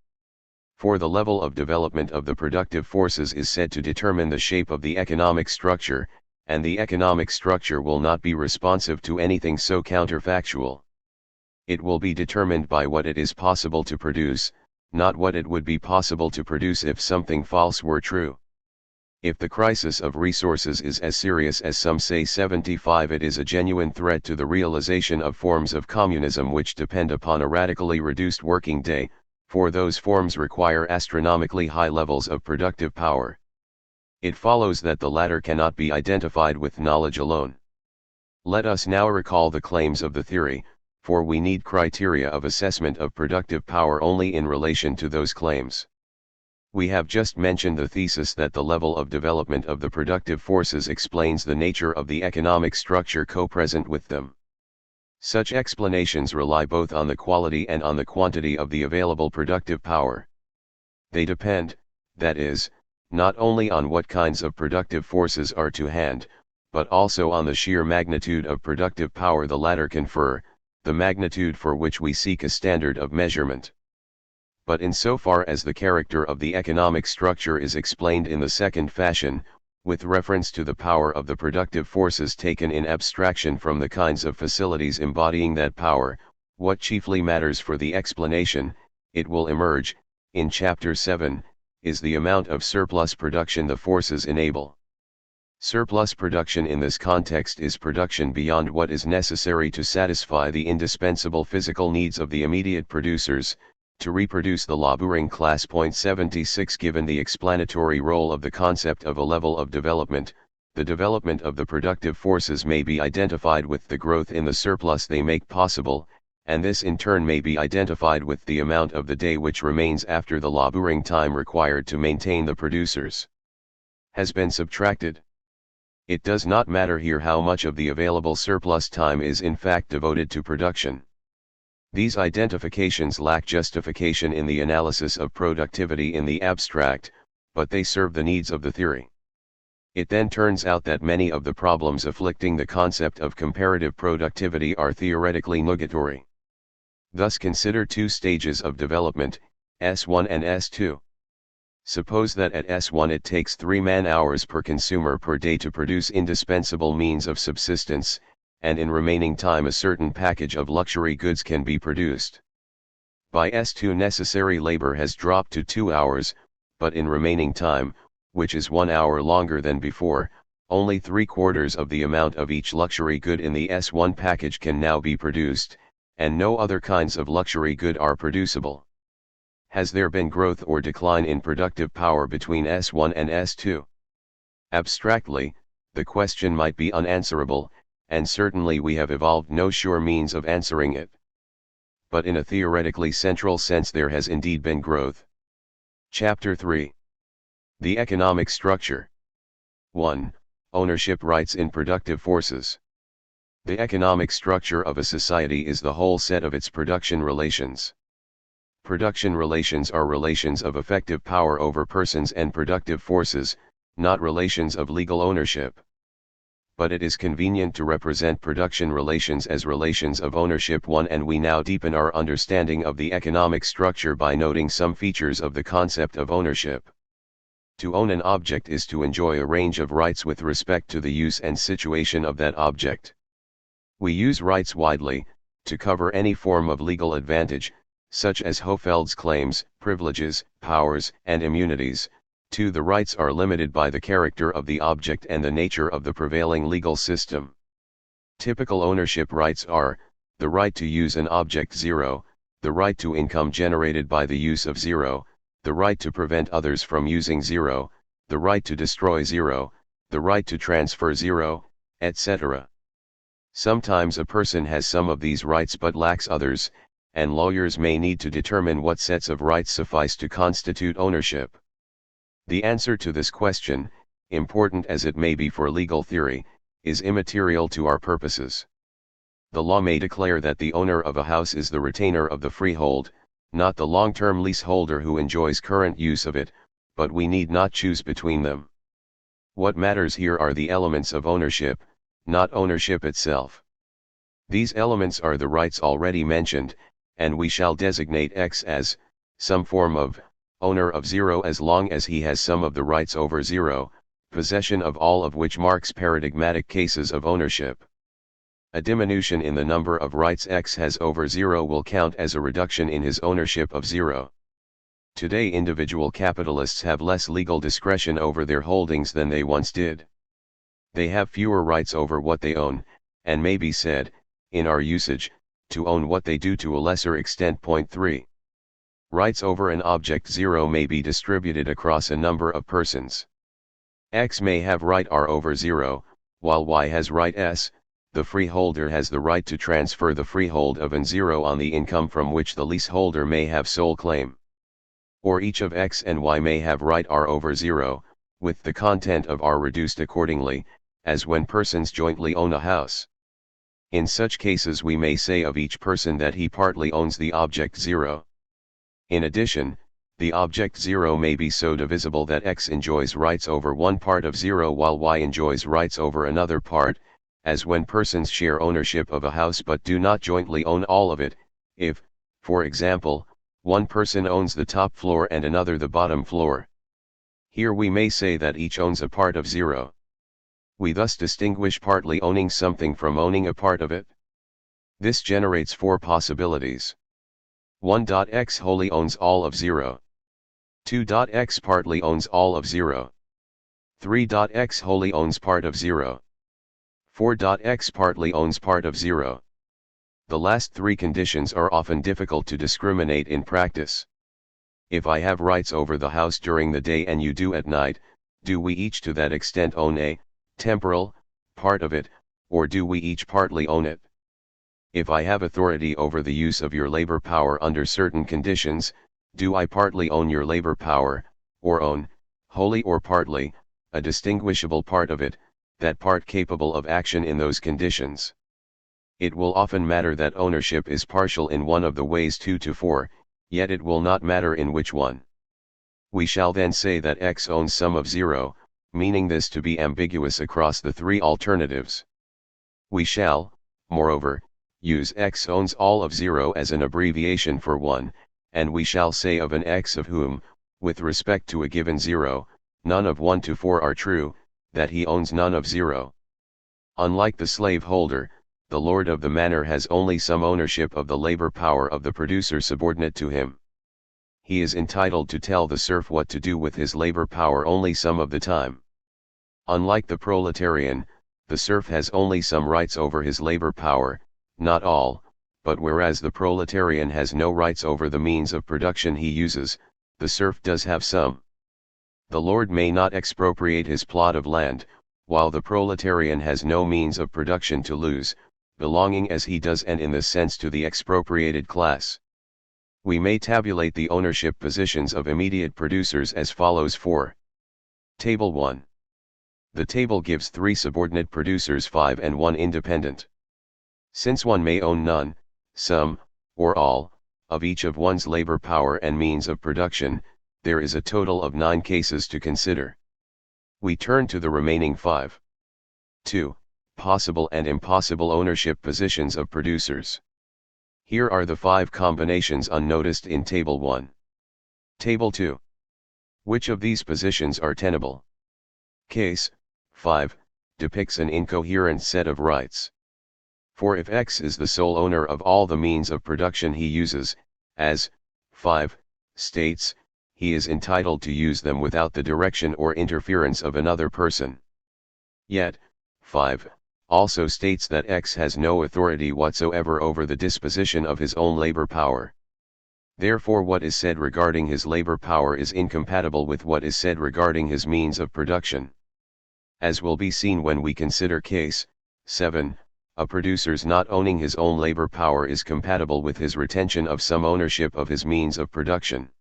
For the level of development of the productive forces is said to determine the shape of the economic structure, and the economic structure will not be responsive to anything so counterfactual. It will be determined by what it is possible to produce, not what it would be possible to produce if something false were true. If the crisis of resources is as serious as some say 75, it is a genuine threat to the realization of forms of communism which depend upon a radically reduced working day, for those forms require astronomically high levels of productive power. It follows that the latter cannot be identified with knowledge alone. Let us now recall the claims of the theory, for we need criteria of assessment of productive power only in relation to those claims. We have just mentioned the thesis that the level of development of the productive forces explains the nature of the economic structure co-present with them. Such explanations rely both on the quality and on the quantity of the available productive power. They depend, that is, not only on what kinds of productive forces are to hand, but also on the sheer magnitude of productive power the latter confer, the magnitude for which we seek a standard of measurement. But insofar as the character of the economic structure is explained in the second fashion, with reference to the power of the productive forces taken in abstraction from the kinds of facilities embodying that power, what chiefly matters for the explanation, it will emerge, in Chapter 7, is the amount of surplus production the forces enable. Surplus production in this context is production beyond what is necessary to satisfy the indispensable physical needs of the immediate producers, to reproduce the laboring class. 76 Given the explanatory role of the concept of a level of development, the development of the productive forces may be identified with the growth in the surplus they make possible, and this in turn may be identified with the amount of the day which remains after the laboring time required to maintain the producers has been subtracted. It does not matter here how much of the available surplus time is in fact devoted to production. These identifications lack justification in the analysis of productivity in the abstract, but they serve the needs of the theory. It then turns out that many of the problems afflicting the concept of comparative productivity are theoretically nugatory. Thus consider two stages of development, S1 and S2. Suppose that at S1 it takes 3 man-hours per consumer per day to produce indispensable means of subsistence, and in remaining time a certain package of luxury goods can be produced. By S2 necessary labor has dropped to 2 hours, but in remaining time, which is 1 hour longer than before, only 3/4 of the amount of each luxury good in the S1 package can now be produced, and no other kinds of luxury good are producible. Has there been growth or decline in productive power between S1 and S2? Abstractly, the question might be unanswerable, and certainly we have evolved no sure means of answering it. But in a theoretically central sense there has indeed been growth. Chapter 3. The economic structure. 1. Ownership rights in productive forces. The economic structure of a society is the whole set of its production relations. Production relations are relations of effective power over persons and productive forces, not relations of legal ownership. But it is convenient to represent production relations as relations of ownership. 1. And we now deepen our understanding of the economic structure by noting some features of the concept of ownership. To own an object is to enjoy a range of rights with respect to the use and situation of that object. We use rights widely, to cover any form of legal advantage, such as Hofeld's claims, privileges, powers, and immunities. 2. The rights are limited by the character of the object and the nature of the prevailing legal system. Typical ownership rights are, the right to use an object 0, the right to income generated by the use of 0, the right to prevent others from using 0, the right to destroy 0, the right to transfer 0, etc. Sometimes a person has some of these rights but lacks others, and lawyers may need to determine what sets of rights suffice to constitute ownership. The answer to this question, important as it may be for legal theory, is immaterial to our purposes. The law may declare that the owner of a house is the retainer of the freehold, not the long-term leaseholder who enjoys current use of it, but we need not choose between them. What matters here are the elements of ownership, not ownership itself. These elements are the rights already mentioned, and we shall designate X as some form of owner of 0 as long as he has some of the rights over 0, possession of all of which marks paradigmatic cases of ownership. A diminution in the number of rights X has over 0 will count as a reduction in his ownership of 0. Today individual capitalists have less legal discretion over their holdings than they once did. They have fewer rights over what they own, and may be said, in our usage, to own what they do to a lesser extent. 3. Rights over an object 0 may be distributed across a number of persons. X may have right R over 0, while Y has right S. The freeholder has the right to transfer the freehold of an 0 on the income from which the leaseholder may have sole claim. Or each of X and Y may have right R over 0, with the content of R reduced accordingly, as when persons jointly own a house. In such cases we may say of each person that he partly owns the object 0. In addition, The object 0 may be so divisible that x enjoys rights over one part of 0 while y enjoys rights over another part, as when persons share ownership of a house but do not jointly own all of it. If, for example, one person owns the top floor and another the bottom floor. Here we may say that each owns a part of 0. We thus distinguish partly owning something from owning a part of it. This generates four possibilities. 1.x wholly owns all of 0. 2.x partly owns all of 0. 3.x wholly owns part of 0. 4.x partly owns part of 0. The last three conditions are often difficult to discriminate in practice. If I have rights over the house during the day and you do at night, do we each to that extent own a temporal part of it, or do we each partly own it? If I have authority over the use of your labor power under certain conditions, do I partly own your labor power, or own, wholly or partly, a distinguishable part of it, that part capable of action in those conditions? It will often matter that ownership is partial in one of the ways 2 to 4, yet it will not matter in which one. We shall then say that x owns some of 0, meaning this to be ambiguous across the three alternatives. We shall, moreover, use x owns all of 0 as an abbreviation for 1, and we shall say of an x of whom, with respect to a given 0, none of 1 to 4 are true, that he owns none of 0. Unlike the slave holder, the lord of the manor has only some ownership of the labor power of the producer subordinate to him. He is entitled to tell the serf what to do with his labor power only some of the time. Unlike the proletarian, the serf has only some rights over his labor power, not all, but whereas the proletarian has no rights over the means of production he uses, the serf does have some. The lord may not expropriate his plot of land, while the proletarian has no means of production to lose, belonging as he does and in this sense to the expropriated class. We may tabulate the ownership positions of immediate producers as follows for Table 1. The table gives 3 subordinate producers 5 and 1 independent. Since one may own none, some, or all, of each of one's labor power and means of production, there is a total of 9 cases to consider. We turn to the remaining 5. 2. Possible and impossible ownership positions of producers. Here are the 5 combinations unnoticed in Table 1. Table 2. Which of these positions are tenable? Case 5 depicts an incoherent set of rights. For if X is the sole owner of all the means of production he uses, as 5 states, he is entitled to use them without the direction or interference of another person. Yet, 5 also states that X has no authority whatsoever over the disposition of his own labor power. Therefore what is said regarding his labor power is incompatible with what is said regarding his means of production. As will be seen when we consider case 7, a producer's not owning his own labor power is compatible with his retention of some ownership of his means of production.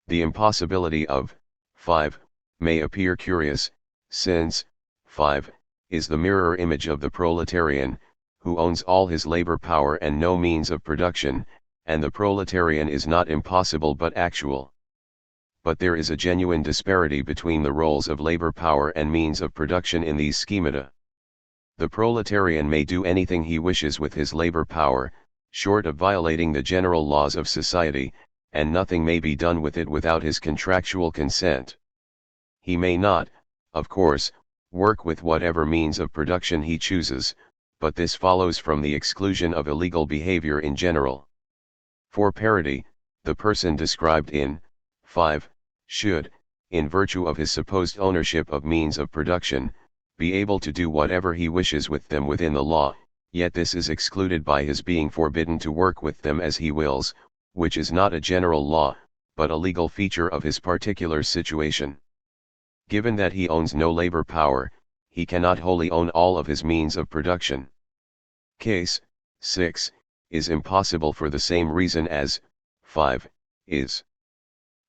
The impossibility of 5 may appear curious, since 5 is the mirror image of the proletarian, who owns all his labor power and no means of production, and the proletarian is not impossible but actual. But there is a genuine disparity between the roles of labor power and means of production in these schemata. The proletarian may do anything he wishes with his labor power, short of violating the general laws of society, and nothing may be done with it without his contractual consent. He may not, of course, work with whatever means of production he chooses, but this follows from the exclusion of illegal behavior in general. For parity, the person described in 5 should, in virtue of his supposed ownership of means of production, be able to do whatever he wishes with them within the law, yet this is excluded by his being forbidden to work with them as he wills, which is not a general law, but a legal feature of his particular situation. Given that he owns no labor power, he cannot wholly own all of his means of production. Case 6 is impossible for the same reason as 5 is.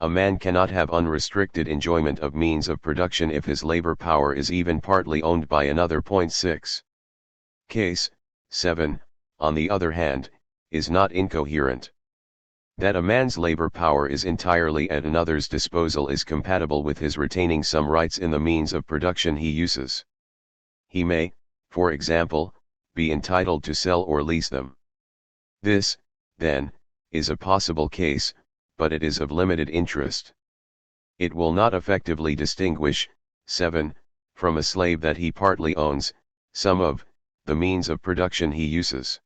A man cannot have unrestricted enjoyment of means of production if his labor power is even partly owned by another. 6. Case 7, on the other hand, is not incoherent. That a man's labor power is entirely at another's disposal is compatible with his retaining some rights in the means of production he uses. He may, for example, be entitled to sell or lease them. This, then, is a possible case, but it is of limited interest. It will not effectively distinguish, 7, from a slave that he partly owns, some of, the means of production he uses.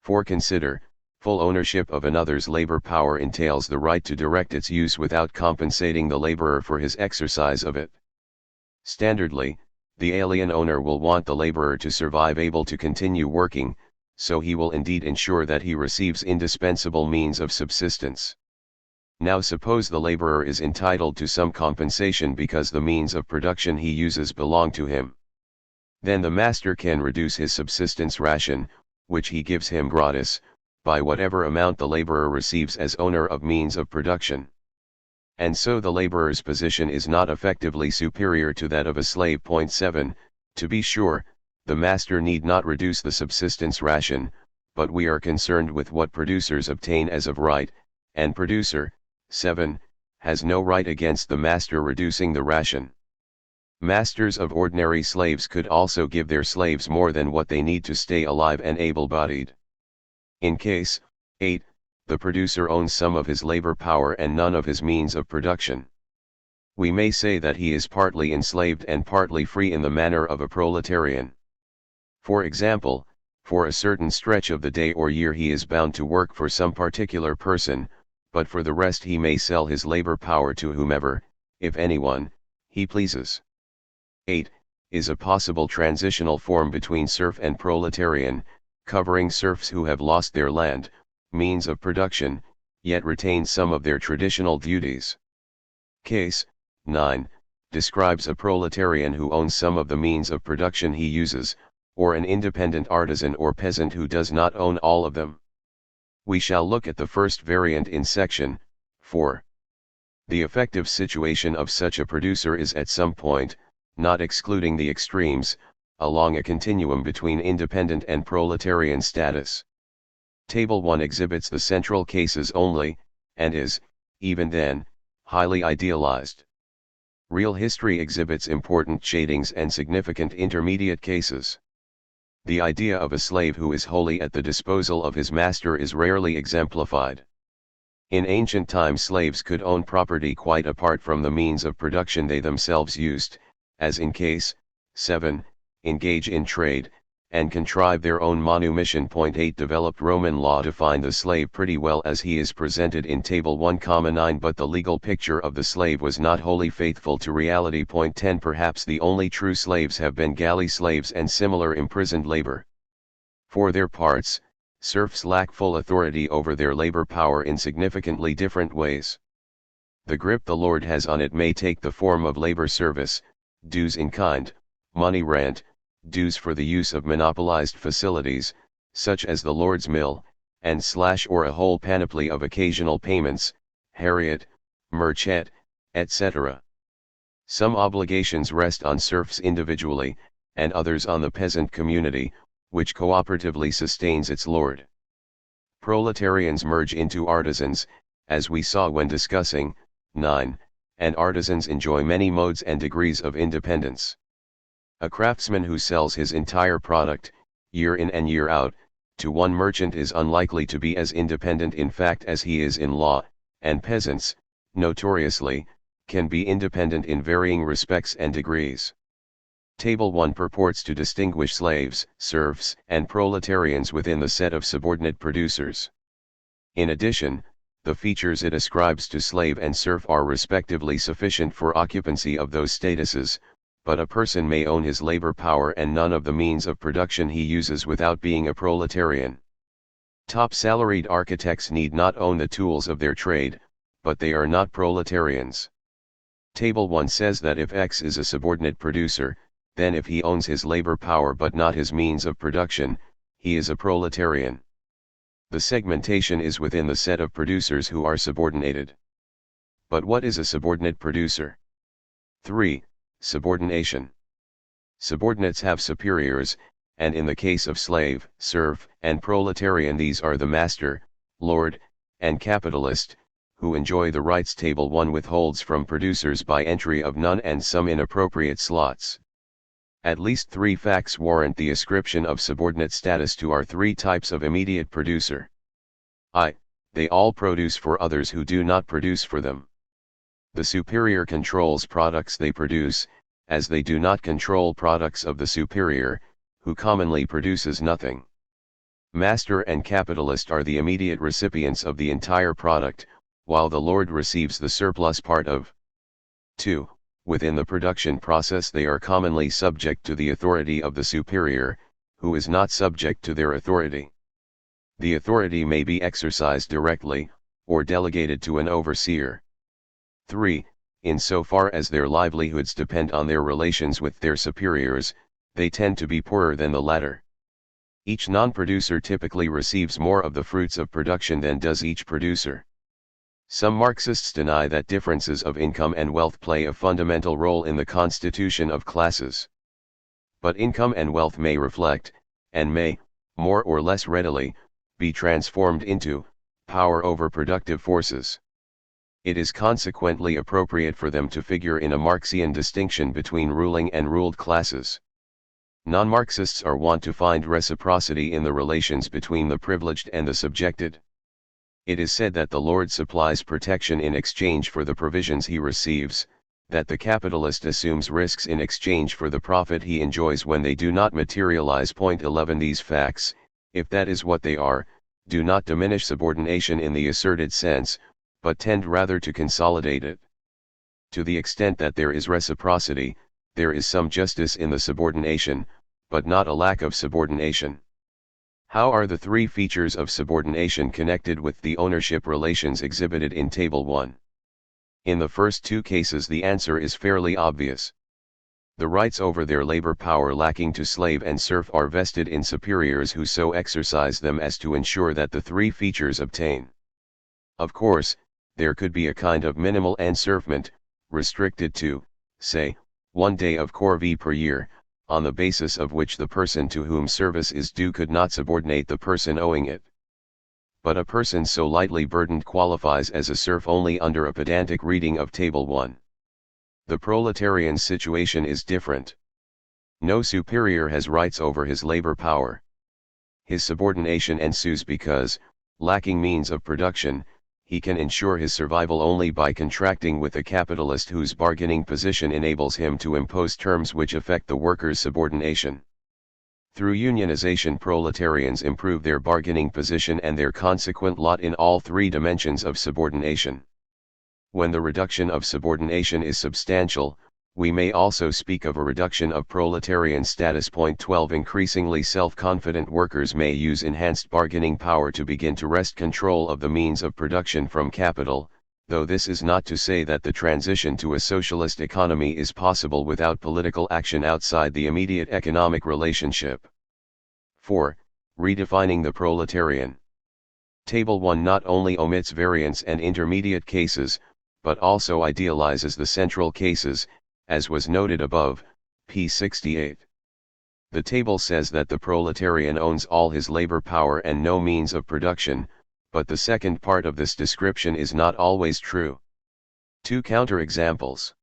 For consider, full ownership of another's labor power entails the right to direct its use without compensating the laborer for his exercise of it. Standardly, the alien owner will want the laborer to survive able to continue working, so he will indeed ensure that he receives indispensable means of subsistence. Now suppose the laborer is entitled to some compensation because the means of production he uses belong to him. Then the master can reduce his subsistence ration, which he gives him gratis, by whatever amount the laborer receives as owner of means of production. And so the laborer's position is not effectively superior to that of a slave. 7. To be sure, the master need not reduce the subsistence ration, but we are concerned with what producers obtain as of right, and producer, 7, has no right against the master reducing the ration. Masters of ordinary slaves could also give their slaves more than what they need to stay alive and able-bodied. In case 8, the producer owns some of his labor power and none of his means of production. We may say that he is partly enslaved and partly free in the manner of a proletarian. For example, for a certain stretch of the day or year he is bound to work for some particular person, but for the rest he may sell his labor power to whomever, if anyone, he pleases. 8 is a possible transitional form between serf and proletarian, covering serfs who have lost their land, means of production, yet retain some of their traditional duties. Case 9 describes a proletarian who owns some of the means of production he uses, or an independent artisan or peasant who does not own all of them. We shall look at the first variant in section 4. The effective situation of such a producer is at some point, not excluding the extremes, along a continuum between independent and proletarian status. Table 1 exhibits the central cases only, and is, even then, highly idealized. Real history exhibits important shadings and significant intermediate cases. The idea of a slave who is wholly at the disposal of his master is rarely exemplified. In ancient times slaves could own property quite apart from the means of production they themselves used, as in case 7, engage in trade, and contrive their own manumission. 8 Developed Roman law defined the slave pretty well as he is presented in Table 1,9, but the legal picture of the slave was not wholly faithful to reality. 10 Perhaps the only true slaves have been galley slaves and similar imprisoned labor. For their parts, serfs lack full authority over their labor power in significantly different ways. The grip the lord has on it may take the form of labor service, dues in kind, money rent, dues for the use of monopolized facilities, such as the lord's mill, and or a whole panoply of occasional payments, heriot, merchet, etc. Some obligations rest on serfs individually, and others on the peasant community, which cooperatively sustains its lord. Proletarians merge into artisans, as we saw when discussing 9, and artisans enjoy many modes and degrees of independence. A craftsman who sells his entire product, year in and year out, to one merchant is unlikely to be as independent in fact as he is in law, and peasants, notoriously, can be independent in varying respects and degrees. Table 1 purports to distinguish slaves, serfs, and proletarians within the set of subordinate producers. In addition, the features it ascribes to slave and serf are respectively sufficient for occupancy of those statuses, but a person may own his labor power and none of the means of production he uses without being a proletarian. Top-salaried architects need not own the tools of their trade, but they are not proletarians. Table 1 says that if X is a subordinate producer, then if he owns his labor power but not his means of production, he is a proletarian. The segmentation is within the set of producers who are subordinated. But what is a subordinate producer? 3. Subordination. Subordinates have superiors, and in the case of slave, serf, and proletarian these are the master, lord, and capitalist, who enjoy the rights Table 1 withholds from producers by entry of none and some inappropriate slots. At least three facts warrant the ascription of subordinate status to our three types of immediate producer. I. They all produce for others who do not produce for them. The superior controls products they produce, as they do not control products of the superior, who commonly produces nothing. Master and capitalist are the immediate recipients of the entire product, while the lord receives the surplus part of. 2. Within the production process they are commonly subject to the authority of the superior, who is not subject to their authority. The authority may be exercised directly, or delegated to an overseer. 3. Insofar as their livelihoods depend on their relations with their superiors, they tend to be poorer than the latter. Each non-producer typically receives more of the fruits of production than does each producer. Some Marxists deny that differences of income and wealth play a fundamental role in the constitution of classes. But income and wealth may reflect, and may, more or less readily, be transformed into power over productive forces. It is consequently appropriate for them to figure in a Marxian distinction between ruling and ruled classes. Non-Marxists are wont to find reciprocity in the relations between the privileged and the subjected. It is said that the lord supplies protection in exchange for the provisions he receives, that the capitalist assumes risks in exchange for the profit he enjoys when they do not materialize. 11 These facts, if that is what they are, do not diminish subordination in the asserted sense, but tend rather to consolidate it. To the extent that there is reciprocity, there is some justice in the subordination, but not a lack of subordination. How are the three features of subordination connected with the ownership relations exhibited in Table 1? In the first two cases the answer is fairly obvious. The rights over their labor power lacking to slave and serf are vested in superiors who so exercise them as to ensure that the three features obtain. Of course, there could be a kind of minimal enserfment, restricted to, say, 1 day of corvée per year, on the basis of which the person to whom service is due could not subordinate the person owing it. But a person so lightly burdened qualifies as a serf only under a pedantic reading of Table 1. The proletarian's situation is different. No superior has rights over his labor power. His subordination ensues because, lacking means of production, he can ensure his survival only by contracting with a capitalist whose bargaining position enables him to impose terms which affect the worker's subordination. Through unionization proletarians improve their bargaining position and their consequent lot in all three dimensions of subordination. When the reduction of subordination is substantial, we may also speak of a reduction of proletarian status. 12 Increasingly self-confident workers may use enhanced bargaining power to begin to wrest control of the means of production from capital, though this is not to say that the transition to a socialist economy is possible without political action outside the immediate economic relationship. 4. Redefining the proletarian. Table 1 not only omits variance and intermediate cases, but also idealizes the central cases, as was noted above, p. 68. The table says that the proletarian owns all his labor power and no means of production, but the second part of this description is not always true. Two counterexamples.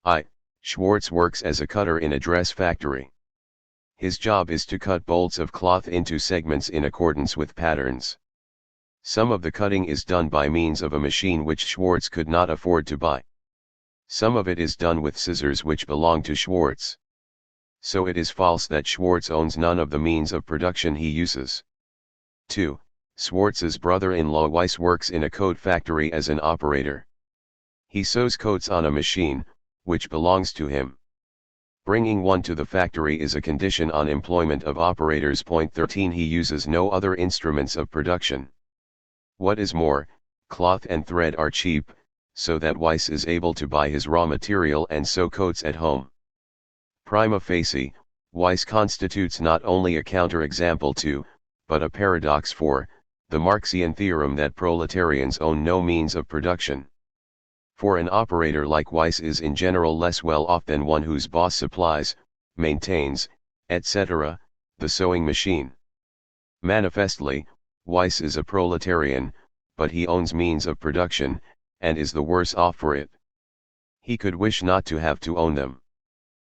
I. Schwartz works as a cutter in a dress factory. His job is to cut bolts of cloth into segments in accordance with patterns. Some of the cutting is done by means of a machine which Schwartz could not afford to buy. Some of it is done with scissors which belong to Schwartz. So it is false that Schwartz owns none of the means of production he uses. 2. Schwartz's brother-in-law Weiss works in a coat factory as an operator. He sews coats on a machine, which belongs to him. Bringing one to the factory is a condition on employment of operators. 13 He uses no other instruments of production. What is more, cloth and thread are cheap, so that Weiss is able to buy his raw material and sew coats at home. Prima facie, Weiss constitutes not only a counterexample to, but a paradox for, the Marxian theorem that proletarians own no means of production. For an operator like Weiss is in general less well off than one whose boss supplies, maintains, etc., the sewing machine. Manifestly, Weiss is a proletarian, but he owns means of production, and is the worse off for it. He could wish not to have to own them.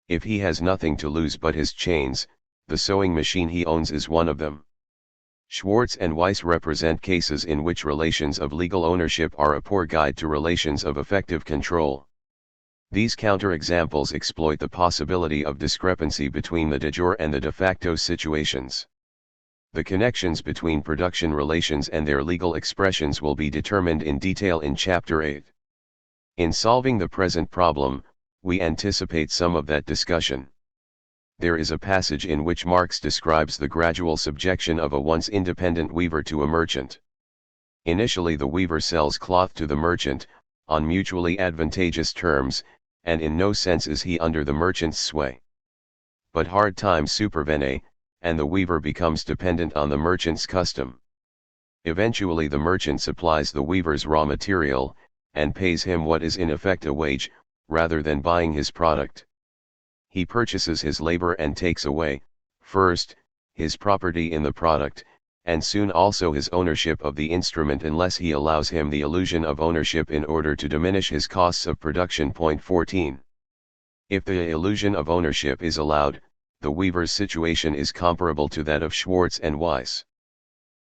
If he has nothing to lose but his chains, the sewing machine he owns is one of them. Schwartz and Weiss represent cases in which relations of legal ownership are a poor guide to relations of effective control. These counterexamples exploit the possibility of discrepancy between the de jure and the de facto situations. The connections between production relations and their legal expressions will be determined in detail in Chapter 8. In solving the present problem, we anticipate some of that discussion. There is a passage in which Marx describes the gradual subjection of a once independent weaver to a merchant. Initially the weaver sells cloth to the merchant, on mutually advantageous terms, and in no sense is he under the merchant's sway. But hard times supervene, and the weaver becomes dependent on the merchant's custom. Eventually the merchant supplies the weaver's raw material, and pays him what is in effect a wage, rather than buying his product. He purchases his labor and takes away, first, his property in the product, and soon also his ownership of the instrument unless he allows him the illusion of ownership in order to diminish his costs of production. Point 14. If the illusion of ownership is allowed, the weaver's situation is comparable to that of Schwartz and Weiss.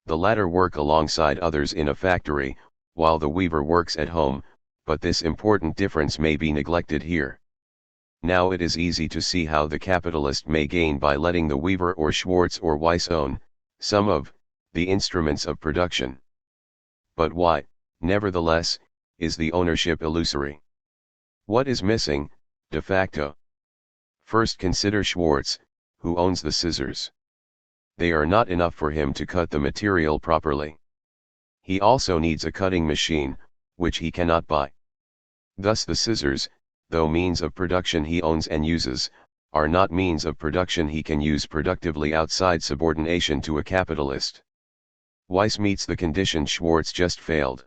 The latter work alongside others in a factory, while the weaver works at home, but this important difference may be neglected here. Now it is easy to see how the capitalist may gain by letting the weaver or Schwartz or Weiss own some of the instruments of production. But why, nevertheless, is the ownership illusory? What is missing, de facto? First consider Schwartz, who owns the scissors. They are not enough for him to cut the material properly. He also needs a cutting machine, which he cannot buy. Thus the scissors, though means of production he owns and uses, are not means of production he can use productively outside subordination to a capitalist. Weiss meets the condition Schwartz just failed.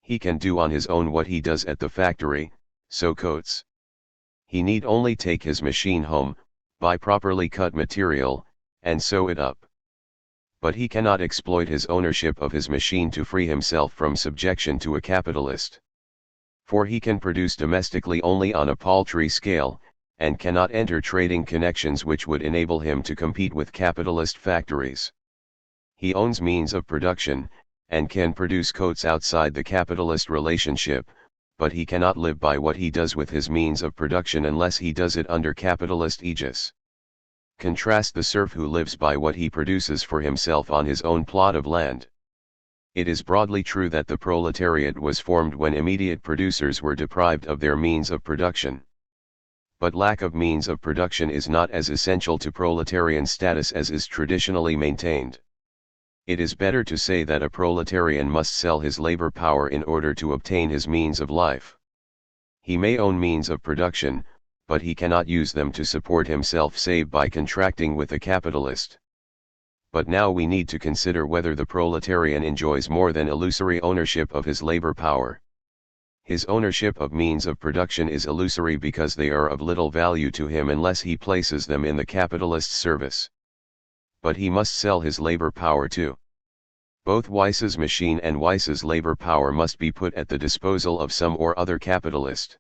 He can do on his own what he does at the factory, sew coats. He need only take his machine home, buy properly cut material, and sew it up. But he cannot exploit his ownership of his machine to free himself from subjection to a capitalist. For he can produce domestically only on a paltry scale, and cannot enter trading connections which would enable him to compete with capitalist factories. He owns means of production, and can produce coats outside the capitalist relationship, but he cannot live by what he does with his means of production unless he does it under capitalist aegis. Contrast the serf who lives by what he produces for himself on his own plot of land. It is broadly true that the proletariat was formed when immediate producers were deprived of their means of production. But lack of means of production is not as essential to proletarian status as is traditionally maintained. It is better to say that a proletarian must sell his labor power in order to obtain his means of life. He may own means of production, but he cannot use them to support himself save by contracting with a capitalist. But now we need to consider whether the proletarian enjoys more than illusory ownership of his labor power. His ownership of means of production is illusory because they are of little value to him unless he places them in the capitalist's service. But he must sell his labor power too. Both Weiss's machine and Weiss's labor power must be put at the disposal of some or other capitalist.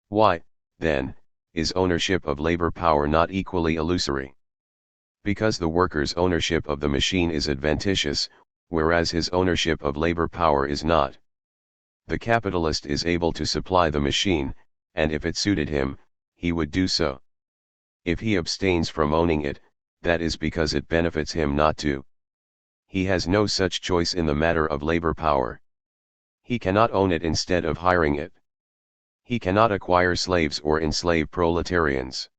Why, then, is ownership of labor power not equally illusory? Because the worker's ownership of the machine is adventitious, whereas his ownership of labor power is not. The capitalist is able to supply the machine, and if it suited him, he would do so. If he abstains from owning it, that is because it benefits him not to. He has no such choice in the matter of labor power. He cannot own it instead of hiring it. He cannot acquire slaves or enslave proletarians.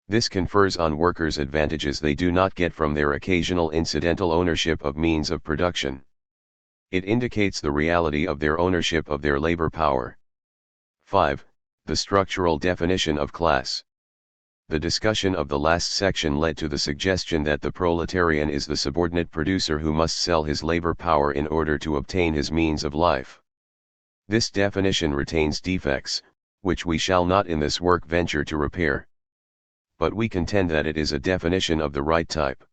This confers on workers advantages they do not get from their occasional incidental ownership of means of production. It indicates the reality of their ownership of their labor power. 5. The structural definition of class. The discussion of the last section led to the suggestion that the proletarian is the subordinate producer who must sell his labor power in order to obtain his means of life. This definition retains defects, which we shall not in this work venture to repair. But we contend that it is a definition of the right type.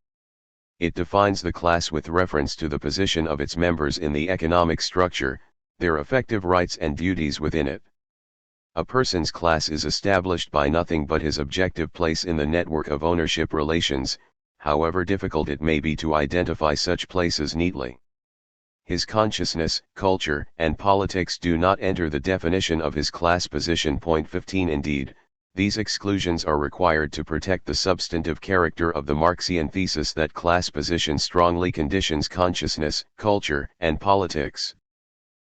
It defines the class with reference to the position of its members in the economic structure, their effective rights and duties within it. A person's class is established by nothing but his objective place in the network of ownership relations, however difficult it may be to identify such places neatly. His consciousness, culture, and politics do not enter the definition of his class position. Point 15. Indeed, these exclusions are required to protect the substantive character of the Marxian thesis that class position strongly conditions consciousness, culture, and politics.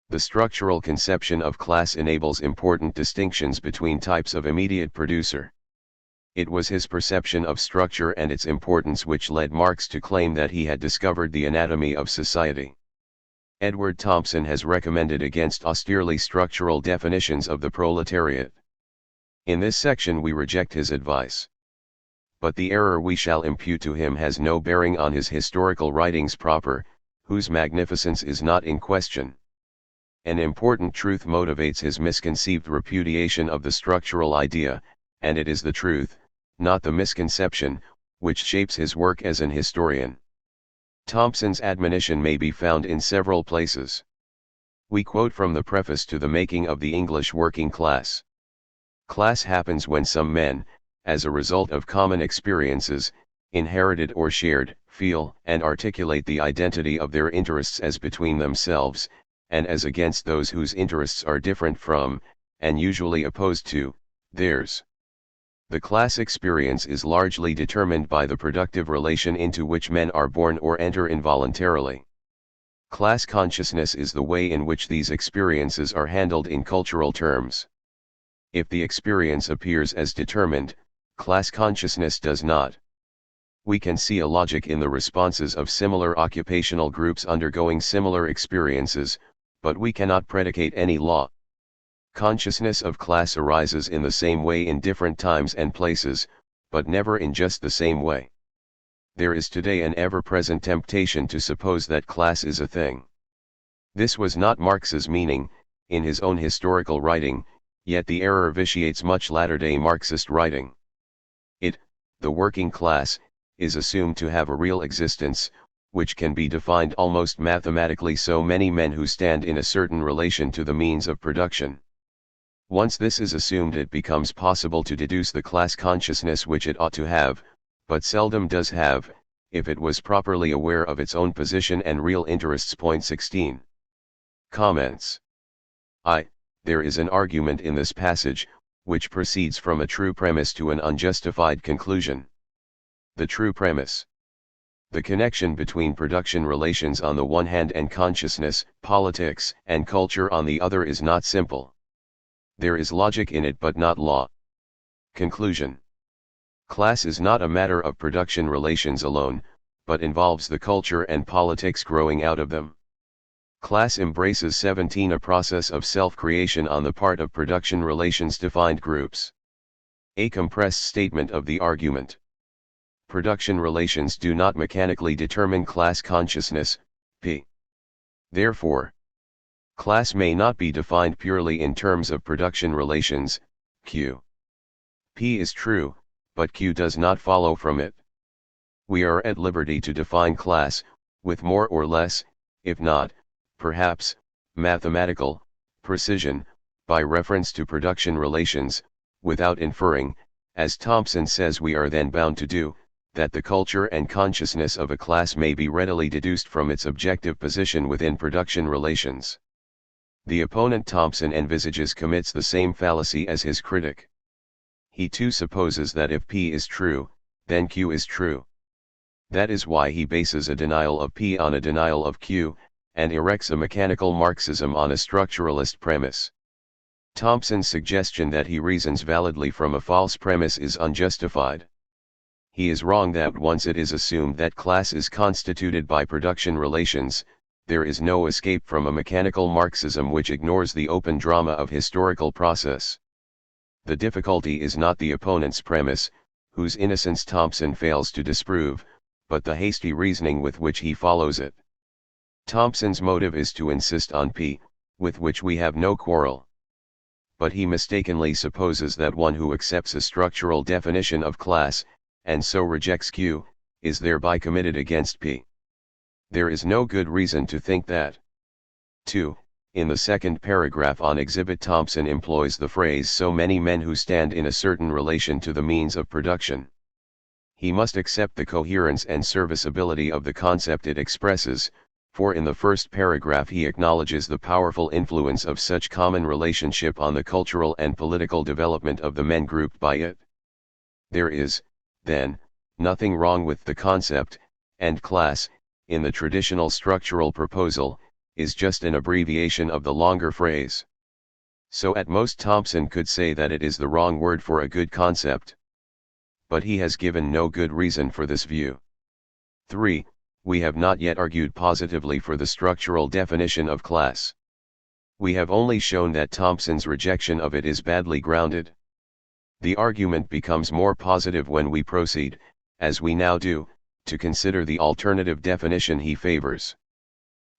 The structural conception of class enables important distinctions between types of immediate producer. It was his perception of structure and its importance which led Marx to claim that he had discovered the anatomy of society. Edward Thompson has recommended against austerely structural definitions of the proletariat. In this section we reject his advice. But the error we shall impute to him has no bearing on his historical writings proper, whose magnificence is not in question. An important truth motivates his misconceived repudiation of the structural idea, and it is the truth, not the misconception, which shapes his work as an historian. Thompson's admonition may be found in several places. We quote from the preface to The Making of the English Working Class. Class happens when some men, as a result of common experiences, inherited or shared, feel and articulate the identity of their interests as between themselves, and as against those whose interests are different from, and usually opposed to, theirs. The class experience is largely determined by the productive relation into which men are born or enter involuntarily. Class consciousness is the way in which these experiences are handled in cultural terms. If the experience appears as determined, class consciousness does not. We can see a logic in the responses of similar occupational groups undergoing similar experiences, but we cannot predicate any law. Consciousness of class arises in the same way in different times and places, but never in just the same way. There is today an ever-present temptation to suppose that class is a thing. This was not Marx's meaning, in his own historical writing, yet the error vitiates much latter-day Marxist writing. It, the working class, is assumed to have a real existence, which can be defined almost mathematically, so many men who stand in a certain relation to the means of production. Once this is assumed, it becomes possible to deduce the class consciousness which it ought to have, but seldom does have, if it was properly aware of its own position and real interests. Point 16. Comments. There is an argument in this passage, which proceeds from a true premise to an unjustified conclusion. The true premise. The connection between production relations on the one hand and consciousness, politics, and culture on the other is not simple. There is logic in it but not law. Conclusion. Class is not a matter of production relations alone, but involves the culture and politics growing out of them. Class embraces 17 a process of self-creation on the part of production relations defined groups. A compressed statement of the argument. Production relations do not mechanically determine class consciousness, p. Therefore, class may not be defined purely in terms of production relations, q. P is true, but q does not follow from it. We are at liberty to define class, with more or less, if not, perhaps, mathematical precision, by reference to production relations, without inferring, as Thompson says we are then bound to do, that the culture and consciousness of a class may be readily deduced from its objective position within production relations. The opponent Thompson envisages commits the same fallacy as his critic. He too supposes that if P is true, then Q is true. That is why he bases a denial of P on a denial of Q, and erects a mechanical Marxism on a structuralist premise. Thompson's suggestion that he reasons validly from a false premise is unjustified. He is wrong that once it is assumed that class is constituted by production relations, there is no escape from a mechanical Marxism which ignores the open drama of historical process. The difficulty is not the opponent's premise, whose innocence Thompson fails to disprove, but the hasty reasoning with which he follows it. Thompson's motive is to insist on P, with which we have no quarrel. But he mistakenly supposes that one who accepts a structural definition of class, and so rejects Q, is thereby committed against P. There is no good reason to think that. 2. In the second paragraph on exhibit, Thompson employs the phrase "so many men who stand in a certain relation to the means of production." He must accept the coherence and serviceability of the concept it expresses, for in the first paragraph he acknowledges the powerful influence of such common relationship on the cultural and political development of the men grouped by it. There is, then, nothing wrong with the concept, and class, in the traditional structural proposal, is just an abbreviation of the longer phrase. So at most Thompson could say that it is the wrong word for a good concept. But he has given no good reason for this view. 3. We have not yet argued positively for the structural definition of class. We have only shown that Thompson's rejection of it is badly grounded. The argument becomes more positive when we proceed, as we now do, to consider the alternative definition he favors.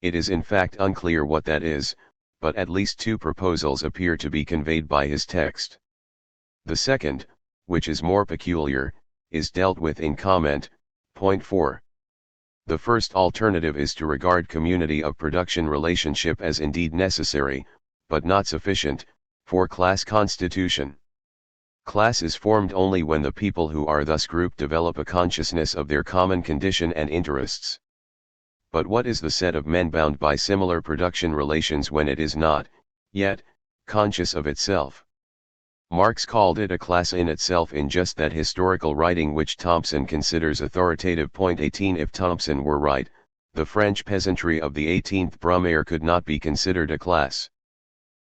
It is in fact unclear what that is, but at least two proposals appear to be conveyed by his text. The second, which is more peculiar, is dealt with in comment, point 4. The first alternative is to regard community of production relationship as indeed necessary, but not sufficient, for class constitution. Class is formed only when the people who are thus grouped develop a consciousness of their common condition and interests. But what is the set of men bound by similar production relations when it is not, yet, conscious of itself? Marx called it a class in itself in just that historical writing which Thompson considers authoritative. Point 18. If Thompson were right, the French peasantry of the 18th Brumaire could not be considered a class.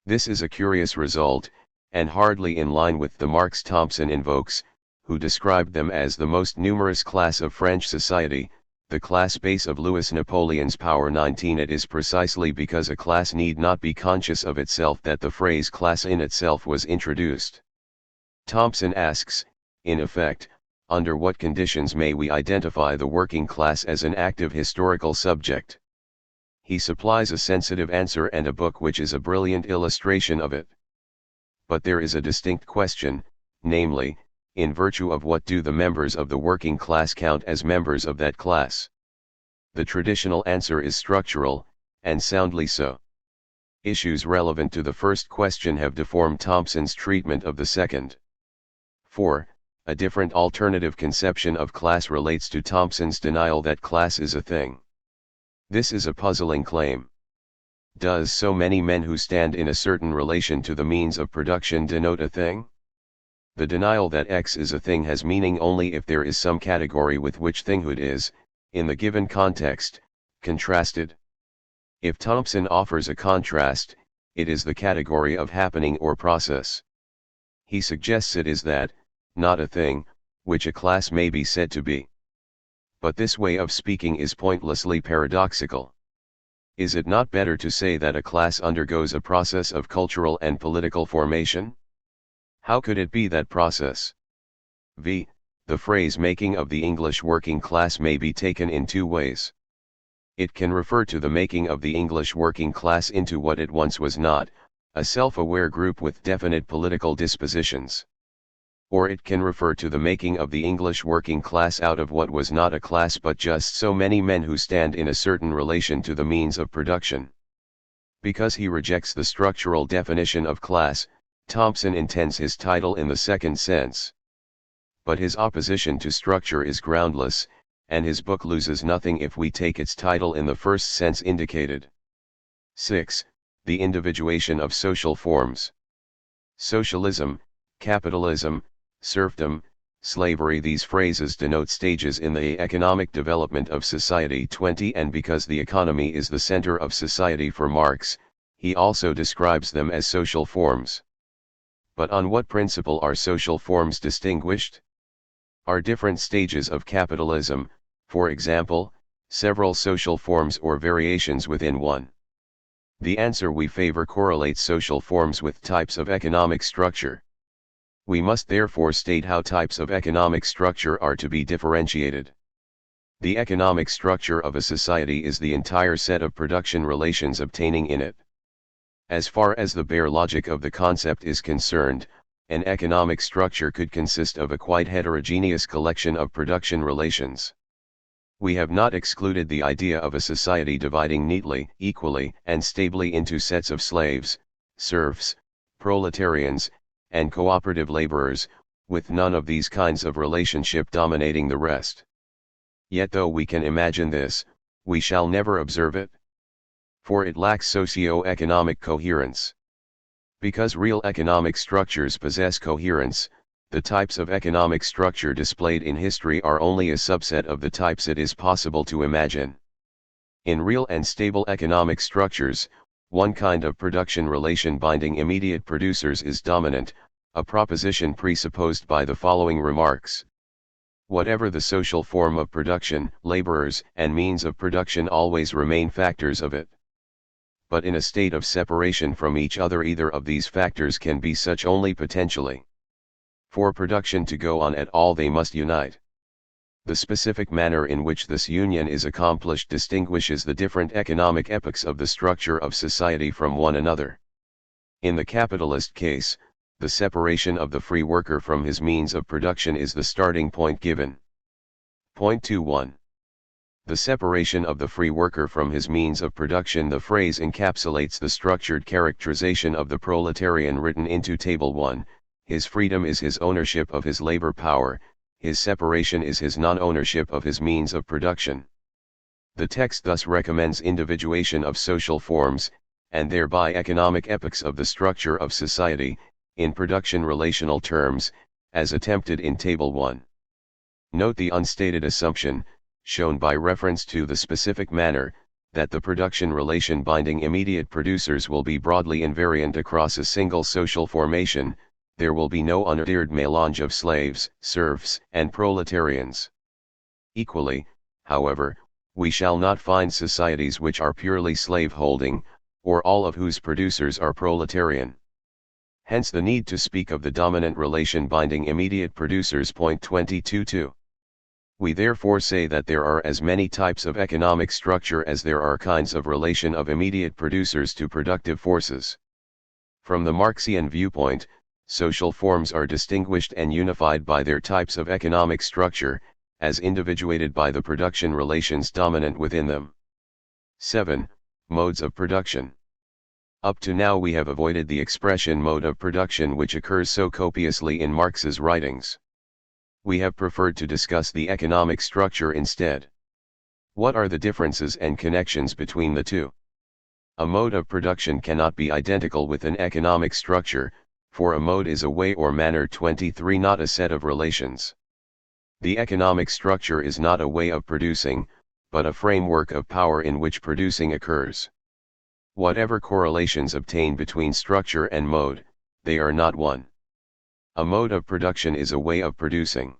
This is a curious result, and hardly in line with the Marx Thompson invokes, who described them as the most numerous class of French society, the class base of Louis Napoleon's power. 19. It is precisely because a class need not be conscious of itself that the phrase class in itself was introduced. Thompson asks, in effect, under what conditions may we identify the working class as an active historical subject? He supplies a sensitive answer and a book which is a brilliant illustration of it. But there is a distinct question, namely, in virtue of what do the members of the working class count as members of that class? The traditional answer is structural, and soundly so. Issues relevant to the first question have deformed Thompson's treatment of the second. 4. A different alternative conception of class relates to Thompson's denial that class is a thing. This is a puzzling claim. Does "so many men who stand in a certain relation to the means of production" denote a thing? The denial that X is a thing has meaning only if there is some category with which thinghood is, in the given context, contrasted. If Thompson offers a contrast, it is the category of happening or process. He suggests it is that, not a thing, which a class may be said to be. But this way of speaking is pointlessly paradoxical. Is it not better to say that a class undergoes a process of cultural and political formation? How could it be that process? V. The phrase "making of the English working class" may be taken in two ways. It can refer to the making of the English working class into what it once was not, a self-aware group with definite political dispositions. Or it can refer to the making of the English working class out of what was not a class but just so many men who stand in a certain relation to the means of production. Because he rejects the structural definition of class, Thompson intends his title in the second sense. But his opposition to structure is groundless, and his book loses nothing if we take its title in the first sense indicated. 6. The individuation of social forms. Socialism, capitalism, serfdom, slavery. These phrases denote stages in the economic development of society. 20. And because the economy is the center of society for Marx, he also describes them as social forms. But on what principle are social forms distinguished? Are different stages of capitalism, for example, several social forms or variations within one? The answer we favor correlates social forms with types of economic structure. We must therefore state how types of economic structure are to be differentiated. The economic structure of a society is the entire set of production relations obtaining in it. As far as the bare logic of the concept is concerned, an economic structure could consist of a quite heterogeneous collection of production relations. We have not excluded the idea of a society dividing neatly, equally, and stably into sets of slaves, serfs, proletarians, and cooperative laborers, with none of these kinds of relationship dominating the rest. Yet though we can imagine this, we shall never observe it. For it lacks socio-economic coherence. Because real economic structures possess coherence, the types of economic structure displayed in history are only a subset of the types it is possible to imagine. In real and stable economic structures, one kind of production relation binding immediate producers is dominant, a proposition presupposed by the following remarks. Whatever the social form of production, laborers and means of production always remain factors of it. But in a state of separation from each other, either of these factors can be such only potentially. For production to go on at all, they must unite. The specific manner in which this union is accomplished distinguishes the different economic epochs of the structure of society from one another. In the capitalist case, the separation of the free worker from his means of production is the starting point given. Point 21. The separation of the free worker from his means of production. The phrase encapsulates the structured characterization of the proletarian written into Table 1. His freedom is his ownership of his labor power, his separation is his non-ownership of his means of production. The text thus recommends individuation of social forms, and thereby economic epochs of the structure of society, in production relational terms, as attempted in Table 1. Note the unstated assumption, shown by reference to the specific manner, that the production relation binding immediate producers will be broadly invariant across a single social formation. There will be no unordered melange of slaves, serfs, and proletarians. Equally, however, we shall not find societies which are purely slave-holding, or all of whose producers are proletarian. Hence the need to speak of the dominant relation binding immediate producers. Point 22. We therefore say that there are as many types of economic structure as there are kinds of relation of immediate producers to productive forces. From the Marxian viewpoint, social forms are distinguished and unified by their types of economic structure, as individuated by the production relations dominant within them. 7. Modes of production. Up to now we have avoided the expression mode of production, which occurs so copiously in Marx's writings. We have preferred to discuss the economic structure instead. What are the differences and connections between the two? A mode of production cannot be identical with an economic structure, for a mode is a way or manner. 23. Not a set of relations. The economic structure is not a way of producing, but a framework of power in which producing occurs. Whatever correlations obtain between structure and mode, they are not one. A mode of production is a way of producing.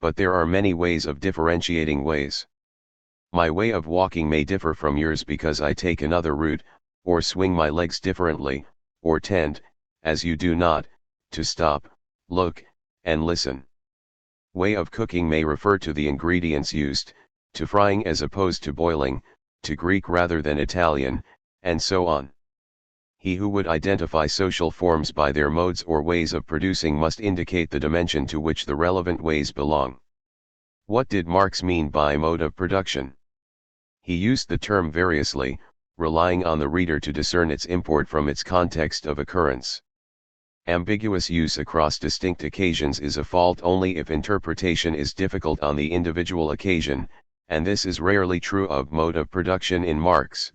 But there are many ways of differentiating ways. My way of walking may differ from yours because I take another route, or swing my legs differently, or tend, as you do not, to stop, look, and listen. Way of cooking may refer to the ingredients used, to frying as opposed to boiling, to Greek rather than Italian, and so on. He who would identify social forms by their modes or ways of producing must indicate the dimension to which the relevant ways belong. What did Marx mean by mode of production? He used the term variously, relying on the reader to discern its import from its context of occurrence. Ambiguous use across distinct occasions is a fault only if interpretation is difficult on the individual occasion, and this is rarely true of mode of production in Marx.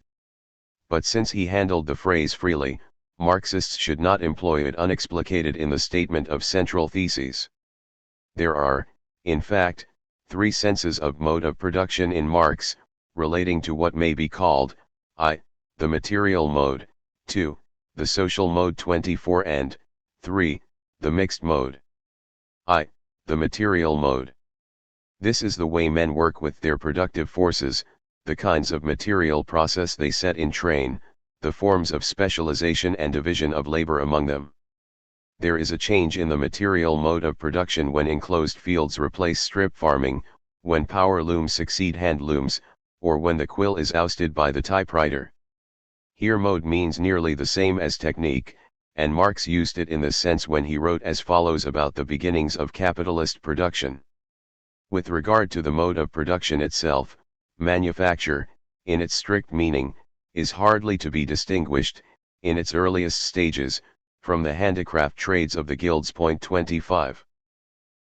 But since he handled the phrase freely, Marxists should not employ it unexplicated in the statement of central theses. There are, in fact, three senses of mode of production in Marx, relating to what may be called, I, the material mode, 2, the social mode 24 and, 3, the mixed mode. I, the material mode. This is the way men work with their productive forces, the kinds of material process they set in train, the forms of specialization and division of labor among them. There is a change in the material mode of production when enclosed fields replace strip farming, when power looms succeed hand looms, or when the quill is ousted by the typewriter. Here mode means nearly the same as technique, and Marx used it in this sense when he wrote as follows about the beginnings of capitalist production. With regard to the mode of production itself, manufacture, in its strict meaning, is hardly to be distinguished, in its earliest stages, from the handicraft trades of the guilds. Point 25.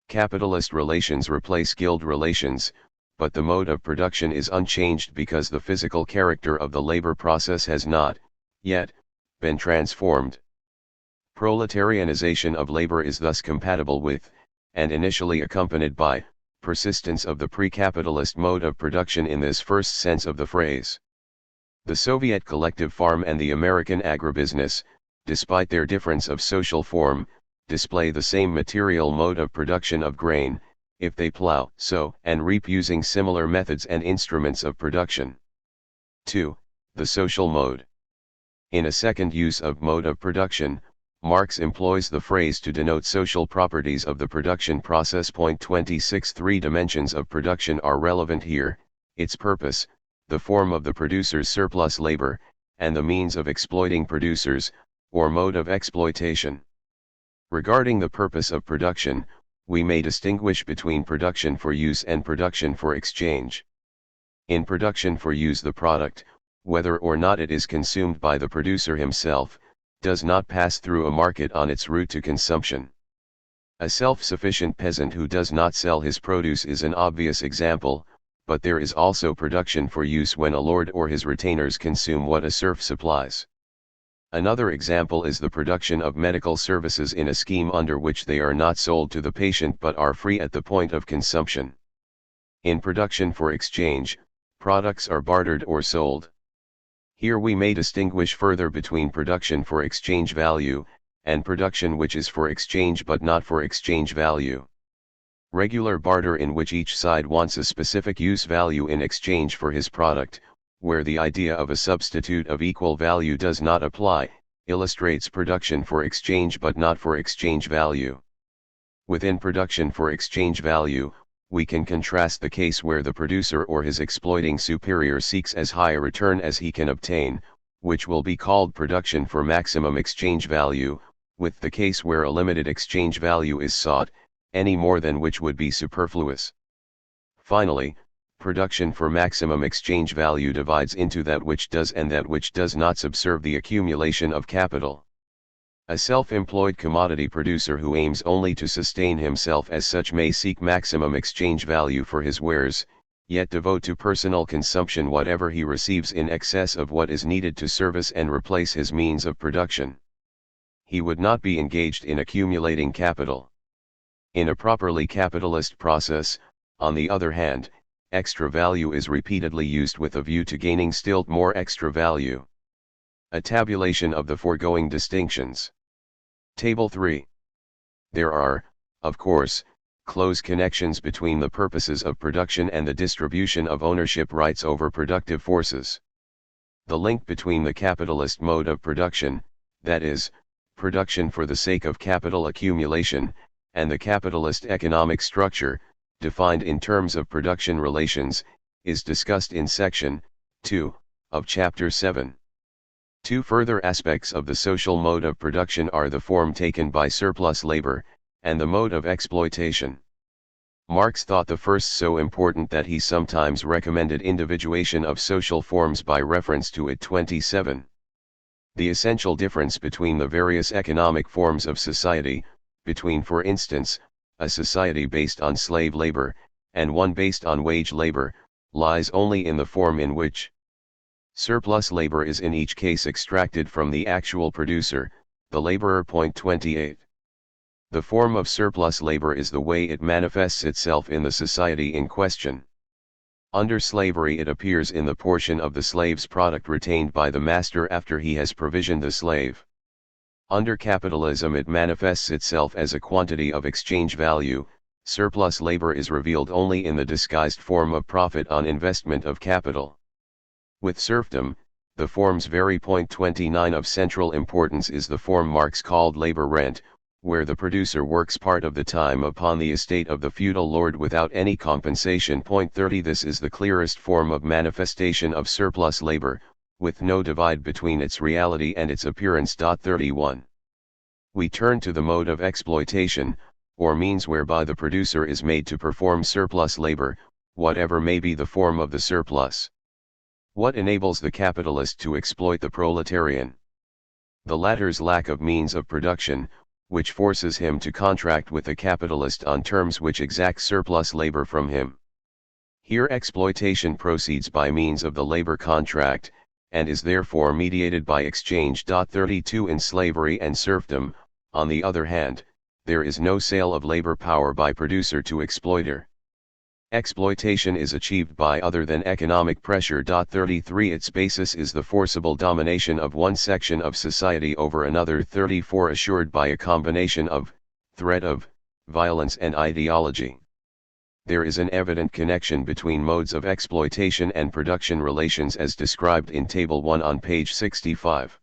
Capitalist relations replace guild relations, but the mode of production is unchanged because the physical character of the labor process has not, yet, been transformed. Proletarianization of labor is thus compatible with, and initially accompanied by, persistence of the pre-capitalist mode of production in this first sense of the phrase. The Soviet collective farm and the American agribusiness, despite their difference of social form, display the same material mode of production of grain, if they plow, sow, and reap using similar methods and instruments of production. 2. The social mode. In a second use of mode of production, Marx employs the phrase to denote social properties of the production process. Point 26. Three dimensions of production are relevant here: its purpose, the form of the producer's surplus labor, and the means of exploiting producers, or mode of exploitation. Regarding the purpose of production, we may distinguish between production for use and production for exchange. In production for use, the product, whether or not it is consumed by the producer himself, does not pass through a market on its route to consumption. A self-sufficient peasant who does not sell his produce is an obvious example, but there is also production for use when a lord or his retainers consume what a serf supplies. Another example is the production of medical services in a scheme under which they are not sold to the patient but are free at the point of consumption. In production for exchange, products are bartered or sold. Here we may distinguish further between production for exchange value, and production which is for exchange but not for exchange value. Regular barter, in which each side wants a specific use value in exchange for his product, where the idea of a substitute of equal value does not apply, illustrates production for exchange but not for exchange value. Within production for exchange value, we can contrast the case where the producer or his exploiting superior seeks as high a return as he can obtain, which will be called production for maximum exchange value, with the case where a limited exchange value is sought, any more than which would be superfluous. Finally, production for maximum exchange value divides into that which does and that which does not subserve the accumulation of capital. A self-employed commodity producer who aims only to sustain himself as such may seek maximum exchange value for his wares, yet devote to personal consumption whatever he receives in excess of what is needed to service and replace his means of production. He would not be engaged in accumulating capital. In a properly capitalist process, on the other hand, extra value is repeatedly used with a view to gaining still more extra value. A tabulation of the foregoing distinctions. Table 3. There are, of course, close connections between the purposes of production and the distribution of ownership rights over productive forces. The link between the capitalist mode of production, that is, production for the sake of capital accumulation, and the capitalist economic structure, defined in terms of production relations, is discussed in section 2 of chapter 7. Two further aspects of the social mode of production are the form taken by surplus labor, and the mode of exploitation. Marx thought the first so important that he sometimes recommended individuation of social forms by reference to it. 27. The essential difference between the various economic forms of society, between, for instance, a society based on slave labor, and one based on wage labor, lies only in the form in which surplus labor is in each case extracted from the actual producer, the laborer. 28. The form of surplus labor is the way it manifests itself in the society in question. Under slavery it appears in the portion of the slave's product retained by the master after he has provisioned the slave. Under capitalism it manifests itself as a quantity of exchange value. Surplus labor is revealed only in the disguised form of profit on investment of capital. With serfdom, the forms vary. 29 Of central importance is the form Marx called labor rent, where the producer works part of the time upon the estate of the feudal lord without any compensation. 30 This is the clearest form of manifestation of surplus labor, with no divide between its reality and its appearance. 31. We turn to the mode of exploitation, or means whereby the producer is made to perform surplus labor, whatever may be the form of the surplus. What enables the capitalist to exploit the proletarian? The latter's lack of means of production, which forces him to contract with the capitalist on terms which exact surplus labor from him. Here exploitation proceeds by means of the labor contract, and is therefore mediated by exchange. 32 In slavery and serfdom, on the other hand, there is no sale of labor power by producer to exploiter. Exploitation is achieved by other than economic pressure. 33 Its basis is the forcible domination of one section of society over another. 34 Assured by a combination of, threat of, violence and ideology. There is an evident connection between modes of exploitation and production relations as described in Table 1 on page 65.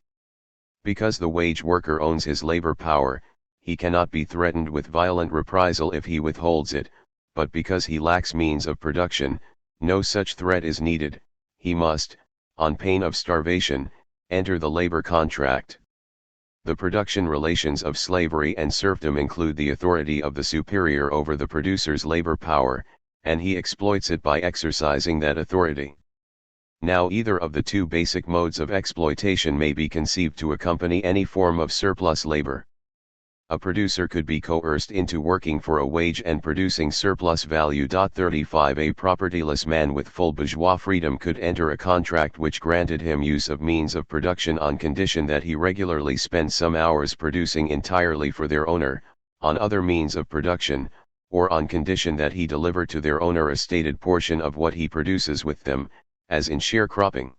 Because the wage worker owns his labor power, he cannot be threatened with violent reprisal if he withholds it, but because he lacks means of production, no such threat is needed. He must, on pain of starvation, enter the labor contract. The production relations of slavery and serfdom include the authority of the superior over the producer's labor power, and he exploits it by exercising that authority. Now either of the two basic modes of exploitation may be conceived to accompany any form of surplus labor. A producer could be coerced into working for a wage and producing surplus value. 35 A propertyless man with full bourgeois freedom could enter a contract which granted him use of means of production on condition that he regularly spend some hours producing entirely for their owner, on other means of production, or on condition that he deliver to their owner a stated portion of what he produces with them, as in sharecropping.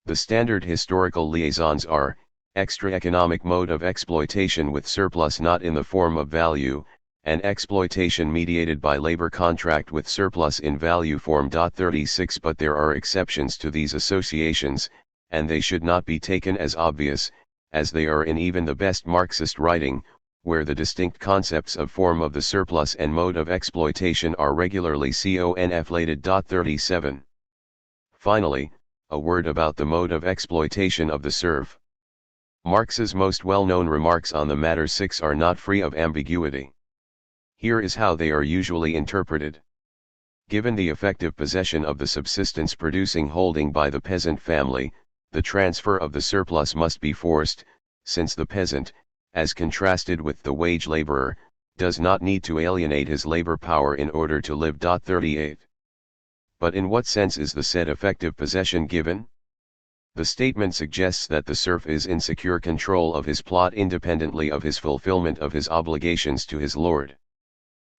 The standard historical liaisons are: extra-economic mode of exploitation with surplus not in the form of value, and exploitation mediated by labor contract with surplus in value form. 36 But there are exceptions to these associations, and they should not be taken as obvious, as they are in even the best Marxist writing, where the distinct concepts of form of the surplus and mode of exploitation are regularly conflated. 37 Finally, a word about the mode of exploitation of the serf. Marx's most well-known remarks on the matter 6 are not free of ambiguity. Here is how they are usually interpreted. Given the effective possession of the subsistence-producing holding by the peasant family, the transfer of the surplus must be forced, since the peasant, as contrasted with the wage laborer, does not need to alienate his labor power in order to live. 38 But in what sense is the said effective possession given? The statement suggests that the serf is in secure control of his plot independently of his fulfillment of his obligations to his lord.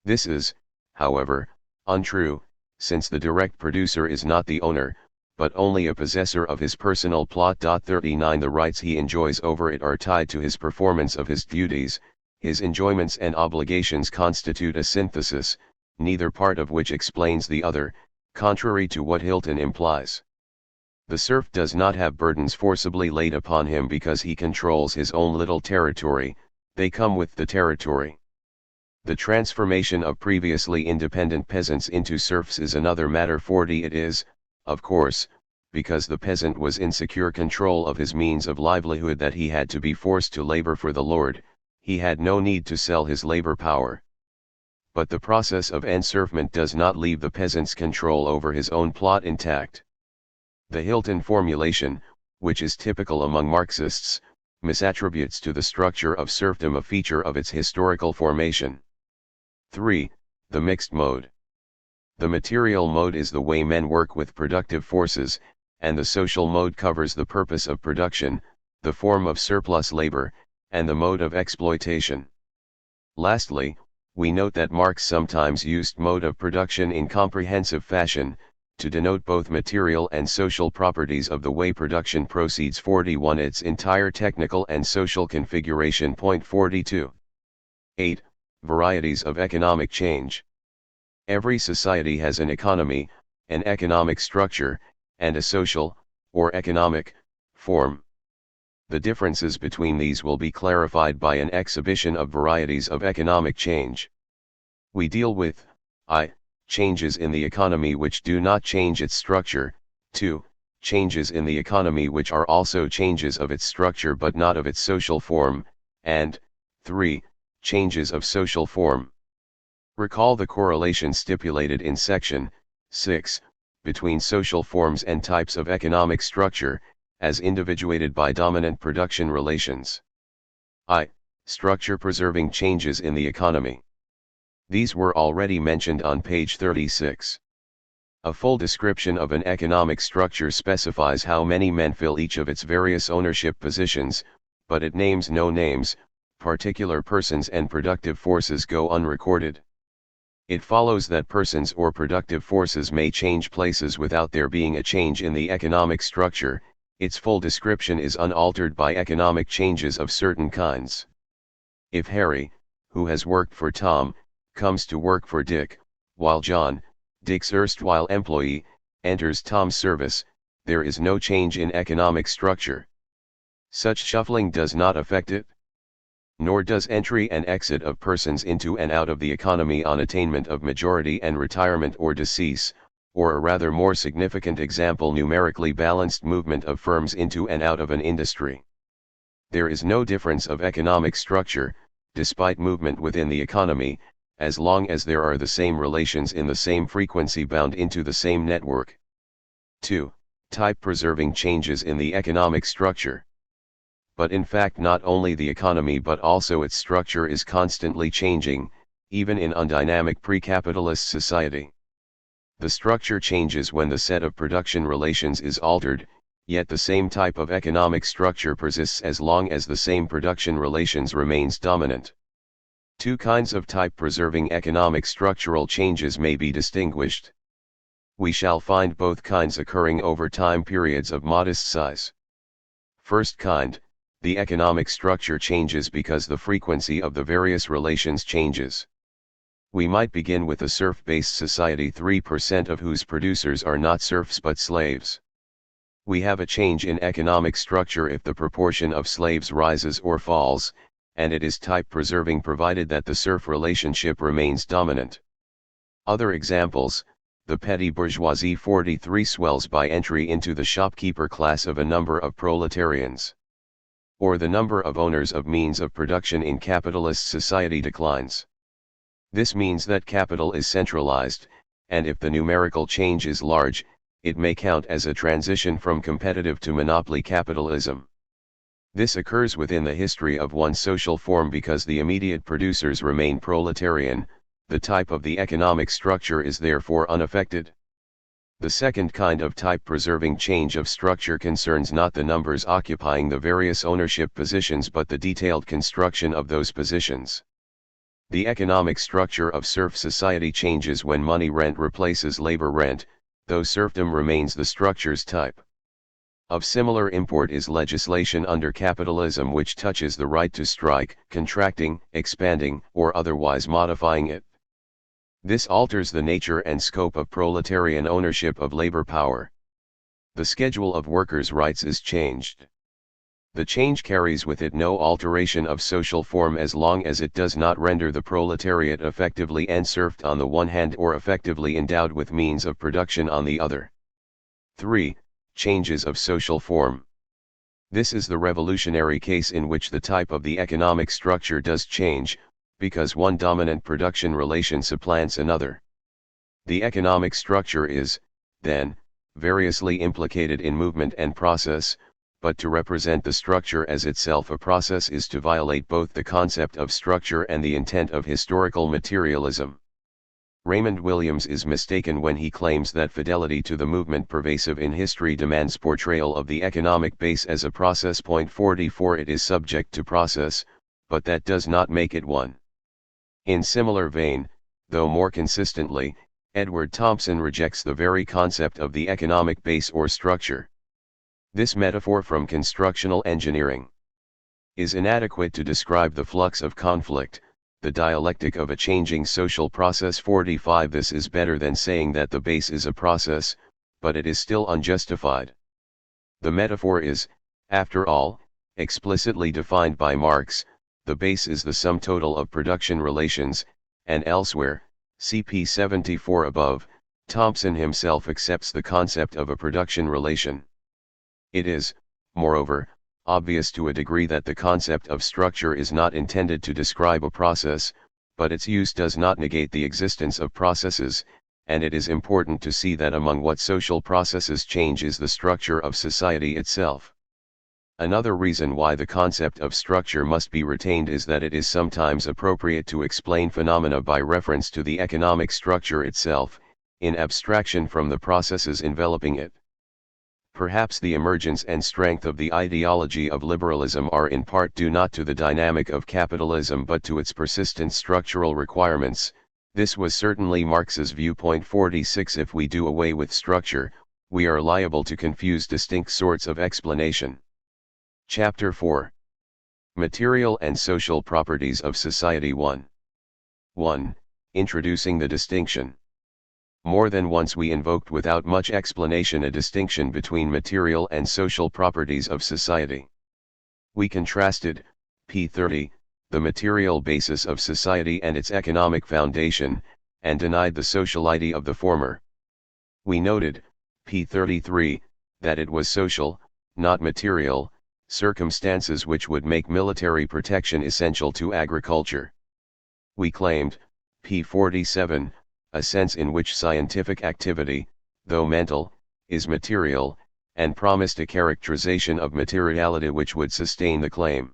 This is, however, untrue, since the direct producer is not the owner, but only a possessor of his personal plot. 39 The rights he enjoys over it are tied to his performance of his duties. His enjoyments and obligations constitute a synthesis, neither part of which explains the other, contrary to what Hilton implies. The serf does not have burdens forcibly laid upon him because he controls his own little territory, they come with the territory. The transformation of previously independent peasants into serfs is another matter. 40 It is, of course, because the peasant was in secure control of his means of livelihood that he had to be forced to labor for the lord. He had no need to sell his labor power. But the process of enserfment does not leave the peasant's control over his own plot intact. The Hilton formulation, which is typical among Marxists, misattributes to the structure of serfdom a feature of its historical formation. 3. The mixed mode. The material mode is the way men work with productive forces, and the social mode covers the purpose of production, the form of surplus labor, and the mode of exploitation. Lastly, we note that Marx sometimes used mode of production in comprehensive fashion, to denote both material and social properties of the way production proceeds. 41 Its entire technical and social configuration. 42. 8. Varieties of economic change. Every society has an economy, an economic structure, and a social, or economic, form. The differences between these will be clarified by an exhibition of varieties of economic change. We deal with I. Changes in the economy which do not change its structure. 2. Changes in the economy which are also changes of its structure but not of its social form, and 3. Changes of social form. Recall the correlation stipulated in section 6 between social forms and types of economic structure, as individuated by dominant production relations. I. Structure-preserving changes in the economy. These were already mentioned on page 36. A full description of an economic structure specifies how many men fill each of its various ownership positions, but it names no names. Particular persons and productive forces go unrecorded. It follows that persons or productive forces may change places without there being a change in the economic structure. Its full description is unaltered by economic changes of certain kinds. If Harry, who has worked for Tom, comes to work for Dick, while John, Dick's erstwhile employee, enters Tom's service, there is no change in economic structure. Such shuffling does not affect it. Nor does entry and exit of persons into and out of the economy on attainment of majority and retirement or decease, or a rather more significant example, numerically balanced movement of firms into and out of an industry. There is no difference of economic structure, despite movement within the economy, as long as there are the same relations in the same frequency bound into the same network. 2. Type-preserving changes in the economic structure. But in fact not only the economy but also its structure is constantly changing, even in undynamic pre-capitalist society. The structure changes when the set of production relations is altered, yet the same type of economic structure persists as long as the same production relations remains dominant. Two kinds of type-preserving economic structural changes may be distinguished. We shall find both kinds occurring over time periods of modest size. First kind, the economic structure changes because the frequency of the various relations changes. We might begin with a serf-based society, 3% of whose producers are not serfs but slaves. We have a change in economic structure if the proportion of slaves rises or falls, and it is type-preserving provided that the serf relationship remains dominant. Other examples: the petty bourgeoisie 43 swells by entry into the shopkeeper class of a number of proletarians. Or the number of owners of means of production in capitalist society declines. This means that capital is centralized, and if the numerical change is large, it may count as a transition from competitive to monopoly capitalism. This occurs within the history of one social form because the immediate producers remain proletarian. The type of the economic structure is therefore unaffected. The second kind of type-preserving change of structure concerns not the numbers occupying the various ownership positions but the detailed construction of those positions. The economic structure of serf society changes when money rent replaces labor rent, though serfdom remains the structure's type. Of similar import is legislation under capitalism which touches the right to strike, contracting, expanding, or otherwise modifying it. This alters the nature and scope of proletarian ownership of labor power. The schedule of workers' rights is changed. The change carries with it no alteration of social form as long as it does not render the proletariat effectively enserfed on the one hand or effectively endowed with means of production on the other. 3. Changes of social form. This is the revolutionary case in which the type of the economic structure does change, because one dominant production relation supplants another. The economic structure is, then, variously implicated in movement and process, but to represent the structure as itself a process is to violate both the concept of structure and the intent of historical materialism. Raymond Williams is mistaken when he claims that fidelity to the movement pervasive in history demands portrayal of the economic base as a process. 44 It is subject to process, but that does not make it one. In similar vein, though more consistently, Edward Thompson rejects the very concept of the economic base or structure. This metaphor from constructional engineering is inadequate to describe the flux of conflict, the dialectic of a changing social process. 45 This is better than saying that the base is a process, but it is still unjustified. The metaphor is, after all, explicitly defined by Marx. The base is the sum total of production relations, and elsewhere, cp 74 above, Thompson himself accepts the concept of a production relation. It is, moreover, obvious to a degree that the concept of structure is not intended to describe a process, but its use does not negate the existence of processes, and it is important to see that among what social processes change is the structure of society itself. Another reason why the concept of structure must be retained is that it is sometimes appropriate to explain phenomena by reference to the economic structure itself, in abstraction from the processes enveloping it. Perhaps the emergence and strength of the ideology of liberalism are in part due not to the dynamic of capitalism but to its persistent structural requirements. This was certainly Marx's viewpoint. 46. If we do away with structure, we are liable to confuse distinct sorts of explanation. Chapter 4. Material and Social Properties of Society. 1. Introducing the distinction. More than once we invoked without much explanation a distinction between material and social properties of society. We contrasted, p. 30, the material basis of society and its economic foundation, and denied the sociality of the former. We noted, p. 33, that it was social, not material, circumstances which would make military protection essential to agriculture. We claimed, p. 47, a sense in which scientific activity, though mental, is material, and promised a characterization of materiality which would sustain the claim.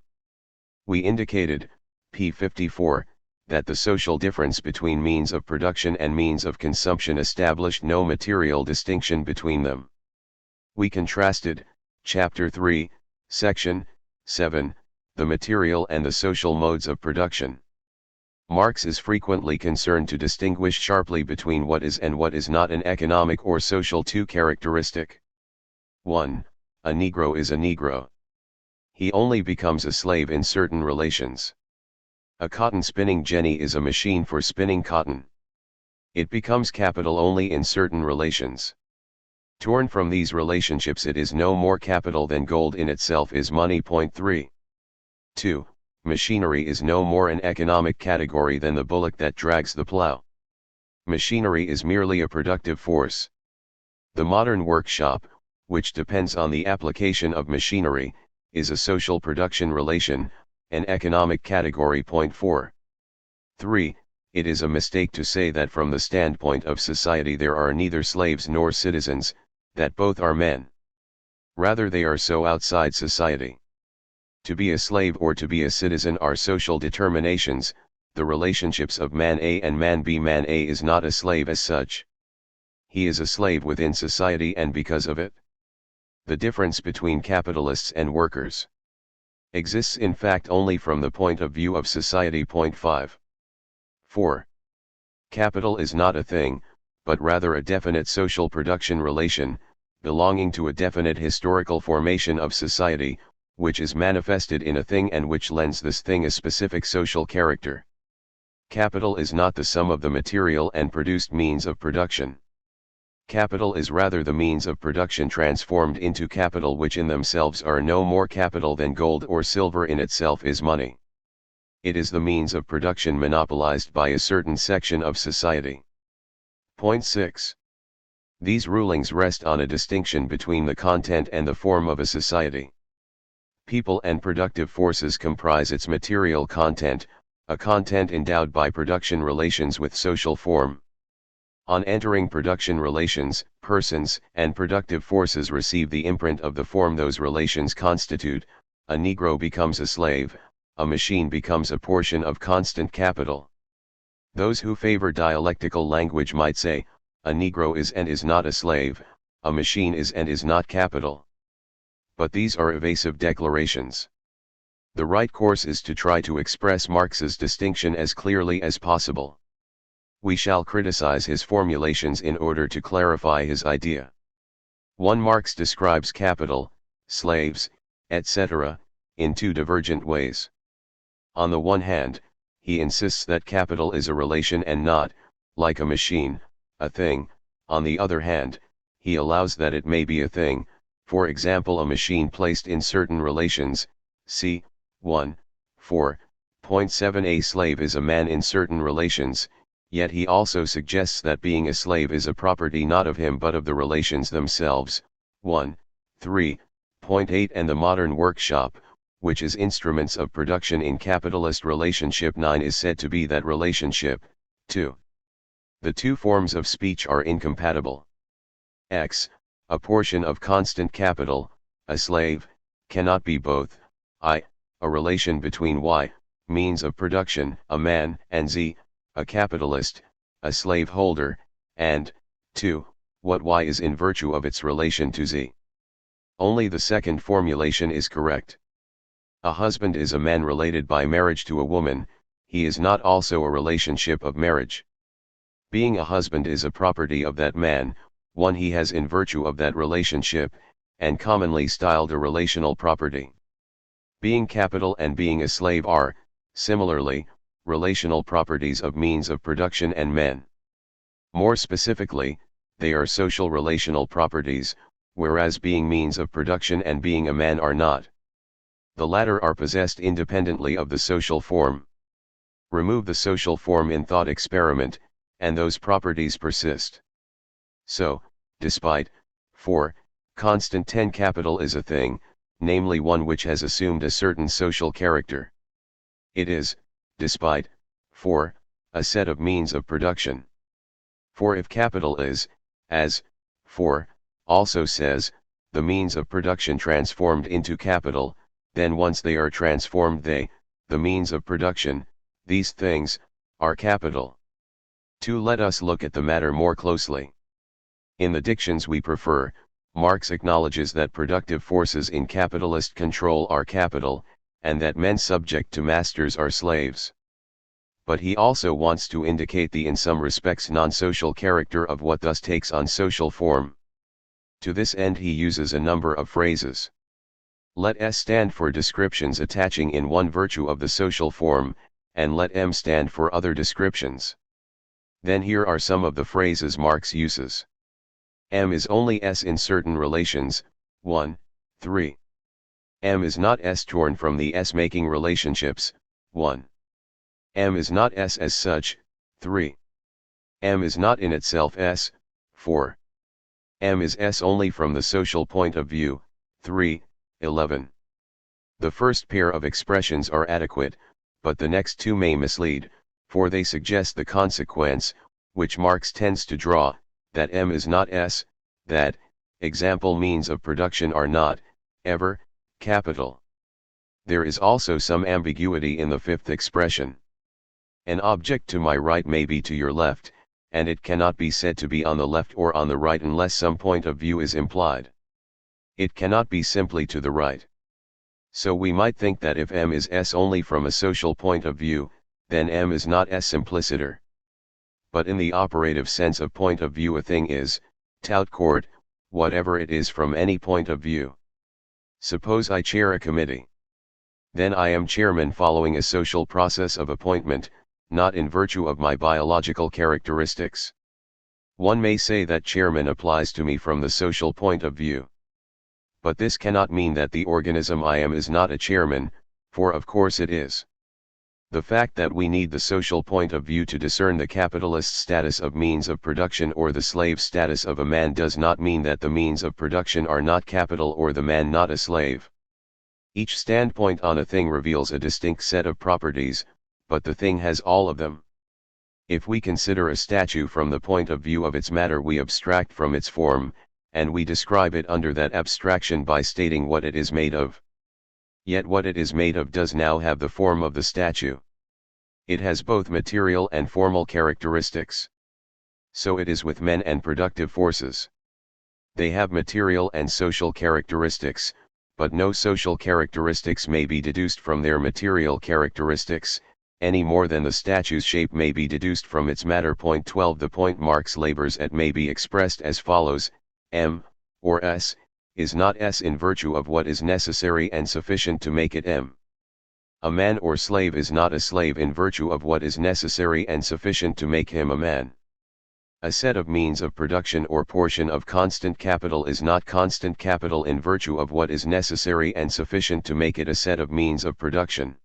We indicated, p. 54, that the social difference between means of production and means of consumption established no material distinction between them. We contrasted, chapter 3, section 7, the material and the social modes of production. Marx is frequently concerned to distinguish sharply between what is and what is not an economic or social characteristic. 1. A Negro is a Negro. He only becomes a slave in certain relations. A cotton spinning jenny is a machine for spinning cotton. It becomes capital only in certain relations. Torn from these relationships, it is no more capital than gold in itself is money. 3. 2. Machinery is no more an economic category than the bullock that drags the plow. Machinery is merely a productive force. The modern workshop, which depends on the application of machinery, is a social production relation, an economic category. 4. 3. It is a mistake to say that from the standpoint of society there are neither slaves nor citizens, that both are men. Rather, they are so outside society. To be a slave or to be a citizen are social determinations, the relationships of man A and man B. Man A is not a slave as such. He is a slave within society and because of it. The difference between capitalists and workers exists in fact only from the point of view of society. 5. 4. Capital is not a thing, but rather a definite social production relation, belonging to a definite historical formation of society, which is manifested in a thing and which lends this thing a specific social character. Capital is not the sum of the material and produced means of production. Capital is rather the means of production transformed into capital, which in themselves are no more capital than gold or silver in itself is money. It is the means of production monopolized by a certain section of society. 6. These rulings rest on a distinction between the content and the form of a society. People and productive forces comprise its material content, a content endowed by production relations with social form. On entering production relations, persons and productive forces receive the imprint of the form those relations constitute. A Negro becomes a slave, a machine becomes a portion of constant capital. Those who favor dialectical language might say, a Negro is and is not a slave, a machine is and is not capital. But these are evasive declarations. The right course is to try to express Marx's distinction as clearly as possible. We shall criticize his formulations in order to clarify his idea. 1. Marx describes capital, slaves, etc., in two divergent ways. On the one hand, he insists that capital is a relation and not, like a machine, a thing. On the other hand, he allows that it may be a thing, for example a machine placed in certain relations, c. 1, 4.7. A slave is a man in certain relations, yet he also suggests that being a slave is a property not of him but of the relations themselves, 1, 3.2. Point 8 and the modern workshop, which is instruments of production in capitalist relationship 9 is said to be that relationship. 2. The two forms of speech are incompatible. X, a portion of constant capital, a slave, cannot be both. I, a relation between Y, means of production, a man, and Z, a capitalist, a slaveholder, and 2. What Y is in virtue of its relation to Z. Only the second formulation is correct. A husband is a man related by marriage to a woman, he is not also a relationship of marriage. Being a husband is a property of that man, one he has in virtue of that relationship, and commonly styled a relational property. Being capital and being a slave are, similarly, relational properties of means of production and men. More specifically, they are social relational properties, whereas being means of production and being a man are not. The latter are possessed independently of the social form. Remove the social form in thought experiment, and those properties persist. So, despite, 4, constant 10 capital is a thing, namely one which has assumed a certain social character. It is, despite, 4, a set of means of production. For if capital is, as, 4, also says, the means of production transformed into capital, then once they are transformed they, the means of production, these things, are capital. 2. Let us look at the matter more closely. In the dictions we prefer, Marx acknowledges that productive forces in capitalist control are capital, and that men subject to masters are slaves. But he also wants to indicate the in some respects non-social character of what thus takes on social form. To this end he uses a number of phrases. Let S stand for descriptions attaching in one virtue of the social form, and let M stand for other descriptions. Then here are some of the phrases Marx uses. M is only S in certain relations, 1, 3. M is not S torn from the S-making relationships, 1. M is not S as such, 3. M is not in itself S, 4. M is S only from the social point of view, 3, 11. The first pair of expressions are adequate, but the next two may mislead, for they suggest the consequence, which Marx tends to draw, that M is not S, that, example means of production are not, ever, capital. There is also some ambiguity in the fifth expression. An object to my right may be to your left, and it cannot be said to be on the left or on the right unless some point of view is implied. It cannot be simply to the right. So we might think that if M is S only from a social point of view, then M is not S simpliciter. But in the operative sense of point of view a thing is, tout court, whatever it is from any point of view. Suppose I chair a committee. Then I am chairman following a social process of appointment, not in virtue of my biological characteristics. One may say that chairman applies to me from the social point of view. But this cannot mean that the organism I am is not a chairman, for of course it is. The fact that we need the social point of view to discern the capitalist status of means of production or the slave status of a man does not mean that the means of production are not capital or the man not a slave. Each standpoint on a thing reveals a distinct set of properties, but the thing has all of them. If we consider a statue from the point of view of its matter we abstract from its form, and we describe it under that abstraction by stating what it is made of. Yet what it is made of does now have the form of the statue. It has both material and formal characteristics. So it is with men and productive forces. They have material and social characteristics, but no social characteristics may be deduced from their material characteristics, any more than the statue's shape may be deduced from its matter. Point 12. The point Marx labors at may be expressed as follows: M, or S, is not S in virtue of what is necessary and sufficient to make it M. A man or slave is not a slave in virtue of what is necessary and sufficient to make him a man. A set of means of production or portion of constant capital is not constant capital in virtue of what is necessary and sufficient to make it a set of means of production.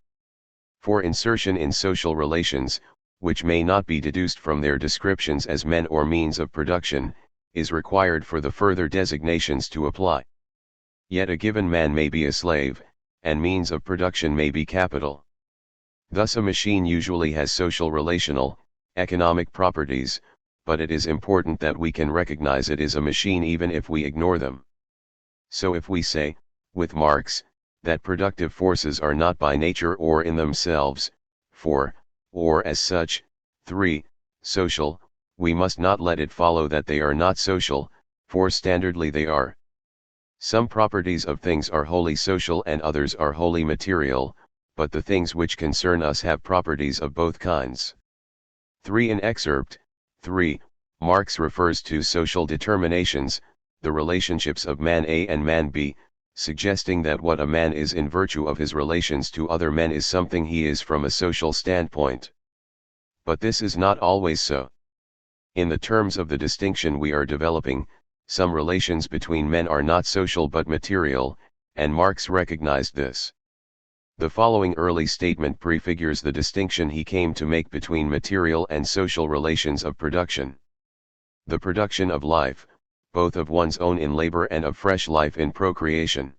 For insertion in social relations, which may not be deduced from their descriptions as men or means of production, is required for the further designations to apply. Yet a given man may be a slave, and means of production may be capital. Thus a machine usually has social relational, economic properties, but it is important that we can recognize it is a machine even if we ignore them. So if we say, with Marx, that productive forces are not by nature or in themselves, 4, or as such, 3, social, we must not let it follow that they are not social, for standardly they are. Some properties of things are wholly social and others are wholly material, but the things which concern us have properties of both kinds. 3. In excerpt 3, Marx refers to social determinations, the relationships of man A and man B, suggesting that what a man is in virtue of his relations to other men is something he is from a social standpoint. But this is not always so. In the terms of the distinction we are developing, some relations between men are not social but material, and Marx recognized this. The following early statement prefigures the distinction he came to make between material and social relations of production. The production of life, both of one's own in labor and of fresh life in procreation,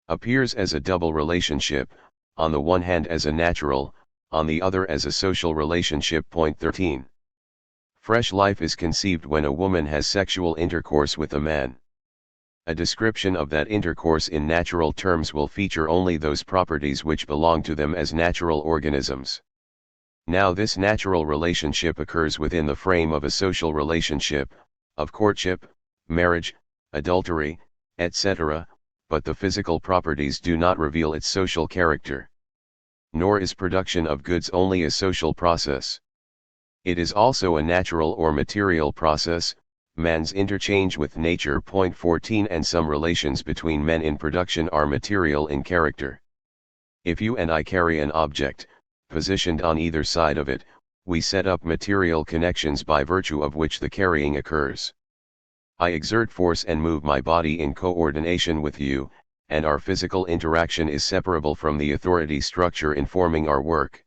appears as a double relationship, on the one hand as a natural, on the other as a social relationship. Point 13. Fresh life is conceived when a woman has sexual intercourse with a man. A description of that intercourse in natural terms will feature only those properties which belong to them as natural organisms. Now this natural relationship occurs within the frame of a social relationship, of courtship, marriage, adultery, etc., but the physical properties do not reveal its social character. Nor is production of goods only a social process. It is also a natural or material process, man's interchange with nature. Point 14. And some relations between men in production are material in character. If you and I carry an object, positioned on either side of it, we set up material connections by virtue of which the carrying occurs. I exert force and move my body in coordination with you, and our physical interaction is separable from the authority structure informing our work.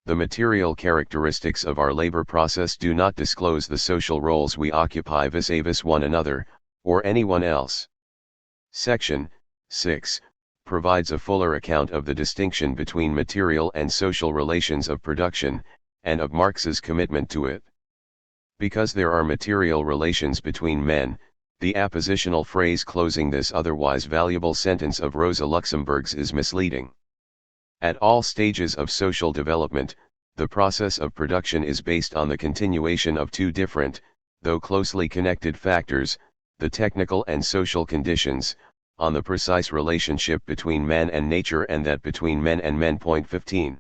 The material characteristics of our labor process do not disclose the social roles we occupy vis-a-vis one another, or anyone else. Section 6 provides a fuller account of the distinction between material and social relations of production, and of Marx's commitment to it. Because there are material relations between men, the appositional phrase closing this otherwise valuable sentence of Rosa Luxemburg's is misleading. At all stages of social development, the process of production is based on the continuation of two different, though closely connected factors, the technical and social conditions, on the precise relationship between man and nature and that between men and men. Point 15.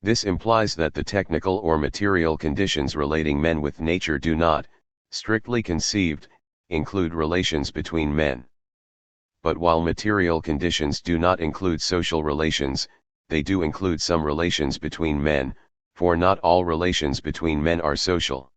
This implies that the technical or material conditions relating men with nature do not, strictly conceived, include relations between men. But while material conditions do not include social relations, they do include some relations between men, for not all relations between men are social.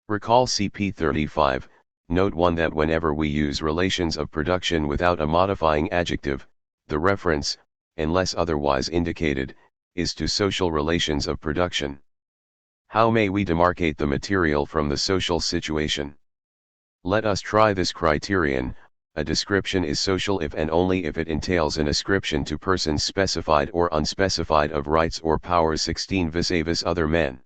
Recall CP 35, note 1 that whenever we use relations of production without a modifying adjective, the reference, unless otherwise indicated, is to social relations of production. How may we demarcate the material from the social situation? Let us try this criterion. A description is social if and only if it entails an ascription to persons specified or unspecified of rights or powers. 16 vis-a-vis other men.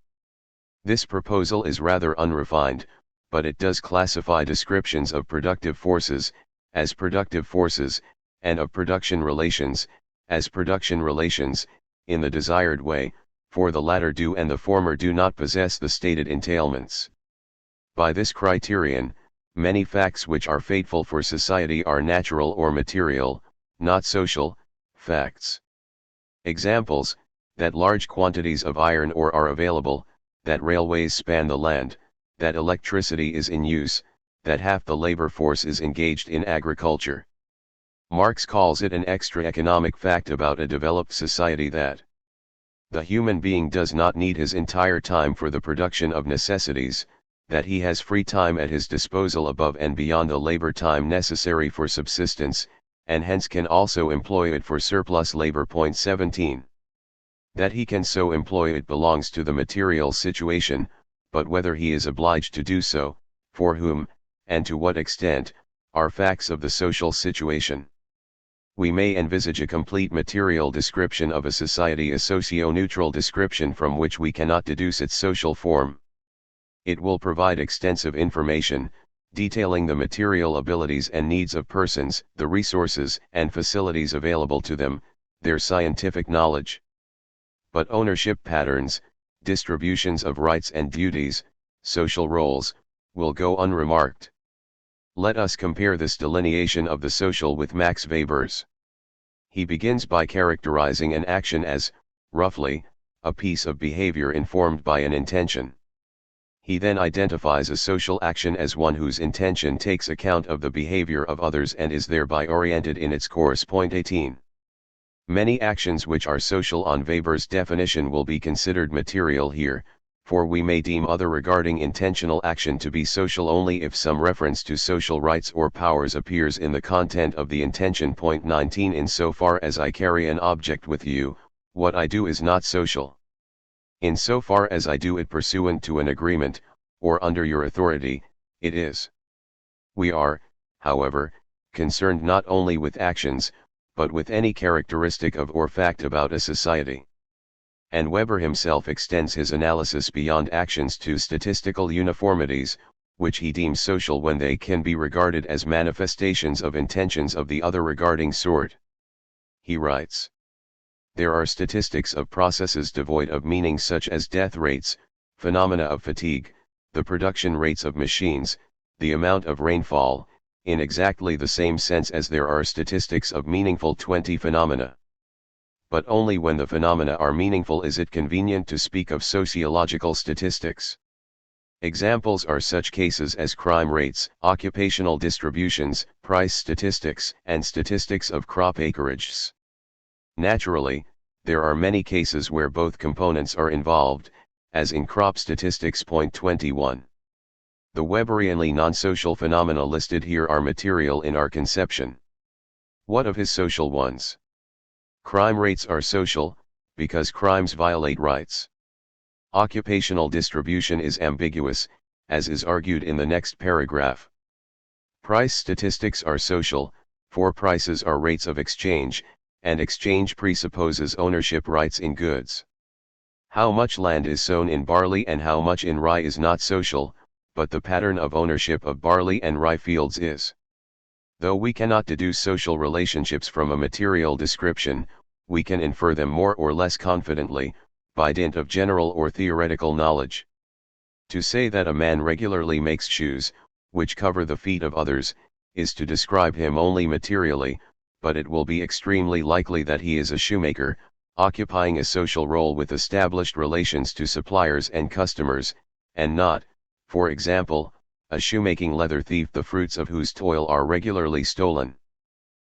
This proposal is rather unrefined, but it does classify descriptions of productive forces, as productive forces, and of production relations, as production relations, in the desired way, for the latter do and the former do not possess the stated entailments. By this criterion, many facts which are fateful for society are natural or material, not social, facts. Examples: that large quantities of iron ore are available, that railways span the land, that electricity is in use, that half the labor force is engaged in agriculture. Marx calls it an extra economic fact about a developed society that the human being does not need his entire time for the production of necessities, that he has free time at his disposal above and beyond the labor time necessary for subsistence, and hence can also employ it for surplus labor. Point 17. That he can so employ it belongs to the material situation, but whether he is obliged to do so, for whom, and to what extent, are facts of the social situation. We may envisage a complete material description of a society, a socio-neutral description from which we cannot deduce its social form. It will provide extensive information, detailing the material abilities and needs of persons, the resources and facilities available to them, their scientific knowledge. But ownership patterns, distributions of rights and duties, social roles, will go unremarked. Let us compare this delineation of the social with Max Weber's. He begins by characterizing an action as, roughly, a piece of behavior informed by an intention. He then identifies a social action as one whose intention takes account of the behavior of others and is thereby oriented in its course. Point 18. Many actions which are social on Weber's definition will be considered material here, for we may deem other regarding intentional action to be social only if some reference to social rights or powers appears in the content of the intention. Point 19. Insofar as I carry an object with you, what I do is not social. Insofar as I do it pursuant to an agreement, or under your authority, it is. We are, however, concerned not only with actions, but with any characteristic of or fact about a society. And Weber himself extends his analysis beyond actions to statistical uniformities, which he deems social when they can be regarded as manifestations of intentions of the other regarding sort. He writes, there are statistics of processes devoid of meaning such as death rates, phenomena of fatigue, the production rates of machines, the amount of rainfall, in exactly the same sense as there are statistics of meaningful 20 phenomena. But only when the phenomena are meaningful is it convenient to speak of sociological statistics. Examples are such cases as crime rates, occupational distributions, price statistics, and statistics of crop acreages. Naturally, there are many cases where both components are involved, as in crop statistics. Point 21. The Weberianly non-social phenomena listed here are material in our conception. What of his social ones? Crime rates are social, because crimes violate rights. Occupational distribution is ambiguous, as is argued in the next paragraph. Price statistics are social, for prices are rates of exchange, and exchange presupposes ownership rights in goods. How much land is sown in barley and how much in rye is not social, but the pattern of ownership of barley and rye fields is. Though we cannot deduce social relationships from a material description, we can infer them more or less confidently, by dint of general or theoretical knowledge. To say that a man regularly makes shoes, which cover the feet of others, is to describe him only materially, but it will be extremely likely that he is a shoemaker, occupying a social role with established relations to suppliers and customers, and not, for example, a shoemaking leather thief the fruits of whose toil are regularly stolen.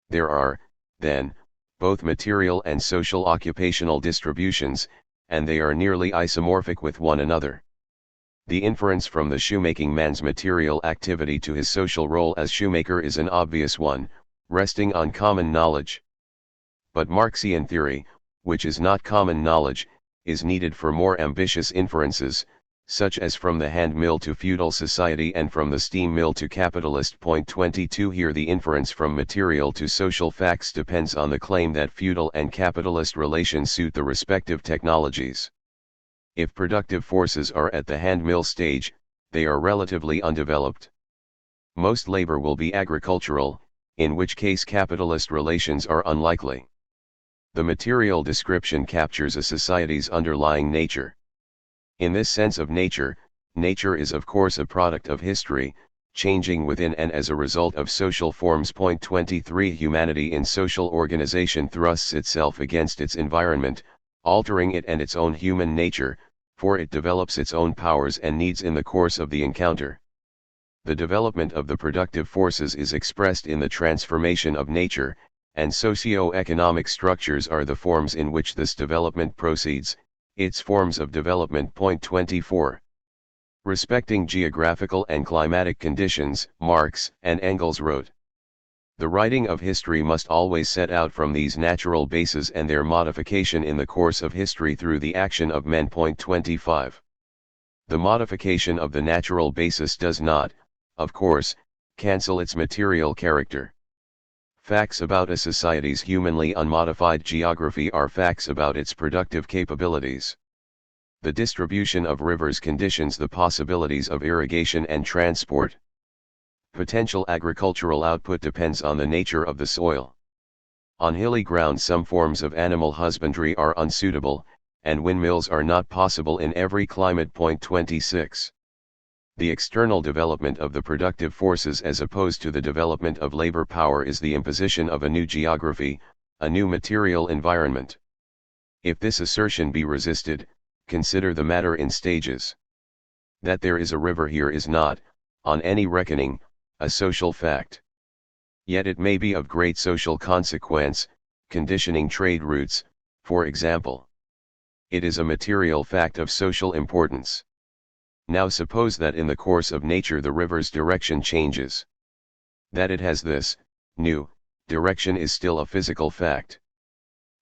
There are, then, both material and social occupational distributions, and they are nearly isomorphic with one another. The inference from the shoemaking man's material activity to his social role as shoemaker is an obvious one, resting on common knowledge. But Marxian theory, which is not common knowledge, is needed for more ambitious inferences, such as from the hand mill to feudal society and from the steam mill to capitalist. Point 22. Here the inference from material to social facts depends on the claim that feudal and capitalist relations suit the respective technologies. If productive forces are at the hand mill stage, they are relatively undeveloped. Most labor will be agricultural, in which case capitalist relations are unlikely. The material description captures a society's underlying nature. In this sense of nature, nature is of course a product of history, changing within and as a result of social forms. Point 23. Humanity in social organization thrusts itself against its environment, altering it and its own human nature, for it develops its own powers and needs in the course of the encounter. The development of the productive forces is expressed in the transformation of nature, and socio-economic structures are the forms in which this development proceeds, its forms of development. Point 24. Respecting geographical and climatic conditions, Marx and Engels wrote, the writing of history must always set out from these natural bases and their modification in the course of history through the action of men. Point 25. The modification of the natural basis does not, of course, Cancel its material character. Facts about a society's humanly unmodified geography are facts about its productive capabilities. The distribution of rivers conditions the possibilities of irrigation and transport. Potential agricultural output depends on the nature of the soil. On hilly ground some forms of animal husbandry are unsuitable, and windmills are not possible in every climate. 26. The external development of the productive forces as opposed to the development of labor power is the imposition of a new geography, a new material environment. If this assertion be resisted, consider the matter in stages. That there is a river here is not, on any reckoning, a social fact. Yet it may be of great social consequence, conditioning trade routes, for example. It is a material fact of social importance. Now suppose that in the course of nature the river's direction changes. That it has this new direction is still a physical fact.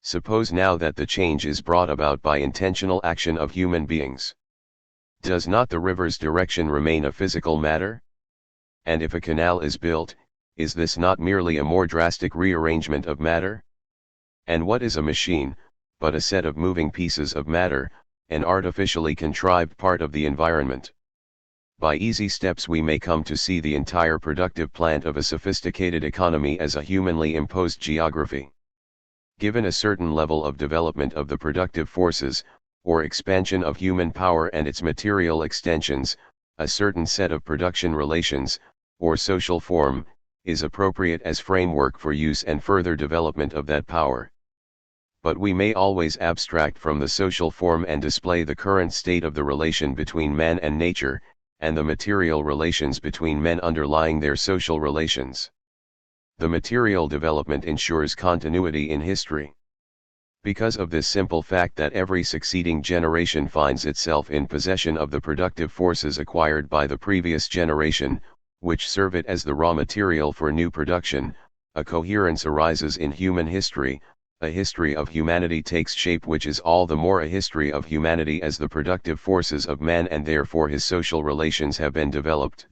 Suppose now that the change is brought about by intentional action of human beings. Does not the river's direction remain a physical matter? And if a canal is built, is this not merely a more drastic rearrangement of matter? And what is a machine, but a set of moving pieces of matter, an artificially contrived part of the environment? By easy steps we may come to see the entire productive plant of a sophisticated economy as a humanly imposed geography. Given a certain level of development of the productive forces, or expansion of human power and its material extensions, a certain set of production relations, or social form, is appropriate as framework for use and further development of that power. But we may always abstract from the social form and display the current state of the relation between man and nature, and the material relations between men underlying their social relations. The material development ensures continuity in history. Because of this simple fact that every succeeding generation finds itself in possession of the productive forces acquired by the previous generation, which serve it as the raw material for new production, a coherence arises in human history. A history of humanity takes shape, which is all the more a history of humanity as the productive forces of man and therefore his social relations have been developed.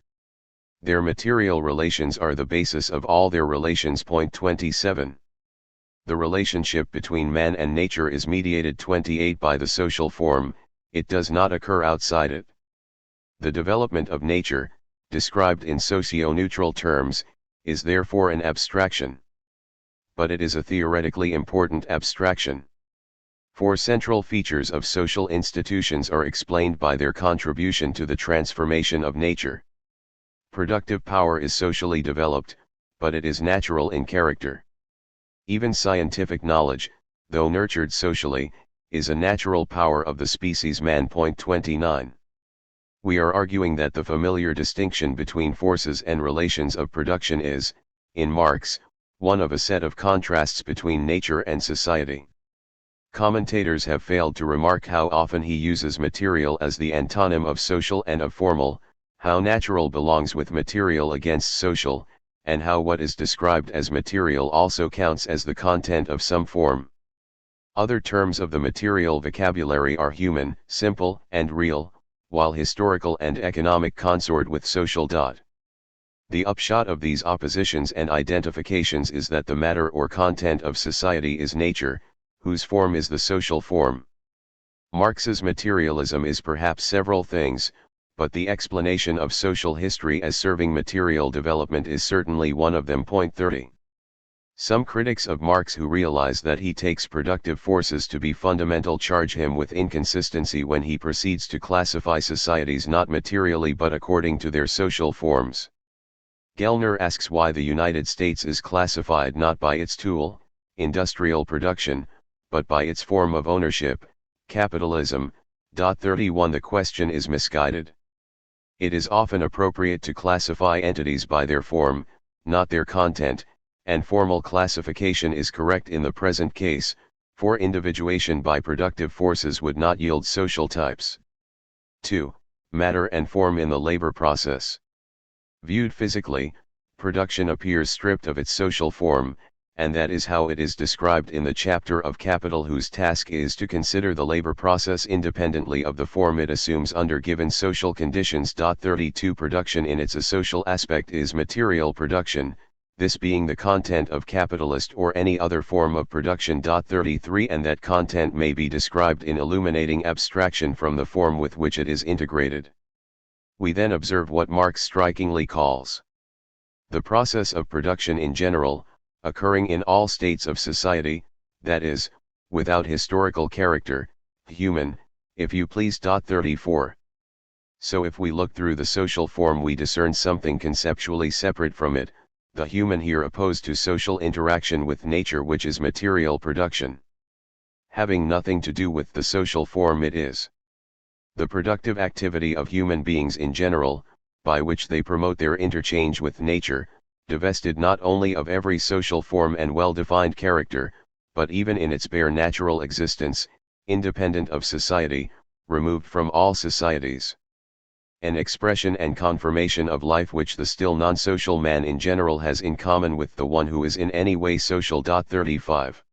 Their material relations are the basis of all their relations. 27. The relationship between man and nature is mediated 28 by the social form, it does not occur outside it. The development of nature, described in socio-neutral terms, is therefore an abstraction. But it is a theoretically important abstraction. Four central features of social institutions are explained by their contribution to the transformation of nature. Productive power is socially developed, but it is natural in character. Even scientific knowledge, though nurtured socially, is a natural power of the species man. 29. We are arguing that the familiar distinction between forces and relations of production is, in Marx, one of a set of contrasts between nature and society. Commentators have failed to remark how often he uses material as the antonym of social and of formal, how natural belongs with material against social, and how what is described as material also counts as the content of some form. Other terms of the material vocabulary are human, simple, and real, while historical and economic consort with social. The upshot of these oppositions and identifications is that the matter or content of society is nature, whose form is the social form. Marx's materialism is perhaps several things, but the explanation of social history as serving material development is certainly one of them. 30. Some critics of Marx who realize that he takes productive forces to be fundamental charge him with inconsistency when he proceeds to classify societies not materially but according to their social forms. Gellner asks why the United States is classified not by its tool, industrial production, but by its form of ownership, capitalism. 31 The question is misguided. It is often appropriate to classify entities by their form, not their content, and formal classification is correct in the present case, for individuation by productive forces would not yield social types. 2. Matter and form in the labor process. Viewed physically, production appears stripped of its social form, and that is how it is described in the chapter of Capital, whose task is to consider the labor process independently of the form it assumes under given social conditions. 32 Production in its asocial aspect is material production, this being the content of capitalist or any other form of production. 33 And that content may be described in illuminating abstraction from the form with which it is integrated. We then observe what Marx strikingly calls the process of production in general, occurring in all states of society, that is, without historical character, human, if you please. 34 So if we look through the social form we discern something conceptually separate from it, the human here opposed to social interaction with nature, which is material production. Having nothing to do with the social form, it is the productive activity of human beings in general, by which they promote their interchange with nature, divested not only of every social form and well-defined character, but even in its bare natural existence, independent of society, removed from all societies. An expression and confirmation of life which the still non-social man in general has in common with the one who is in any way social. 35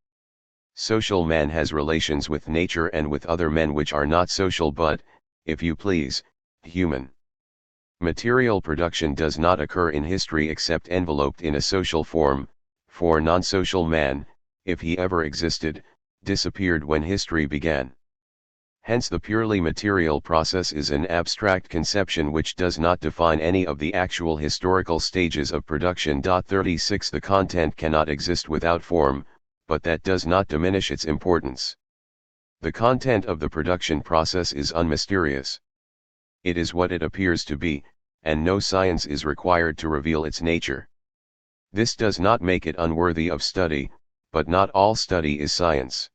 Social man has relations with nature and with other men which are not social but, if you please, human. Material production does not occur in history except enveloped in a social form, for non-social man, if he ever existed, disappeared when history began. Hence the purely material process is an abstract conception which does not define any of the actual historical stages of production. 36 The content cannot exist without form, but that does not diminish its importance. The content of the production process is unmysterious. It is what it appears to be, and no science is required to reveal its nature. This does not make it unworthy of study, but not all study is science.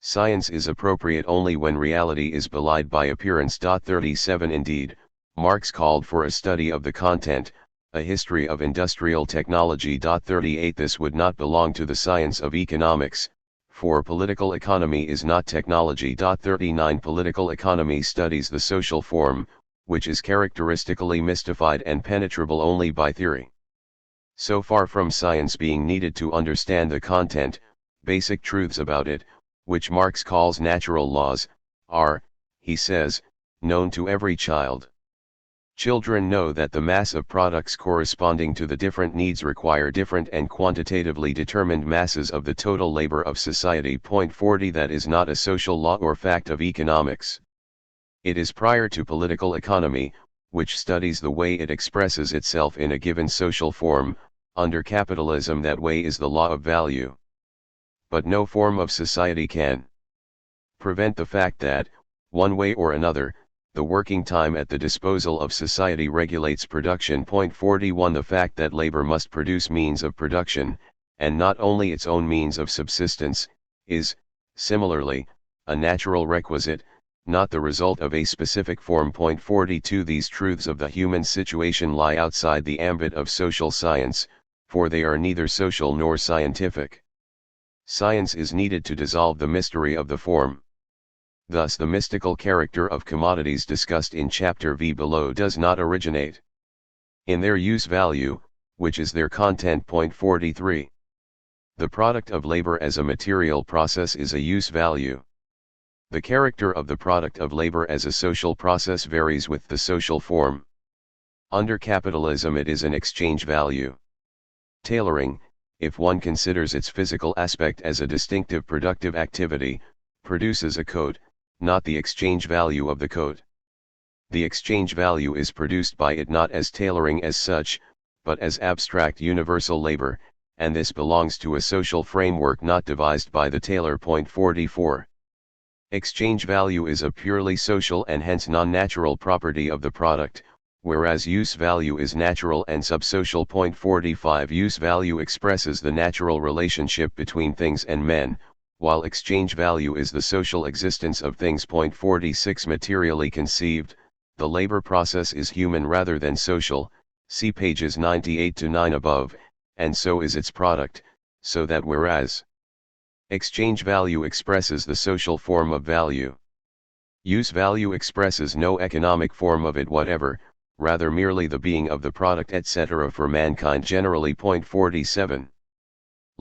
Science is appropriate only when reality is belied by appearance. 37 Indeed, Marx called for a study of the content, a history of industrial technology. 38 This would not belong to the science of economics, for political economy is not technology. 39 Political economy studies the social form, which is characteristically mystified and penetrable only by theory. So far from science being needed to understand the content, basic truths about it, which Marx calls natural laws, are, he says, known to every child. Children know that the mass of products corresponding to the different needs require different and quantitatively determined masses of the total labor of society. 40 That is not a social law or fact of economics. It is prior to political economy, which studies the way it expresses itself in a given social form. Under capitalism that way is the law of value. But no form of society can prevent the fact that, one way or another, the working time at the disposal of society regulates production. 41 The fact that labor must produce means of production, and not only its own means of subsistence, is, similarly, a natural requisite, not the result of a specific form. 42 These truths of the human situation lie outside the ambit of social science, for they are neither social nor scientific. Science is needed to dissolve the mystery of the form. Thus the mystical character of commodities discussed in chapter V below does not originate in their use value, which is their content. 43 The product of labor as a material process is a use value. The character of the product of labor as a social process varies with the social form. Under capitalism it is an exchange value. Tailoring, if one considers its physical aspect as a distinctive productive activity, produces a coat, not the exchange value of the coat. The exchange value is produced by it not as tailoring as such, but as abstract universal labor, and this belongs to a social framework not devised by the tailor. 44 Exchange value is a purely social and hence non-natural property of the product, whereas use value is natural and subsocial. 45 Use value expresses the natural relationship between things and men, while exchange value is the social existence of things. 46 Materially conceived, the labor process is human rather than social, see pages 98 to 9 above, and so is its product, so that whereas exchange value expresses the social form of value, use value expresses no economic form of it whatever, rather merely the being of the product etc. for mankind generally. 47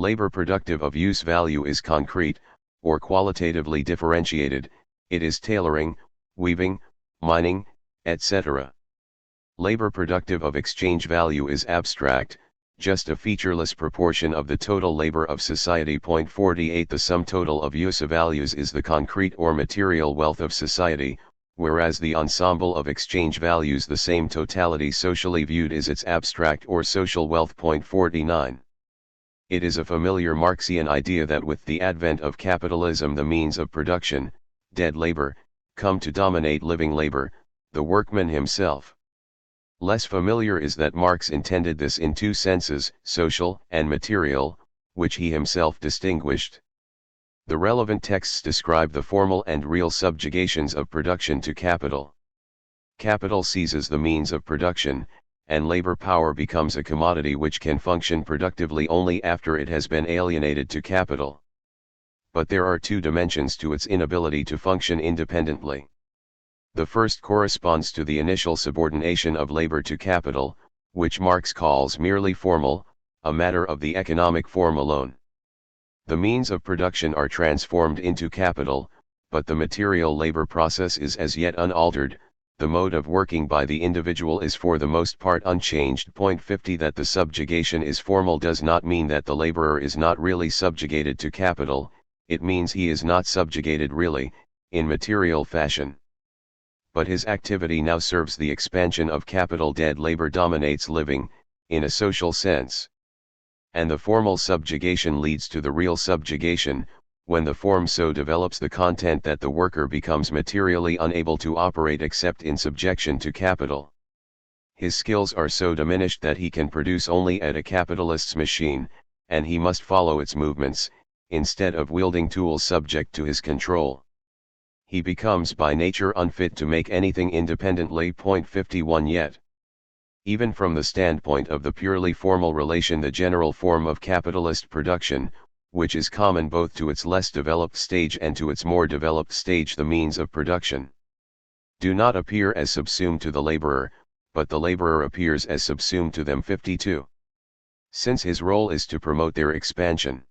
Labor productive of use value is concrete, or qualitatively differentiated, it is tailoring, weaving, mining, etc. Labor productive of exchange value is abstract, just a featureless proportion of the total labor of society. 48 The sum total of use values is the concrete or material wealth of society, whereas the ensemble of exchange values, the same totality socially viewed, is its abstract or social wealth. 49 It is a familiar Marxian idea that with the advent of capitalism the means of production, dead labor, come to dominate living labor, the workman himself. Less familiar is that Marx intended this in two senses, social and material, which he himself distinguished. The relevant texts describe the formal and real subjugations of production to capital. Capital seizes the means of production, and labor power becomes a commodity which can function productively only after it has been alienated to capital. But there are two dimensions to its inability to function independently. The first corresponds to the initial subordination of labor to capital, which Marx calls merely formal, a matter of the economic form alone. The means of production are transformed into capital, but the material labor process is as yet unaltered, the mode of working by the individual is for the most part unchanged. 50 That the subjugation is formal does not mean that the laborer is not really subjugated to capital, it means he is not subjugated really, in material fashion. But his activity now serves the expansion of capital. Dead labor dominates living, in a social sense. And the formal subjugation leads to the real subjugation, when the form so develops the content that the worker becomes materially unable to operate except in subjection to capital. His skills are so diminished that he can produce only at a capitalist's machine, and he must follow its movements, instead of wielding tools subject to his control. He becomes by nature unfit to make anything independently. 51 Yet, even from the standpoint of the purely formal relation, the general form of capitalist production, which is common both to its less developed stage and to its more developed stage, the means of production, do not appear as subsumed to the laborer, but the laborer appears as subsumed to them. 52 Since his role is to promote their expansion.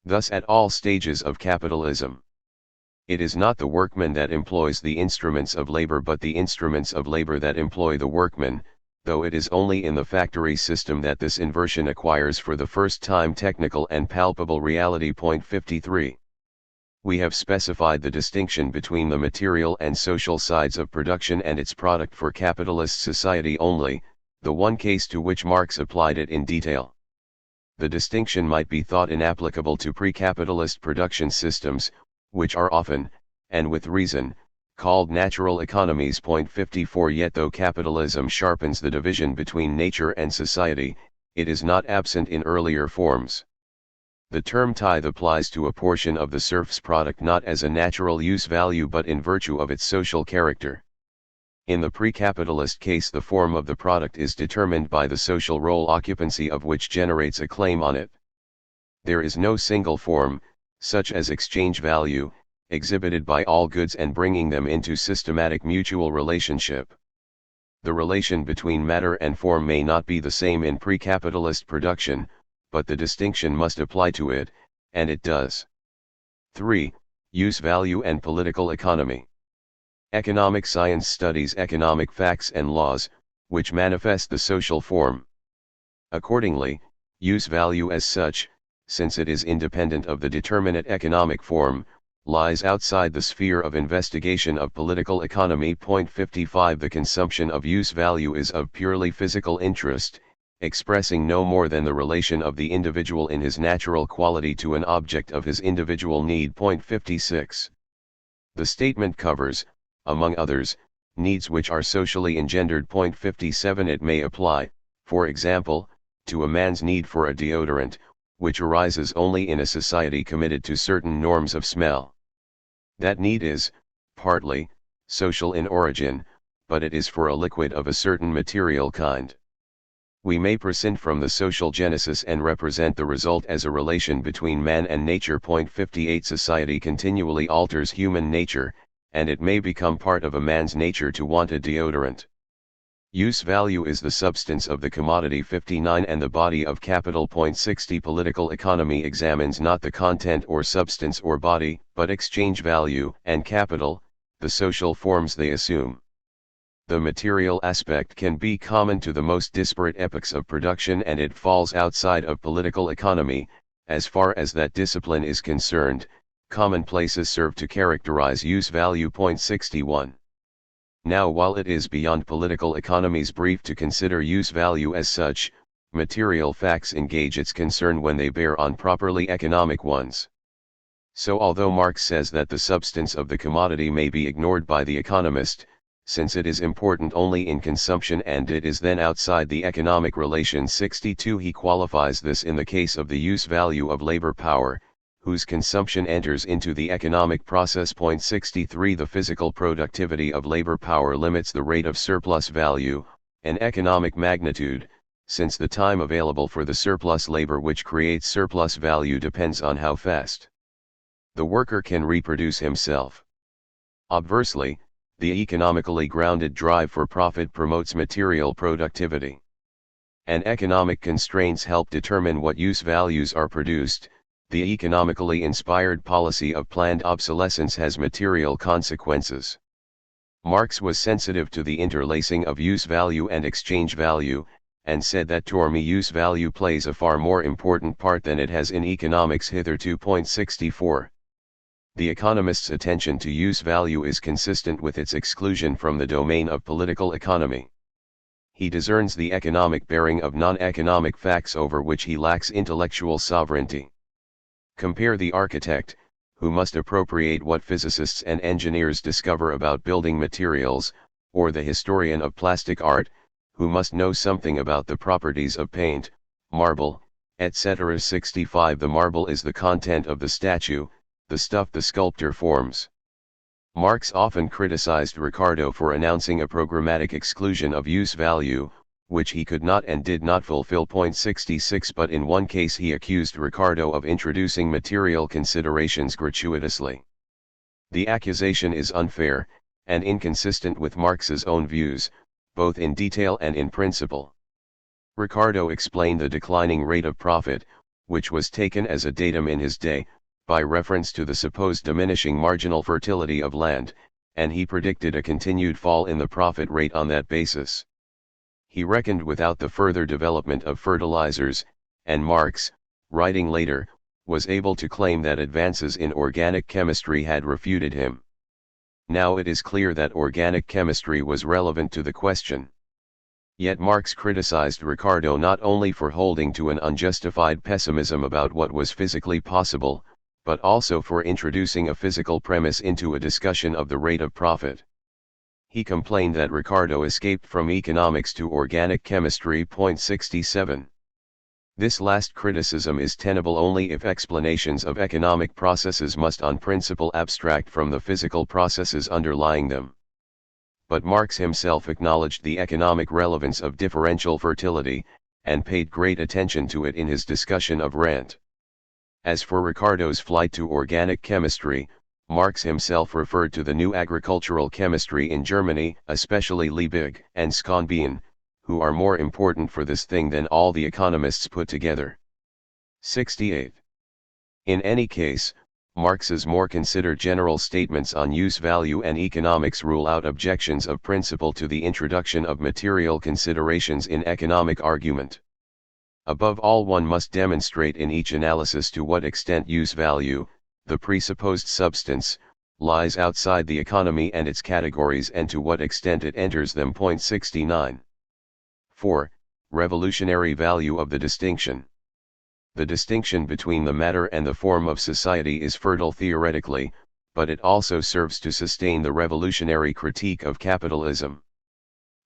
Thus at all stages of capitalism, it is not the workman that employs the instruments of labor but the instruments of labor that employ the workman, though it is only in the factory system that this inversion acquires for the first time technical and palpable reality. 53 We have specified the distinction between the material and social sides of production and its product for capitalist society only, the one case to which Marx applied it in detail. The distinction might be thought inapplicable to pre-capitalist production systems, which are often, and with reason, called natural economies. 54 Yet though capitalism sharpens the division between nature and society, it is not absent in earlier forms. The term tithe applies to a portion of the serf's product not as a natural use value but in virtue of its social character. In the pre-capitalist case, the form of the product is determined by the social role occupancy of which generates a claim on it. There is no single form, such as exchange value, exhibited by all goods and bringing them into systematic mutual relationship. The relation between matter and form may not be the same in pre-capitalist production, but the distinction must apply to it, and it does. 3. Use value and political economy. Economic science studies economic facts and laws, which manifest the social form. Accordingly, use value as such, since it is independent of the determinate economic form, lies outside the sphere of investigation of political economy. 55 The consumption of use value is of purely physical interest, expressing no more than the relation of the individual in his natural quality to an object of his individual need. 56 The statement covers, among others, needs which are socially engendered. 57 It may apply, for example, to a man's need for a deodorant, which arises only in a society committed to certain norms of smell. That need is, partly, social in origin, but it is for a liquid of a certain material kind. We may prescind from the social genesis and represent the result as a relation between man and nature. 58 Society continually alters human nature, and it may become part of a man's nature to want a deodorant. Use value is the substance of the commodity 59 and the body of capital. 60 Political economy examines not the content or substance or body, but exchange value and capital, the social forms they assume. The material aspect can be common to the most disparate epochs of production, and it falls outside of political economy. As far as that discipline is concerned, commonplaces serve to characterize use value. 61. Now, while it is beyond political economy's brief to consider use value as such, material facts engage its concern when they bear on properly economic ones. So although Marx says that the substance of the commodity may be ignored by the economist, since it is important only in consumption and it is then outside the economic relation. 62 He qualifies this in the case of the use value of labor power, whose consumption enters into the economic process. 63 The physical productivity of labor power limits the rate of surplus value, an economic magnitude, since the time available for the surplus labor which creates surplus value depends on how fast the worker can reproduce himself. Obversely, the economically grounded drive for profit promotes material productivity. And economic constraints help determine what use values are produced. The economically inspired policy of planned obsolescence has material consequences. Marx was sensitive to the interlacing of use value and exchange value, and said that to me use value plays a far more important part than it has in economics hitherto. 64. The economist's attention to use value is consistent with its exclusion from the domain of political economy. He discerns the economic bearing of non-economic facts over which he lacks intellectual sovereignty. Compare the architect, who must appropriate what physicists and engineers discover about building materials, or the historian of plastic art, who must know something about the properties of paint, marble, etc. 65 The marble is the content of the statue, the stuff the sculptor forms. Marx often criticized Ricardo for announcing a programmatic exclusion of use value, which he could not and did not fulfill. 66 But in one case he accused Ricardo of introducing material considerations gratuitously. The accusation is unfair, and inconsistent with Marx's own views, both in detail and in principle. Ricardo explained the declining rate of profit, which was taken as a datum in his day, by reference to the supposed diminishing marginal fertility of land, and he predicted a continued fall in the profit rate on that basis. He reckoned without the further development of fertilizers, and Marx, writing later, was able to claim that advances in organic chemistry had refuted him. Now it is clear that organic chemistry was relevant to the question. Yet Marx criticized Ricardo not only for holding to an unjustified pessimism about what was physically possible, but also for introducing a physical premise into a discussion of the rate of profit. He complained that Ricardo escaped from economics to organic chemistry. 67. This last criticism is tenable only if explanations of economic processes must on principle abstract from the physical processes underlying them. But Marx himself acknowledged the economic relevance of differential fertility, and paid great attention to it in his discussion of rent. As for Ricardo's flight to organic chemistry, Marx himself referred to the new agricultural chemistry in Germany, especially Liebig and Schonbein, who are more important for this thing than all the economists put together. 68. In any case, Marx's more considered general statements on use value and economics rule out objections of principle to the introduction of material considerations in economic argument. Above all, one must demonstrate in each analysis to what extent use value, the presupposed substance, lies outside the economy and its categories, and to what extent it enters them. 69. 4. Revolutionary value of the distinction. The distinction between the matter and the form of society is fertile theoretically, but it also serves to sustain the revolutionary critique of capitalism.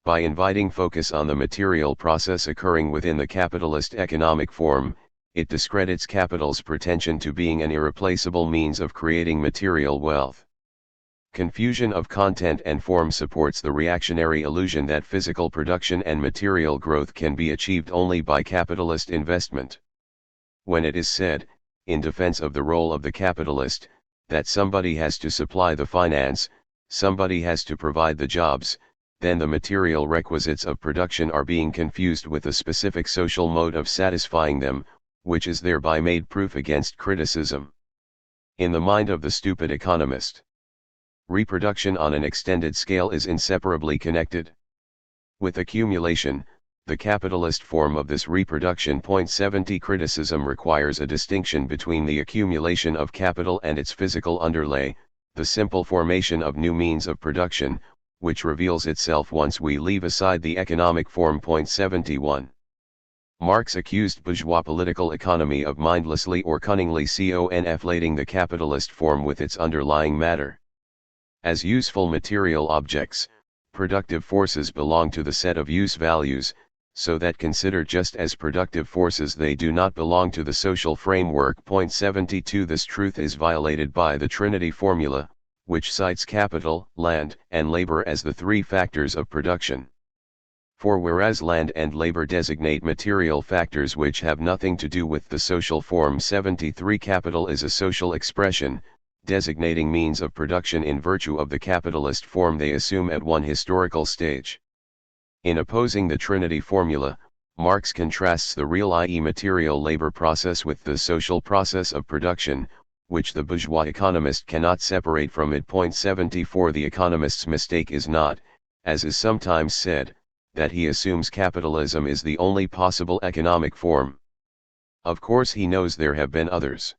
By inviting focus on the material process occurring within the capitalist economic form, it discredits capital's pretension to being an irreplaceable means of creating material wealth. Confusion of content and form supports the reactionary illusion that physical production and material growth can be achieved only by capitalist investment. When it is said, in defense of the role of the capitalist, that somebody has to supply the finance, somebody has to provide the jobs, then the material requisites of production are being confused with a specific social mode of satisfying them, which is thereby made proof against criticism. In the mind of the stupid economist, reproduction on an extended scale is inseparably connected with accumulation. The capitalist form of this reproduction. 70 Criticism requires a distinction between the accumulation of capital and its physical underlay, the simple formation of new means of production, which reveals itself once we leave aside the economic form. 71. Marx accused bourgeois political economy of mindlessly or cunningly conflating the capitalist form with its underlying matter. As useful material objects, productive forces belong to the set of use values, so that considered just as productive forces they do not belong to the social framework. 72 This truth is violated by the Trinity formula, which cites capital, land, and labor as the three factors of production. For whereas land and labor designate material factors which have nothing to do with the social form. 73 Capital is a social expression, designating means of production in virtue of the capitalist form they assume at one historical stage. In opposing the Trinity formula, Marx contrasts the real, i.e. material labor process with the social process of production, which the bourgeois economist cannot separate from it. 74 The economist's mistake is not, as is sometimes said, that he assumes capitalism is the only possible economic form. Of course he knows there have been others.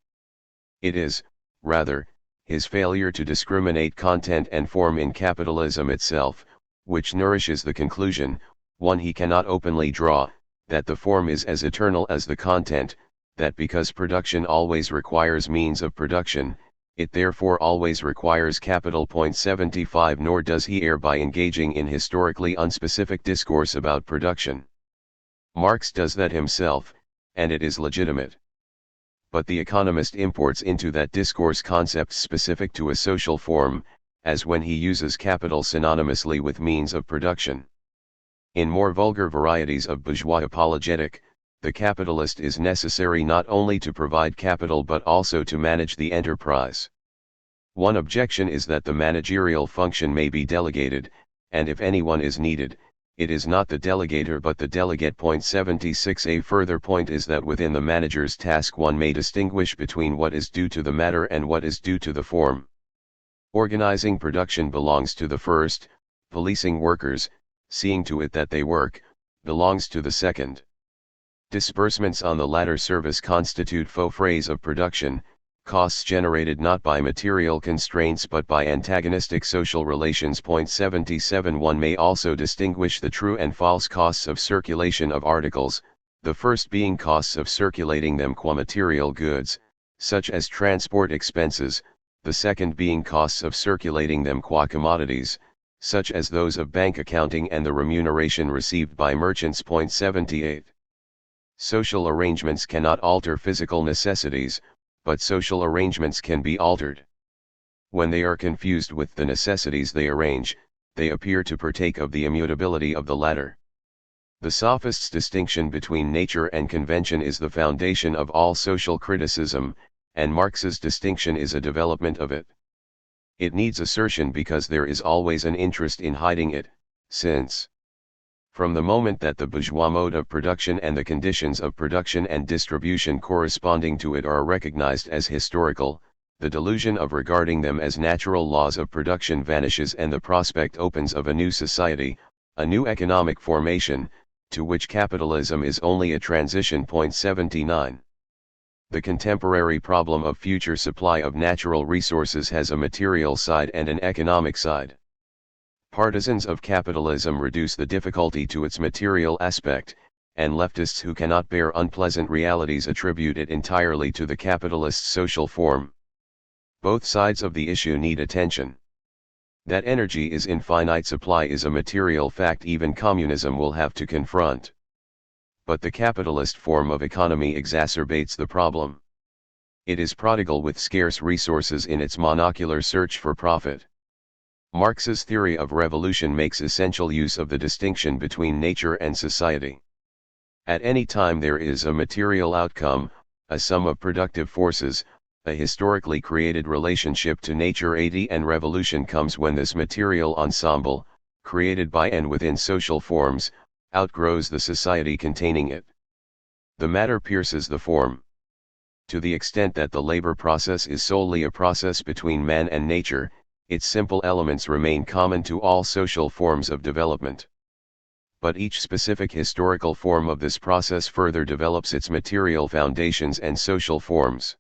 It is, rather, his failure to discriminate content and form in capitalism itself, which nourishes the conclusion, one he cannot openly draw, that the form is as eternal as the content, that because production always requires means of production, it therefore always requires capital. 75 Nor does he err by engaging in historically unspecific discourse about production. Marx does that himself, and it is legitimate. But the economist imports into that discourse concepts specific to a social form, as when he uses capital synonymously with means of production. In more vulgar varieties of bourgeois apologetic, the capitalist is necessary not only to provide capital but also to manage the enterprise. One objection is that the managerial function may be delegated, and if anyone is needed, it is not the delegator but the delegate. 76 A further point is that within the manager's task one may distinguish between what is due to the matter and what is due to the form. Organizing production belongs to the first, policing workers, seeing to it that they work, belongs to the second. Disbursements on the latter service constitute faux frais of production, costs generated not by material constraints but by antagonistic social relations. 77 One may also distinguish the true and false costs of circulation of articles, the first being costs of circulating them qua material goods, such as transport expenses, the second being costs of circulating them qua commodities, such as those of bank accounting and the remuneration received by merchants. 78 Social arrangements cannot alter physical necessities, but social arrangements can be altered. When they are confused with the necessities they arrange, they appear to partake of the immutability of the latter. The sophist's distinction between nature and convention is the foundation of all social criticism, and Marx's distinction is a development of it. It needs assertion because there is always an interest in hiding it, since, from the moment that the bourgeois mode of production and the conditions of production and distribution corresponding to it are recognized as historical, the delusion of regarding them as natural laws of production vanishes and the prospect opens of a new society, a new economic formation, to which capitalism is only a transition. 79 The contemporary problem of future supply of natural resources has a material side and an economic side. Partisans of capitalism reduce the difficulty to its material aspect, and leftists who cannot bear unpleasant realities attribute it entirely to the capitalist social form. Both sides of the issue need attention. That energy is in finite supply is a material fact even communism will have to confront. But the capitalist form of economy exacerbates the problem. It is prodigal with scarce resources in its monocular search for profit. Marx's theory of revolution makes essential use of the distinction between nature and society. At any time there is a material outcome, a sum of productive forces, a historically created relationship to nature. And revolution comes when this material ensemble, created by and within social forms, outgrows the society containing it. The matter pierces the form. To the extent that the labor process is solely a process between man and nature, its simple elements remain common to all social forms of development. But each specific historical form of this process further develops its material foundations and social forms.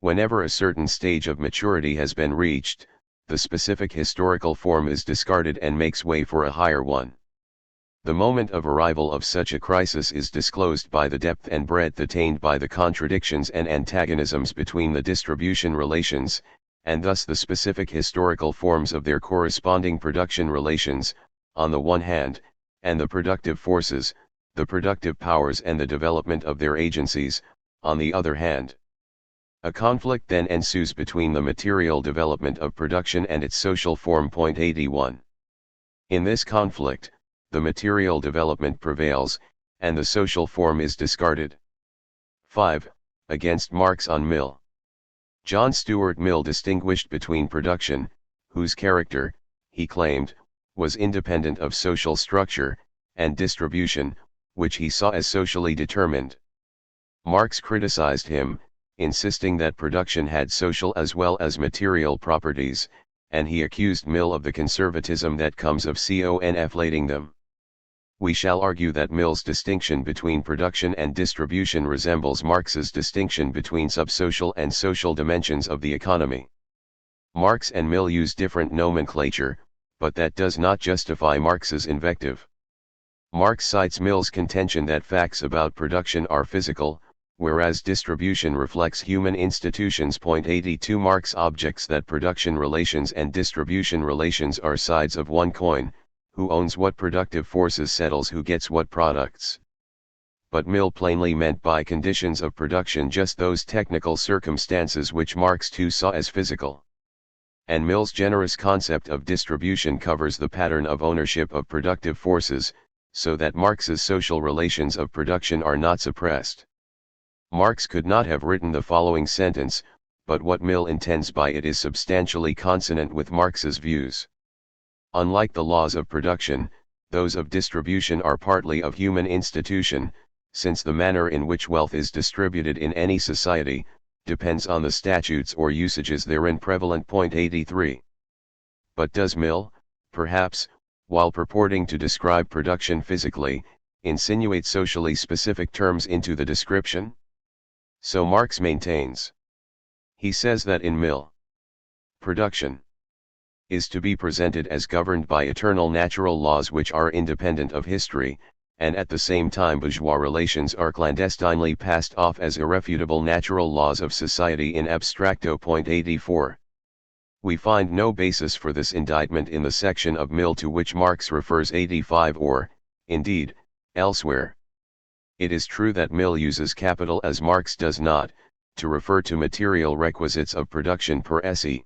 Whenever a certain stage of maturity has been reached, the specific historical form is discarded and makes way for a higher one. The moment of arrival of such a crisis is disclosed by the depth and breadth attained by the contradictions and antagonisms between the distribution relations, and thus the specific historical forms of their corresponding production relations, on the one hand, and the productive forces, the productive powers and the development of their agencies, on the other hand. A conflict then ensues between the material development of production and its social form. 81. In this conflict, the material development prevails, and the social form is discarded. 5. Against Marx on Mill. John Stuart Mill distinguished between production, whose character, he claimed, was independent of social structure, and distribution, which he saw as socially determined. Marx criticized him, insisting that production had social as well as material properties, and he accused Mill of the conservatism that comes of conflating them. We shall argue that Mill's distinction between production and distribution resembles Marx's distinction between subsocial and social dimensions of the economy. Marx and Mill use different nomenclature, but that does not justify Marx's invective. Marx cites Mill's contention that facts about production are physical, whereas distribution reflects human institutions. 82 Marx objects that production relations and distribution relations are sides of one coin. Who owns what productive forces settles who gets what products. But Mill plainly meant by conditions of production just those technical circumstances which Marx too saw as physical. And Mill's generous concept of distribution covers the pattern of ownership of productive forces, so that Marx's social relations of production are not suppressed. Marx could not have written the following sentence, but what Mill intends by it is substantially consonant with Marx's views. Unlike the laws of production, those of distribution are partly of human institution, since the manner in which wealth is distributed in any society, depends on the statutes or usages therein prevalent. 83. But does Mill, perhaps, while purporting to describe production physically, insinuate socially specific terms into the description? So Marx maintains. He says that in Mill, production is to be presented as governed by eternal natural laws which are independent of history, and at the same time bourgeois relations are clandestinely passed off as irrefutable natural laws of society in abstracto. 84. We find no basis for this indictment in the section of Mill to which Marx refers. 85 or, indeed, elsewhere. It is true that Mill uses capital as Marx does not, to refer to material requisites of production per se.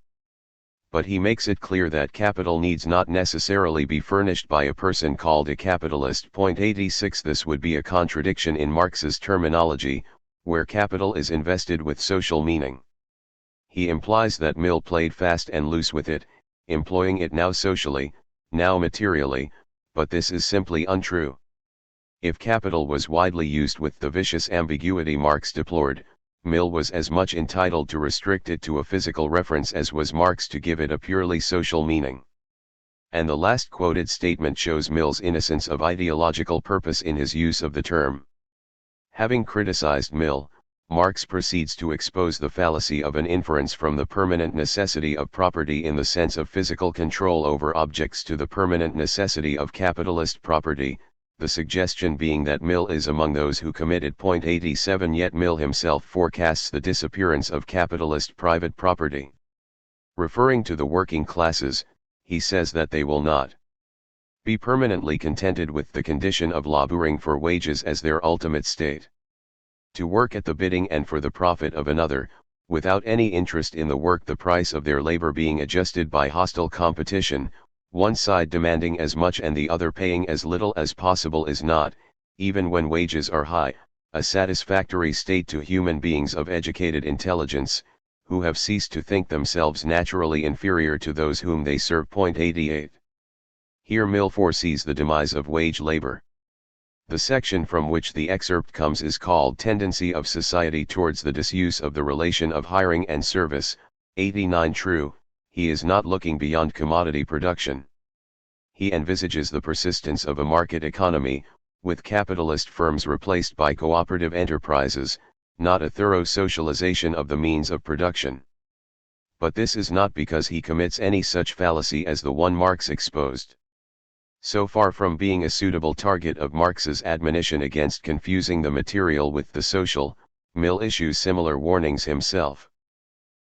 But he makes it clear that capital needs not necessarily be furnished by a person called a capitalist. 86. This would be a contradiction in Marx's terminology, where capital is invested with social meaning. He implies that Mill played fast and loose with it, employing it now socially, now materially, but this is simply untrue. If capital was widely used with the vicious ambiguity Marx deplored, Mill was as much entitled to restrict it to a physical reference as was Marx to give it a purely social meaning. And the last quoted statement shows Mill's innocence of ideological purpose in his use of the term. Having criticized Mill, Marx proceeds to expose the fallacy of an inference from the permanent necessity of property in the sense of physical control over objects to the permanent necessity of capitalist property, the suggestion being that Mill is among those who committed. 87 Yet Mill himself forecasts the disappearance of capitalist private property. Referring to the working classes, he says that they will not be permanently contented with the condition of laboring for wages as their ultimate state. To work at the bidding and for the profit of another, without any interest in the work, the price of their labor being adjusted by hostile competition, one side demanding as much and the other paying as little as possible, is not, even when wages are high, a satisfactory state to human beings of educated intelligence, who have ceased to think themselves naturally inferior to those whom they serve. 88. Here Mill foresees the demise of wage labor. The section from which the excerpt comes is called Tendency of Society Towards the Disuse of the Relation of Hiring and Service, 89. True, he is not looking beyond commodity production. He envisages the persistence of a market economy, with capitalist firms replaced by cooperative enterprises, not a thorough socialization of the means of production. But this is not because he commits any such fallacy as the one Marx exposed. So far from being a suitable target of Marx's admonition against confusing the material with the social, Mill issues similar warnings himself.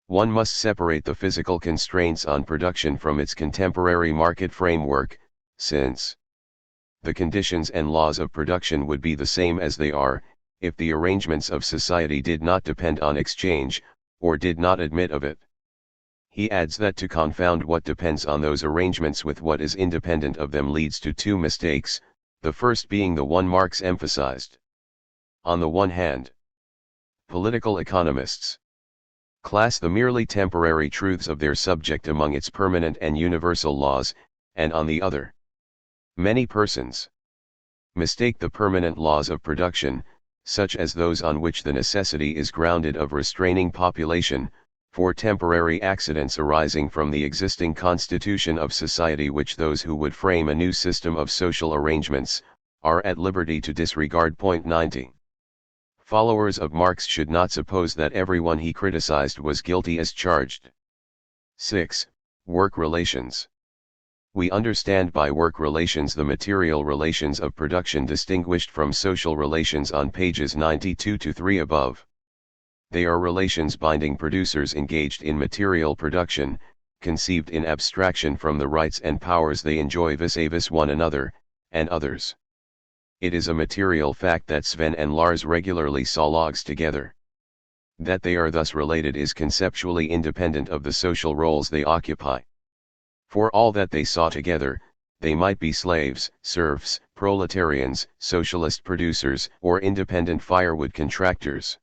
One must separate the physical constraints on production from its contemporary market framework, since the conditions and laws of production would be the same as they are, if the arrangements of society did not depend on exchange, or did not admit of it. He adds that to confound what depends on those arrangements with what is independent of them leads to two mistakes, the first being the one Marx emphasized. On the one hand, political economists class the merely temporary truths of their subject among its permanent and universal laws, and on the other, many persons mistake the permanent laws of production, such as those on which the necessity is grounded of restraining population, for temporary accidents arising from the existing constitution of society which those who would frame a new system of social arrangements, are at liberty to disregard. 90. Followers of Marx should not suppose that everyone he criticized was guilty as charged. 6. Work relations. We understand by work relations the material relations of production distinguished from social relations on pages 92-3 above. They are relations binding producers engaged in material production, conceived in abstraction from the rights and powers they enjoy vis-a-vis one another, and others. It is a material fact that Sven and Lars regularly saw logs together. That they are thus related is conceptually independent of the social roles they occupy. For all that they saw together, they might be slaves, serfs, proletarians, socialist producers, or independent firewood contractors.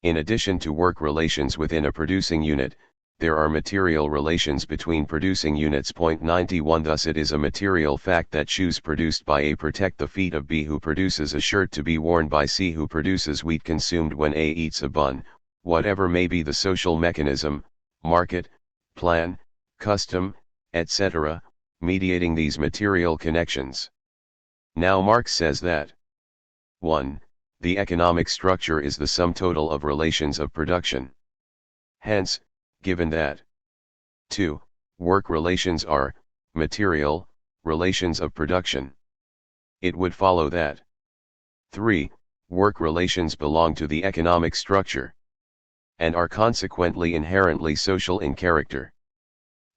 In addition to work relations within a producing unit, there are material relations between producing units. 91 Thus it is a material fact that shoes produced by A protect the feet of B who produces a shirt to be worn by C who produces wheat consumed when A eats a bun, whatever may be the social mechanism, market, plan, custom, etc., mediating these material connections. Now Marx says that 1. The economic structure is the sum total of relations of production. Hence, given that 2. Work relations are material relations of production, it would follow that 3. Work relations belong to the economic structure, and are consequently inherently social in character.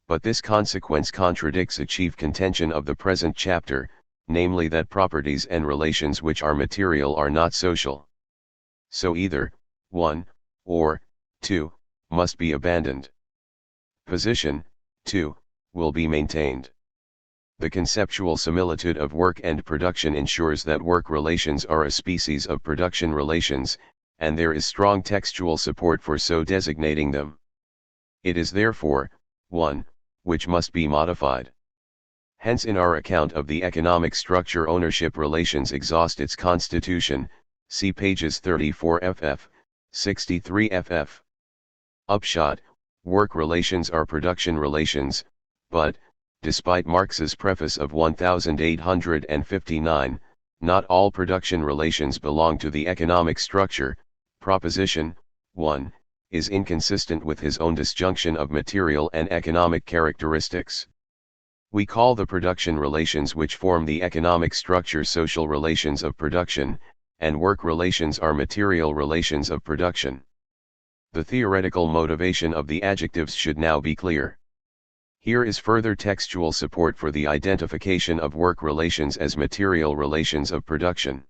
But this consequence contradicts a chief contention of the present chapter, namely that properties and relations which are material are not social. So either 1, or 2, must be abandoned. Position 2 will be maintained. The conceptual similitude of work and production ensures that work relations are a species of production relations, and there is strong textual support for so designating them. It is therefore 1, which must be modified. Hence in our account of the economic structure ownership relations exhaust its constitution, see pages 34 ff, 63 ff. Upshot, work relations are production relations, but, despite Marx's preface of 1859, not all production relations belong to the economic structure. Proposition 1 is inconsistent with his own disjunction of material and economic characteristics. We call the production relations which form the economic structure social relations of production, and work relations are material relations of production. The theoretical motivation of the adjectives should now be clear. Here is further textual support for the identification of work relations as material relations of production.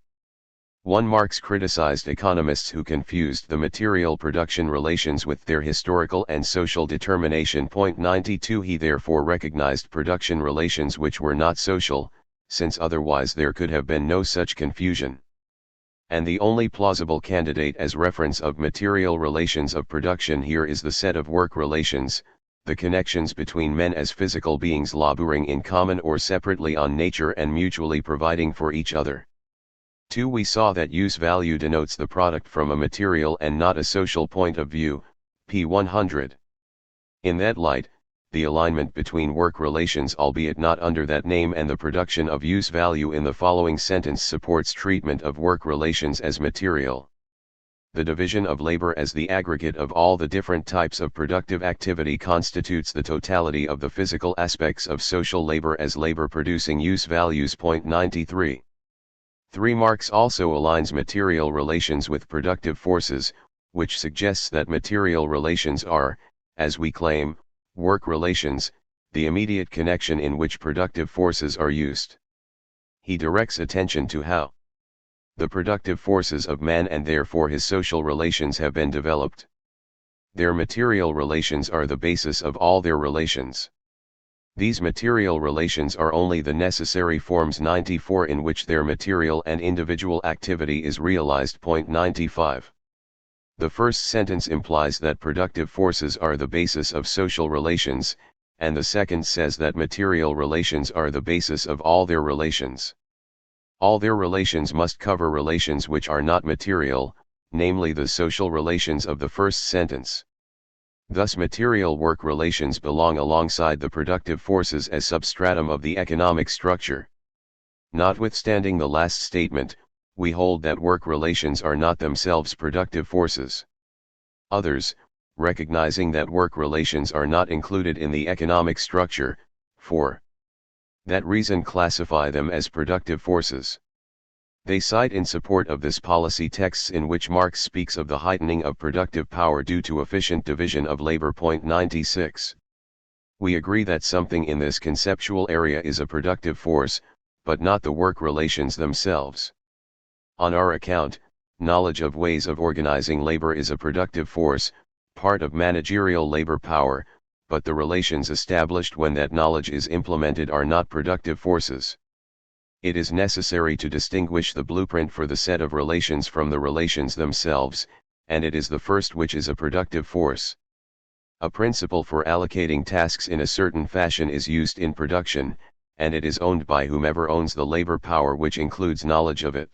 1. Marx criticized economists who confused the material production relations with their historical and social determination. 92 He therefore recognized production relations which were not social, since otherwise there could have been no such confusion. And the only plausible candidate as reference of material relations of production here is the set of work relations, the connections between men as physical beings laboring in common or separately on nature and mutually providing for each other. 2. We saw that use value denotes the product from a material and not a social point of view, p. 100. In that light, the alignment between work relations, albeit not under that name, and the production of use value in the following sentence supports treatment of work relations as material. The division of labor as the aggregate of all the different types of productive activity constitutes the totality of the physical aspects of social labor as labor producing use values. Point 93. 3. Marx also aligns material relations with productive forces, which suggests that material relations are, as we claim, work relations, the immediate connection in which productive forces are used. He directs attention to how the productive forces of man and therefore his social relations have been developed. Their material relations are the basis of all their relations. These material relations are only the necessary forms. 94 in which their material and individual activity is realized. Point 95. The first sentence implies that productive forces are the basis of social relations, and the second says that material relations are the basis of all their relations. All their relations must cover relations which are not material, namely the social relations of the first sentence. Thus material work relations belong alongside the productive forces as substratum of the economic structure. Notwithstanding the last statement, we hold that work relations are not themselves productive forces. Others, recognizing that work relations are not included in the economic structure, for that reason classify them as productive forces. They cite in support of this policy texts in which Marx speaks of the heightening of productive power due to efficient division of labor. Point 96. We agree that something in this conceptual area is a productive force, but not the work relations themselves. On our account, knowledge of ways of organizing labor is a productive force, part of managerial labor power, but the relations established when that knowledge is implemented are not productive forces. It is necessary to distinguish the blueprint for the set of relations from the relations themselves, and it is the first which is a productive force. A principle for allocating tasks in a certain fashion is used in production, and it is owned by whomever owns the labor power, which includes knowledge of it.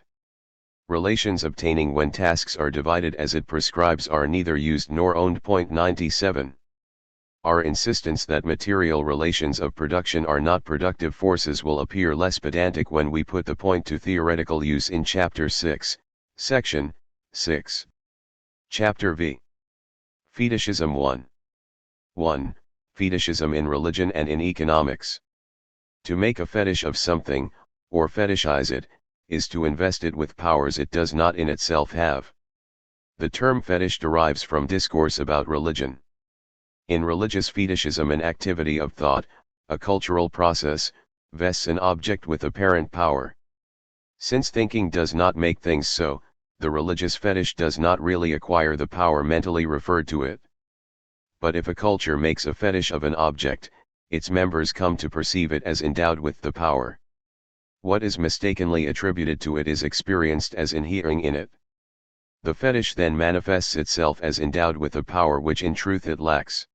Relations obtaining when tasks are divided as it prescribes are neither used nor owned. Point 97. Our insistence that material relations of production are not productive forces will appear less pedantic when we put the point to theoretical use in Chapter 6, Section 6. Chapter V. Fetishism 1. 1. Fetishism in religion and in economics. To make a fetish of something, or fetishize it, is to invest it with powers it does not in itself have. The term fetish derives from discourse about religion. In religious fetishism, an activity of thought, a cultural process, vests an object with apparent power. Since thinking does not make things so, the religious fetish does not really acquire the power mentally referred to it. But if a culture makes a fetish of an object, its members come to perceive it as endowed with the power. What is mistakenly attributed to it is experienced as inhering in it. The fetish then manifests itself as endowed with a power which in truth it lacks.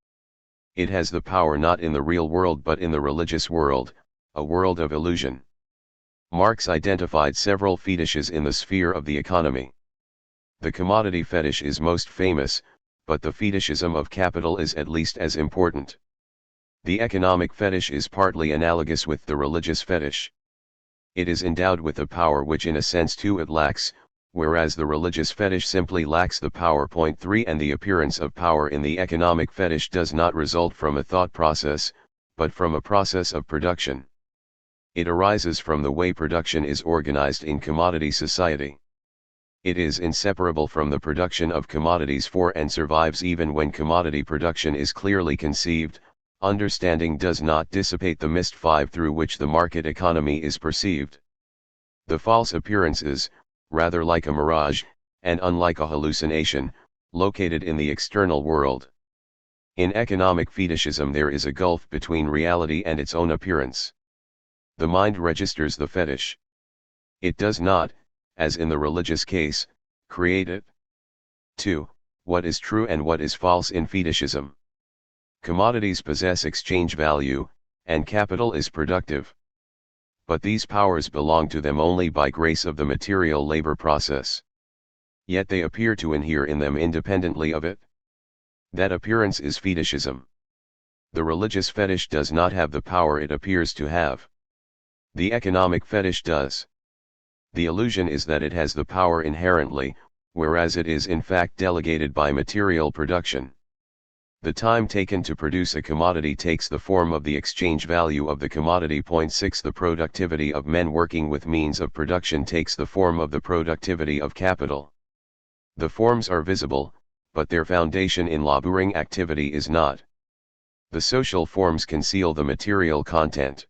It has the power not in the real world but in the religious world, a world of illusion. Marx identified several fetishes in the sphere of the economy. The commodity fetish is most famous, but the fetishism of capital is at least as important. The economic fetish is partly analogous with the religious fetish. It is endowed with a power which in a sense too it lacks, whereas the religious fetish simply lacks the power. Point 3. And the appearance of power in the economic fetish does not result from a thought process, but from a process of production. It arises from the way production is organized in commodity society. It is inseparable from the production of commodities for and survives even when commodity production is clearly conceived. Understanding does not dissipate the mist 5 through which the market economy is perceived. The false appearance is, rather like a mirage, and unlike a hallucination, located in the external world. In economic fetishism there is a gulf between reality and its own appearance. The mind registers the fetish. It does not, as in the religious case, create it. 2. What is true and what is false in fetishism. Commodities possess exchange value, and capital is productive. But these powers belong to them only by grace of the material labor process. Yet they appear to inhere in them independently of it. That appearance is fetishism. The religious fetish does not have the power it appears to have. The economic fetish does. The illusion is that it has the power inherently, whereas it is in fact delegated by material production. The time taken to produce a commodity takes the form of the exchange value of the commodity. 6 The productivity of men working with means of production takes the form of the productivity of capital. The forms are visible, but their foundation in laboring activity is not. The social forms conceal the material content.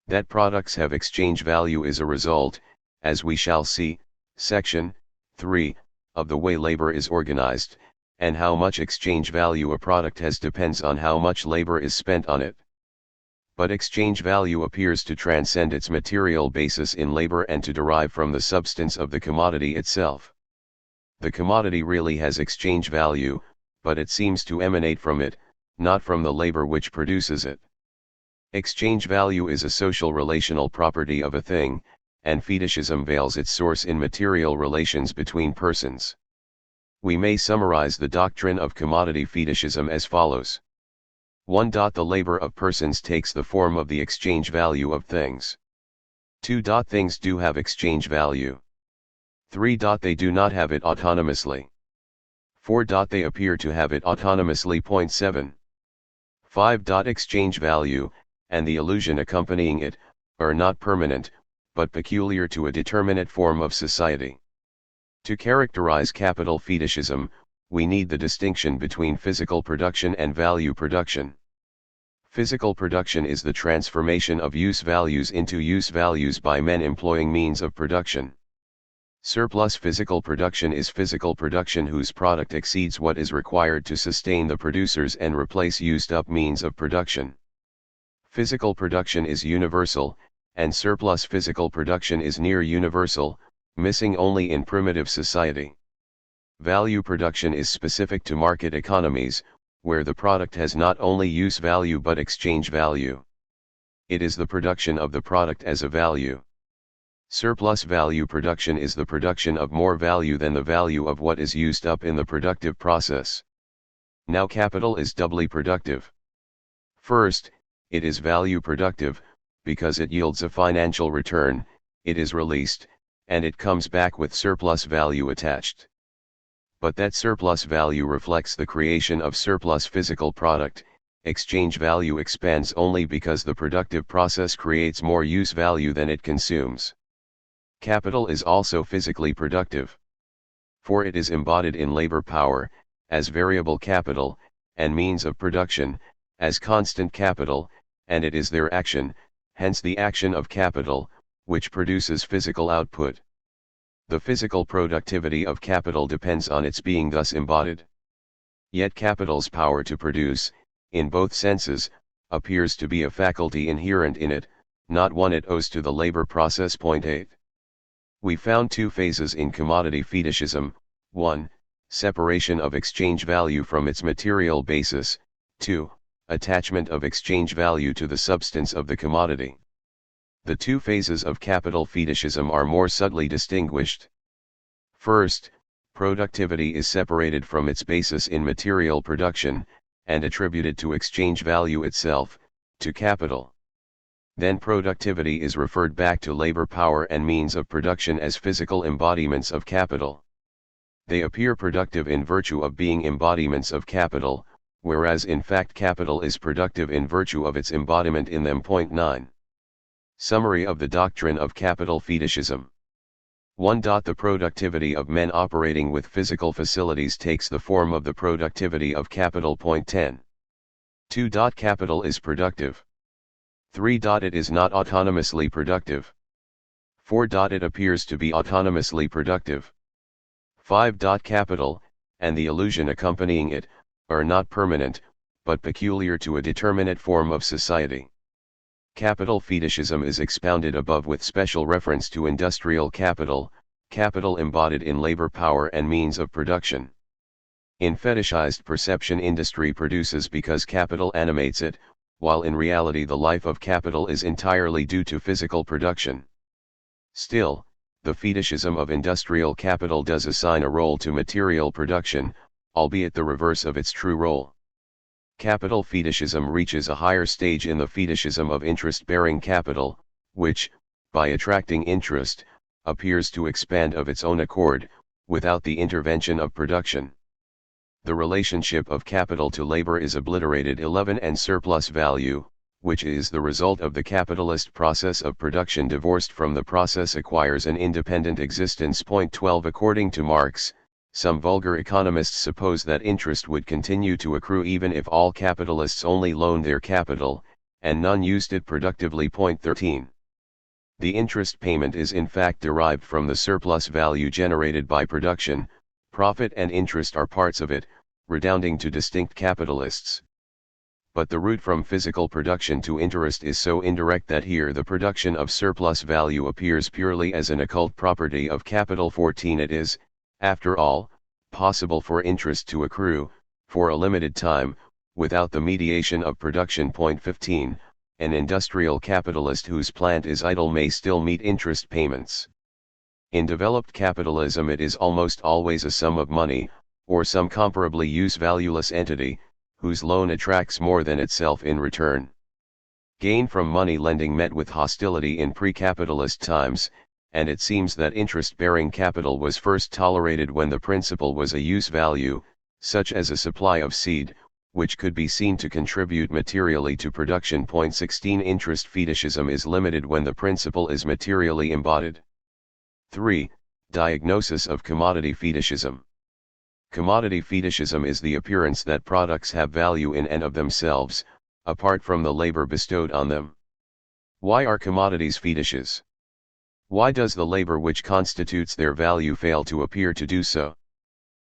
That products have exchange value is a result, as we shall see, section 3, of the way labor is organized, and how much exchange value a product has depends on how much labor is spent on it. But exchange value appears to transcend its material basis in labor and to derive from the substance of the commodity itself. The commodity really has exchange value, but it seems to emanate from it, not from the labor which produces it. Exchange value is a social relational property of a thing, and fetishism veils its source in material relations between persons. We may summarize the doctrine of commodity fetishism as follows. 1. The labor of persons takes the form of the exchange value of things. 2. Things do have exchange value. 3. They do not have it autonomously. 4. They appear to have it autonomously. 7. 5. Exchange value, and the illusion accompanying it, are not permanent, but peculiar to a determinate form of society. To characterize capital fetishism, we need the distinction between physical production and value production. Physical production is the transformation of use values into use values by men employing means of production. Surplus physical production is physical production whose product exceeds what is required to sustain the producers and replace used-up means of production. Physical production is universal, and surplus physical production is near universal, missing only in primitive society. Value production is specific to market economies, where the product has not only use value but exchange value. It is the production of the product as a value. Surplus value production is the production of more value than the value of what is used up in the productive process. Now capital is doubly productive. First, it is value productive, because it yields a financial return, it is released, and it comes back with surplus value attached. But that surplus value reflects the creation of surplus physical product. Exchange value expands only because the productive process creates more use value than it consumes. Capital is also physically productive. For it is embodied in labor power, as variable capital, and means of production, as constant capital, and it is their action, hence the action of capital, which produces physical output. The physical productivity of capital depends on its being thus embodied. Yet capital's power to produce, in both senses, appears to be a faculty inherent in it, not one it owes to the labor process. 8. We found two phases in commodity fetishism: 1. Separation of exchange value from its material basis, 2. Attachment of exchange value to the substance of the commodity. The two phases of capital fetishism are more subtly distinguished. First, productivity is separated from its basis in material production, and attributed to exchange value itself, to capital. Then productivity is referred back to labor power and means of production as physical embodiments of capital. They appear productive in virtue of being embodiments of capital, whereas in fact capital is productive in virtue of its embodiment in them. 9. Summary of the doctrine of capital fetishism. 1. The productivity of men operating with physical facilities takes the form of the productivity of capital. 10. 2. Capital is productive. 3. It is not autonomously productive. 4. It appears to be autonomously productive. 5. Capital, and the illusion accompanying it, are not permanent, but peculiar to a determinate form of society. Capital fetishism is expounded above with special reference to industrial capital, capital embodied in labor power and means of production. In fetishized perception, industry produces because capital animates it, while in reality the life of capital is entirely due to physical production. Still, the fetishism of industrial capital does assign a role to material production, albeit the reverse of its true role. Capital fetishism reaches a higher stage in the fetishism of interest-bearing capital, which, by attracting interest, appears to expand of its own accord, without the intervention of production. The relationship of capital to labor is obliterated. 11 And surplus value, which is the result of the capitalist process of production divorced from the process, acquires an independent existence. Point 12 According to Marx, some vulgar economists suppose that interest would continue to accrue even if all capitalists only loaned their capital, and none used it productively. Point 13 The interest payment is in fact derived from the surplus value generated by production. Profit and interest are parts of it, redounding to distinct capitalists. But the route from physical production to interest is so indirect that here the production of surplus value appears purely as an occult property of capital. 14 It is, after all, possible for interest to accrue, for a limited time, without the mediation of production. Point 15 An industrial capitalist whose plant is idle may still meet interest payments. In developed capitalism it is almost always a sum of money, or some comparably use-valueless entity, whose loan attracts more than itself in return. Gain from money lending met with hostility in pre-capitalist times, and it seems that interest-bearing capital was first tolerated when the principle was a use value, such as a supply of seed, which could be seen to contribute materially to production. Point 16 Interest fetishism is limited when the principle is materially embodied. 3. Diagnosis of commodity fetishism. Commodity fetishism is the appearance that products have value in and of themselves, apart from the labor bestowed on them. Why are commodities fetishes? Why does the labor which constitutes their value fail to appear to do so?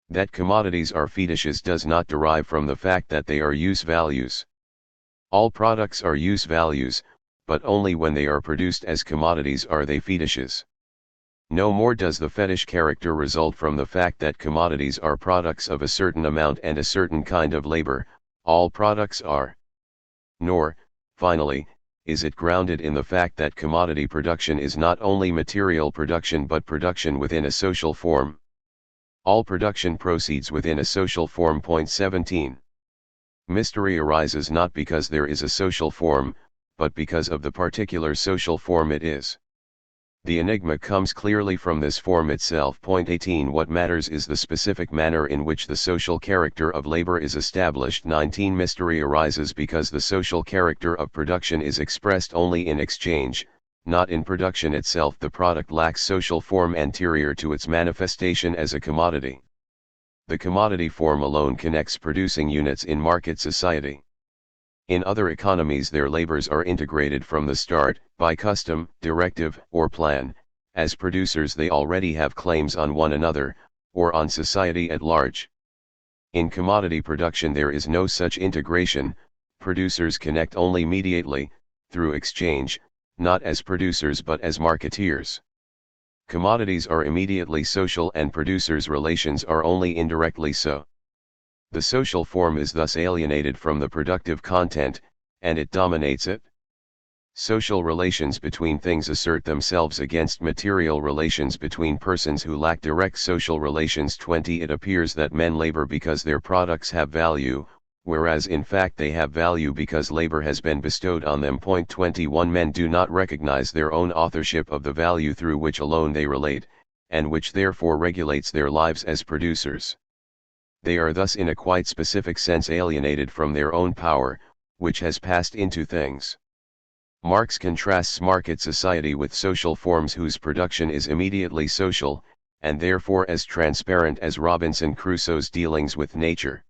That commodities are fetishes does not derive from the fact that they are use values. All products are use values, but only when they are produced as commodities are they fetishes. No more does the fetish character result from the fact that commodities are products of a certain amount and a certain kind of labor. All products are. Nor, finally, is it grounded in the fact that commodity production is not only material production but production within a social form. All production proceeds within a social form. Point 17 Mystery arises not because there is a social form, but because of the particular social form it is. The enigma comes clearly from this form itself. Point 18 What matters is the specific manner in which the social character of labor is established. 19 Mystery arises because the social character of production is expressed only in exchange, not in production itself. The product lacks social form anterior to its manifestation as a commodity. The commodity form alone connects producing units in market society. In other economies their labors are integrated from the start, by custom, directive, or plan. As producers they already have claims on one another, or on society at large. In commodity production there is no such integration, producers connect only mediately, through exchange, not as producers but as marketeers. Commodities are immediately social and producers' relations are only indirectly so. The social form is thus alienated from the productive content, and it dominates it. Social relations between things assert themselves against material relations between persons who lack direct social relations. 20 It appears that men labor because their products have value, whereas in fact they have value because labor has been bestowed on them. Point 21 Men do not recognize their own authorship of the value through which alone they relate, and which therefore regulates their lives as producers. They are thus in a quite specific sense alienated from their own power, which has passed into things. Marx contrasts market society with social forms whose production is immediately social, and therefore as transparent as Robinson Crusoe's dealings with nature.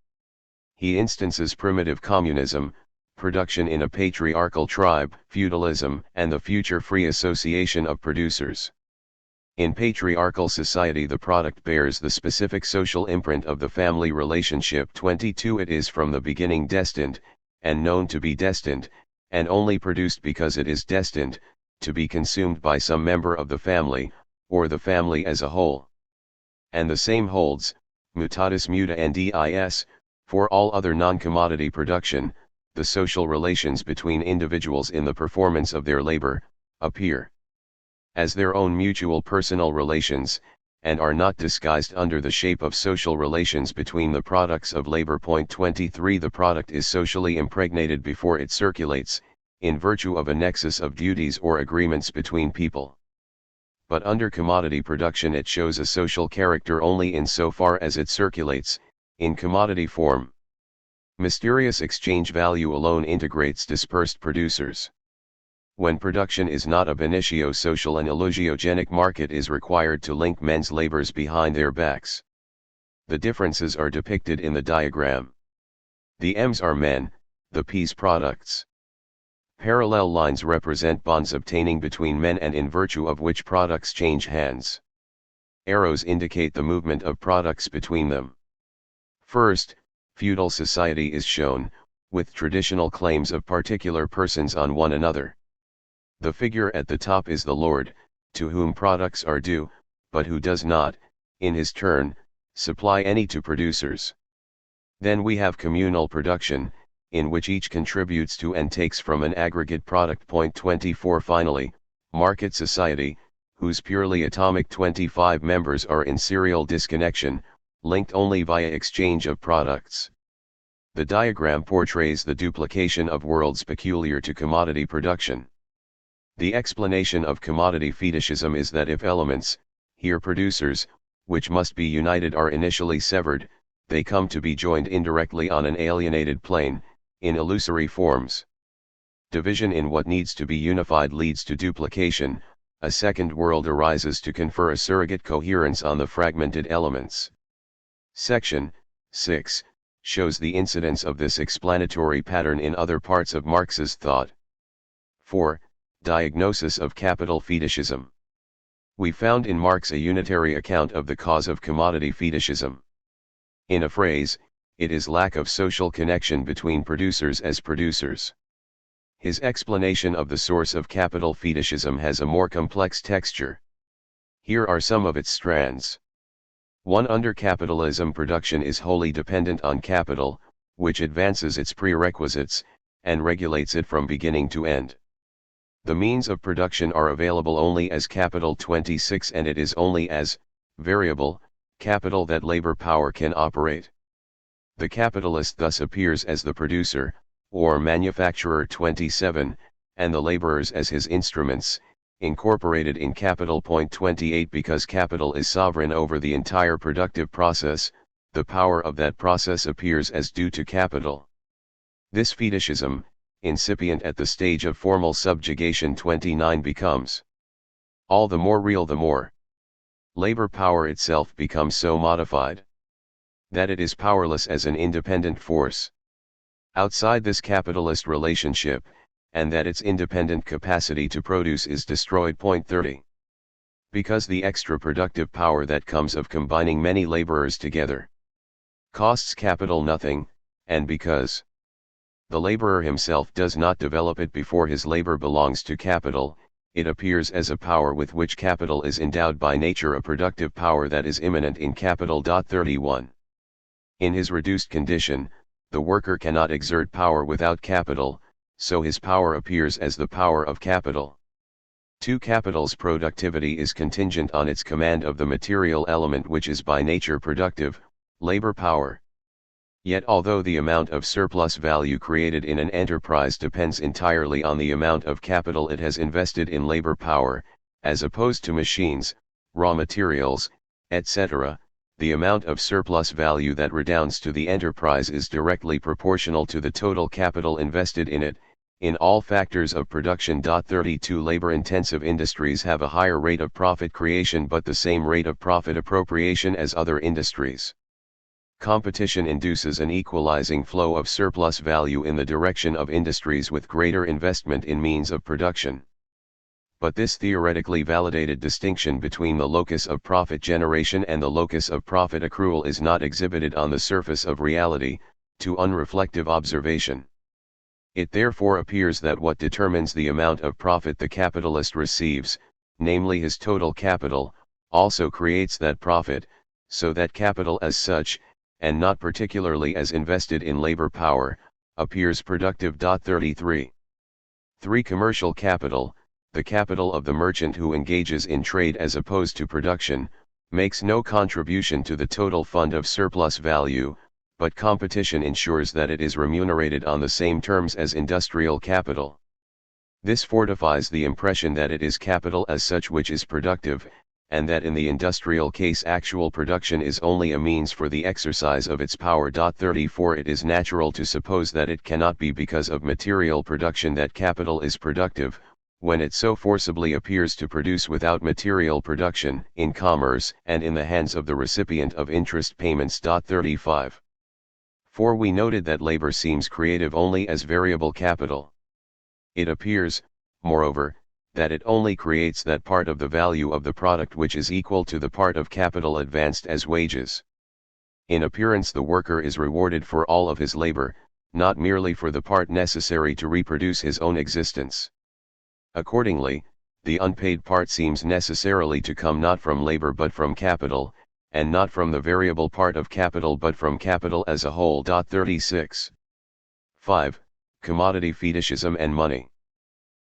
He instances primitive communism, production in a patriarchal tribe, feudalism, and the future free association of producers. In patriarchal society the product bears the specific social imprint of the family relationship. 22 It is from the beginning destined, and known to be destined, and only produced because it is destined, to be consumed by some member of the family, or the family as a whole. And the same holds, mutatis mutandis, for all other non-commodity production, the social relations between individuals in the performance of their labor, appear as their own mutual personal relations, and are not disguised under the shape of social relations between the products of labor. 23 The product is socially impregnated before it circulates, in virtue of a nexus of duties or agreements between people. But under commodity production it shows a social character only insofar as it circulates, in commodity form. Mysterious exchange value alone integrates dispersed producers. When production is not ab initio social, an illusiogenic market is required to link men's labors behind their backs. The differences are depicted in the diagram. The M's are men, the P's products. Parallel lines represent bonds obtaining between men and in virtue of which products change hands. Arrows indicate the movement of products between them. First, feudal society is shown, with traditional claims of particular persons on one another. The figure at the top is the lord, to whom products are due, but who does not, in his turn, supply any to producers. Then we have communal production, in which each contributes to and takes from an aggregate product. 24 Finally, market society, whose purely atomic 25 members are in serial disconnection, linked only via exchange of products. The diagram portrays the duplication of worlds peculiar to commodity production. The explanation of commodity fetishism is that if elements, here producers, which must be united are initially severed, they come to be joined indirectly on an alienated plane, in illusory forms. Division in what needs to be unified leads to duplication, a second world arises to confer a surrogate coherence on the fragmented elements. Section 6 shows the incidence of this explanatory pattern in other parts of Marx's thought. 4. Diagnosis of capital fetishism. We found in Marx a unitary account of the cause of commodity fetishism. In a phrase, it is lack of social connection between producers as producers. His explanation of the source of capital fetishism has a more complex texture. Here are some of its strands. 1. Under capitalism, production is wholly dependent on capital, which advances its prerequisites, and regulates it from beginning to end. The means of production are available only as capital. 26 And it is only as variable capital that labor power can operate. The capitalist thus appears as the producer, or manufacturer. 27, and the laborers as his instruments, incorporated in capital. 28 Because capital is sovereign over the entire productive process, the power of that process appears as due to capital. This fetishism, incipient at the stage of formal subjugation. 29 becomes all the more real the more labor power itself becomes so modified that it is powerless as an independent force outside this capitalist relationship, and that its independent capacity to produce is destroyed. 30. Because the extra productive power that comes of combining many laborers together costs capital nothing, and because the laborer himself does not develop it before his labor belongs to capital, it appears as a power with which capital is endowed by nature, a productive power that is immanent in capital. 31. In his reduced condition, the worker cannot exert power without capital, so his power appears as the power of capital. 2. Capital's productivity is contingent on its command of the material element which is by nature productive, labor power. Yet although the amount of surplus value created in an enterprise depends entirely on the amount of capital it has invested in labor power, as opposed to machines, raw materials, etc., the amount of surplus value that redounds to the enterprise is directly proportional to the total capital invested in it, in all factors of production. 32 Labor-intensive industries have a higher rate of profit creation but the same rate of profit appropriation as other industries. Competition induces an equalizing flow of surplus value in the direction of industries with greater investment in means of production. But this theoretically validated distinction between the locus of profit generation and the locus of profit accrual is not exhibited on the surface of reality, to unreflective observation. It therefore appears that what determines the amount of profit the capitalist receives, namely his total capital, also creates that profit, so that capital as such, and not particularly as invested in labor power, appears productive. 33. 3. Commercial capital, the capital of the merchant who engages in trade as opposed to production, makes no contribution to the total fund of surplus value, but competition ensures that it is remunerated on the same terms as industrial capital. This fortifies the impression that it is capital as such which is productive, and that in the industrial case actual production is only a means for the exercise of its power. 34. It is natural to suppose that it cannot be because of material production that capital is productive, when it so forcibly appears to produce without material production, in commerce and in the hands of the recipient of interest payments. 35. For we noted that labor seems creative only as variable capital. It appears, moreover, that it only creates that part of the value of the product which is equal to the part of capital advanced as wages. In appearance the worker is rewarded for all of his labor, not merely for the part necessary to reproduce his own existence. Accordingly, the unpaid part seems necessarily to come not from labor but from capital, and not from the variable part of capital but from capital as a whole. 36. 5. Commodity fetishism and money.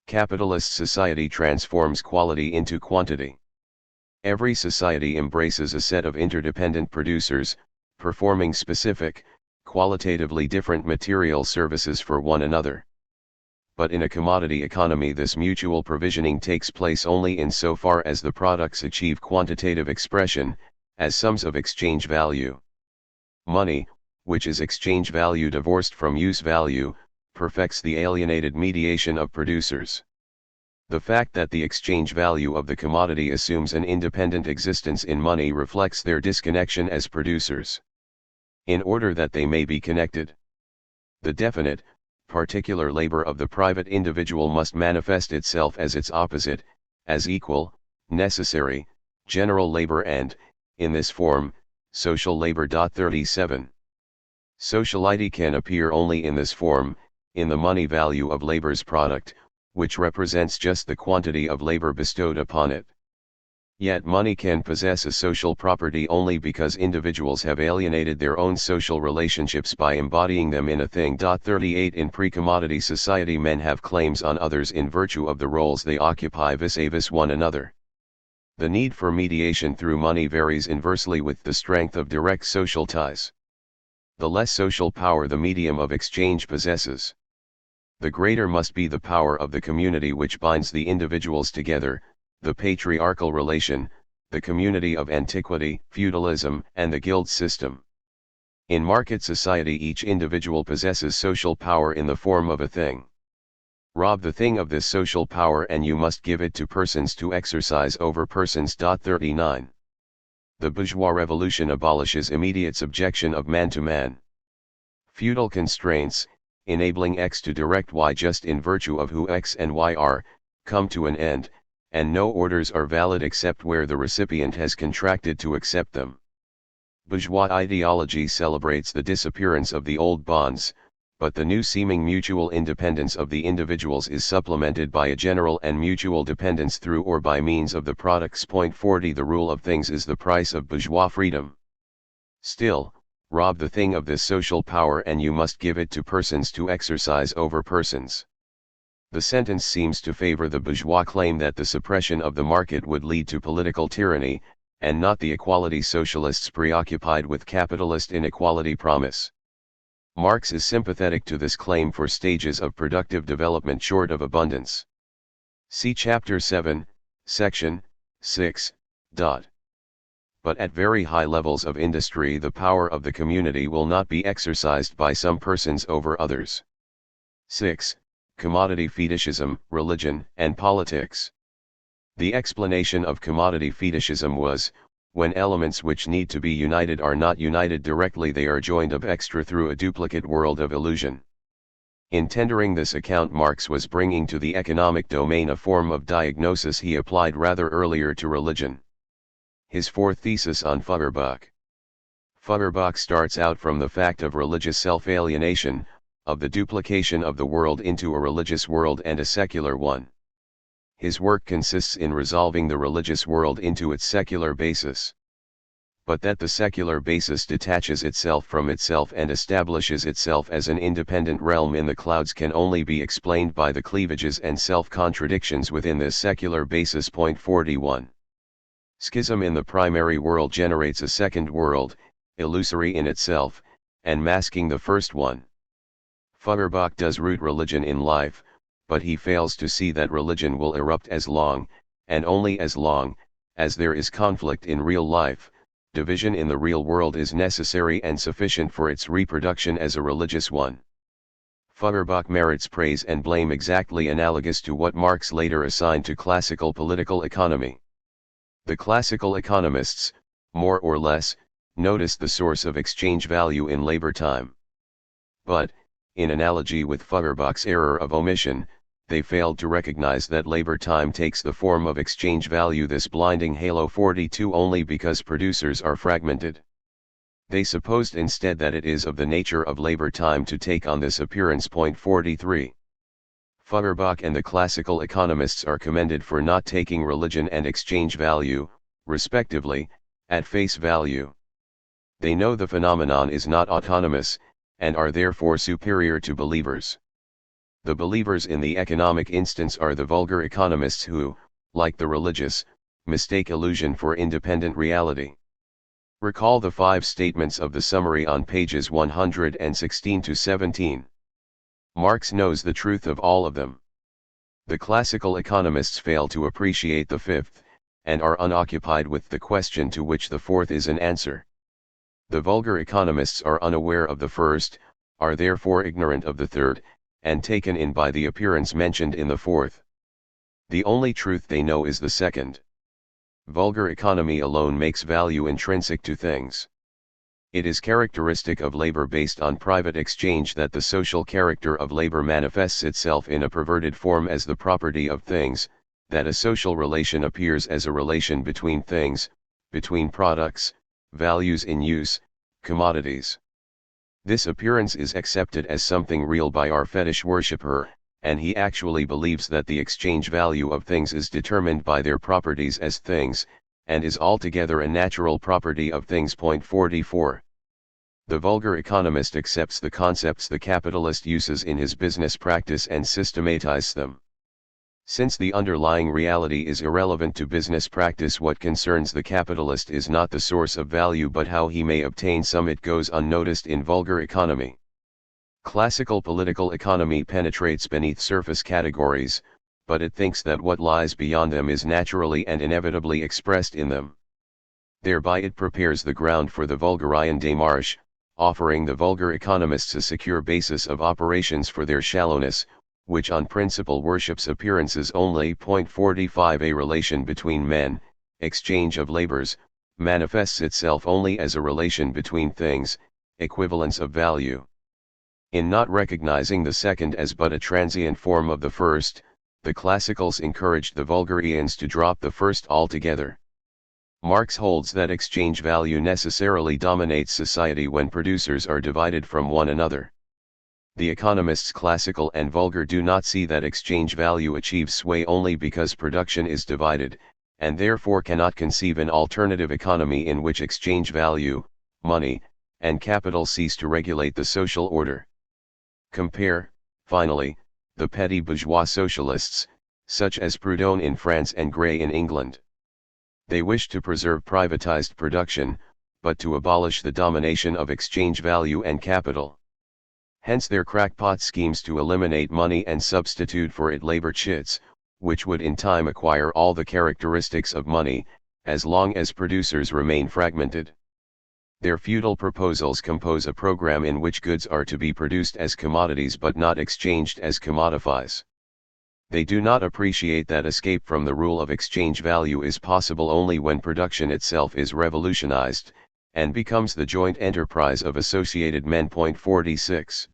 Capitalist society transforms quality into quantity. Every society embraces a set of interdependent producers, performing specific, qualitatively different material services for one another. But in a commodity economy this mutual provisioning takes place only insofar as the products achieve quantitative expression, as sums of exchange value. Money, which is exchange value divorced from use value, perfects the alienated mediation of producers. The fact that the exchange value of the commodity assumes an independent existence in money reflects their disconnection as producers. In order that they may be connected, the definite, particular labor of the private individual must manifest itself as its opposite, as equal, necessary, general labor and, in this form, social labor. 37. Sociality can appear only in this form, in the money value of labor's product, which represents just the quantity of labor bestowed upon it. Yet money can possess a social property only because individuals have alienated their own social relationships by embodying them in a thing. 38. In pre-commodity society men have claims on others in virtue of the roles they occupy vis-a-vis one another. The need for mediation through money varies inversely with the strength of direct social ties. The less social power the medium of exchange possesses, the greater must be the power of the community which binds the individuals together, the patriarchal relation, the community of antiquity, feudalism, and the guild system. In market society each individual possesses social power in the form of a thing. Rob the thing of this social power and you must give it to persons to exercise over persons. 39. The bourgeois revolution abolishes immediate subjection of man to man. Feudal constraints, enabling X to direct Y just in virtue of who X and Y are, come to an end, and no orders are valid except where the recipient has contracted to accept them. Bourgeois ideology celebrates the disappearance of the old bonds, but the new seeming mutual independence of the individuals is supplemented by a general and mutual dependence through or by means of the products. 40. The rule of things is the price of bourgeois freedom. Still, rob the thing of this social power and you must give it to persons to exercise over persons. The sentence seems to favor the bourgeois claim that the suppression of the market would lead to political tyranny, and not the equality socialists preoccupied with capitalist inequality promise. Marx is sympathetic to this claim for stages of productive development short of abundance. See Chapter 7, Section 6. But at very high levels of industry the power of the community will not be exercised by some persons over others. 6. Commodity fetishism, religion, and politics. The explanation of commodity fetishism was, when elements which need to be united are not united directly they are joined ab extra through a duplicate world of illusion. In tendering this account Marx was bringing to the economic domain a form of diagnosis he applied rather earlier to religion. His fourth thesis on Feuerbach. Feuerbach starts out from the fact of religious self-alienation, of the duplication of the world into a religious world and a secular one. His work consists in resolving the religious world into its secular basis. but that the secular basis detaches itself from itself and establishes itself as an independent realm in the clouds can only be explained by the cleavages and self-contradictions within this secular basis. Point 41. Schism in the primary world generates a second world, illusory in itself, and masking the first one. Feuerbach does root religion in life, but he fails to see that religion will erupt as long, and only as long, as there is conflict in real life. Division in the real world is necessary and sufficient for its reproduction as a religious one. Feuerbach merits praise and blame exactly analogous to what Marx later assigned to classical political economy. The classical economists, more or less, noticed the source of exchange value in labor time. But, in analogy with Feuerbach's error of omission, they failed to recognize that labor time takes the form of exchange value, this blinding halo 42, only because producers are fragmented. They supposed instead that it is of the nature of labor time to take on this appearance. Point 43. Feuerbach and the classical economists are commended for not taking religion and exchange value, respectively, at face value. They know the phenomenon is not autonomous, and are therefore superior to believers. The believers in the economic instance are the vulgar economists who, like the religious, mistake illusion for independent reality. Recall the 5 statements of the summary on pages 116 to 17. Marx knows the truth of all of them. The classical economists fail to appreciate the 5th, and are unoccupied with the question to which the 4th is an answer. The vulgar economists are unaware of the 1st, are therefore ignorant of the 3rd, and taken in by the appearance mentioned in the 4th. The only truth they know is the 2nd. Vulgar economy alone makes value intrinsic to things. It is characteristic of labor based on private exchange that the social character of labor manifests itself in a perverted form as the property of things, that a social relation appears as a relation between things, between products, values in use, commodities. This appearance is accepted as something real by our fetish worshipper, and he actually believes that the exchange value of things is determined by their properties as things, and is altogether a natural property of things. Point 44. The vulgar economist accepts the concepts the capitalist uses in his business practice and systematizes them. Since the underlying reality is irrelevant to business practice, what concerns the capitalist is not the source of value but how he may obtain some. It goes unnoticed in vulgar economy. Classical political economy penetrates beneath surface categories, but it thinks that what lies beyond them is naturally and inevitably expressed in them. Thereby it prepares the ground for the vulgarian démarche, offering the vulgar economists a secure basis of operations for their shallowness, which on principle worships appearances only. Point 45. A relation between men, exchange of labors, manifests itself only as a relation between things, equivalence of value. In not recognizing the 2nd as but a transient form of the 1st, the classicals encouraged the vulgarians to drop the 1st altogether. Marx holds that exchange value necessarily dominates society when producers are divided from one another. The economists classical and vulgar do not see that exchange value achieves sway only because production is divided, and therefore cannot conceive an alternative economy in which exchange value, money, and capital cease to regulate the social order. Compare, finally, the petty bourgeois socialists, such as Proudhon in France and Gray in England. They wish to preserve privatized production, but to abolish the domination of exchange value and capital. Hence their crackpot schemes to eliminate money and substitute for it labor chits, which would in time acquire all the characteristics of money, as long as producers remain fragmented. Their futile proposals compose a program in which goods are to be produced as commodities but not exchanged as commodifies. They do not appreciate that escape from the rule of exchange value is possible only when production itself is revolutionized, and becomes the joint enterprise of associated men. Point 46.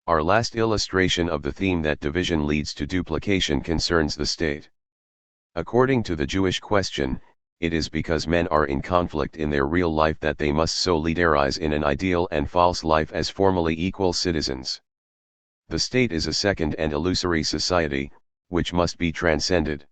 Our last illustration of the theme that division leads to duplication concerns the state. According to the Jewish question, it is because men are in conflict in their real life that they must solidarize in an ideal and false life as formally equal citizens. The state is a second and illusory society, which must be transcended.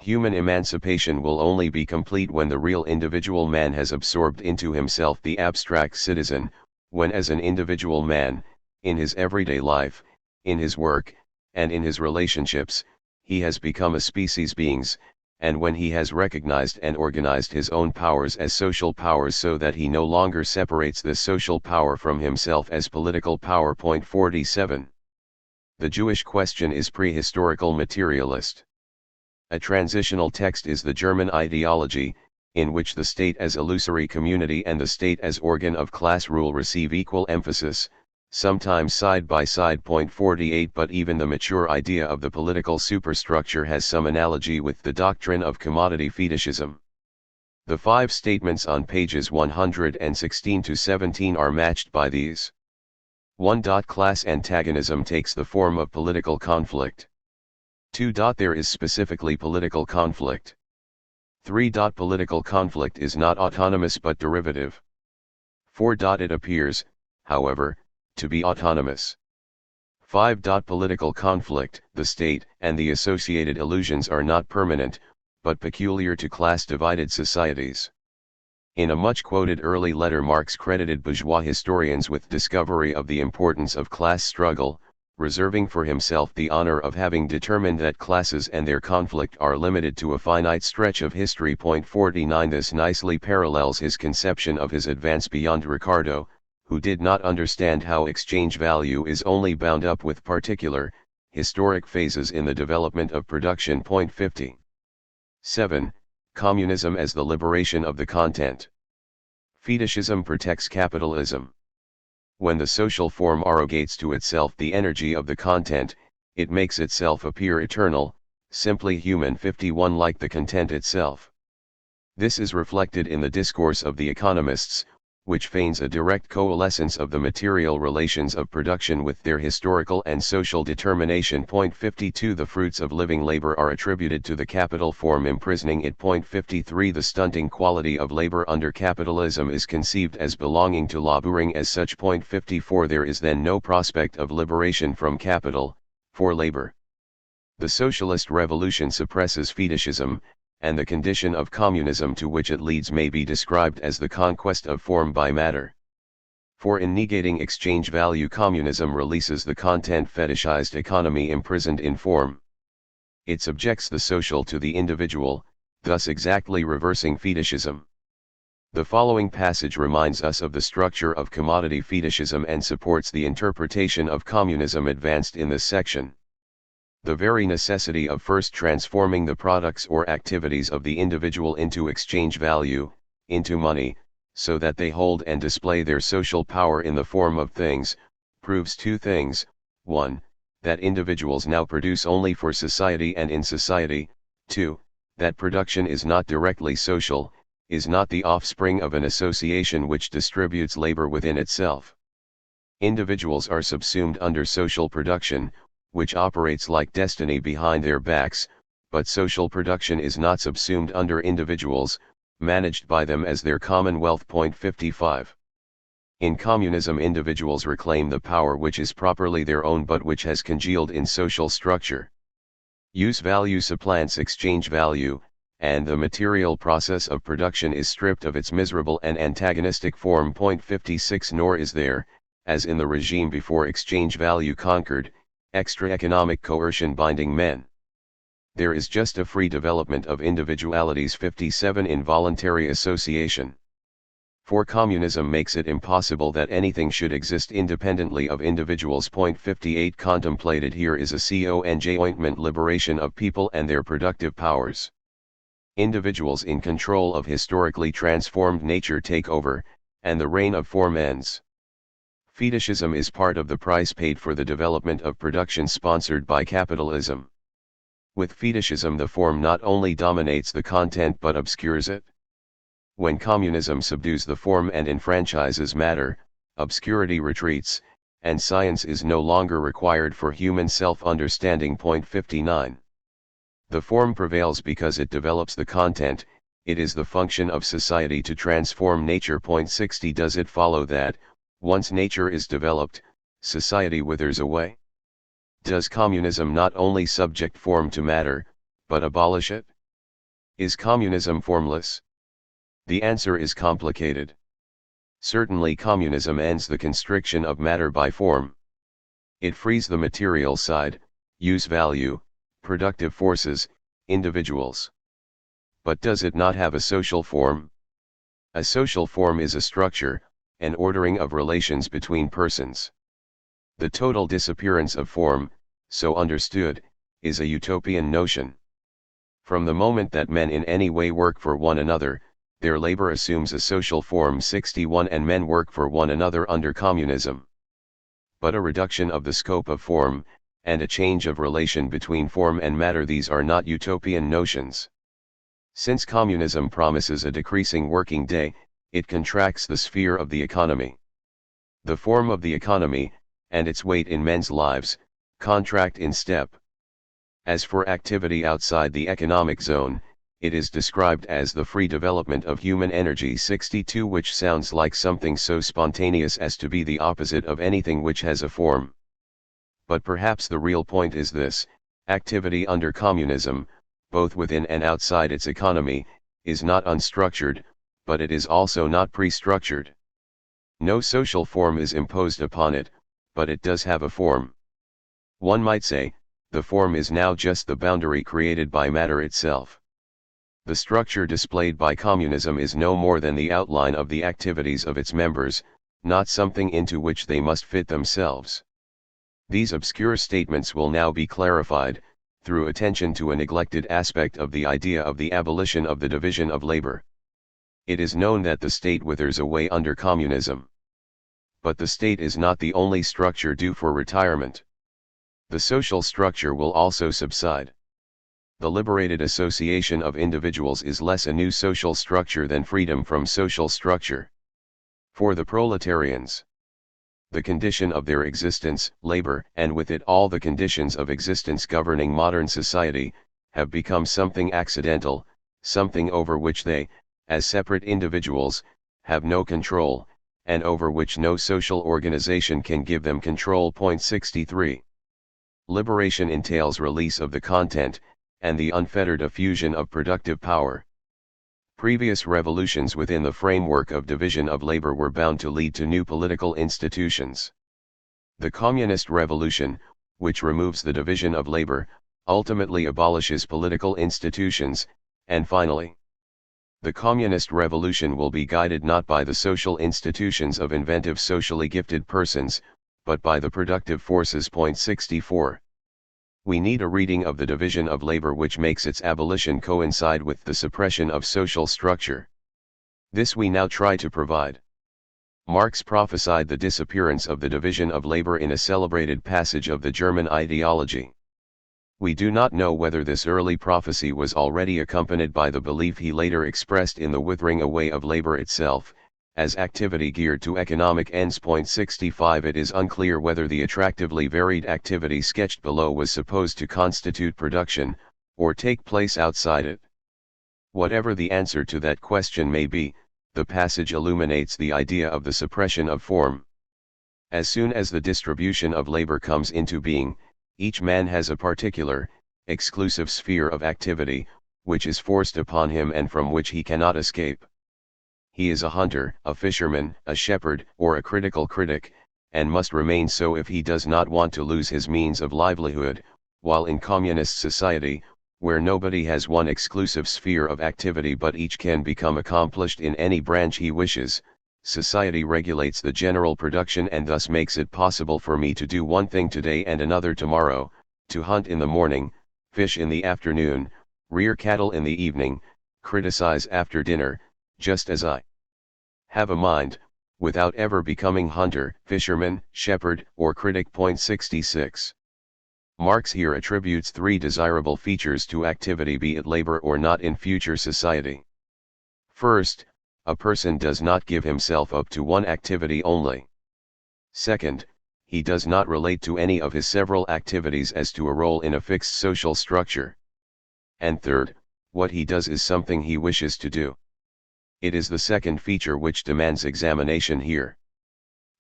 Human emancipation will only be complete when the real individual man has absorbed into himself the abstract citizen, when as an individual man, in his everyday life, in his work, and in his relationships, he has become a species beings, and when he has recognized and organized his own powers as social powers so that he no longer separates this social power from himself as political power. 47. The Jewish question is prehistorical materialist. A transitional text is the German ideology, in which the state as illusory community and the state as organ of class rule receive equal emphasis, sometimes side by side. 48. But even the mature idea of the political superstructure has some analogy with the doctrine of commodity fetishism. The 5 statements on pages 116 to 17 are matched by these. 1. Class antagonism takes the form of political conflict. 2. There is specifically political conflict. 3. Political conflict is not autonomous but derivative. 4. It appears, however, to be autonomous. 5. Political conflict, the state, and the associated illusions are not permanent, but peculiar to class-divided societies. In a much-quoted early letter, Marx credited bourgeois historians with discovery of the importance of class struggle, reserving for himself the honor of having determined that classes and their conflict are limited to a finite stretch of history. 49. This nicely parallels his conception of his advance beyond Ricardo, who did not understand how exchange value is only bound up with particular, historic phases in the development of production. 50. 7. Communism as the liberation of the content. Fetishism protects capitalism. When the social form arrogates to itself the energy of the content, it makes itself appear eternal, simply human. 51. Like the content itself. This is reflected in the discourse of the economists, which feigns a direct coalescence of the material relations of production with their historical and social determination. 52. The fruits of living labor are attributed to the capital form imprisoning it. 53. The stunting quality of labor under capitalism is conceived as belonging to laboring as such. 54. There is then no prospect of liberation from capital, for labor. The socialist revolution suppresses fetishism, and the condition of communism to which it leads may be described as the conquest of form by matter. For in negating exchange value, communism releases the content fetishized economy imprisoned in form. It subjects the social to the individual, thus exactly reversing fetishism. The following passage reminds us of the structure of commodity fetishism and supports the interpretation of communism advanced in this section. The very necessity of first transforming the products or activities of the individual into exchange value, into money, so that they hold and display their social power in the form of things, proves 2 things. 1. That individuals now produce only for society and in society. 2. That production is not directly social, is not the offspring of an association which distributes labor within itself. Individuals are subsumed under social production, which operates like destiny behind their backs, but social production is not subsumed under individuals, managed by them as their commonwealth. 55. In communism, individuals reclaim the power which is properly their own but which has congealed in social structure. Use value supplants exchange value, and the material process of production is stripped of its miserable and antagonistic form. 56. Nor is there, as in the regime before exchange value conquered, extra economic coercion binding men. There is just a free development of individualities. 57. Involuntary association. For communism makes it impossible that anything should exist independently of individuals. 58. Contemplated here is a conjoint liberation of people and their productive powers. Individuals in control of historically transformed nature take over, and the reign of form ends. Fetishism is part of the price paid for the development of production sponsored by capitalism. With fetishism, the form not only dominates the content but obscures it. When communism subdues the form and enfranchises matter, obscurity retreats, and science is no longer required for human self-understanding. 59. The form prevails because it develops the content. It is the function of society to transform nature. 60. Does it follow that, once nature is developed, society withers away? Does communism not only subject form to matter, but abolish it? Is communism formless? The answer is complicated. Certainly communism ends the constriction of matter by form. It frees the material side, use value, productive forces, individuals. But does it not have a social form? A social form is a structure, an ordering of relations between persons. The total disappearance of form, so understood, is a utopian notion. From the moment that men in any way work for one another, their labor assumes a social form. 61 And men work for one another under communism. But a reduction of the scope of form, and a change of relation between form and matter, these are not utopian notions. Since communism promises a decreasing working day, it contracts the sphere of the economy. The form of the economy, and its weight in men's lives, contract in step. As for activity outside the economic zone, it is described as the free development of human energy. 62 Which sounds like something so spontaneous as to be the opposite of anything which has a form. But perhaps the real point is this: activity under communism, both within and outside its economy, is not unstructured, but it is also not pre-structured. No social form is imposed upon it, but it does have a form. One might say, the form is now just the boundary created by matter itself. The structure displayed by communism is no more than the outline of the activities of its members, not something into which they must fit themselves. These obscure statements will now be clarified, through attention to a neglected aspect of the idea of the abolition of the division of labor. It is known that the state withers away under communism. But the state is not the only structure due for retirement. The social structure will also subside. The liberated association of individuals is less a new social structure than freedom from social structure. For the proletarians, the condition of their existence, labor, and with it all the conditions of existence governing modern society, have become something accidental, something over which they, as separate individuals, have no control, and over which no social organization can give them control. 63. Liberation entails release of the content, and the unfettered effusion of productive power. Previous revolutions within the framework of division of labor were bound to lead to new political institutions. The Communist Revolution, which removes the division of labor, ultimately abolishes political institutions, and finally, the Communist Revolution will be guided not by the social institutions of inventive socially gifted persons, but by the productive forces. 64. We need a reading of the division of labor which makes its abolition coincide with the suppression of social structure. This we now try to provide. Marx prophesied the disappearance of the division of labor in a celebrated passage of the German ideology. We do not know whether this early prophecy was already accompanied by the belief he later expressed in the withering away of labor itself, as activity geared to economic ends. 65 It is unclear whether the attractively varied activity sketched below was supposed to constitute production, or take place outside it. Whatever the answer to that question may be, the passage illuminates the idea of the suppression of form. As soon as the distribution of labor comes into being, each man has a particular, exclusive sphere of activity, which is forced upon him and from which he cannot escape. He is a hunter, a fisherman, a shepherd, or a critical critic, and must remain so if he does not want to lose his means of livelihood, while in communist society, where nobody has one exclusive sphere of activity but each can become accomplished in any branch he wishes, society regulates the general production and thus makes it possible for me to do one thing today and another tomorrow, to hunt in the morning, fish in the afternoon, rear cattle in the evening, criticize after dinner, just as I have a mind, without ever becoming hunter, fisherman, shepherd, or critic. 66. Marx here attributes three desirable features to activity, be it labor or not, in future society. First, a person does not give himself up to one activity only. Second, he does not relate to any of his several activities as to a role in a fixed social structure. And third, what he does is something he wishes to do. It is the second feature which demands examination here.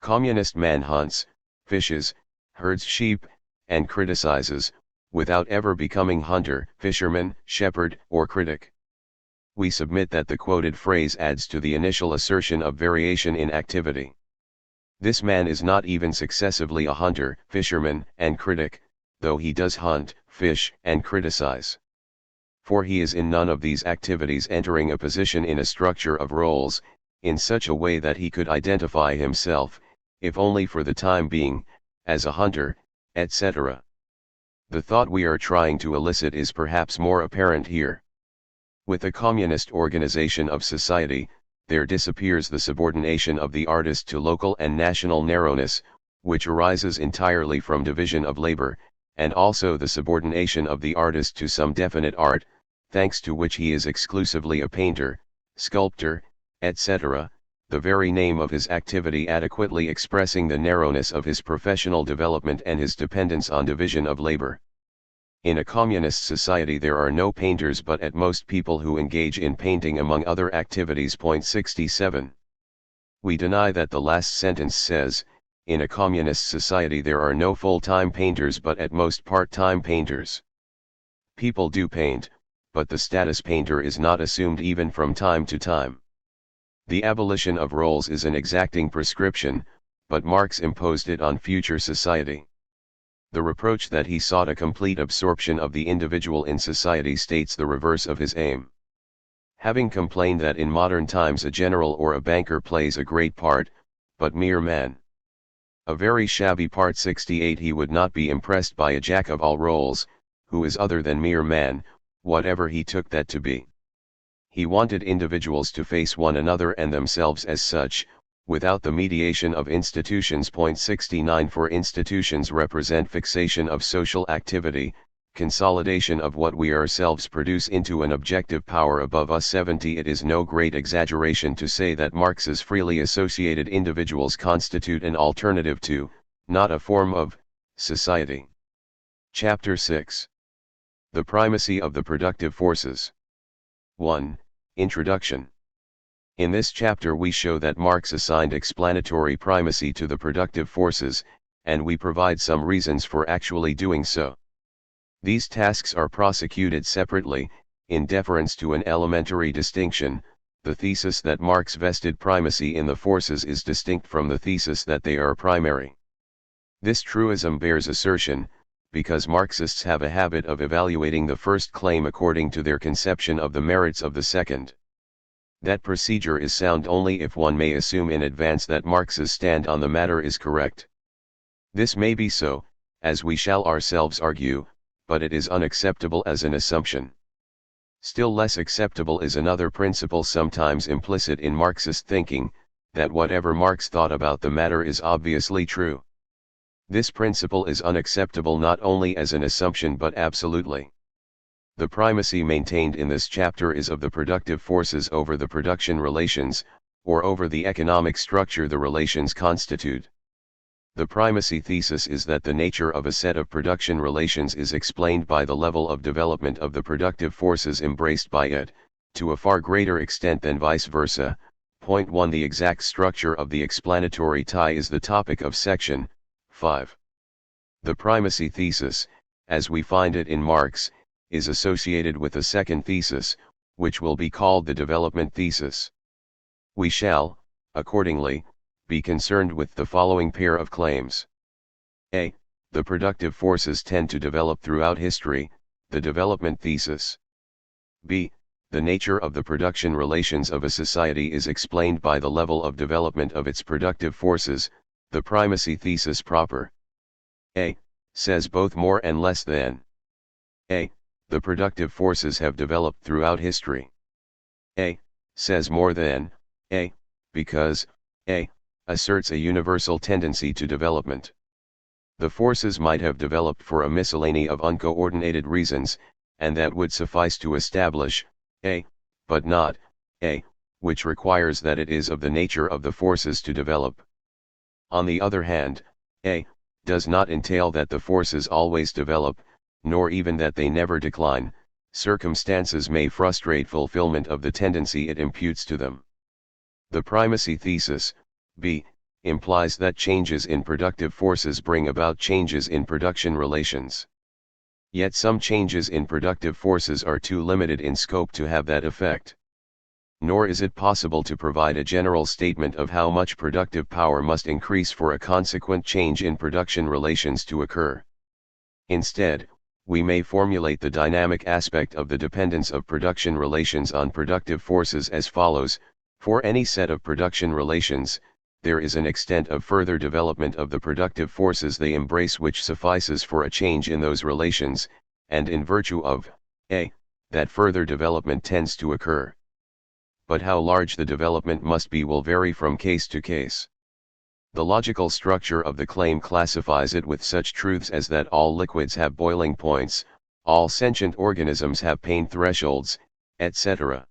Communist man hunts, fishes, herds sheep, and criticizes, without ever becoming hunter, fisherman, shepherd, or critic. We submit that the quoted phrase adds to the initial assertion of variation in activity. This man is not even successively a hunter, fisherman, and critic, though he does hunt, fish, and criticize. For he is in none of these activities entering a position in a structure of roles, in such a way that he could identify himself, if only for the time being, as a hunter, etc. The thought we are trying to elicit is perhaps more apparent here. With a communist organization of society, there disappears the subordination of the artist to local and national narrowness, which arises entirely from division of labor, and also the subordination of the artist to some definite art, thanks to which he is exclusively a painter, sculptor, etc., the very name of his activity adequately expressing the narrowness of his professional development and his dependence on division of labor. In a communist society there are no painters but at most people who engage in painting among other activities. Point 67. We deny that the last sentence says, in a communist society there are no full-time painters but at most part-time painters. People do paint, but the status painter is not assumed even from time to time. The abolition of roles is an exacting prescription, but Marx imposed it on future society. The reproach that he sought a complete absorption of the individual in society states the reverse of his aim. Having complained that in modern times a general or a banker plays a great part, but mere man. A very shabby part 68 he would not be impressed by a jack of all roles, who is other than mere man, whatever he took that to be. He wanted individuals to face one another and themselves as such, without the mediation of institutions. Point 69 For institutions represent fixation of social activity, consolidation of what we ourselves produce into an objective power above us. 70 It is no great exaggeration to say that Marx's freely associated individuals constitute an alternative to, not a form of, society. Chapter 6. The primacy of the productive forces. 1. Introduction. In this chapter we show that Marx assigned explanatory primacy to the productive forces, and we provide some reasons for actually doing so. These tasks are prosecuted separately, in deference to an elementary distinction. The thesis that Marx vested primacy in the forces is distinct from the thesis that they are primary. This truism bears assertion, because Marxists have a habit of evaluating the first claim according to their conception of the merits of the second. That procedure is sound only if one may assume in advance that Marx's stand on the matter is correct. This may be so, as we shall ourselves argue, but it is unacceptable as an assumption. Still less acceptable is another principle sometimes implicit in Marxist thinking, that whatever Marx thought about the matter is obviously true. This principle is unacceptable not only as an assumption but absolutely. The primacy maintained in this chapter is of the productive forces over the production relations, or over the economic structure the relations constitute. The primacy thesis is that the nature of a set of production relations is explained by the level of development of the productive forces embraced by it, to a far greater extent than vice versa. Point 1 The exact structure of the explanatory tie is the topic of section 5. The primacy thesis, as we find it in Marx, is associated with a second thesis, which will be called the development thesis. We shall, accordingly, be concerned with the following pair of claims. A. The productive forces tend to develop throughout history, the development thesis. B. The nature of the production relations of a society is explained by the level of development of its productive forces, the primacy thesis proper. A. Says both more and less than. A. The productive forces have developed throughout history. A. Says more than. A. Because. A. Asserts a universal tendency to development. The forces might have developed for a miscellany of uncoordinated reasons, and that would suffice to establish, A. But not, A. Which requires that it is of the nature of the forces to develop. On the other hand, A. Does not entail that the forces always develop, nor even that they never decline. Circumstances may frustrate fulfillment of the tendency it imputes to them. The primacy thesis, B, implies that changes in productive forces bring about changes in production relations. Yet some changes in productive forces are too limited in scope to have that effect. Nor is it possible to provide a general statement of how much productive power must increase for a consequent change in production relations to occur. Instead, we may formulate the dynamic aspect of the dependence of production relations on productive forces as follows: for any set of production relations, there is an extent of further development of the productive forces they embrace which suffices for a change in those relations, and in virtue of a. that further development tends to occur. But how large the development must be will vary from case to case. The logical structure of the claim classifies it with such truths as that all liquids have boiling points, all sentient organisms have pain thresholds, etc.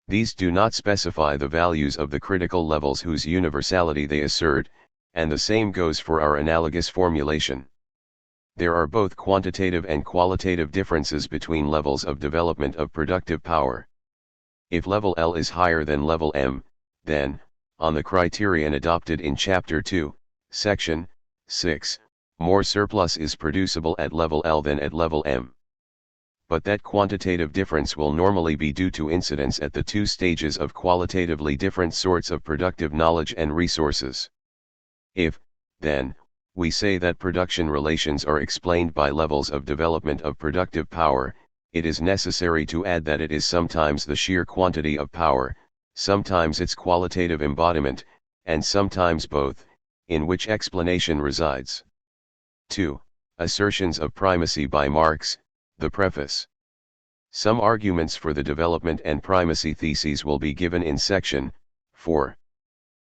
These do not specify the values of the critical levels whose universality they assert, and the same goes for our analogous formulation. There are both quantitative and qualitative differences between levels of development of productive power. If level L is higher than level M, then, on the criterion adopted in Chapter 2, Section 6, more surplus is producible at level L than at level M. But that quantitative difference will normally be due to incidence at the two stages of qualitatively different sorts of productive knowledge and resources. If, then, we say that production relations are explained by levels of development of productive power, it is necessary to add that it is sometimes the sheer quantity of power, sometimes its qualitative embodiment, and sometimes both, in which explanation resides. 2. Assertions of primacy by Marx, the preface. Some arguments for the development and primacy theses will be given in section 4.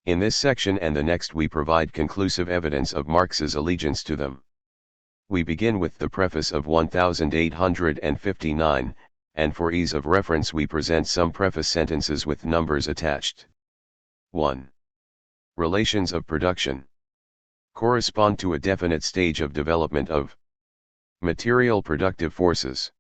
In this section and the next we provide conclusive evidence of Marx's allegiance to them. We begin with the preface of 1859, and for ease of reference we present some preface sentences with numbers attached. 1. Relations of production correspond to a definite stage of development of material productive forces.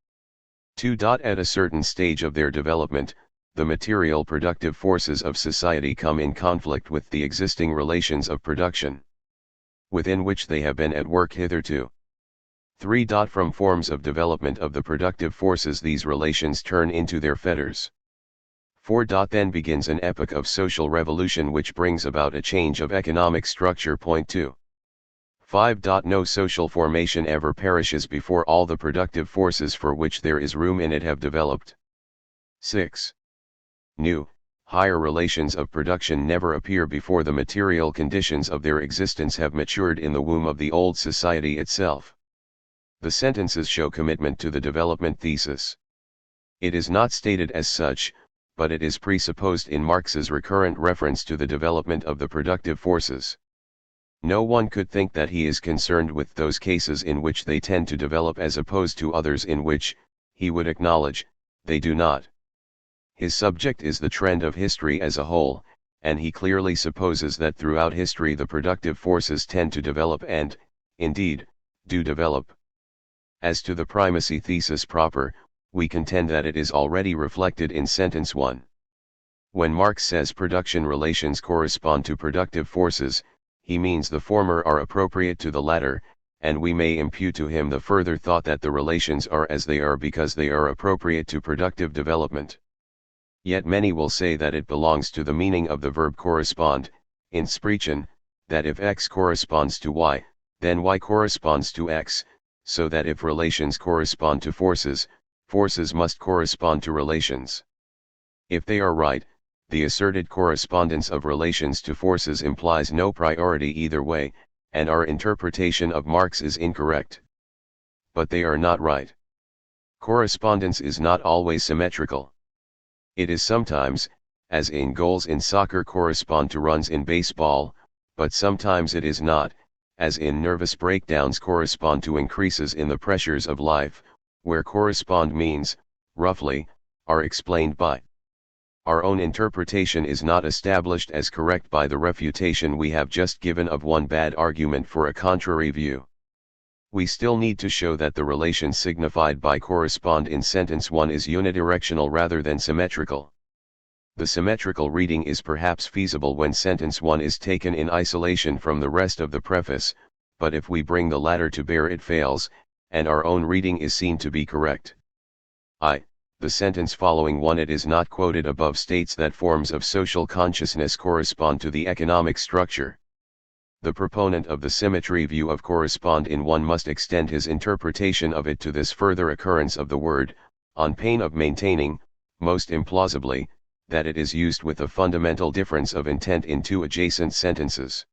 2. At a certain stage of their development, the material productive forces of society come in conflict with the existing relations of production, within which they have been at work hitherto. 3. From forms of development of the productive forces these relations turn into their fetters. 4. Then begins an epoch of social revolution which brings about a change of economic structure. Point 2. 5. No social formation ever perishes before all the productive forces for which there is room in it have developed. 6. New, higher relations of production never appear before the material conditions of their existence have matured in the womb of the old society itself. The sentences show commitment to the development thesis. It is not stated as such, but it is presupposed in Marx's recurrent reference to the development of the productive forces. No one could think that he is concerned with those cases in which they tend to develop as opposed to others in which, he would acknowledge, they do not. His subject is the trend of history as a whole, and he clearly supposes that throughout history the productive forces tend to develop and, indeed, do develop. As to the primacy thesis proper, we contend that it is already reflected in sentence 1. When Marx says production relations correspond to productive forces, he means the former are appropriate to the latter, and we may impute to him the further thought that the relations are as they are because they are appropriate to productive development. Yet many will say that it belongs to the meaning of the verb correspond, in Sprechen, that if x corresponds to y, then y corresponds to x, so that if relations correspond to forces, forces must correspond to relations. If they are right, the asserted correspondence of relations to forces implies no priority either way, and our interpretation of Marx is incorrect. But they are not right. Correspondence is not always symmetrical. It is sometimes, as in goals in soccer correspond to runs in baseball, but sometimes it is not, as in nervous breakdowns correspond to increases in the pressures of life, where correspond means, roughly, are explained by. Our own interpretation is not established as correct by the refutation we have just given of one bad argument for a contrary view. We still need to show that the relation signified by correspond in sentence 1 is unidirectional rather than symmetrical. The symmetrical reading is perhaps feasible when sentence 1 is taken in isolation from the rest of the preface, but if we bring the latter to bear it fails, and our own reading is seen to be correct. the sentence following one it is not quoted above states that forms of social consciousness correspond to the economic structure. The proponent of the symmetry view of correspond in one must extend his interpretation of it to this further occurrence of the word, on pain of maintaining, most implausibly, that it is used with a fundamental difference of intent in two adjacent sentences.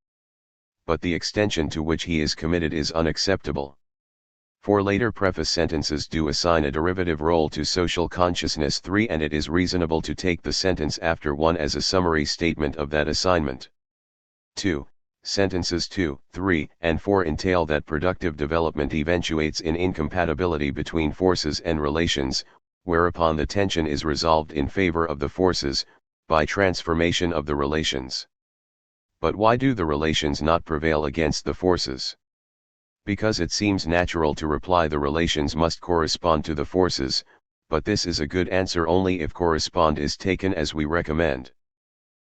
But the extension to which he is committed is unacceptable. For later preface sentences do assign a derivative role to social consciousness 3, and it is reasonable to take the sentence after 1 as a summary statement of that assignment. 2. Sentences 2, 3, and 4 entail that productive development eventuates in incompatibility between forces and relations, whereupon the tension is resolved in favor of the forces, by transformation of the relations. But why do the relations not prevail against the forces? Because it seems natural to reply the relations must correspond to the forces, but this is a good answer only if correspond is taken as we recommend.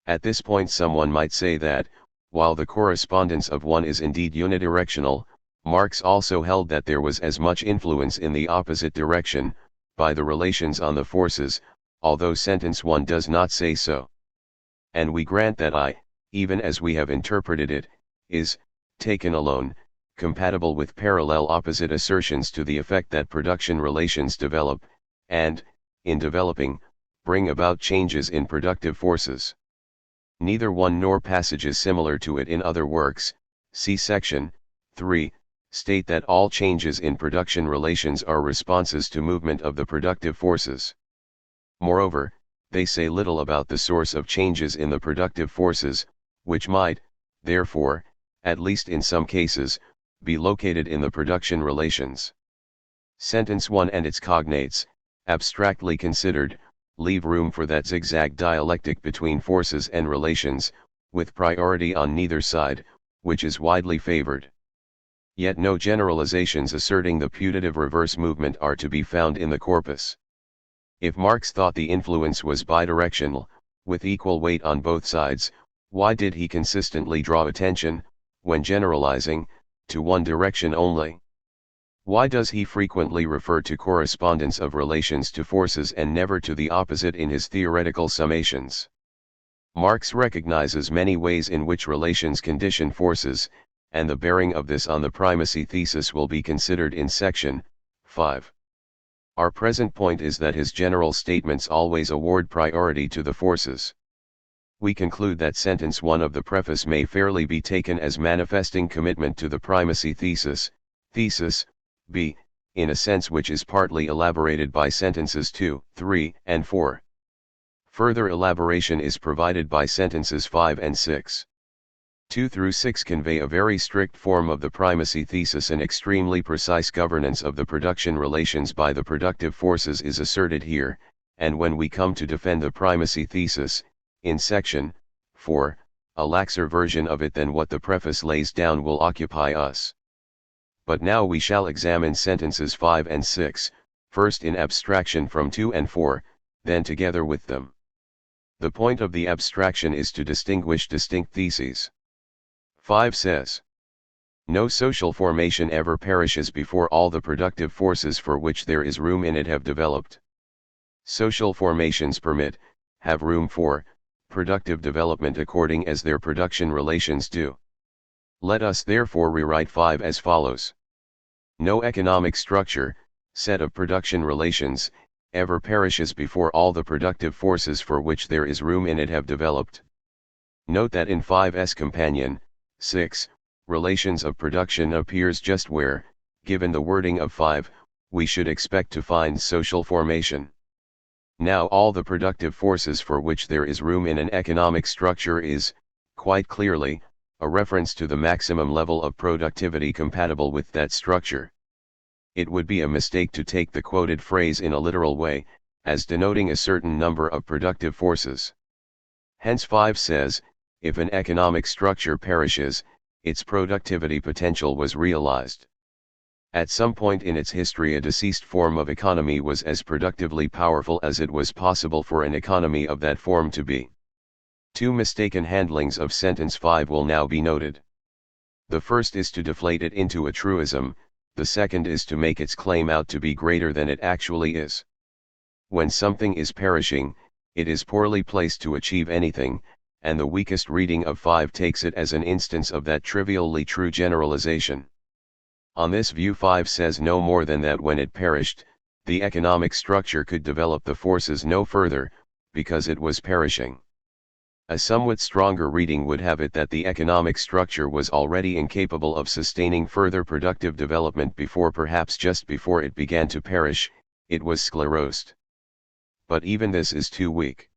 At this point someone might say that, while the correspondence of one is indeed unidirectional, Marx also held that there was as much influence in the opposite direction, by the relations on the forces, although sentence 1 does not say so. And we grant that I, even as we have interpreted it, is, taken alone, compatible with parallel opposite assertions to the effect that production relations develop, and, in developing, bring about changes in productive forces. Neither one nor passages similar to it in other works, see section 3, state that all changes in production relations are responses to movement of the productive forces. Moreover, they say little about the source of changes in the productive forces, which might, therefore, at least in some cases, be located in the production relations. Sentence 1 and its cognates, abstractly considered, leave room for that zigzag dialectic between forces and relations, with priority on neither side, which is widely favored. Yet no generalizations asserting the putative reverse movement are to be found in the corpus. If Marx thought the influence was bidirectional, with equal weight on both sides, why did he consistently draw attention, when generalizing, to one direction only? Why does he frequently refer to correspondence of relations to forces and never to the opposite in his theoretical summations? Marx recognizes many ways in which relations condition forces, and the bearing of this on the primacy thesis will be considered in section 5. Our present point is that his general statements always award priority to the forces. We conclude that sentence 1 of the preface may fairly be taken as manifesting commitment to the primacy thesis, thesis B, in a sense which is partly elaborated by sentences 2, 3, and 4. Further elaboration is provided by sentences 5 and 6. 2 through 6 convey a very strict form of the primacy thesis, and extremely precise governance of the production relations by the productive forces is asserted here, and when we come to defend the primacy thesis, in section 4, a laxer version of it than what the preface lays down will occupy us. But now we shall examine sentences 5 and 6, first in abstraction from 2 and 4, then together with them. The point of the abstraction is to distinguish distinct theses. 5 says, no social formation ever perishes before all the productive forces for which there is room in it have developed. Social formations permit, have room for, productive development according as their production relations do. Let us therefore rewrite 5 as follows. No economic structure, set of production relations, ever perishes before all the productive forces for which there is room in it have developed. Note that in 5's companion, 6, relations of production appears just where, given the wording of 5, we should expect to find social formation. Now all the productive forces for which there is room in an economic structure is, quite clearly, a reference to the maximum level of productivity compatible with that structure. It would be a mistake to take the quoted phrase in a literal way, as denoting a certain number of productive forces. Hence 5 says, if an economic structure perishes, its productivity potential was realized. At some point in its history a deceased form of economy was as productively powerful as it was possible for an economy of that form to be. Two mistaken handlings of sentence 5 will now be noted. The first is to deflate it into a truism, the second is to make its claim out to be greater than it actually is. When something is perishing, it is poorly placed to achieve anything, and the weakest reading of 5 takes it as an instance of that trivially true generalization. On this view 5 says no more than that when it perished, the economic structure could develop the forces no further, because it was perishing. A somewhat stronger reading would have it that the economic structure was already incapable of sustaining further productive development before, perhaps just before it began to perish, it was sclerosed. But even this is too weak.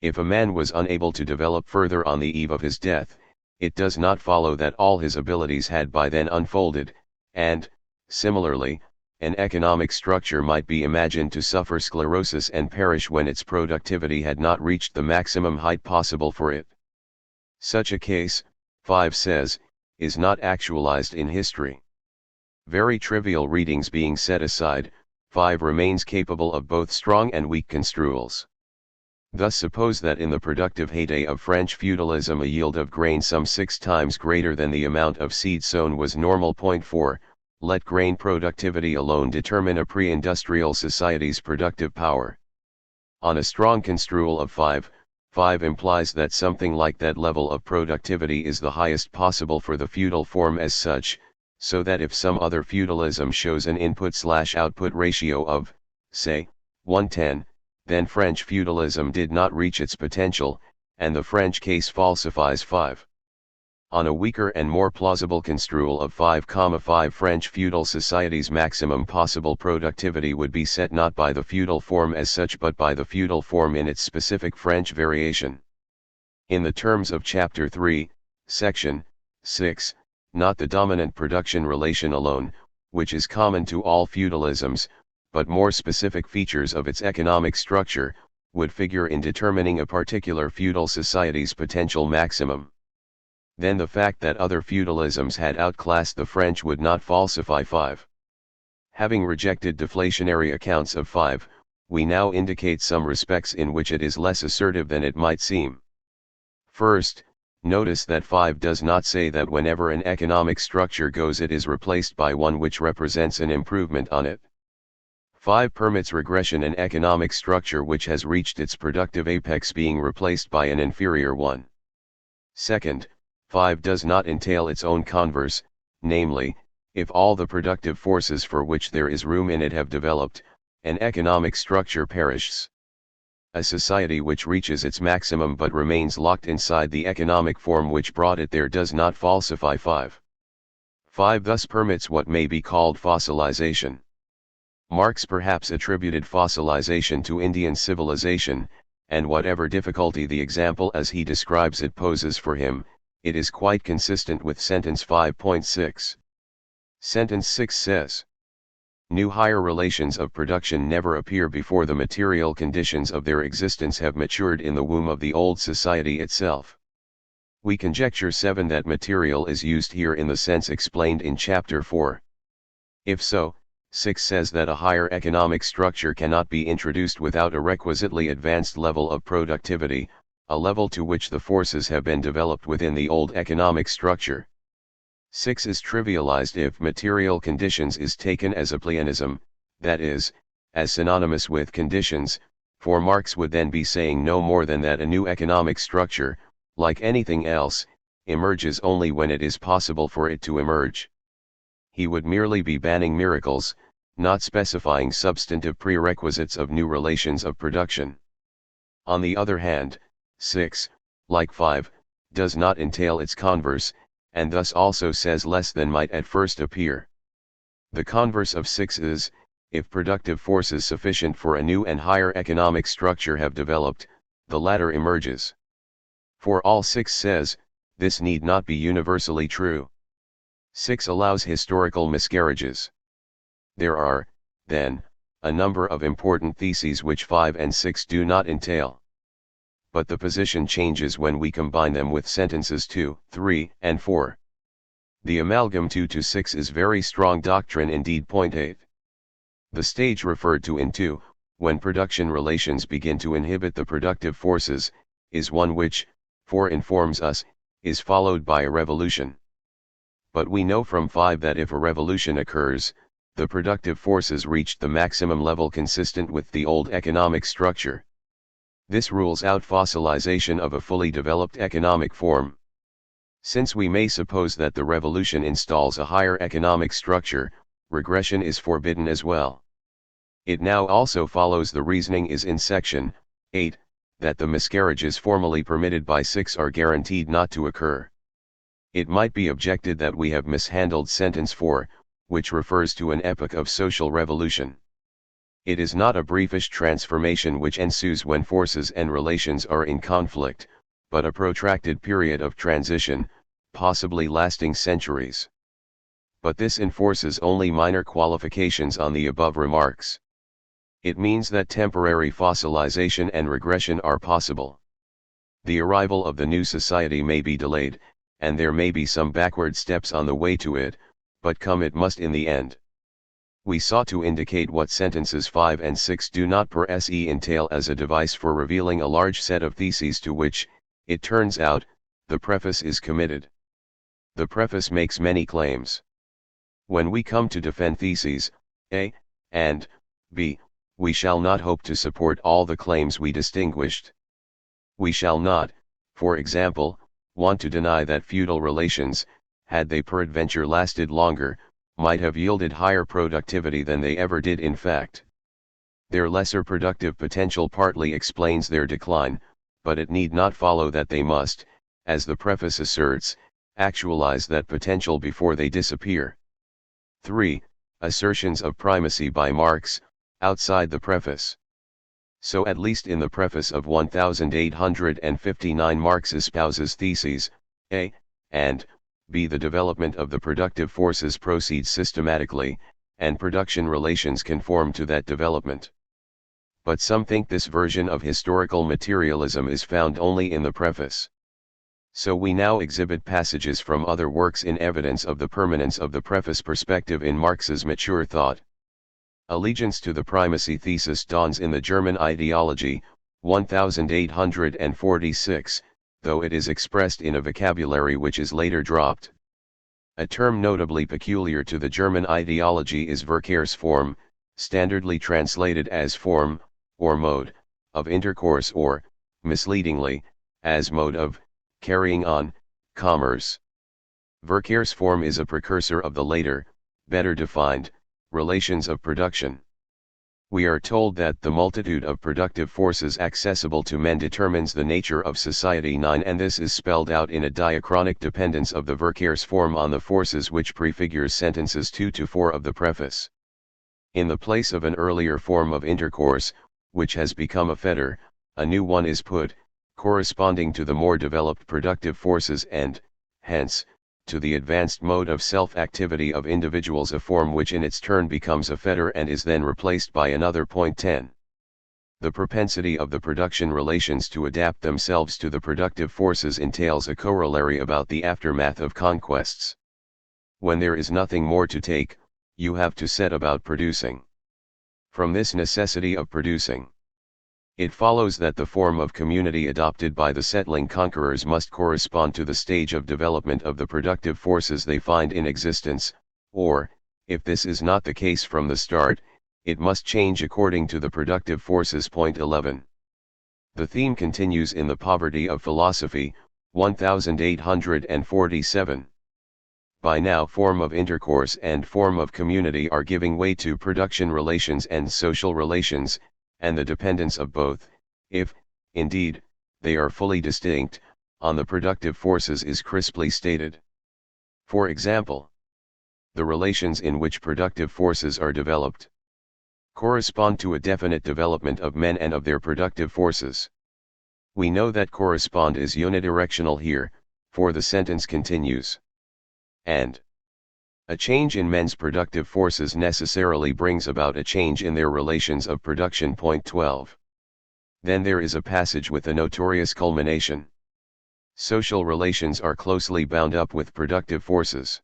If a man was unable to develop further on the eve of his death, it does not follow that all his abilities had by then unfolded, and, similarly, an economic structure might be imagined to suffer sclerosis and perish when its productivity had not reached the maximum height possible for it. Such a case, 5 says, is not actualized in history. Very trivial readings being set aside, 5 remains capable of both strong and weak construals. Thus suppose that in the productive heyday of French feudalism a yield of grain some 6 times greater than the amount of seed sown was normal. 4. Let grain productivity alone determine a pre-industrial society's productive power. On a strong construal of 5, 5 implies that something like that level of productivity is the highest possible for the feudal form as such, so that if some other feudalism shows an input/output ratio of, say, 1:10, then French feudalism did not reach its potential, and the French case falsifies 5. On a weaker and more plausible construal of 5,5 French feudal society's maximum possible productivity would be set not by the feudal form as such but by the feudal form in its specific French variation. In the terms of Chapter 3, Section 6, not the dominant production relation alone, which is common to all feudalisms, but more specific features of its economic structure, would figure in determining a particular feudal society's potential maximum. Then the fact that other feudalisms had outclassed the French would not falsify 5. Having rejected deflationary accounts of 5, we now indicate some respects in which it is less assertive than it might seem. First, notice that 5 does not say that whenever an economic structure goes it is replaced by one which represents an improvement on it. 5 permits regression, an economic structure which has reached its productive apex being replaced by an inferior one. Second, 5 does not entail its own converse, namely, if all the productive forces for which there is room in it have developed, an economic structure perishes. A society which reaches its maximum but remains locked inside the economic form which brought it there does not falsify 5. 5 thus permits what may be called fossilization. Marx perhaps attributed fossilization to Indian civilization, and whatever difficulty the example as he describes it poses for him, it is quite consistent with sentence 5.6. Sentence 6 says, new higher relations of production never appear before the material conditions of their existence have matured in the womb of the old society itself. We conjecture 7 that material is used here in the sense explained in Chapter 4. If so, 6 says that a higher economic structure cannot be introduced without a requisitely advanced level of productivity, a level to which the forces have been developed within the old economic structure. 6 is trivialized if material conditions is taken as a pleonasm, that is, as synonymous with conditions, for Marx would then be saying no more than that a new economic structure, like anything else, emerges only when it is possible for it to emerge. He would merely be banning miracles, not specifying substantive prerequisites of new relations of production. On the other hand, 6, like 5, does not entail its converse, and thus also says less than might at first appear. The converse of 6 is, if productive forces sufficient for a new and higher economic structure have developed, the latter emerges. For all 6 says, this need not be universally true. 6 allows historical miscarriages. There are, then, a number of important theses which 5 and 6 do not entail. But the position changes when we combine them with sentences 2, 3, and 4. The amalgam 2 to 6 is very strong doctrine indeed. 8. The stage referred to in 2, when production relations begin to inhibit the productive forces, is one which, 4 informs us, is followed by a revolution. But we know from 5 that if a revolution occurs, the productive forces reached the maximum level consistent with the old economic structure. This rules out fossilization of a fully developed economic form. Since we may suppose that the revolution installs a higher economic structure, regression is forbidden as well. It now also follows the reasoning is in section 8, that the miscarriages formally permitted by 6 are guaranteed not to occur. It might be objected that we have mishandled sentence 4, which refers to an epoch of social revolution. It is not a briefish transformation which ensues when forces and relations are in conflict, but a protracted period of transition, possibly lasting centuries. But this enforces only minor qualifications on the above remarks. It means that temporary fossilization and regression are possible. The arrival of the new society may be delayed, and there may be some backward steps on the way to it, but come it must in the end. We sought to indicate what sentences 5 and 6 do not per se entail as a device for revealing a large set of theses to which, it turns out, the preface is committed. The preface makes many claims. When we come to defend theses, A, and B, we shall not hope to support all the claims we distinguished. We shall not, for example, want to deny that feudal relations, had they peradventure lasted longer, might have yielded higher productivity than they ever did in fact. Their lesser productive potential partly explains their decline, but it need not follow that they must, as the preface asserts, actualize that potential before they disappear. 3. Assertions of primacy by Marx, outside the preface. So at least in the preface of 1859 Marx espouses theses, A, and B. The development of the productive forces proceeds systematically, and production relations conform to that development. But some think this version of historical materialism is found only in the preface. So we now exhibit passages from other works in evidence of the permanence of the preface perspective in Marx's mature thought. Allegiance to the primacy thesis dawns in the German ideology, 1846, though it is expressed in a vocabulary which is later dropped. A term notably peculiar to the German ideology is Verkehrsform, standardly translated as form, or mode, of intercourse or, misleadingly, as mode of, carrying on, commerce. Verkehrsform is a precursor of the later, better defined, relations of production. We are told that the multitude of productive forces accessible to men determines the nature of society 9, and this is spelled out in a diachronic dependence of the Verkehrsform on the forces which prefigures sentences 2 to 4 of the preface. In the place of an earlier form of intercourse, which has become a fetter, a new one is put, corresponding to the more developed productive forces and, hence, to the advanced mode of self-activity of individuals, a form which in its turn becomes a fetter and is then replaced by another. 10. The propensity of the production relations to adapt themselves to the productive forces entails a corollary about the aftermath of conquests. When there is nothing more to take, you have to set about producing. From this necessity of producing, it follows that the form of community adopted by the settling conquerors must correspond to the stage of development of the productive forces they find in existence, or, if this is not the case from the start, it must change according to the productive forces. 11. The theme continues in The Poverty of Philosophy, 1847. By now form of intercourse and form of community are giving way to production relations and social relations, and the dependence of both, if, indeed, they are fully distinct, on the productive forces is crisply stated. For example, the relations in which productive forces are developed correspond to a definite development of men and of their productive forces. We know that correspond is unidirectional here, for the sentence continues. And a change in men's productive forces necessarily brings about a change in their relations of production. 12. Then there is a passage with a notorious culmination. Social relations are closely bound up with productive forces.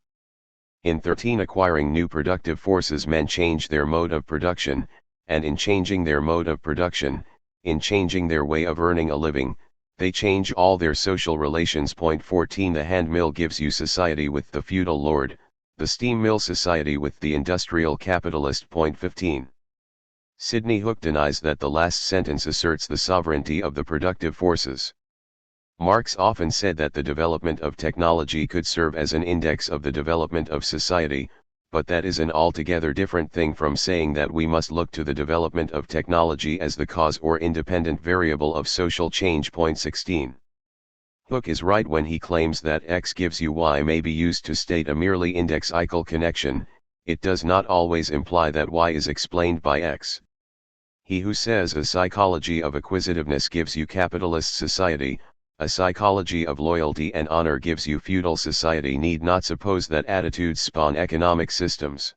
In 13, acquiring new productive forces, men change their mode of production, and in changing their mode of production, in changing their way of earning a living, they change all their social relations. 14. The handmill gives you society with the feudal lord, The Steam Mill Society with the Industrial Capitalist. Point 15. Sidney Hook denies that the last sentence asserts the sovereignty of the productive forces. Marx often said that the development of technology could serve as an index of the development of society, but that is an altogether different thing from saying that we must look to the development of technology as the cause or independent variable of social change. Point 16. Hook is right when he claims that X gives you Y may be used to state a merely indexical connection. It does not always imply that Y is explained by X. He who says a psychology of acquisitiveness gives you capitalist society, a psychology of loyalty and honor gives you feudal society need not suppose that attitudes spawn economic systems.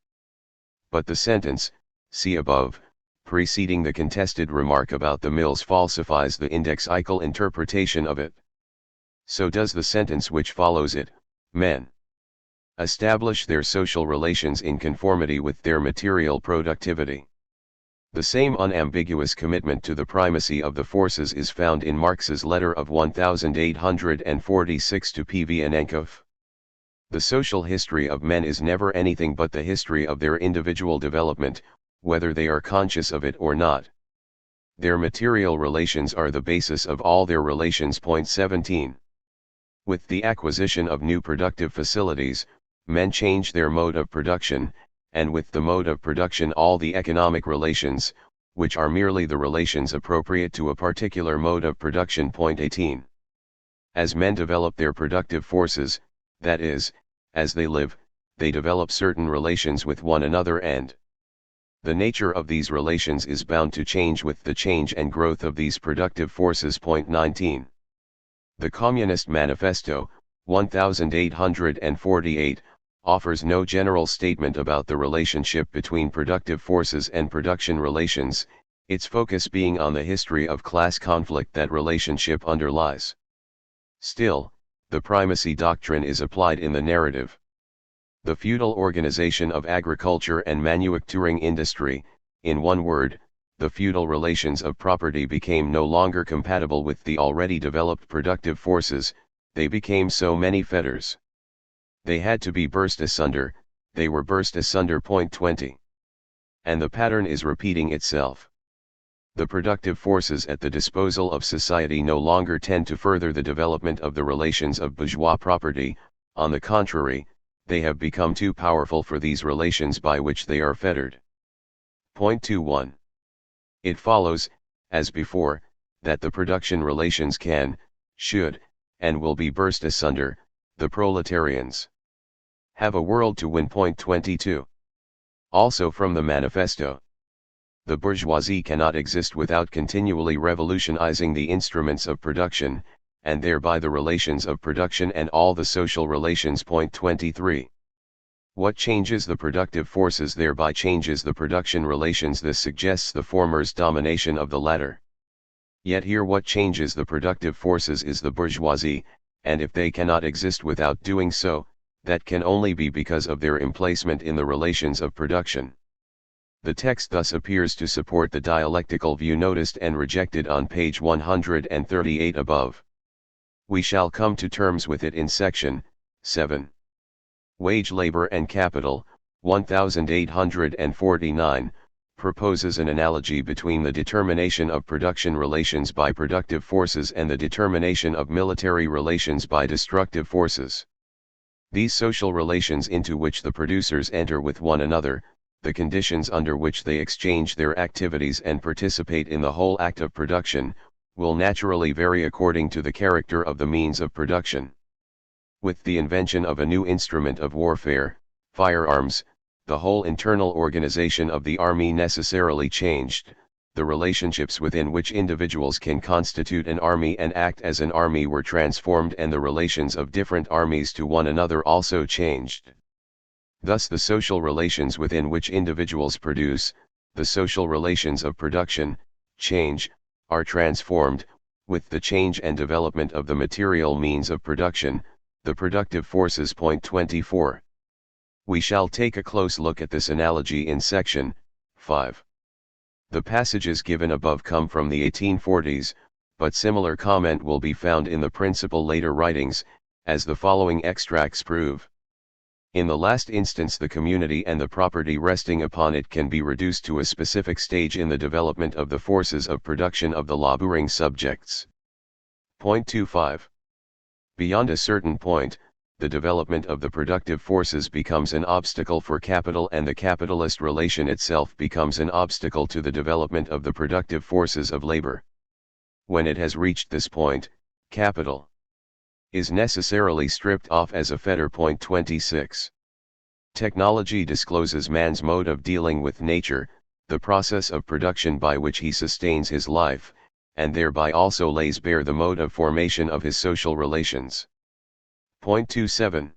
But the sentence, see above, preceding the contested remark about the mills falsifies the indexical interpretation of it. So does the sentence which follows it. Men establish their social relations in conformity with their material productivity. The same unambiguous commitment to the primacy of the forces is found in Marx's letter of 1846 to Pvnenkov. The social history of men is never anything but the history of their individual development, whether they are conscious of it or not. Their material relations are the basis of all their relations. Point 17. With the acquisition of new productive facilities, men change their mode of production, and with the mode of production all the economic relations, which are merely the relations appropriate to a particular mode of production. Point 18. As men develop their productive forces, that is, as they live, they develop certain relations with one another and the nature of these relations is bound to change with the change and growth of these productive forces. Point 19. The Communist Manifesto, 1848, offers no general statement about the relationship between productive forces and production relations, its focus being on the history of class conflict that relationship underlies. Still, the primacy doctrine is applied in the narrative. The feudal organization of agriculture and manufacturing industry, in one word, the feudal relations of property became no longer compatible with the already developed productive forces, they became so many fetters. They had to be burst asunder, they were burst asunder. Point 20. And the pattern is repeating itself. The productive forces at the disposal of society no longer tend to further the development of the relations of bourgeois property, on the contrary, they have become too powerful for these relations by which they are fettered. Point 21. It follows, as before, that the production relations can, should, and will be burst asunder. The proletarians have a world to win. Point 22. Also from the manifesto. The bourgeoisie cannot exist without continually revolutionizing the instruments of production, and thereby the relations of production and all the social relations. Point 23. What changes the productive forces thereby changes the production relations. This suggests the former's domination of the latter. Yet here what changes the productive forces is the bourgeoisie, and if they cannot exist without doing so, that can only be because of their emplacement in the relations of production. The text thus appears to support the dialectical view noticed and rejected on page 138 above. We shall come to terms with it in section 7. Wage Labor and Capital, 1849, proposes an analogy between the determination of production relations by productive forces and the determination of military relations by destructive forces. These social relations into which the producers enter with one another, the conditions under which they exchange their activities and participate in the whole act of production, will naturally vary according to the character of the means of production. With the invention of a new instrument of warfare, firearms, the whole internal organization of the army necessarily changed. The relationships within which individuals can constitute an army and act as an army were transformed, and the relations of different armies to one another also changed. Thus the social relations within which individuals produce, the social relations of production, change, are transformed, with the change and development of the material means of production, the productive forces. Point 24. We shall take a close look at this analogy in section 5. The passages given above come from the 1840s, but similar comment will be found in the principal later writings, as the following extracts prove. In the last instance, the community and the property resting upon it can be reduced to a specific stage in the development of the forces of production of the laboring subjects. Point 25. Beyond a certain point, the development of the productive forces becomes an obstacle for capital, and the capitalist relation itself becomes an obstacle to the development of the productive forces of labor. When it has reached this point, capital is necessarily stripped off as a fetter. Point 26. Technology discloses man's mode of dealing with nature, the process of production by which he sustains his life, and thereby also lays bare the mode of formation of his social relations. Point 27.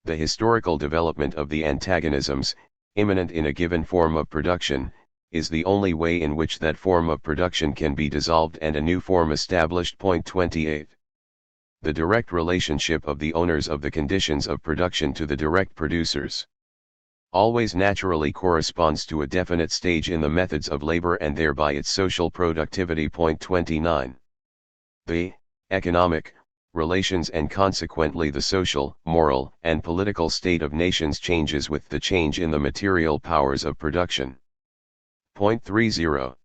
The historical development of the antagonisms, immanent in a given form of production, is the only way in which that form of production can be dissolved and a new form established. Point 28. The direct relationship of the owners of the conditions of production to the direct producers always naturally corresponds to a definite stage in the methods of labor and thereby its social productivity. Point 29. The economic relations and consequently the social, moral, and political state of nations changes with the change in the material powers of production. Point 30.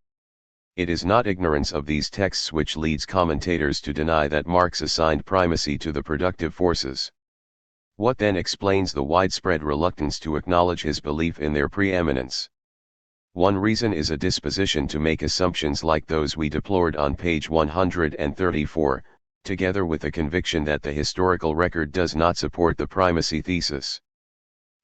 It is not ignorance of these texts which leads commentators to deny that Marx assigned primacy to the productive forces. What then explains the widespread reluctance to acknowledge his belief in their preeminence? One reason is a disposition to make assumptions like those we deplored on page 134, together with a conviction that the historical record does not support the primacy thesis.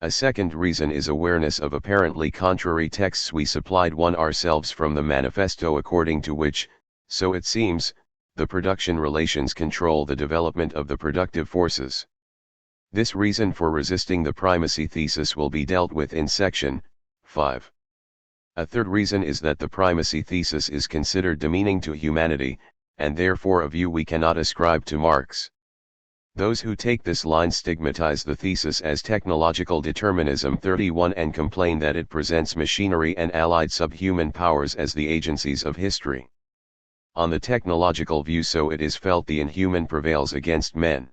A second reason is awareness of apparently contrary texts we supplied one ourselves from the manifesto, according to which, so it seems, the production relations control the development of the productive forces. This reason for resisting the primacy thesis will be dealt with in section 5. A third reason is that the primacy thesis is considered demeaning to humanity, and therefore a view we cannot ascribe to Marx. Those who take this line stigmatize the thesis as technological determinism 31 and complain that it presents machinery and allied subhuman powers as the agencies of history. On the technological view, so it is felt, the inhuman prevails against men.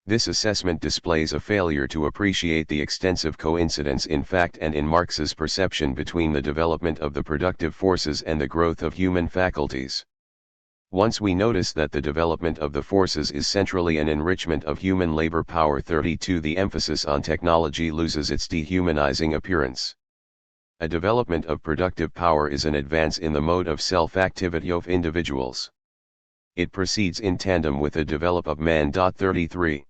This assessment displays a failure to appreciate the extensive coincidence in fact and in Marx's perception between the development of the productive forces and the growth of human faculties. Once we notice that the development of the forces is centrally an enrichment of human labor power 32, the emphasis on technology loses its dehumanizing appearance. A development of productive power is an advance in the mode of self-activity of individuals. It proceeds in tandem with the develop of man. 33.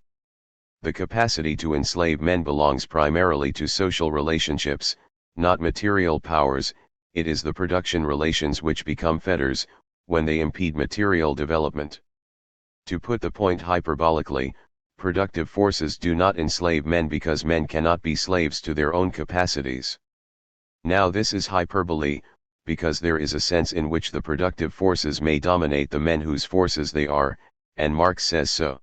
The capacity to enslave men belongs primarily to social relationships, not material powers. It is the production relations which become fetters, when they impede material development. To put the point hyperbolically, productive forces do not enslave men because men cannot be slaves to their own capacities. Now this is hyperbole, because there is a sense in which the productive forces may dominate the men whose forces they are, and Marx says so.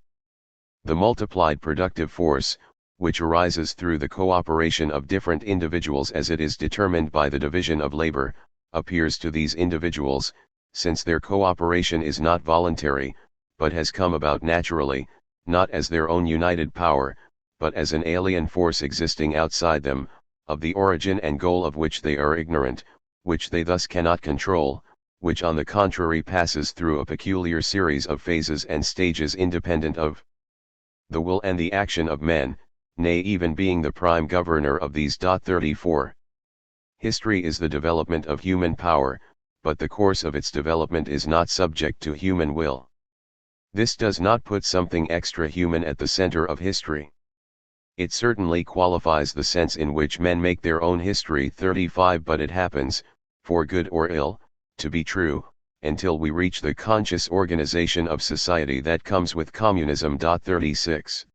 The multiplied productive force, which arises through the cooperation of different individuals as it is determined by the division of labor, appears to these individuals, since their cooperation is not voluntary, but has come about naturally, not as their own united power, but as an alien force existing outside them, of the origin and goal of which they are ignorant, which they thus cannot control, which on the contrary passes through a peculiar series of phases and stages independent of the will and the action of men, nay, even being the prime governor of these. 34. History is the development of human power, but the course of its development is not subject to human will. This does not put something extra-human at the center of history. It certainly qualifies the sense in which men make their own history. 35. But it happens, for good or ill, to be true, until we reach the conscious organization of society that comes with communism. 36.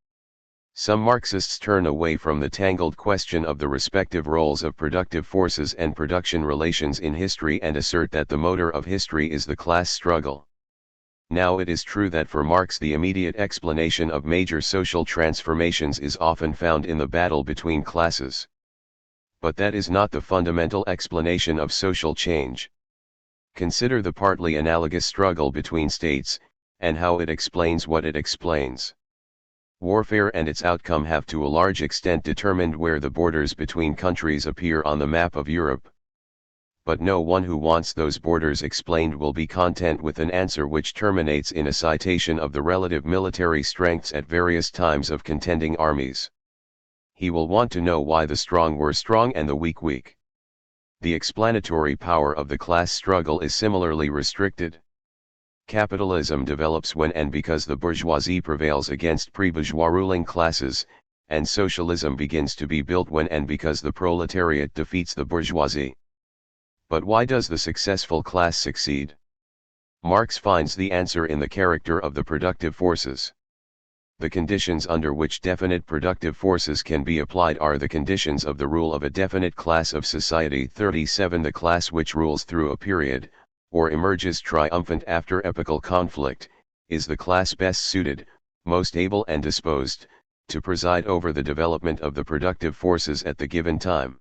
Some Marxists turn away from the tangled question of the respective roles of productive forces and production relations in history and assert that the motor of history is the class struggle. Now it is true that for Marx the immediate explanation of major social transformations is often found in the battle between classes. But that is not the fundamental explanation of social change. Consider the partly analogous struggle between states, and how it explains what it explains. Warfare and its outcome have to a large extent determined where the borders between countries appear on the map of Europe. But no one who wants those borders explained will be content with an answer which terminates in a citation of the relative military strengths at various times of contending armies. He will want to know why the strong were strong and the weak weak. The explanatory power of the class struggle is similarly restricted. Capitalism develops when and because the bourgeoisie prevails against pre-bourgeois ruling classes, and socialism begins to be built when and because the proletariat defeats the bourgeoisie. But why does the successful class succeed? Marx finds the answer in the character of the productive forces. The conditions under which definite productive forces can be applied are the conditions of the rule of a definite class of society. 37 The class which rules through a period, or emerges triumphant after epochal conflict, is the class best suited, most able and disposed, to preside over the development of the productive forces at the given time.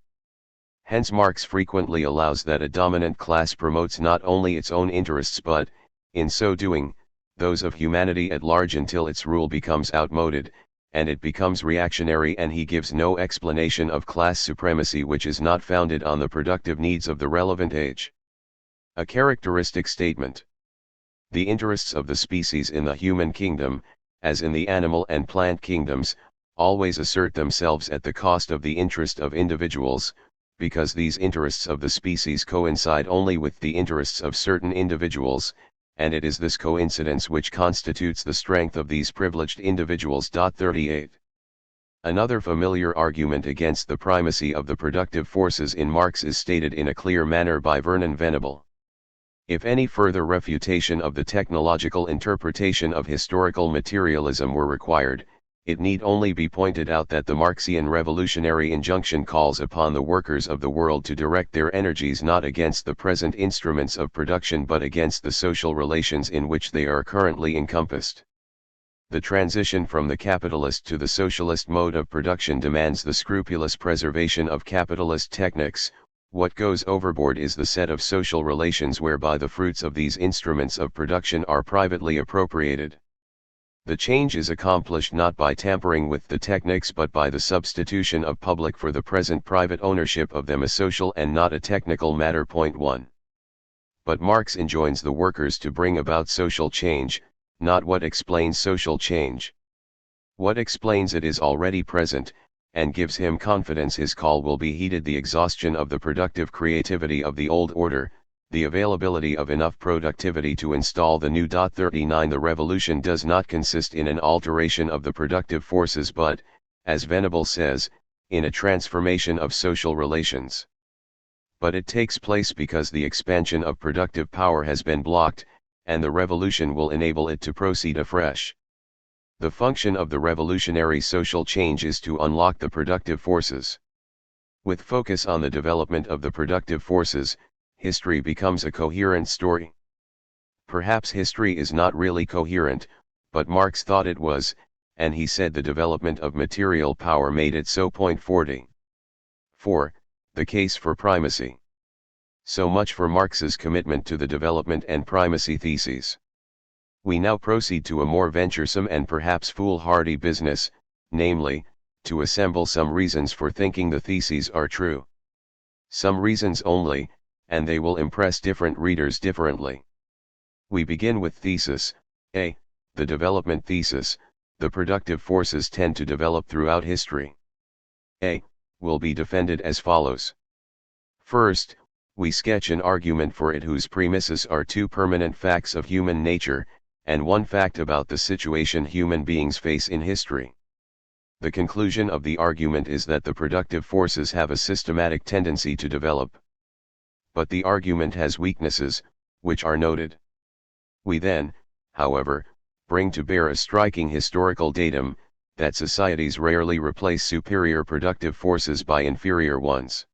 Hence Marx frequently allows that a dominant class promotes not only its own interests but, in so doing, those of humanity at large until its rule becomes outmoded, and it becomes reactionary, and he gives no explanation of class supremacy which is not founded on the productive needs of the relevant age. A characteristic statement. The interests of the species in the human kingdom, as in the animal and plant kingdoms, always assert themselves at the cost of the interest of individuals, because these interests of the species coincide only with the interests of certain individuals, and it is this coincidence which constitutes the strength of these privileged individuals. 38. Another familiar argument against the primacy of the productive forces in Marx is stated in a clear manner by Vernon Venable. If any further refutation of the technological interpretation of historical materialism were required, it need only be pointed out that the Marxian revolutionary injunction calls upon the workers of the world to direct their energies not against the present instruments of production but against the social relations in which they are currently encompassed. The transition from the capitalist to the socialist mode of production demands the scrupulous preservation of capitalist techniques. What goes overboard is the set of social relations whereby the fruits of these instruments of production are privately appropriated. The change is accomplished not by tampering with the techniques but by the substitution of public for the present private ownership of them, a social and not a technical matter. Point 1. But Marx enjoins the workers to bring about social change, not what explains social change. What explains it is already present, and gives him confidence his call will be heeded: the exhaustion of the productive creativity of the old order, the availability of enough productivity to install the new. 39 The revolution does not consist in an alteration of the productive forces but, as Venable says, in a transformation of social relations. But it takes place because the expansion of productive power has been blocked, and the revolution will enable it to proceed afresh. The function of the revolutionary social change is to unlock the productive forces. With focus on the development of the productive forces, history becomes a coherent story. Perhaps history is not really coherent, but Marx thought it was, and he said the development of material power made it so. 40. 4. The case for primacy. So much for Marx's commitment to the development and primacy theses. We now proceed to a more venturesome and perhaps foolhardy business, namely, to assemble some reasons for thinking the theses are true. Some reasons only, and they will impress different readers differently. We begin with thesis A. The development thesis: the productive forces tend to develop throughout history. A. Will be defended as follows. First, we sketch an argument for it whose premises are two permanent facts of human nature, and one fact about the situation human beings face in history. The conclusion of the argument is that the productive forces have a systematic tendency to develop. But the argument has weaknesses, which are noted. We then, however, bring to bear a striking historical datum, that societies rarely replace superior productive forces by inferior ones.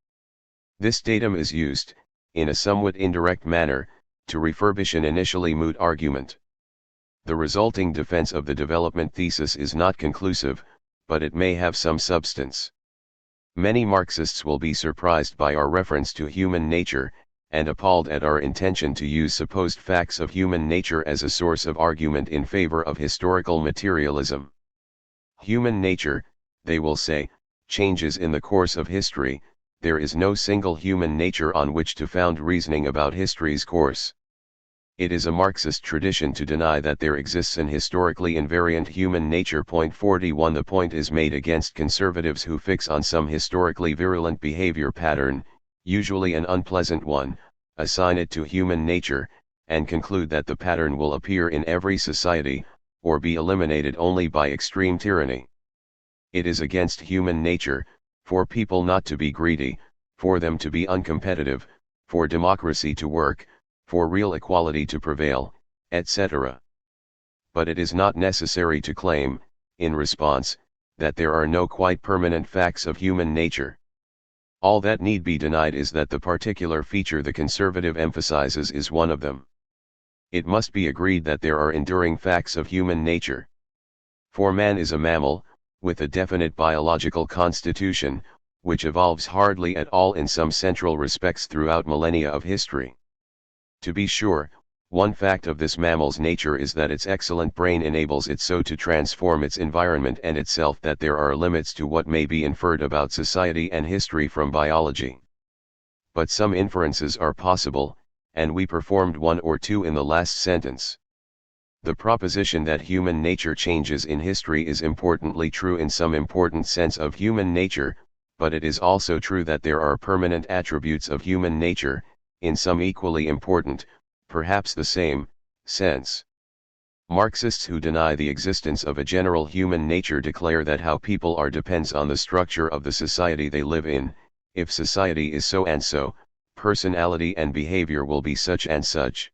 This datum is used, in a somewhat indirect manner, to refurbish an initially moot argument. The resulting defense of the development thesis is not conclusive, but it may have some substance. Many Marxists will be surprised by our reference to human nature, and appalled at our intention to use supposed facts of human nature as a source of argument in favor of historical materialism. Human nature, they will say, changes in the course of history. There is no single human nature on which to found reasoning about history's course. It is a Marxist tradition to deny that there exists an historically invariant human nature. Point 41. The point is made against conservatives who fix on some historically virulent behavior pattern, usually an unpleasant one, assign it to human nature, and conclude that the pattern will appear in every society, or be eliminated only by extreme tyranny. It is against human nature, for people not to be greedy, for them to be uncompetitive, for democracy to work, for real equality to prevail, etc. But it is not necessary to claim, in response, that there are no quite permanent facts of human nature. All that need be denied is that the particular feature the conservative emphasizes is one of them. It must be agreed that there are enduring facts of human nature. For man is a mammal, with a definite biological constitution, which evolves hardly at all in some central respects throughout millennia of history. To be sure, one fact of this mammal's nature is that its excellent brain enables it so to transform its environment and itself that there are limits to what may be inferred about society and history from biology. But some inferences are possible, and we performed one or two in the last sentence. The proposition that human nature changes in history is importantly true in some important sense of human nature, but it is also true that there are permanent attributes of human nature, in some equally important, perhaps the same, sense. Marxists who deny the existence of a general human nature declare that how people are depends on the structure of the society they live in. If society is so and so, personality and behavior will be such and such.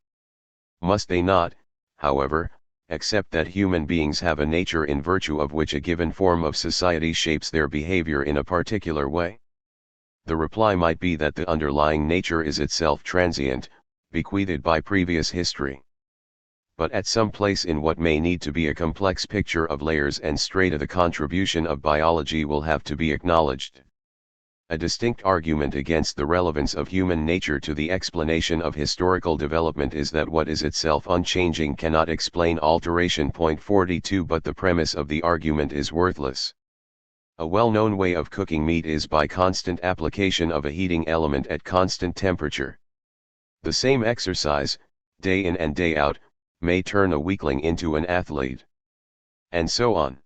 Must they not, however, accept that human beings have a nature in virtue of which a given form of society shapes their behavior in a particular way? The reply might be that the underlying nature is itself transient, bequeathed by previous history. But at some place in what may need to be a complex picture of layers and strata, the contribution of biology will have to be acknowledged. A distinct argument against the relevance of human nature to the explanation of historical development is that what is itself unchanging cannot explain alteration. Point 42. But the premise of the argument is worthless. A well-known way of cooking meat is by constant application of a heating element at constant temperature. The same exercise, day in and day out, may turn a weakling into an athlete. And so on.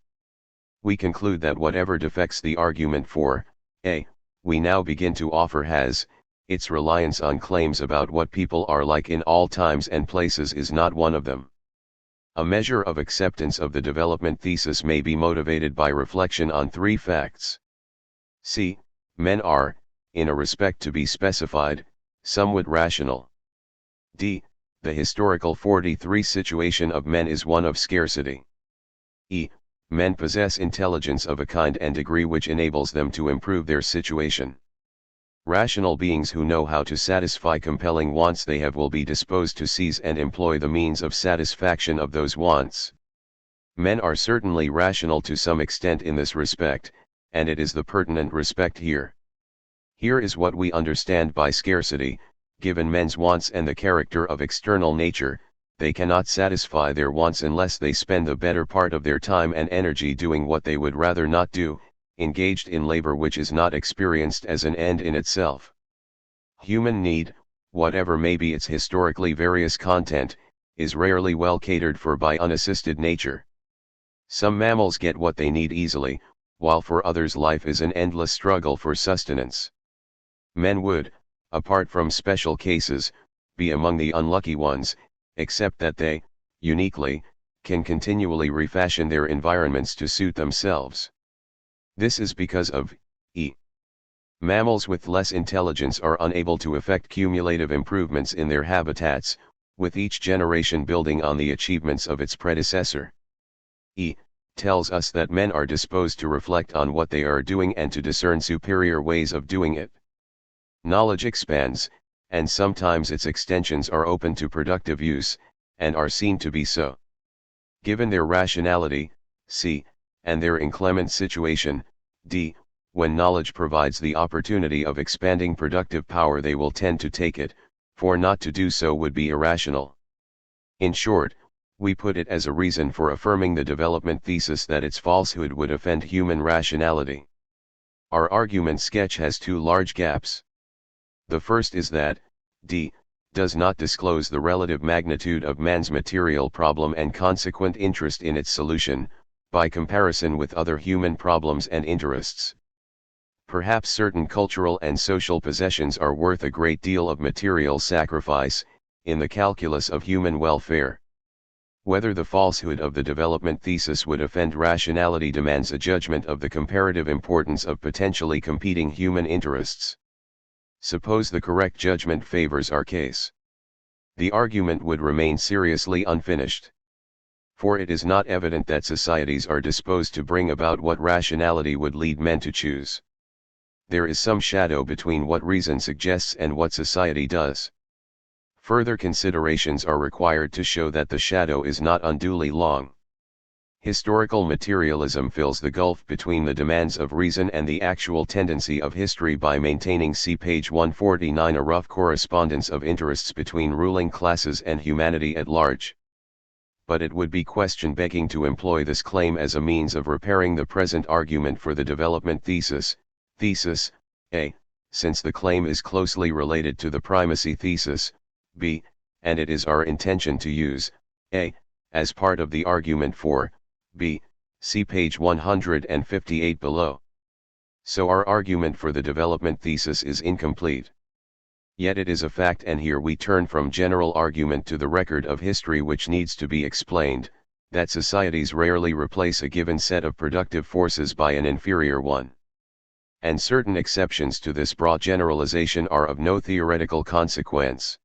We conclude that whatever defects the argument for, a, we now begin to offer has, its reliance on claims about what people are like in all times and places is not one of them. A measure of acceptance of the development thesis may be motivated by reflection on three facts. C. Men are, in a respect to be specified, somewhat rational. D. The historical 43 situation of men is one of scarcity. E. Men possess intelligence of a kind and degree which enables them to improve their situation. Rational beings who know how to satisfy compelling wants they have will be disposed to seize and employ the means of satisfaction of those wants. Men are certainly rational to some extent in this respect, and it is the pertinent respect here. Here is what we understand by scarcity. Given men's wants and the character of external nature, they cannot satisfy their wants unless they spend the better part of their time and energy doing what they would rather not do, engaged in labor which is not experienced as an end in itself. Human need, whatever may be its historically various content, is rarely well catered for by unassisted nature. Some mammals get what they need easily, while for others life is an endless struggle for sustenance. Men would, apart from special cases, be among the unlucky ones, except that they, uniquely, can continually refashion their environments to suit themselves. This is because of e. Mammals with less intelligence are unable to effect cumulative improvements in their habitats, with each generation building on the achievements of its predecessor. E. tells us that men are disposed to reflect on what they are doing and to discern superior ways of doing it. Knowledge expands, and sometimes its extensions are open to productive use, and are seen to be so. Given their rationality, c, and their inclement situation, d, when knowledge provides the opportunity of expanding productive power they will tend to take it, for not to do so would be irrational. In short, We put it as a reason for affirming the development thesis that its falsehood would offend human rationality. Our argument sketch has two large gaps. The first is that, d. does not disclose the relative magnitude of man's material problem and consequent interest in its solution, by comparison with other human problems and interests. Perhaps certain cultural and social possessions are worth a great deal of material sacrifice, in the calculus of human welfare. Whether the falsehood of the development thesis would offend rationality demands a judgment of the comparative importance of potentially competing human interests. Suppose the correct judgment favors our case. The argument would remain seriously unfinished. For it is not evident that societies are disposed to bring about what rationality would lead men to choose. There is some shadow between what reason suggests and what society does. Further considerations are required to show that the shadow is not unduly long. Historical materialism fills the gulf between the demands of reason and the actual tendency of history by maintaining, see page 149, a rough correspondence of interests between ruling classes and humanity at large. But it would be question-begging to employ this claim as a means of repairing the present argument for the development thesis, A, since the claim is closely related to the primacy thesis, B, and it is our intention to use A as part of the argument for B, see page 158 below. So our argument for the development thesis is incomplete. Yet it is a fact, and here we turn from general argument to the record of history which needs to be explained, that societies rarely replace a given set of productive forces by an inferior one. And certain exceptions to this broad generalization are of no theoretical consequence.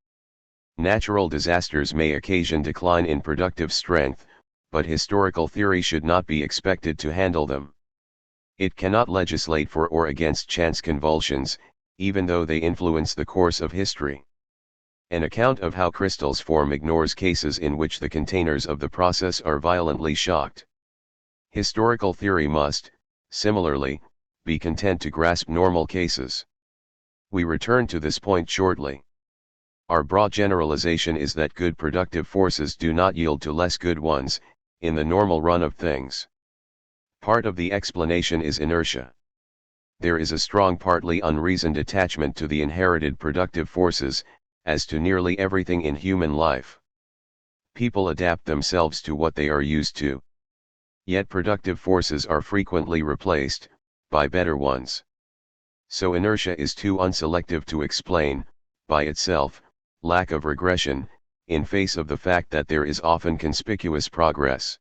Natural disasters may occasion decline in productive strength, but historical theory should not be expected to handle them. It cannot legislate for or against chance convulsions, even though they influence the course of history. An account of how crystals form ignores cases in which the containers of the process are violently shocked. Historical theory must, similarly, be content to grasp normal cases. We return to this point shortly. Our broad generalization is that good productive forces do not yield to less good ones, in the normal run of things. Part of the explanation is inertia. There is a strong, partly unreasoned attachment to the inherited productive forces, as to nearly everything in human life. People adapt themselves to what they are used to. Yet productive forces are frequently replaced by better ones. So inertia is too unselective to explain, by itself, lack of regression, in face of the fact that there is often conspicuous progress.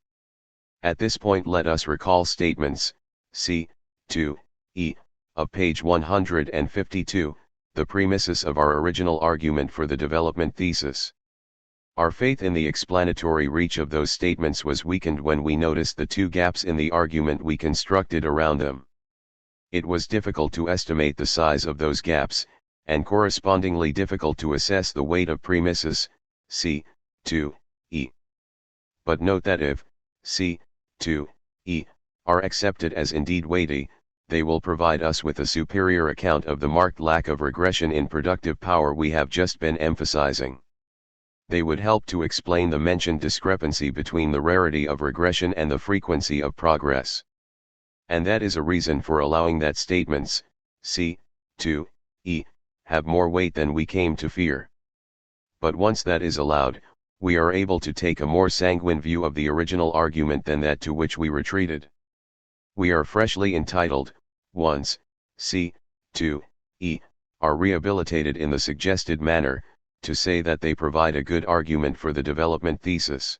At this point let us recall statements, c. 2e, of page 152, the premises of our original argument for the development thesis. Our faith in the explanatory reach of those statements was weakened when we noticed the two gaps in the argument we constructed around them. It was difficult to estimate the size of those gaps, and correspondingly difficult to assess the weight of premises, c. 2e. But note that if c. 2e are accepted as indeed weighty, they will provide us with a superior account of the marked lack of regression in productive power we have just been emphasizing. They would help to explain the mentioned discrepancy between the rarity of regression and the frequency of progress. And that is a reason for allowing that statements, c. 2e, have more weight than we came to fear. But once that is allowed, we are able to take a more sanguine view of the original argument than that to which we retreated. We are freshly entitled, once c. 2e are rehabilitated in the suggested manner, to say that they provide a good argument for the development thesis.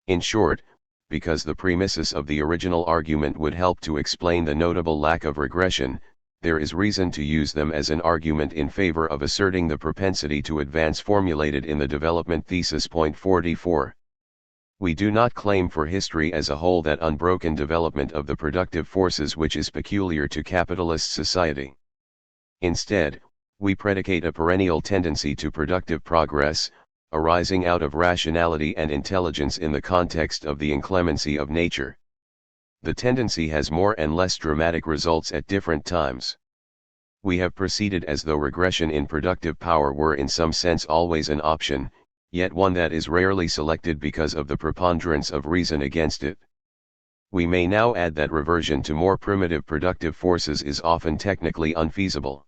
In short, because the premises of the original argument would help to explain the notable lack of regression, there is reason to use them as an argument in favor of asserting the propensity to advance formulated in the development thesis. Point 44. We do not claim for history as a whole that unbroken development of the productive forces which is peculiar to capitalist society. Instead, we predicate a perennial tendency to productive progress, arising out of rationality and intelligence in the context of the inclemency of nature. The tendency has more and less dramatic results at different times. We have proceeded as though regression in productive power were in some sense always an option, yet one that is rarely selected because of the preponderance of reason against it. We may now add that reversion to more primitive productive forces is often technically unfeasible.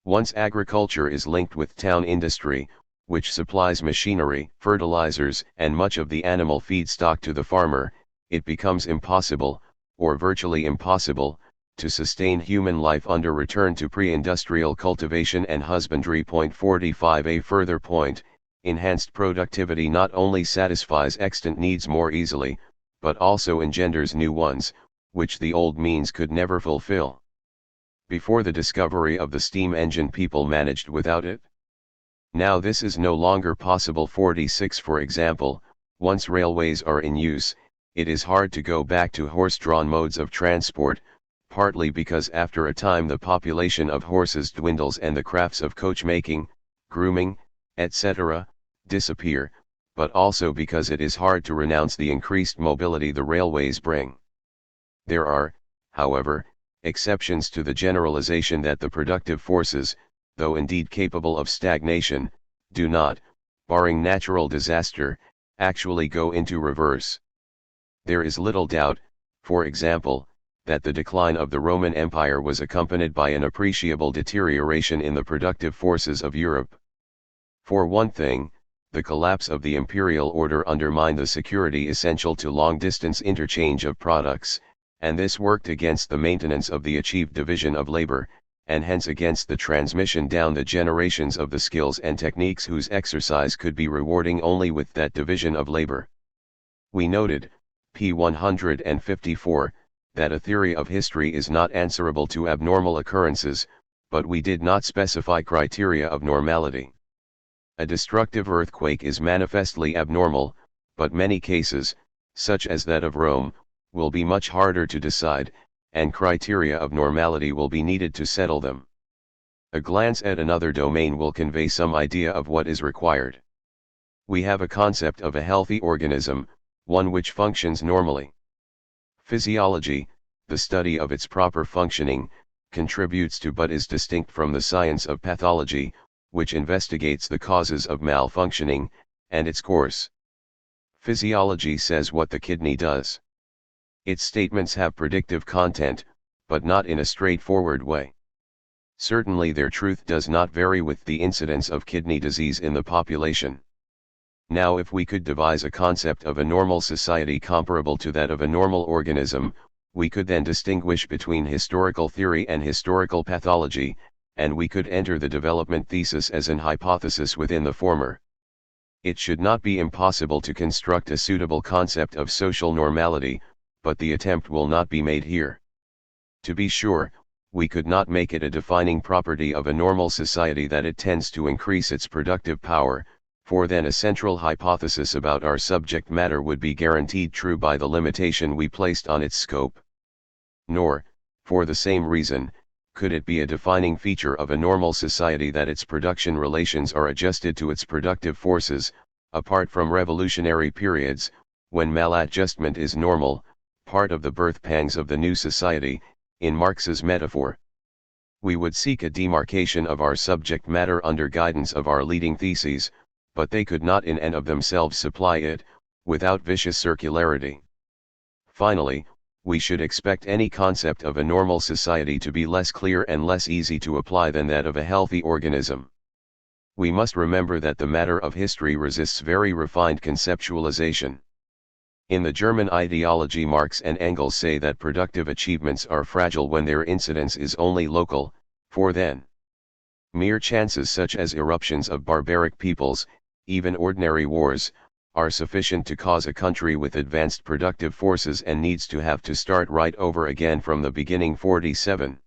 Once agriculture is linked with town industry, which supplies machinery, fertilizers, and much of the animal feedstock to the farmer, it becomes impossible, or virtually impossible, to sustain human life under return to pre-industrial cultivation and husbandry. 45. A further point, enhanced productivity not only satisfies extant needs more easily, but also engenders new ones, which the old means could never fulfill. Before the discovery of the steam engine, people managed without it. Now this is no longer possible. 46. For example, once railways are in use, it is hard to go back to horse-drawn modes of transport, partly because after a time the population of horses dwindles and the crafts of coachmaking, grooming, etc., disappear, but also because it is hard to renounce the increased mobility the railways bring. There are, however, exceptions to the generalization that the productive forces, though indeed capable of stagnation, do not, barring natural disaster, actually go into reverse. There is little doubt, for example, that the decline of the Roman Empire was accompanied by an appreciable deterioration in the productive forces of Europe. For one thing, the collapse of the imperial order undermined the security essential to long-distance interchange of products, and this worked against the maintenance of the achieved division of labor, and hence against the transmission down the generations of the skills and techniques whose exercise could be rewarding only with that division of labor. We noted, p. 154, that a theory of history is not answerable to abnormal occurrences, but we did not specify criteria of normality. A destructive earthquake is manifestly abnormal, but many cases, such as that of Rome, will be much harder to decide, and criteria of normality will be needed to settle them. A glance at another domain will convey some idea of what is required. We have a concept of a healthy organism, one which functions normally. Physiology, the study of its proper functioning, contributes to but is distinct from the science of pathology, which investigates the causes of malfunctioning, and its course. Physiology says what the kidney does. Its statements have predictive content, but not in a straightforward way. Certainly their truth does not vary with the incidence of kidney disease in the population. Now if we could devise a concept of a normal society comparable to that of a normal organism, we could then distinguish between historical theory and historical pathology, and we could enter the development thesis as an hypothesis within the former. It should not be impossible to construct a suitable concept of social normality, but the attempt will not be made here. To be sure, we could not make it a defining property of a normal society that it tends to increase its productive power, for then a central hypothesis about our subject matter would be guaranteed true by the limitation we placed on its scope. Nor, for the same reason, could it be a defining feature of a normal society that its production relations are adjusted to its productive forces, apart from revolutionary periods, when maladjustment is normal, part of the birth pangs of the new society, in Marx's metaphor. We would seek a demarcation of our subject matter under guidance of our leading theses, but they could not in and of themselves supply it, without vicious circularity. Finally, we should expect any concept of a normal society to be less clear and less easy to apply than that of a healthy organism. We must remember that the matter of history resists very refined conceptualization. In the German ideology, Marx and Engels say that productive achievements are fragile when their incidence is only local, for then mere chances such as eruptions of barbaric peoples, even ordinary wars, are sufficient to cause a country with advanced productive forces and needs to have to start right over again from the beginning. 47.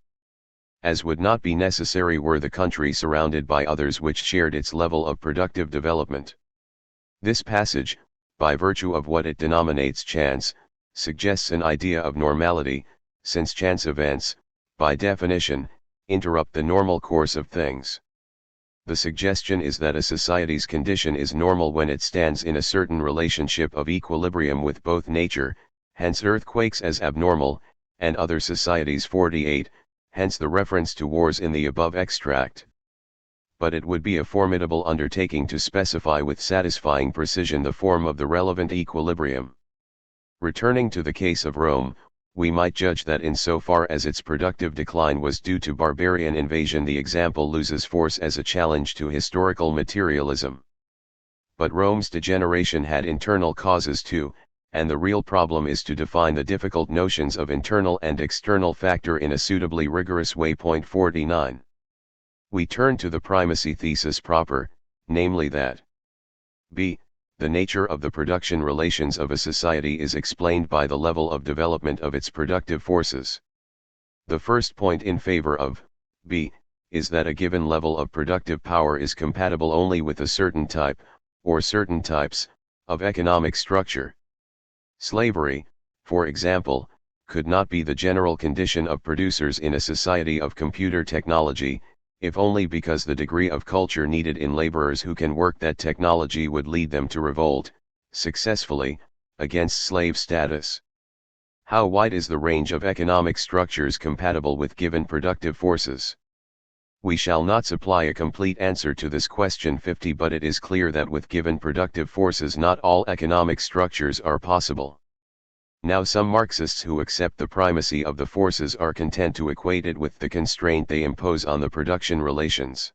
As would not be necessary were the country surrounded by others which shared its level of productive development. This passage, by virtue of what it denominates chance, suggests an idea of normality, since chance events, by definition, interrupt the normal course of things. The suggestion is that a society's condition is normal when it stands in a certain relationship of equilibrium with both nature, hence earthquakes as abnormal, and other societies. 48, hence the reference to wars in the above extract. but it would be a formidable undertaking to specify with satisfying precision the form of the relevant equilibrium. Returning to the case of Rome, we might judge that insofar as its productive decline was due to barbarian invasion, the example loses force as a challenge to historical materialism. But Rome's degeneration had internal causes too, and the real problem is to define the difficult notions of internal and external factor in a suitably rigorous way. Point 49. We turn to the primacy thesis proper, namely that b. The nature of the production relations of a society is explained by the level of development of its productive forces. The first point in favor of b. is that a given level of productive power is compatible only with a certain type, or certain types, of economic structure. Slavery, for example, could not be the general condition of producers in a society of computer technology, if only because the degree of culture needed in laborers who can work that technology would lead them to revolt, successfully, against slave status. How wide is the range of economic structures compatible with given productive forces? We shall not supply a complete answer to this question 50, but it is clear that with given productive forces not all economic structures are possible. Now some Marxists who accept the primacy of the forces are content to equate it with the constraint they impose on the production relations.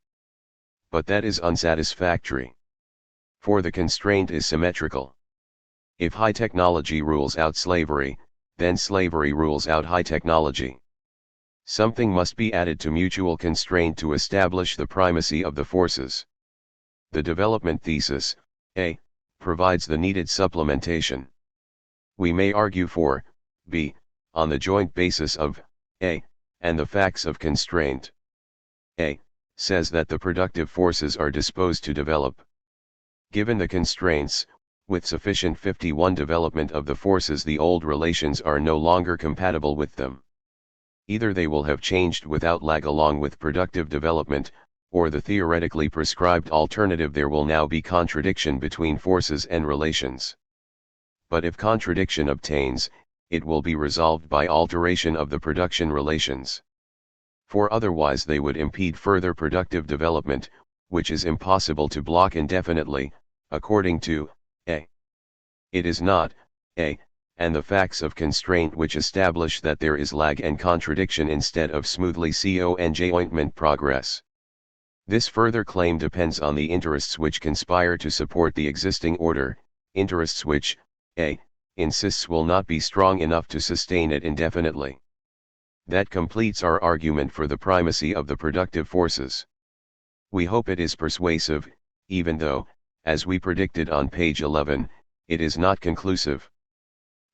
But that is unsatisfactory. For the constraint is symmetrical. If high technology rules out slavery, then slavery rules out high technology. Something must be added to mutual constraint to establish the primacy of the forces. The development thesis, A, provides the needed supplementation. We may argue for B, on the joint basis of A, and the facts of constraint. A, says that the productive forces are disposed to develop. Given the constraints, with sufficient 51 development of the forces, the old relations are no longer compatible with them. Either they will have changed without lag along with productive development, or the theoretically prescribed alternative, there will now be contradiction between forces and relations. But if contradiction obtains, it will be resolved by alteration of the production relations. For otherwise they would impede further productive development, which is impossible to block indefinitely, according to A. It is not A, and the facts of constraint which establish that there is lag and contradiction instead of smoothly conjoint progress. This further claim depends on the interests which conspire to support the existing order, interests which, A, insists will not be strong enough to sustain it indefinitely. That completes our argument for the primacy of the productive forces. We hope it is persuasive, even though, as we predicted on page 11, it is not conclusive.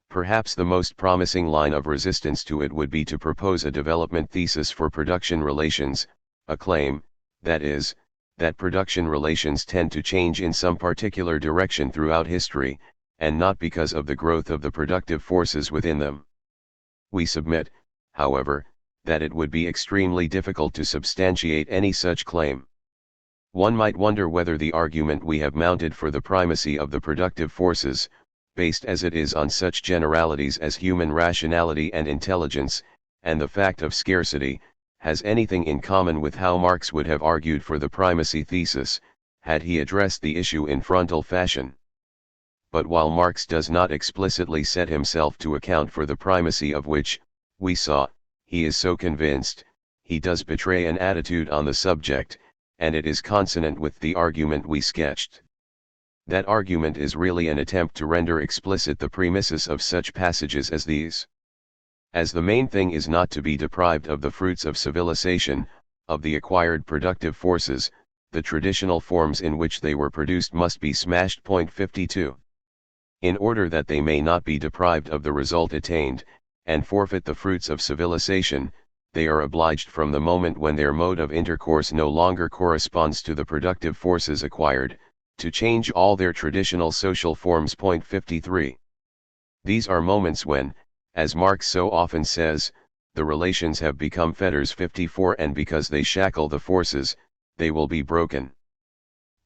Perhaps the most promising line of resistance to it would be to propose a development thesis for production relations, a claim, that is, that production relations tend to change in some particular direction throughout history, and not because of the growth of the productive forces within them. We submit, however, that it would be extremely difficult to substantiate any such claim. One might wonder whether the argument we have mounted for the primacy of the productive forces, based as it is on such generalities as human rationality and intelligence, and the fact of scarcity, has anything in common with how Marx would have argued for the primacy thesis, had he addressed the issue in frontal fashion. But while Marx does not explicitly set himself to account for the primacy of which, we saw, he is so convinced, he does betray an attitude on the subject, and it is consonant with the argument we sketched. That argument is really an attempt to render explicit the premises of such passages as these. As the main thing is not to be deprived of the fruits of civilization, of the acquired productive forces, the traditional forms in which they were produced must be smashed. Point 52. In order that they may not be deprived of the result attained, and forfeit the fruits of civilization, they are obliged from the moment when their mode of intercourse no longer corresponds to the productive forces acquired, to change all their traditional social forms. Point 53. These are moments when, as Marx so often says, the relations have become fetters. 54. And because they shackle the forces, they will be broken.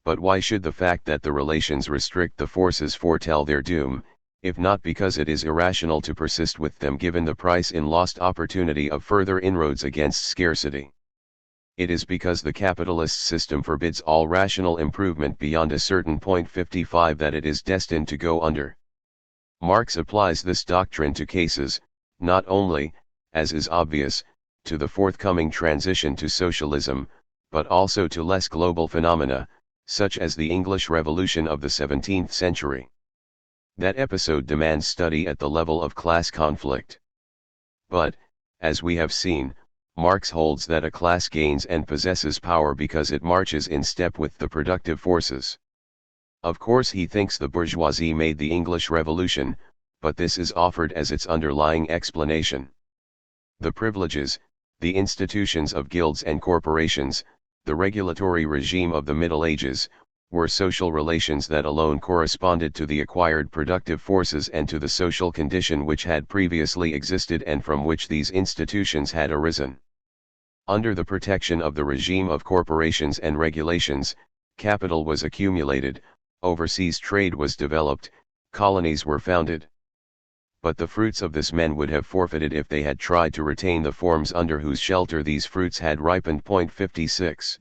But why should the fact that the relations restrict the forces foretell their doom, if not because it is irrational to persist with them given the price in lost opportunity of further inroads against scarcity? It is because the capitalist system forbids all rational improvement beyond a certain point 55 that it is destined to go under. Marx applies this doctrine to cases, not only, as is obvious, to the forthcoming transition to socialism, but also to less global phenomena, such as the English Revolution of the 17th century. That episode demands study at the level of class conflict. But, as we have seen, Marx holds that a class gains and possesses power because it marches in step with the productive forces. Of course he thinks the bourgeoisie made the English Revolution, but this is offered as its underlying explanation. The privileges, the institutions of guilds and corporations, the regulatory regime of the Middle Ages, were social relations that alone corresponded to the acquired productive forces and to the social condition which had previously existed and from which these institutions had arisen. Under the protection of the regime of corporations and regulations, capital was accumulated, overseas trade was developed, colonies were founded. But the fruits of this men would have forfeited if they had tried to retain the forms under whose shelter these fruits had ripened. 56.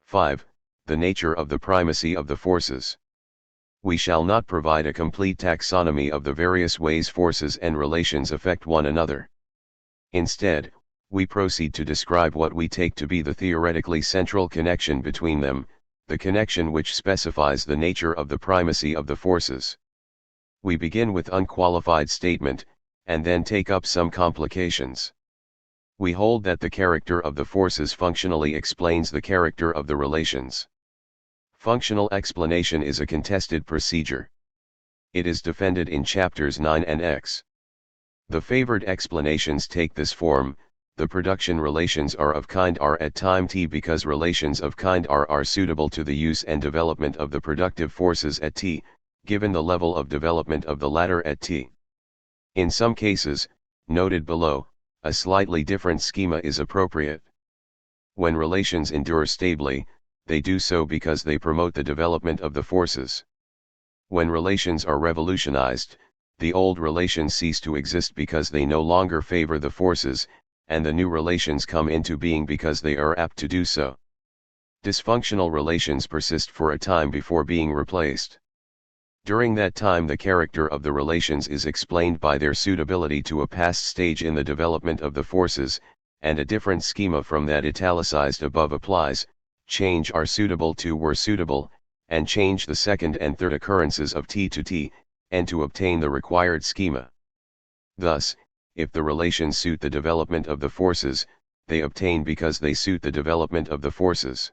5. The nature of the primacy of the forces. We shall not provide a complete taxonomy of the various ways forces and relations affect one another. Instead, we proceed to describe what we take to be the theoretically central connection between them, the connection which specifies the nature of the primacy of the forces. We begin with unqualified statement, and then take up some complications. We hold that the character of the forces functionally explains the character of the relations. Functional explanation is a contested procedure. It is defended in chapters 9 and X. The favored explanations take this form: the production relations are of kind R at time t because relations of kind R are suitable to the use and development of the productive forces at t, given the level of development of the latter at t. In some cases, noted below, a slightly different schema is appropriate. When relations endure stably, they do so because they promote the development of the forces. When relations are revolutionized, the old relations cease to exist because they no longer favor the forces, and the new relations come into being because they are apt to do so. Dysfunctional relations persist for a time before being replaced. During that time the character of the relations is explained by their suitability to a past stage in the development of the forces, and a different schema from that italicized above applies: change are suitable to were suitable, and change the second and third occurrences of t to t, and to obtain the required schema. Thus, if the relations suit the development of the forces, they obtain because they suit the development of the forces.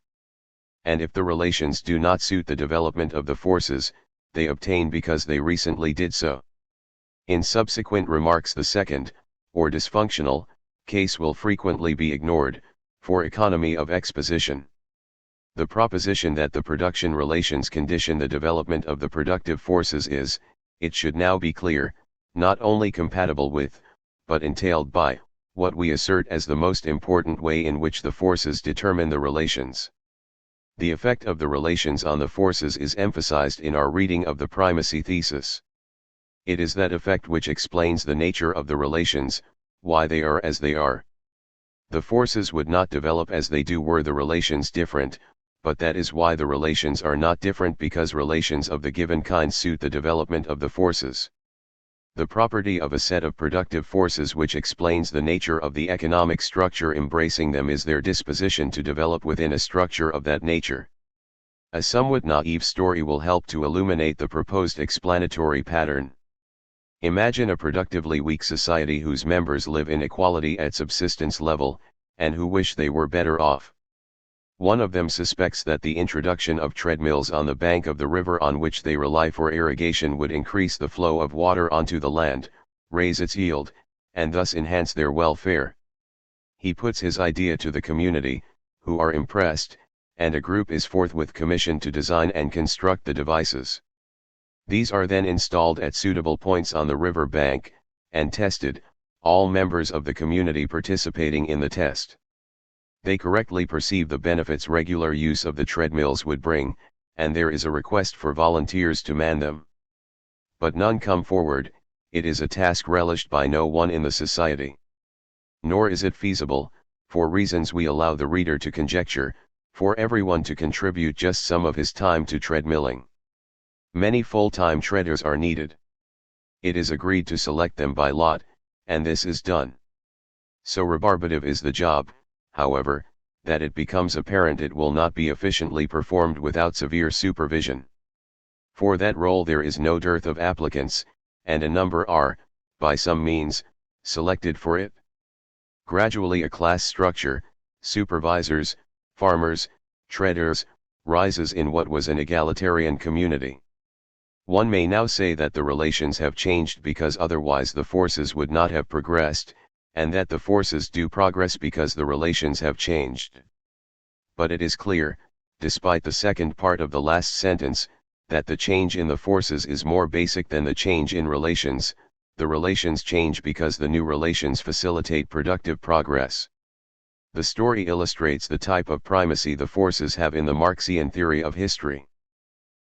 And if the relations do not suit the development of the forces, they obtain because they recently did so. In subsequent remarks the second, or dysfunctional, case will frequently be ignored, for economy of exposition. The proposition that the production relations condition the development of the productive forces is, it should now be clear, not only compatible with, but entailed by, what we assert as the most important way in which the forces determine the relations. The effect of the relations on the forces is emphasized in our reading of the primacy thesis. It is that effect which explains the nature of the relations, why they are as they are. The forces would not develop as they do were the relations different, but that is why the relations are not different, because relations of the given kind suit the development of the forces. The property of a set of productive forces which explains the nature of the economic structure embracing them is their disposition to develop within a structure of that nature. A somewhat naive story will help to illuminate the proposed explanatory pattern. Imagine a productively weak society whose members live in equality at subsistence level, and who wish they were better off. One of them suspects that the introduction of treadmills on the bank of the river on which they rely for irrigation would increase the flow of water onto the land, raise its yield, and thus enhance their welfare. He puts his idea to the community, who are impressed, and a group is forthwith commissioned to design and construct the devices. These are then installed at suitable points on the river bank, and tested, all members of the community participating in the test. They correctly perceive the benefits regular use of the treadmills would bring, and there is a request for volunteers to man them. But none come forward. It is a task relished by no one in the society. Nor is it feasible, For reasons we allow the reader to conjecture, for everyone to contribute just some of his time to treadmilling. Many full-time treaders are needed. It is agreed to select them by lot, and this is done. So rebarbative is the job, however, that it becomes apparent it will not be efficiently performed without severe supervision. For that role there is no dearth of applicants, and a number are, by some means, selected for it. Gradually a class structure, supervisors, farmers, traders, rises in what was an egalitarian community. One may now say that the relations have changed because otherwise the forces would not have progressed, and that the forces do progress because the relations have changed. But it is clear, despite the second part of the last sentence, that the change in the forces is more basic than the change in relations. The relations change because the new relations facilitate productive progress. The story illustrates the type of primacy the forces have in the Marxian theory of history.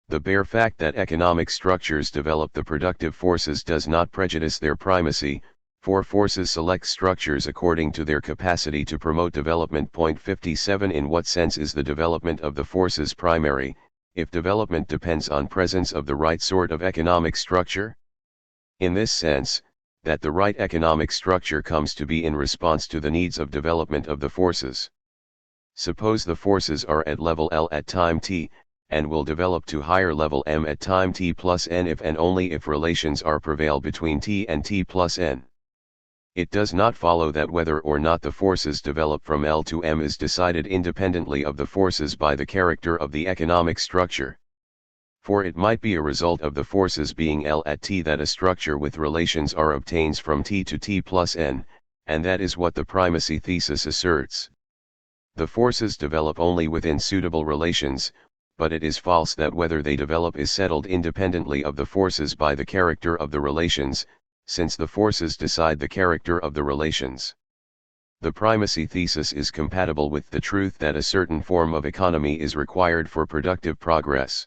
The bare fact that economic structures develop the productive forces does not prejudice their primacy, for forces select structures according to their capacity to promote development. Point 57. In what sense is the development of the forces primary, if development depends on presence of the right sort of economic structure? In this sense, that the right economic structure comes to be in response to the needs of development of the forces. Suppose the forces are at level L at time t, and will develop to higher level m at time t plus n if and only if relations are prevail between t and t plus n. It does not follow that whether or not the forces develop from L to m is decided independently of the forces by the character of the economic structure. For it might be a result of the forces being L at t that a structure with relations R obtains from t to t plus n, and that is what the primacy thesis asserts. The forces develop only within suitable relations, but it is false that whether they develop is settled independently of the forces by the character of the relations, since the forces decide the character of the relations. The primacy thesis is compatible with the truth that a certain form of economy is required for productive progress.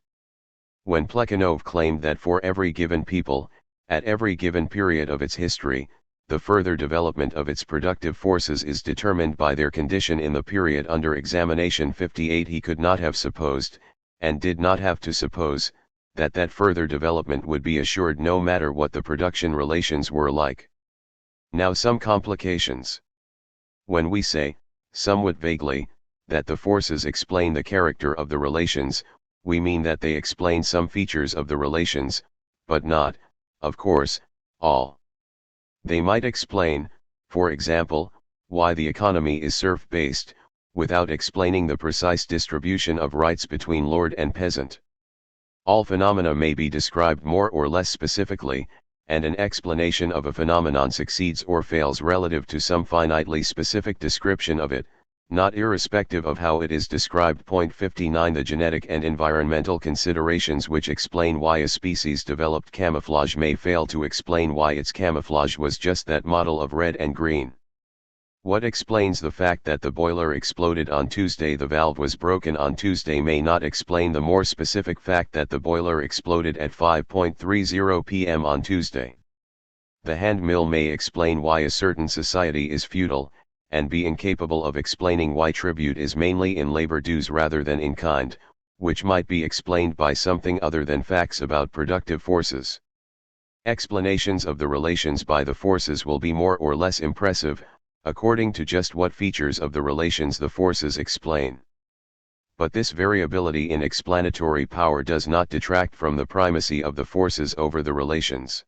When Plekhanov claimed that for every given people, at every given period of its history, the further development of its productive forces is determined by their condition in the period under examination 58, he could not have supposed, and did not have to suppose, that further development would be assured no matter what the production relations were like. Now some complications. When we say, somewhat vaguely, that the forces explain the character of the relations, we mean that they explain some features of the relations, but not, of course, all. They might explain, for example, why the economy is serf-based, without explaining the precise distribution of rights between lord and peasant. All phenomena may be described more or less specifically, and an explanation of a phenomenon succeeds or fails relative to some finitely specific description of it, not irrespective of how it is described. Point 59. The genetic and environmental considerations which explain why a species developed camouflage may fail to explain why its camouflage was just that model of red and green. What explains the fact that the boiler exploded on Tuesday, the valve was broken on Tuesday, may not explain the more specific fact that the boiler exploded at 5:30 p.m. on Tuesday. The hand mill may explain why a certain society is feudal, and be incapable of explaining why tribute is mainly in labor dues rather than in kind, which might be explained by something other than facts about productive forces. Explanations of the relations by the forces will be more or less impressive, according to just what features of the relations the forces explain. But this variability in explanatory power does not detract from the primacy of the forces over the relations.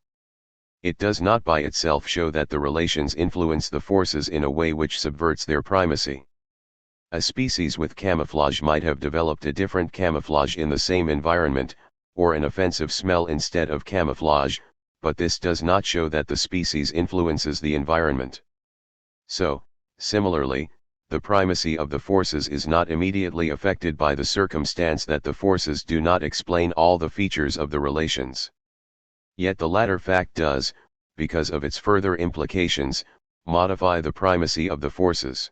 It does not by itself show that the relations influence the forces in a way which subverts their primacy. A species with camouflage might have developed a different camouflage in the same environment, or an offensive smell instead of camouflage, but this does not show that the species influences the environment. So, similarly, the primacy of the forces is not immediately affected by the circumstance that the forces do not explain all the features of the relations. Yet the latter fact does, because of its further implications, modify the primacy of the forces.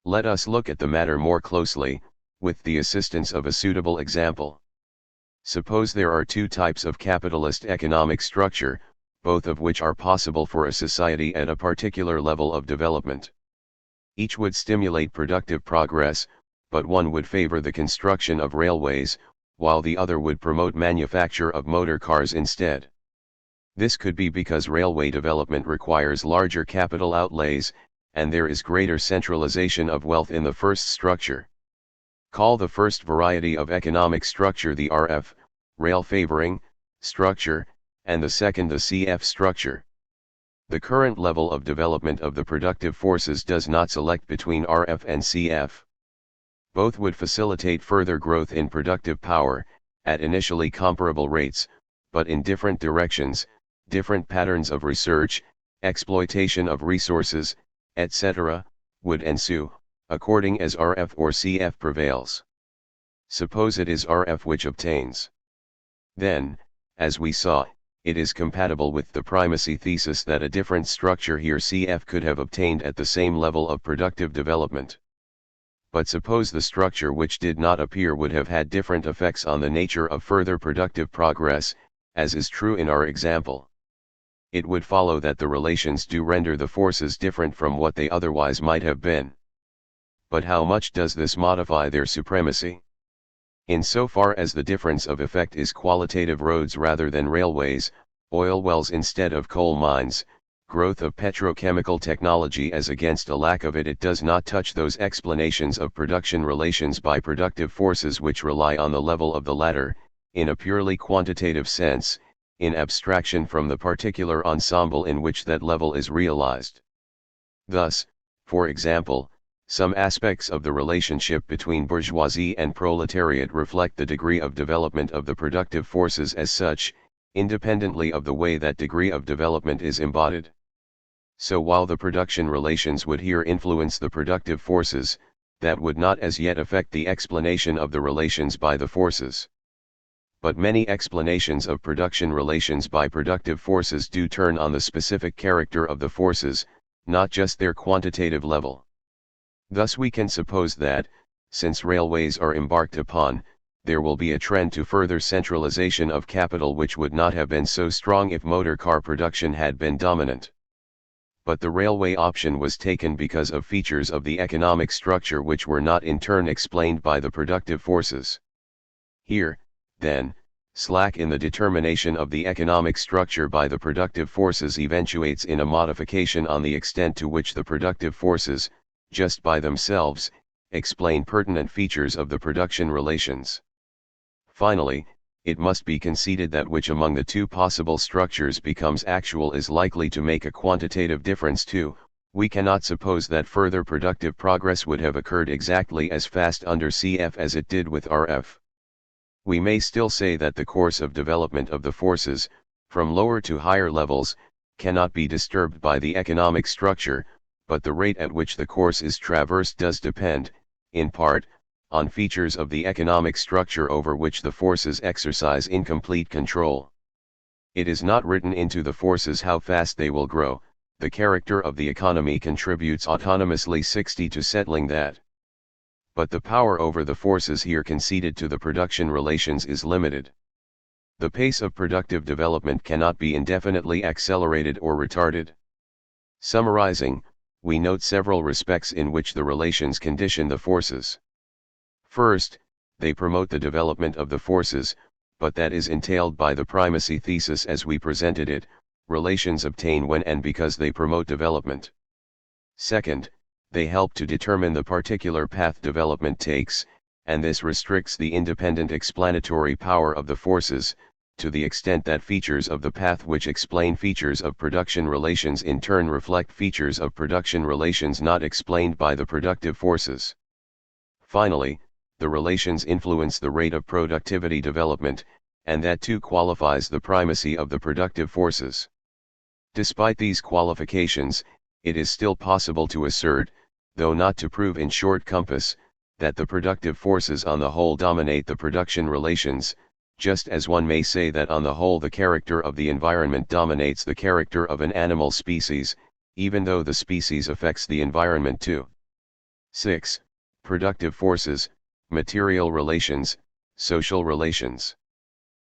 Let us look at the matter more closely, with the assistance of a suitable example. Suppose there are two types of capitalist economic structure, both of which are possible for a society at a particular level of development. Each would stimulate productive progress, but one would favor the construction of railways, while the other would promote manufacture of motor cars instead. This could be because railway development requires larger capital outlays, and there is greater centralization of wealth in the first structure. Call the first variety of economic structure the RF, rail favoring, structure, and the second the CF structure. The current level of development of the productive forces does not select between RF and CF. Both would facilitate further growth in productive power, at initially comparable rates, but in different directions, different patterns of research, exploitation of resources, etc., would ensue, according as RF or CF prevails. Suppose it is RF which obtains. Then, as we saw, it is compatible with the primacy thesis that a different structure here CF could have obtained at the same level of productive development. But suppose the structure which did not appear would have had different effects on the nature of further productive progress, as is true in our example. It would follow that the relations do render the forces different from what they otherwise might have been. But how much does this modify their supremacy? Insofar as the difference of effect is qualitative, roads rather than railways, oil wells instead of coal mines, growth of petrochemical technology as against a lack of it, it does not touch those explanations of production relations by productive forces which rely on the level of the latter, in a purely quantitative sense, in abstraction from the particular ensemble in which that level is realized. Thus, for example, some aspects of the relationship between bourgeoisie and proletariat reflect the degree of development of the productive forces as such, independently of the way that degree of development is embodied. So while the production relations would here influence the productive forces, that would not as yet affect the explanation of the relations by the forces. But many explanations of production relations by productive forces do turn on the specific character of the forces, not just their quantitative level. Thus we can suppose that, since railways are embarked upon, there will be a trend to further centralization of capital which would not have been so strong if motor car production had been dominant. But the railway option was taken because of features of the economic structure which were not in turn explained by the productive forces. Here, then, slack in the determination of the economic structure by the productive forces eventuates in a modification on the extent to which the productive forces, just by themselves, explain pertinent features of the production relations. Finally, it must be conceded that which among the two possible structures becomes actual is likely to make a quantitative difference too. We cannot suppose that further productive progress would have occurred exactly as fast under CF as it did with RF. We may still say that the course of development of the forces, from lower to higher levels, cannot be disturbed by the economic structure, but the rate at which the course is traversed does depend, in part, on features of the economic structure over which the forces exercise incomplete control. It is not written into the forces how fast they will grow, the character of the economy contributes autonomously 60 to settling that. But the power over the forces here conceded to the production relations is limited. The pace of productive development cannot be indefinitely accelerated or retarded. Summarizing, we note several respects in which the relations condition the forces. First, they promote the development of the forces, but that is entailed by the primacy thesis as we presented it. Relations obtain when and because they promote development. Second, they help to determine the particular path development takes, and this restricts the independent explanatory power of the forces, to the extent that features of the path which explain features of production relations in turn reflect features of production relations not explained by the productive forces. Finally, the relations influence the rate of productivity development, and that too qualifies the primacy of the productive forces. Despite these qualifications, it is still possible to assert, though not to prove in short compass, that the productive forces on the whole dominate the production relations, just as one may say that on the whole the character of the environment dominates the character of an animal species, even though the species affects the environment too. 6. Productive forces, material relations, social relations.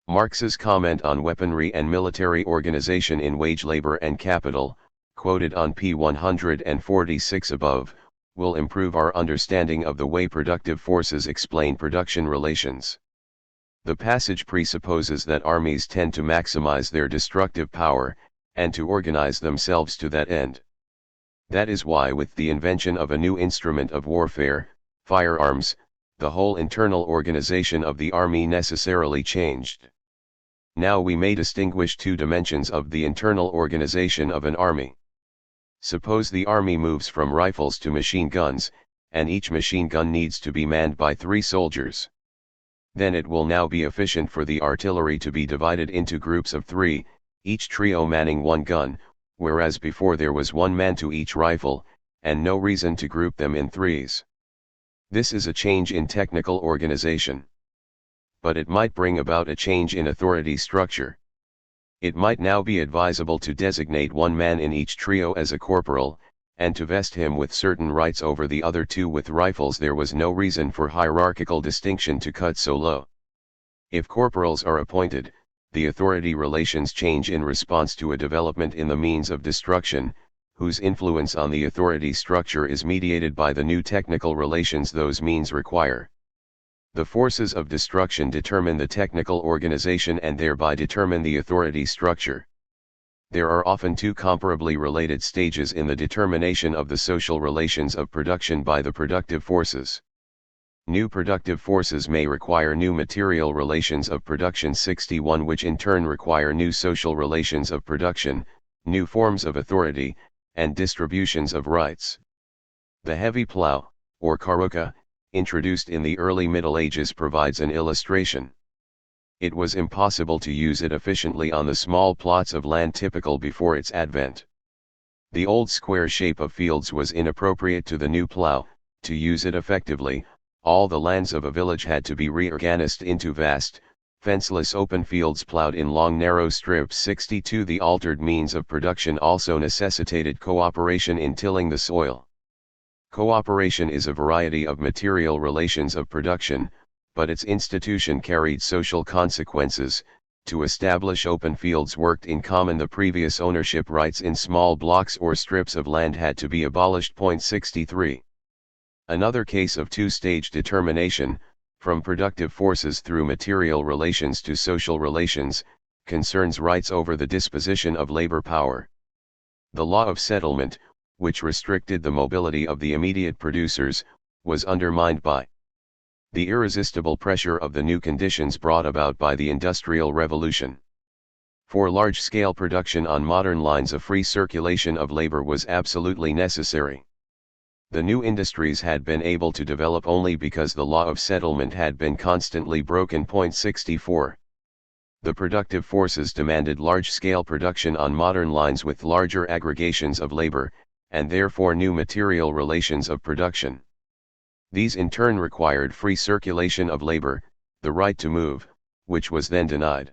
Marx's comment on weaponry and military organization in Wage Labor and Capital, quoted on p. 146 above, will improve our understanding of the way productive forces explain production relations. The passage presupposes that armies tend to maximize their destructive power, and to organize themselves to that end. That is why with the invention of a new instrument of warfare, firearms, the whole internal organization of the army necessarily changed. Now we may distinguish two dimensions of the internal organization of an army. Suppose the army moves from rifles to machine guns, and each machine gun needs to be manned by 3 soldiers. Then it will now be efficient for the artillery to be divided into groups of 3, each trio manning 1 gun, whereas before there was 1 man to each rifle, and no reason to group them in 3s. This is a change in technical organization. But it might bring about a change in authority structure. It might now be advisable to designate 1 man in each trio as a corporal, and to vest him with certain rights over the other 2 with rifles. There was no reason for hierarchical distinction to cut so low. If corporals are appointed, the authority relations change in response to a development in the means of destruction, whose influence on the authority structure is mediated by the new technical relations those means require. The forces of destruction determine the technical organization and thereby determine the authority structure. There are often 2 comparably related stages in the determination of the social relations of production by the productive forces. New productive forces may require new material relations of production 61, which in turn require new social relations of production, new forms of authority, and distributions of rights. The heavy plough, or karoka, introduced in the early Middle Ages provides an illustration. It was impossible to use it efficiently on the small plots of land typical before its advent. The old square shape of fields was inappropriate to the new plough. To use it effectively, all the lands of a village had to be reorganized into vast, fenceless open fields plowed in long narrow strips. 62 The altered means of production also necessitated cooperation in tilling the soil. Cooperation is a variety of material relations of production, but its institution carried social consequences. To establish open fields worked in common, the previous ownership rights in small blocks or strips of land had to be abolished. 63. Another case of 2-stage determination, from productive forces through material relations to social relations, concerns rights over the disposition of labor power. The law of settlement, which restricted the mobility of the immediate producers, was undermined by the irresistible pressure of the new conditions brought about by the Industrial Revolution. For large-scale production on modern lines, a free circulation of labor was absolutely necessary. The new industries had been able to develop only because the law of settlement had been constantly broken. 64. The productive forces demanded large-scale production on modern lines with larger aggregations of labor, and therefore new material relations of production. These in turn required free circulation of labor, the right to move, which was then denied.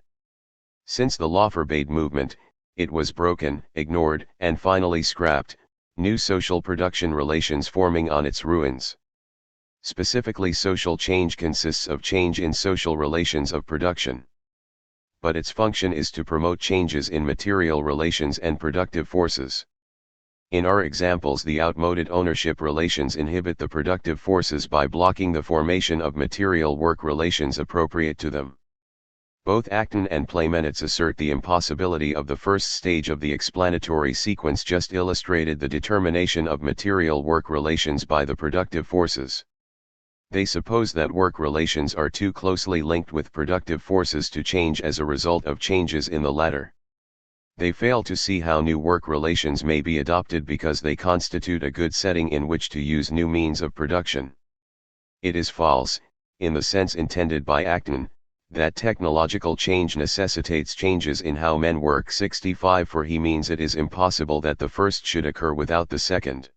Since the law forbade movement, it was broken, ignored, and finally scrapped, new social production relations forming on its ruins. Specifically, social change consists of change in social relations of production. But its function is to promote changes in material relations and productive forces. In our examples, the outmoded ownership relations inhibit the productive forces by blocking the formation of material work relations appropriate to them. Both Acton and Playmenitz assert the impossibility of the first stage of the explanatory sequence just illustrated the determination of material work relations by the productive forces. They suppose that work relations are too closely linked with productive forces to change as a result of changes in the latter. They fail to see how new work relations may be adopted because they constitute a good setting in which to use new means of production. It is false, in the sense intended by Acton, that technological change necessitates changes in how men work. 65 For he means it is impossible that the first should occur without the second.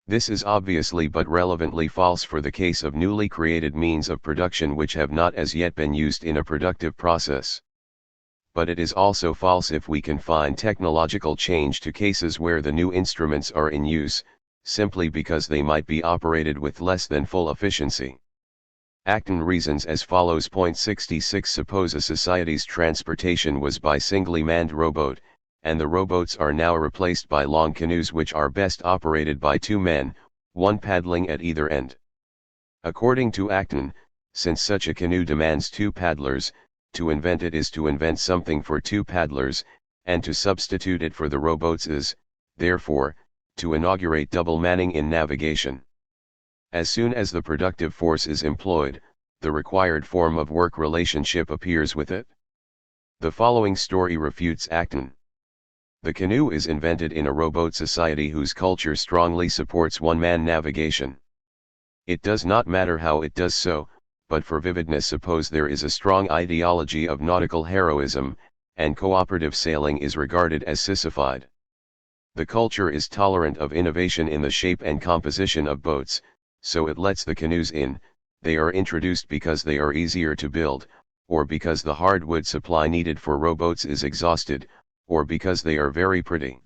This is obviously but relevantly false for the case of newly created means of production which have not as yet been used in a productive process. But it is also false if we confine technological change to cases where the new instruments are in use, simply because they might be operated with less than full efficiency. Acton reasons as follows. 66 Suppose a society's transportation was by singly manned rowboat, and the rowboats are now replaced by long canoes which are best operated by 2 men, one paddling at either end. According to Acton, since such a canoe demands two paddlers, to invent it is to invent something for two paddlers, and to substitute it for the rowboats is, therefore, to inaugurate double manning in navigation. As soon as the productive force is employed, the required form of work relationship appears with it. The following story refutes Acton. The canoe is invented in a rowboat society whose culture strongly supports one-man navigation. It does not matter how it does so, but for vividness suppose there is a strong ideology of nautical heroism, and cooperative sailing is regarded as sissified. The culture is tolerant of innovation in the shape and composition of boats, so it lets the canoes in. They are introduced because they are easier to build, or because the hardwood supply needed for rowboats is exhausted, or because they are very pretty.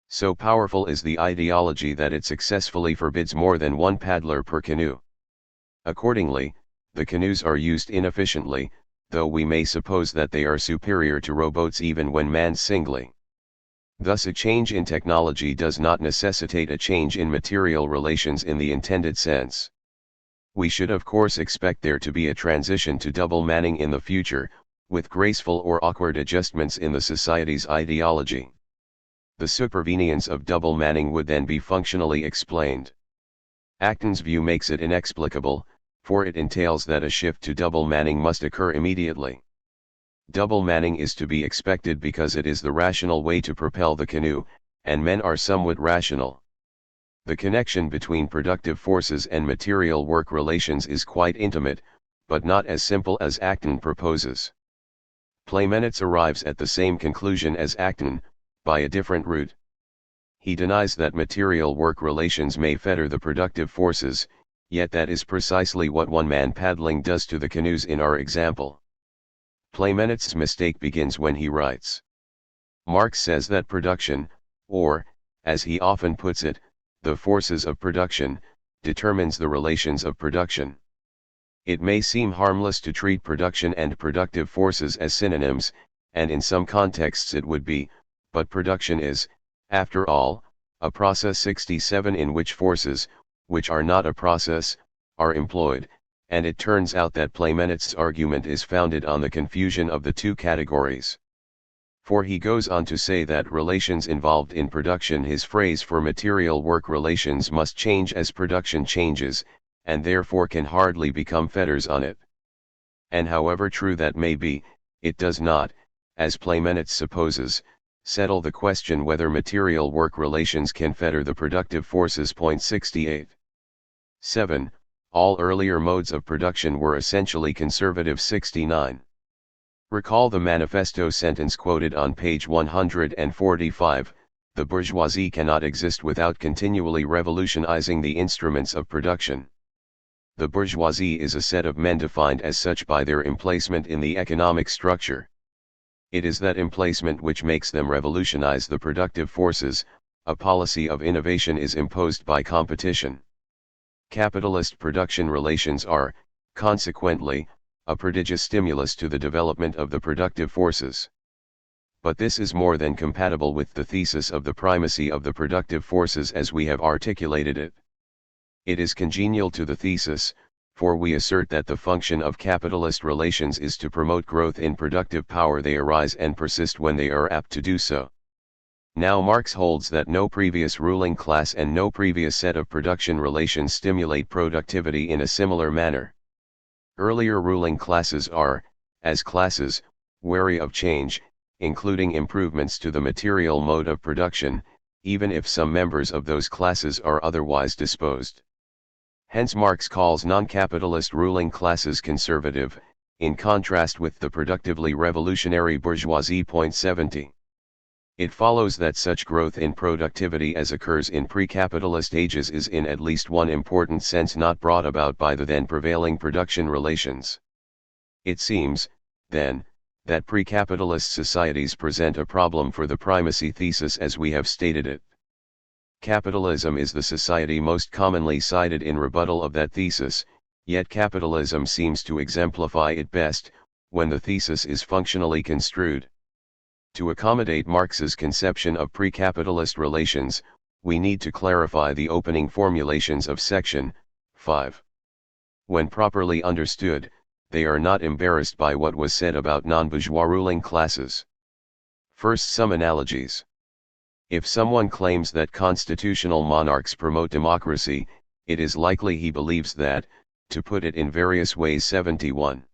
So powerful is the ideology that it successfully forbids more than one paddler per canoe. Accordingly, the canoes are used inefficiently, though we may suppose that they are superior to rowboats even when manned singly. Thus a change in technology does not necessitate a change in material relations in the intended sense. We should of course expect there to be a transition to double manning in the future, with graceful or awkward adjustments in the society's ideology. The supervenience of double manning would then be functionally explained. Acton's view makes it inexplicable, for it entails that a shift to double manning must occur immediately. Double manning is to be expected because it is the rational way to propel the canoe, and men are somewhat rational. The connection between productive forces and material work relations is quite intimate, but not as simple as Acton proposes. Playmenitz arrives at the same conclusion as Acton, by a different route. He denies that material work relations may fetter the productive forces, yet that is precisely what one-man paddling does to the canoes in our example. Playmenitz's mistake begins when he writes. Marx says that production, or, as he often puts it, the forces of production, determines the relations of production. It may seem harmless to treat production and productive forces as synonyms, and in some contexts it would be, but production is, after all, a process 67 in which forces, which are not a process, are employed, and it turns out that Playmenitz's argument is founded on the confusion of the two categories. For he goes on to say that relations involved in production, his phrase for material work relations, must change as production changes, and therefore can hardly become fetters on it. And however true that may be, it does not, as Playmenitz supposes, settle the question whether material work relations can fetter the productive forces. 68. 7. All earlier modes of production were essentially conservative. 69. Recall the manifesto sentence quoted on page 145, the bourgeoisie cannot exist without continually revolutionizing the instruments of production. The bourgeoisie is a set of men defined as such by their emplacement in the economic structure. It is that emplacement which makes them revolutionize the productive forces. A policy of innovation is imposed by competition. Capitalist production relations are, consequently, a prodigious stimulus to the development of the productive forces. But this is more than compatible with the thesis of the primacy of the productive forces as we have articulated it. It is congenial to the thesis, for we assert that the function of capitalist relations is to promote growth in productive power. They arise and persist when they are apt to do so. Now Marx holds that no previous ruling class and no previous set of production relations stimulate productivity in a similar manner. Earlier ruling classes are, as classes, wary of change, including improvements to the material mode of production, even if some members of those classes are otherwise disposed. Hence Marx calls non-capitalist ruling classes conservative, in contrast with the productively revolutionary bourgeoisie. 70. It follows that such growth in productivity as occurs in pre-capitalist ages is in at least one important sense not brought about by the then prevailing production relations. It seems, then, that pre-capitalist societies present a problem for the primacy thesis as we have stated it. Capitalism is the society most commonly cited in rebuttal of that thesis, yet capitalism seems to exemplify it best, when the thesis is functionally construed. To accommodate Marx's conception of pre-capitalist relations, we need to clarify the opening formulations of section 5. When properly understood, they are not embarrassed by what was said about non-bourgeois ruling classes. First, some analogies. If someone claims that constitutional monarchs promote democracy, it is likely he believes that, to put it in various ways, 71.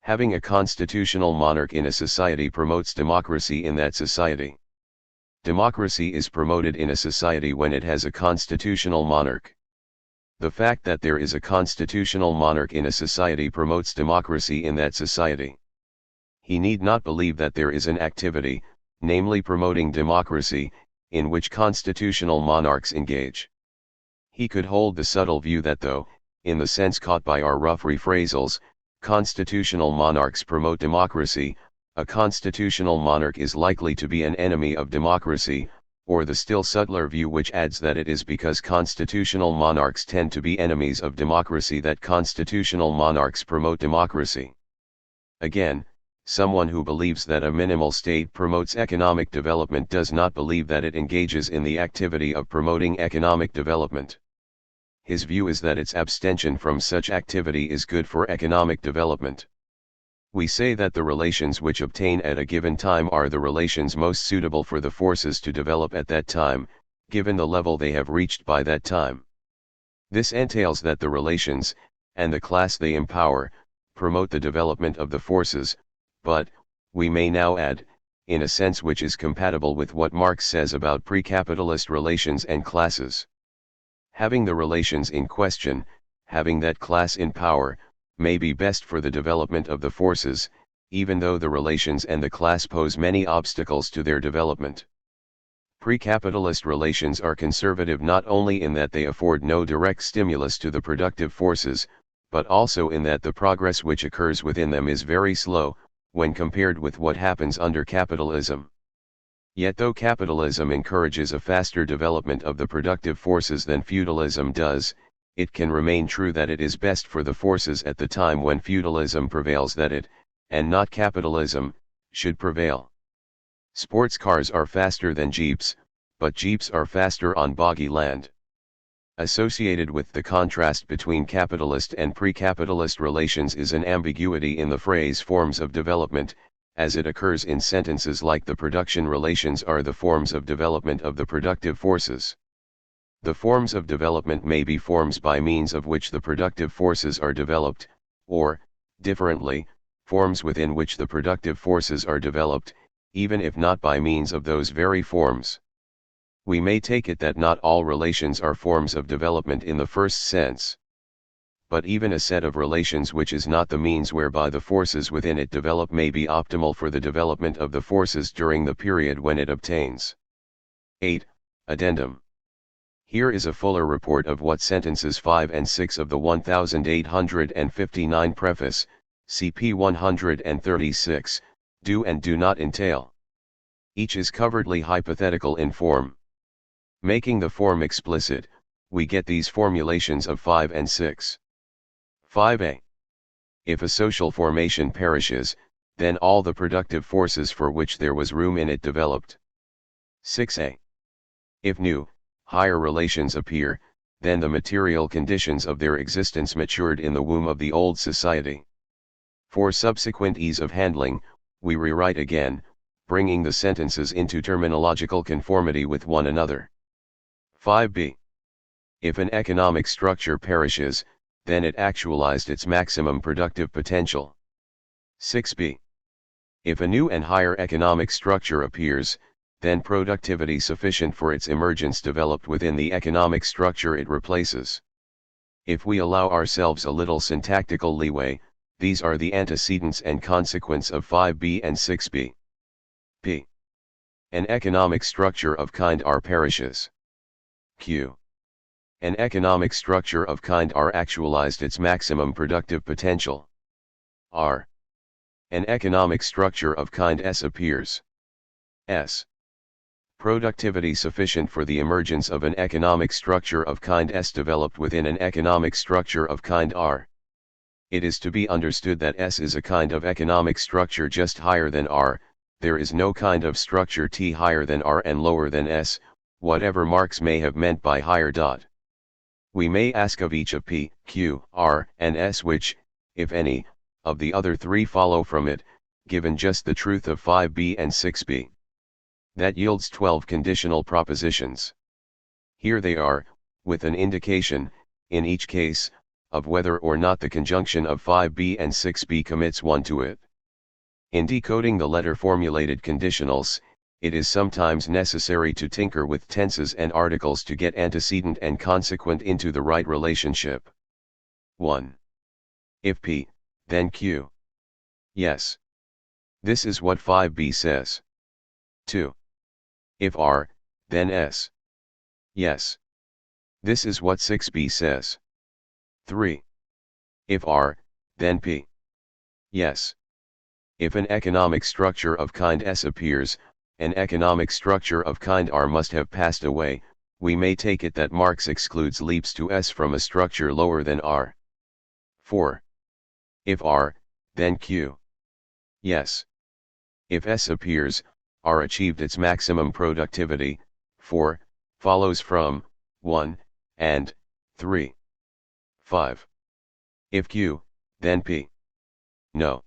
Having a constitutional monarch in a society promotes democracy in that society. Democracy is promoted in a society when it has a constitutional monarch. The fact that there is a constitutional monarch in a society promotes democracy in that society. He need not believe that there is an activity, namely promoting democracy, in which constitutional monarchs engage. He could hold the subtle view that though, in the sense caught by our rough rephrasals, constitutional monarchs promote democracy, a constitutional monarch is likely to be an enemy of democracy, or the still subtler view which adds that it is because constitutional monarchs tend to be enemies of democracy that constitutional monarchs promote democracy. Again, someone who believes that a minimal state promotes economic development does not believe that it engages in the activity of promoting economic development. His view is that its abstention from such activity is good for economic development. We say that the relations which obtain at a given time are the relations most suitable for the forces to develop at that time, given the level they have reached by that time. This entails that the relations, and the class they empower, promote the development of the forces, but, we may now add, in a sense which is compatible with what Marx says about pre-capitalist relations and classes. Having the relations in question, having that class in power, may be best for the development of the forces, even though the relations and the class pose many obstacles to their development. Pre-capitalist relations are conservative not only in that they afford no direct stimulus to the productive forces, but also in that the progress which occurs within them is very slow, when compared with what happens under capitalism. Yet though capitalism encourages a faster development of the productive forces than feudalism does, it can remain true that it is best for the forces at the time when feudalism prevails that it, and not capitalism, should prevail. Sports cars are faster than jeeps, but jeeps are faster on boggy land. Associated with the contrast between capitalist and pre-capitalist relations is an ambiguity in the phrase forms of development, as it occurs in sentences like the production relations are the forms of development of the productive forces. The forms of development may be forms by means of which the productive forces are developed, or, differently, forms within which the productive forces are developed, even if not by means of those very forms. We may take it that not all relations are forms of development in the first sense. But even a set of relations which is not the means whereby the forces within it develop may be optimal for the development of the forces during the period when it obtains. 8. Addendum. Here is a fuller report of what sentences 5 and 6 of the 1859 preface, CP 136, do and do not entail. Each is covertly hypothetical in form. Making the form explicit, we get these formulations of 5 and 6. 5a. If a social formation perishes, then all the productive forces for which there was room in it developed. 6a. If new, higher relations appear, then the material conditions of their existence matured in the womb of the old society. For subsequent ease of handling, we rewrite again, bringing the sentences into terminological conformity with one another. 5b. If an economic structure perishes, then it actualized its maximum productive potential. 6b. If a new and higher economic structure appears, then productivity sufficient for its emergence developed within the economic structure it replaces. If we allow ourselves a little syntactical leeway, these are the antecedents and consequence of 5b and 6b. p. An economic structure of kind R perishes. q. An economic structure of kind R actualized its maximum productive potential. R. An economic structure of kind S appears. S. Productivity sufficient for the emergence of an economic structure of kind S developed within an economic structure of kind R. It is to be understood that S is a kind of economic structure just higher than R, there is no kind of structure T higher than R and lower than S, whatever Marx may have meant by higher dot. We may ask of each of P, Q, R, and S which, if any, of the other three follow from it, given just the truth of 5b and 6b. That yields 12 conditional propositions. Here they are, with an indication, in each case, of whether or not the conjunction of 5b and 6b commits one to it. In decoding the letter-formulated conditionals, it is sometimes necessary to tinker with tenses and articles to get antecedent and consequent into the right relationship. 1. If P, then Q. Yes. This is what 5b says. 2. If R, then S. Yes. This is what 6b says. 3. If R, then P. Yes. If an economic structure of kind S appears, an economic structure of kind R must have passed away. We may take it that Marx excludes leaps to S from a structure lower than R. 4. If R, then Q. Yes. If S appears, R achieved its maximum productivity. 4. Follows from 1 and 3. 5. If Q, then P. No.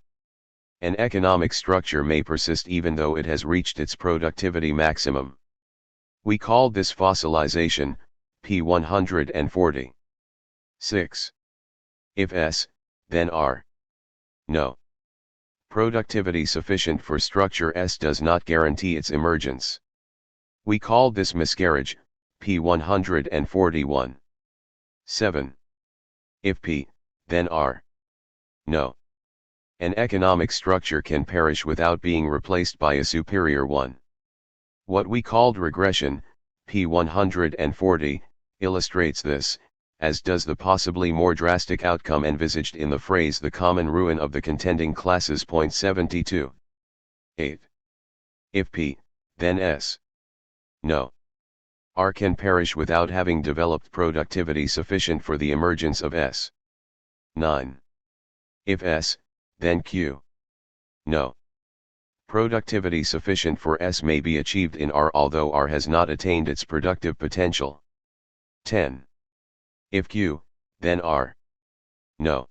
An economic structure may persist even though it has reached its productivity maximum. We called this fossilization, p. 140. 6. If S, then R. No. Productivity sufficient for structure S does not guarantee its emergence. We called this miscarriage, p. 141. 7. If P, then R. No. An economic structure can perish without being replaced by a superior one. What we called regression, p. 140, illustrates this, as does the possibly more drastic outcome envisaged in the phrase the common ruin of the contending classes. 72. 8. If P, then S. No. R can perish without having developed productivity sufficient for the emergence of S. 9. If S, then Q. No. Productivity sufficient for S may be achieved in R although R has not attained its productive potential. 10. If Q, then R. No.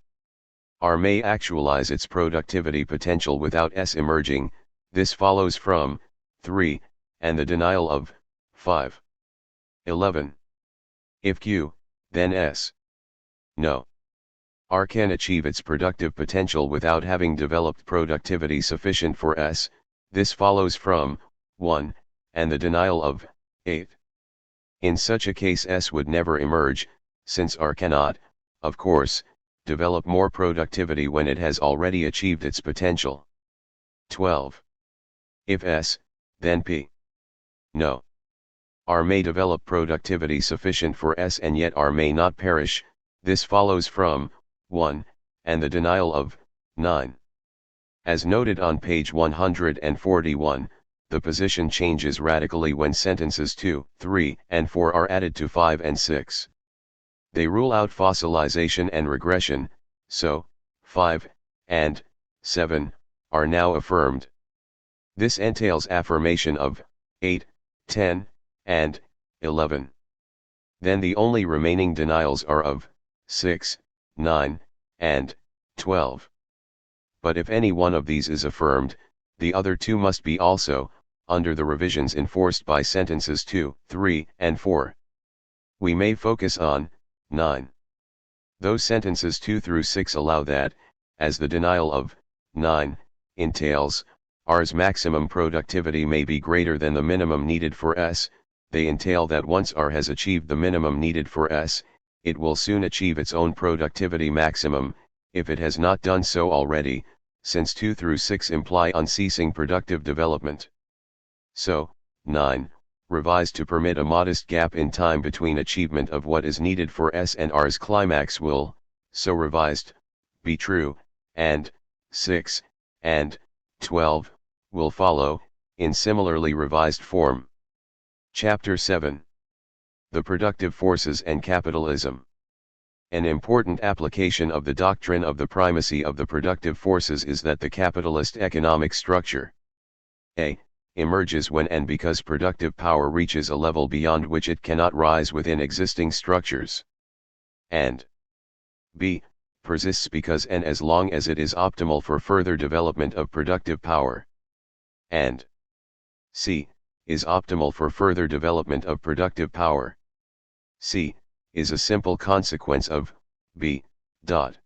R may actualize its productivity potential without S emerging. This follows from 3, and the denial of 5. 11. If Q, then S. No. R can achieve its productive potential without having developed productivity sufficient for S. This follows from 1, and the denial of 8. In such a case S would never emerge, since R cannot, of course, develop more productivity when it has already achieved its potential. 12. If S, then P. No. R may develop productivity sufficient for S and yet R may not perish. This follows from 1, and the denial of 9. As noted on page 141, the position changes radically when sentences 2, 3, and 4 are added to 5 and 6. They rule out fossilization and regression, so 5 and 7 are now affirmed. This entails affirmation of 8, 10, and 11. Then the only remaining denials are of 6, 9, and 12. But if any one of these is affirmed, the other two must be also, under the revisions enforced by sentences 2, 3, and 4. We may focus on 9. Those sentences 2 through 6 allow that, as the denial of 9 entails, R's maximum productivity may be greater than the minimum needed for S. They entail that once R has achieved the minimum needed for S, it will soon achieve its own productivity maximum, if it has not done so already, since 2 through 6 imply unceasing productive development. So, 9, revised to permit a modest gap in time between achievement of what is needed for S and R's climax will, so revised, be true, and 6 and 12 will follow, in similarly revised form. Chapter 7. The Productive Forces and Capitalism. An important application of the doctrine of the primacy of the productive forces is that the capitalist economic structure A. emerges when and because productive power reaches a level beyond which it cannot rise within existing structures. And b. persists because and as long as it is optimal for further development of productive power. And c. is optimal for further development of productive power. C. is a simple consequence of b. Dot.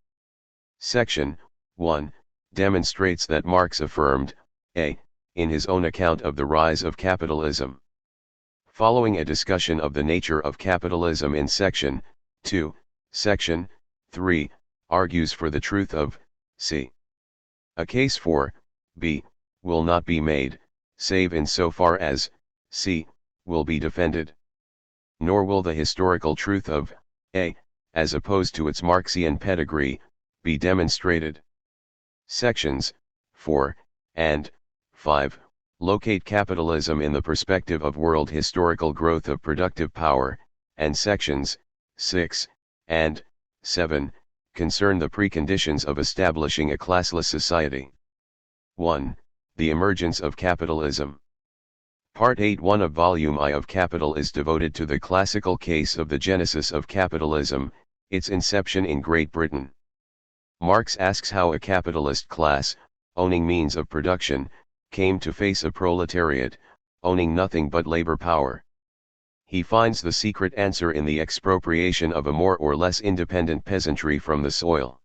Section 1 demonstrates that Marx affirmed a. in his own account of the rise of capitalism. Following a discussion of the nature of capitalism in Section 2, Section 3 argues for the truth of c. A case for b. will not be made, save in so far as c. will be defended. Nor will the historical truth of a. as opposed to its Marxian pedigree, be demonstrated. Sections 4 and 5 locate capitalism in the perspective of world historical growth of productive power, and sections 6 and 7 concern the preconditions of establishing a classless society. 1. The emergence of capitalism. Part 8.1 of Volume I of Capital is devoted to the classical case of the genesis of capitalism, its inception in Great Britain. Marx asks how a capitalist class, owning means of production, came to face a proletariat, owning nothing but labor power. He finds the secret answer in the expropriation of a more or less independent peasantry from the soil.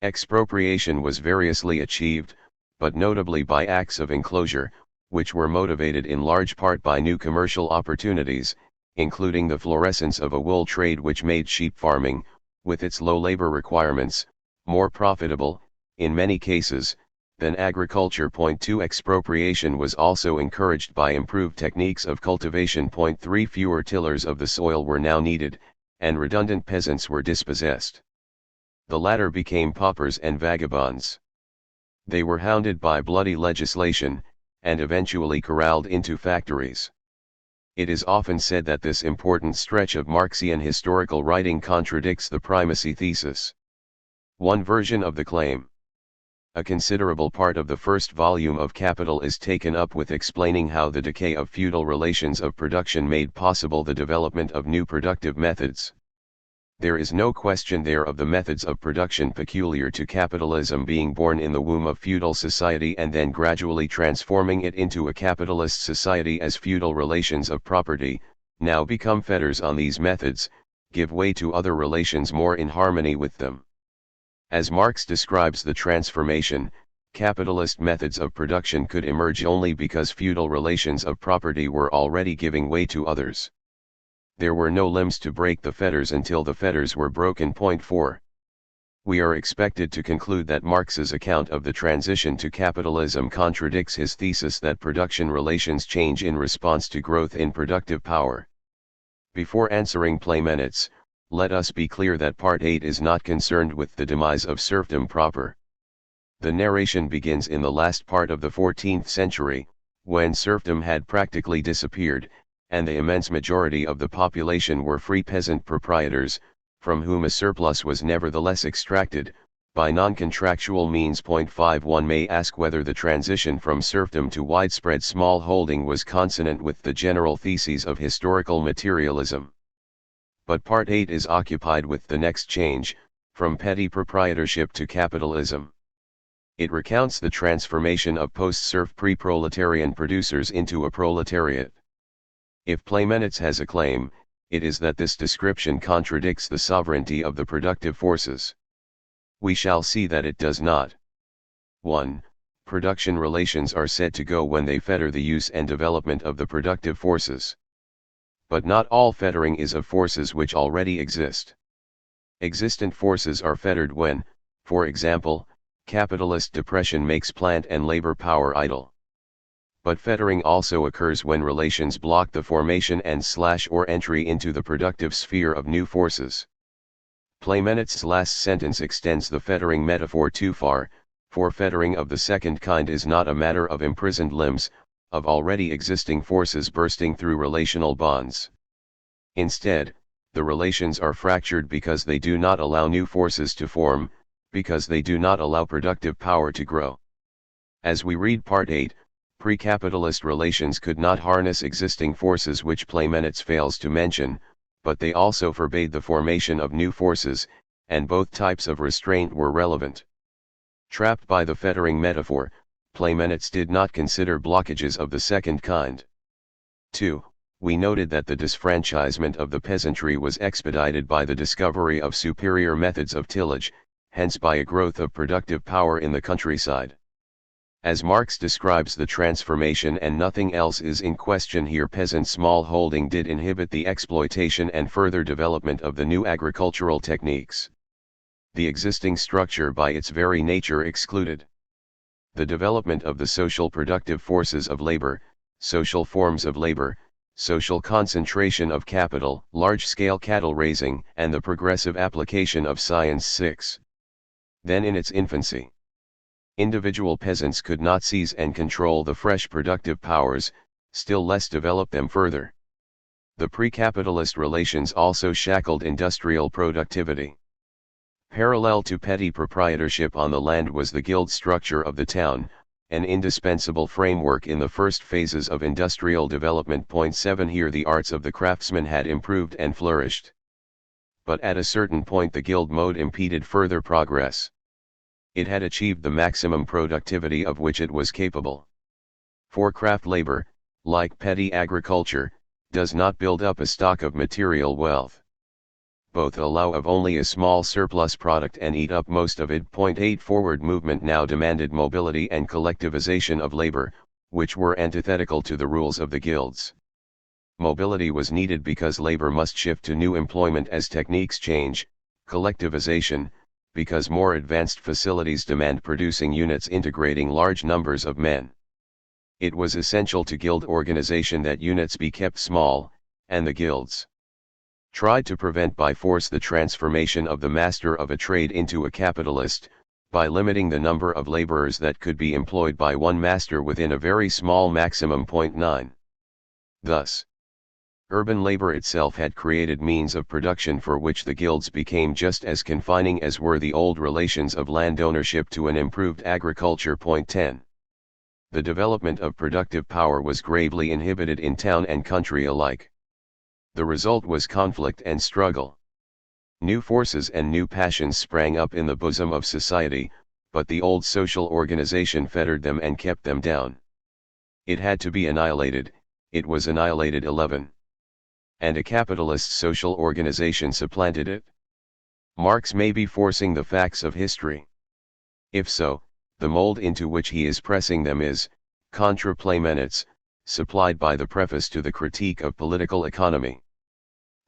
Expropriation was variously achieved, but notably by acts of enclosure, which were motivated in large part by new commercial opportunities, including the florescence of a wool trade which made sheep farming, with its low labor requirements, more profitable, in many cases, than agriculture. 2 Expropriation was also encouraged by improved techniques of cultivation. 3 Fewer tillers of the soil were now needed, and redundant peasants were dispossessed. The latter became paupers and vagabonds. They were hounded by bloody legislation, and eventually corralled into factories. It is often said that this important stretch of Marxian historical writing contradicts the primacy thesis. One version of the claim. A considerable part of the first volume of Capital is taken up with explaining how the decay of feudal relations of production made possible the development of new productive methods. There is no question there of the methods of production peculiar to capitalism being born in the womb of feudal society and then gradually transforming it into a capitalist society as feudal relations of property, now become fetters on these methods, give way to other relations more in harmony with them. As Marx describes the transformation, capitalist methods of production could emerge only because feudal relations of property were already giving way to others. There were no limbs to break the fetters until the fetters were broken. 4. We are expected to conclude that Marx's account of the transition to capitalism contradicts his thesis that production relations change in response to growth in productive power. Before answering Playmenitz, let us be clear that Part 8 is not concerned with the demise of serfdom proper. The narration begins in the last part of the 14th century, when serfdom had practically disappeared, and the immense majority of the population were free peasant proprietors, from whom a surplus was nevertheless extracted, by non-contractual means. 5 One may ask whether the transition from serfdom to widespread small holding was consonant with the general theses of historical materialism. But Part 8 is occupied with the next change, from petty proprietorship to capitalism. It recounts the transformation of post-serf pre-proletarian producers into a proletariat. If Playmenitz has a claim, it is that this description contradicts the sovereignty of the productive forces. We shall see that it does not. 1. Production relations are said to go when they fetter the use and development of the productive forces. But not all fettering is of forces which already exist. Existent forces are fettered when, for example, capitalist depression makes plant and labor power idle. But fettering also occurs when relations block the formation and/or entry into the productive sphere of new forces. Playmenitz's last sentence extends the fettering metaphor too far, for fettering of the second kind is not a matter of imprisoned limbs, of already existing forces bursting through relational bonds. Instead, the relations are fractured because they do not allow new forces to form, because they do not allow productive power to grow. As we read Part 8, Pre-capitalist relations could not harness existing forces, which Playmenitz fails to mention, but they also forbade the formation of new forces, and both types of restraint were relevant. Trapped by the fettering metaphor, Playmenitz did not consider blockages of the second kind. 2. We noted that the disfranchisement of the peasantry was expedited by the discovery of superior methods of tillage, hence by a growth of productive power in the countryside. As Marx describes the transformation, and nothing else is in question here, peasant smallholding did inhibit the exploitation and further development of the new agricultural techniques. The existing structure by its very nature excluded the development of the social productive forces of labor, social forms of labor, social concentration of capital, large-scale cattle raising, and the progressive application of science. 6. Then in its infancy, individual peasants could not seize and control the fresh productive powers, still less develop them further. The pre-capitalist relations also shackled industrial productivity. Parallel to petty proprietorship on the land was the guild structure of the town, an indispensable framework in the first phases of industrial development. 7 Here the arts of the craftsman had improved and flourished. But at a certain point the guild mode impeded further progress. It had achieved the maximum productivity of which it was capable. For craft labor, like petty agriculture, does not build up a stock of material wealth. Both allow of only a small surplus product and eat up most of it. 8 Forward movement now demanded mobility and collectivization of labor, which were antithetical to the rules of the guilds. Mobility was needed because labor must shift to new employment as techniques change, collectivization, because more advanced facilities demand producing units integrating large numbers of men. It was essential to guild organization that units be kept small, and the guilds tried to prevent by force the transformation of the master of a trade into a capitalist, by limiting the number of laborers that could be employed by one master within a very small maximum. 9. Thus, urban labor itself had created means of production for which the guilds became just as confining as were the old relations of land ownership to an improved agriculture. 10. The development of productive power was gravely inhibited in town and country alike. The result was conflict and struggle. New forces and new passions sprang up in the bosom of society, but the old social organization fettered them and kept them down. It had to be annihilated. It was annihilated. 11. And a capitalist social organization supplanted it? Marx may be forcing the facts of history. If so, the mold into which he is pressing them is, contra Playmenitz, supplied by the preface to the Critique of Political Economy.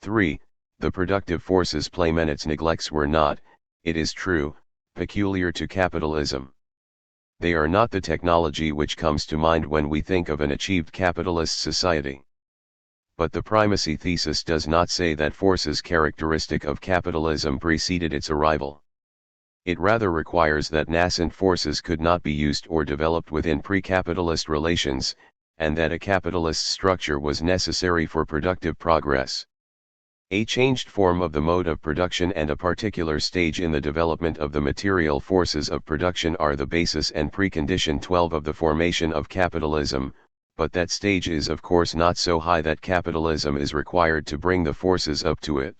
3. The productive forces Playmenitz neglects were not, it is true, peculiar to capitalism. They are not the technology which comes to mind when we think of an achieved capitalist society. But the primacy thesis does not say that forces characteristic of capitalism preceded its arrival. It rather requires that nascent forces could not be used or developed within pre-capitalist relations, and that a capitalist structure was necessary for productive progress. A changed form of the mode of production and a particular stage in the development of the material forces of production are the basis and precondition. 12 Of the formation of capitalism, but that stage is of course not so high that capitalism is required to bring the forces up to it.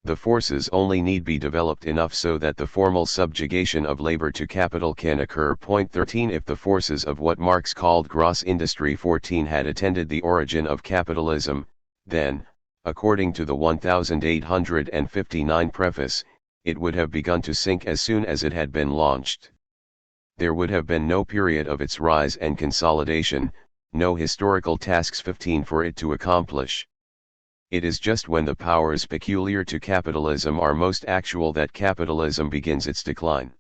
The forces only need be developed enough so that the formal subjugation of labor to capital can occur. 13 If the forces of what Marx called gross industry 14 had attended the origin of capitalism, then, according to the 1859 preface, it would have begun to sink as soon as it had been launched. There would have been no period of its rise and consolidation, no historical tasks 15 for it to accomplish. It is just when the powers peculiar to capitalism are most actual that capitalism begins its decline.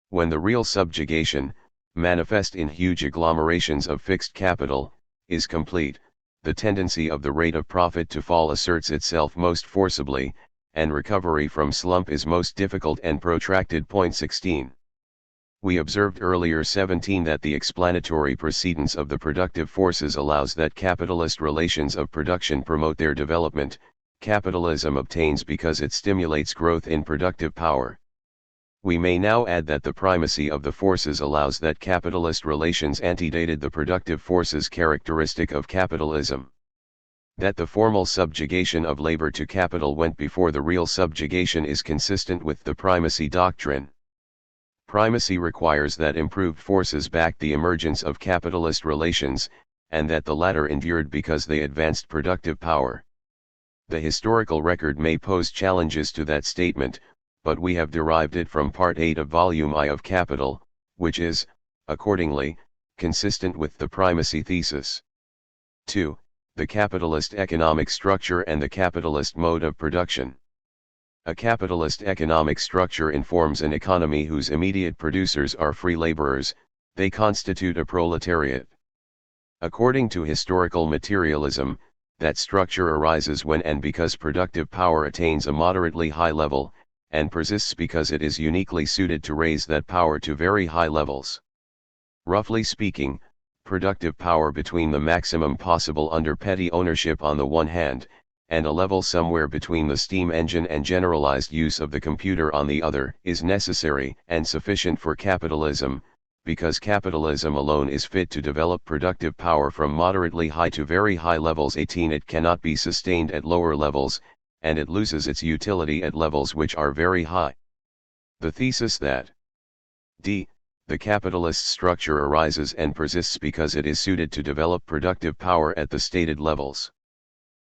When the real subjugation, manifest in huge agglomerations of fixed capital, is complete, the tendency of the rate of profit to fall asserts itself most forcibly, and recovery from slump is most difficult and protracted. 16. We observed earlier 17 that the explanatory precedence of the productive forces allows that capitalist relations of production promote their development. Capitalism obtains because it stimulates growth in productive power. We may now add that the primacy of the forces allows that capitalist relations antedated the productive forces characteristic of capitalism. That the formal subjugation of labor to capital went before the real subjugation is consistent with the primacy doctrine. Primacy requires that improved forces backed the emergence of capitalist relations, and that the latter endured because they advanced productive power. The historical record may pose challenges to that statement, but we have derived it from Part 8 of Volume I of Capital, which is, accordingly, consistent with the primacy thesis. 2. The capitalist economic structure and the capitalist mode of production. A capitalist economic structure informs an economy whose immediate producers are free laborers, they constitute a proletariat. According to historical materialism, that structure arises when and because productive power attains a moderately high level, and persists because it is uniquely suited to raise that power to very high levels. Roughly speaking, productive power between the maximum possible under petty ownership on the one hand, and a level somewhere between the steam engine and generalized use of the computer on the other, is necessary and sufficient for capitalism, because capitalism alone is fit to develop productive power from moderately high to very high levels. 18. It cannot be sustained at lower levels, and it loses its utility at levels which are very high. The thesis that d. the capitalist structure arises and persists because it is suited to develop productive power at the stated levels,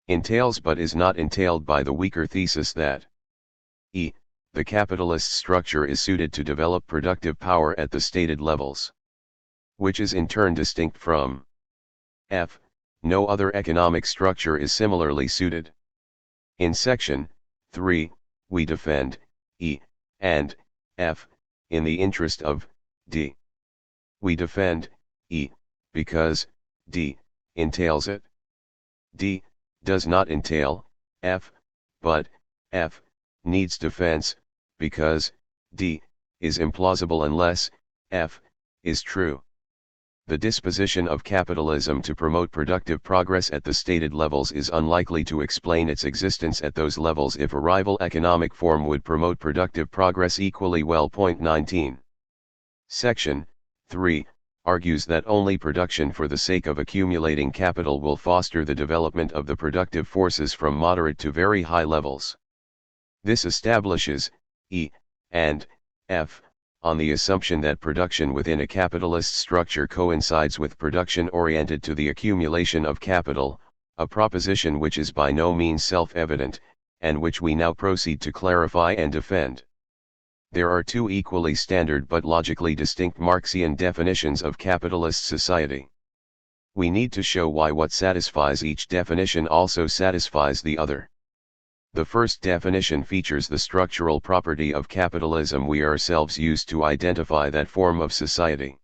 entails but is not entailed by the weaker thesis that e. the capitalist structure is suited to develop productive power at the stated levels, which is in turn distinct from f. no other economic structure is similarly suited. In section 3, we defend e. and f. in the interest of d. We defend e. because d. entails it. D. does not entail f. but f. needs defense, because d. is implausible unless f. is true. The disposition of capitalism to promote productive progress at the stated levels is unlikely to explain its existence at those levels if a rival economic form would promote productive progress equally well. 19. Section 3 argues that only production for the sake of accumulating capital will foster the development of the productive forces from moderate to very high levels. This establishes E and F on the assumption that production within a capitalist structure coincides with production oriented to the accumulation of capital, a proposition which is by no means self-evident, and which we now proceed to clarify and defend. There are two equally standard but logically distinct Marxian definitions of capitalist society. We need to show why what satisfies each definition also satisfies the other. The first definition features the structural property of capitalism we ourselves use to identify that form of society.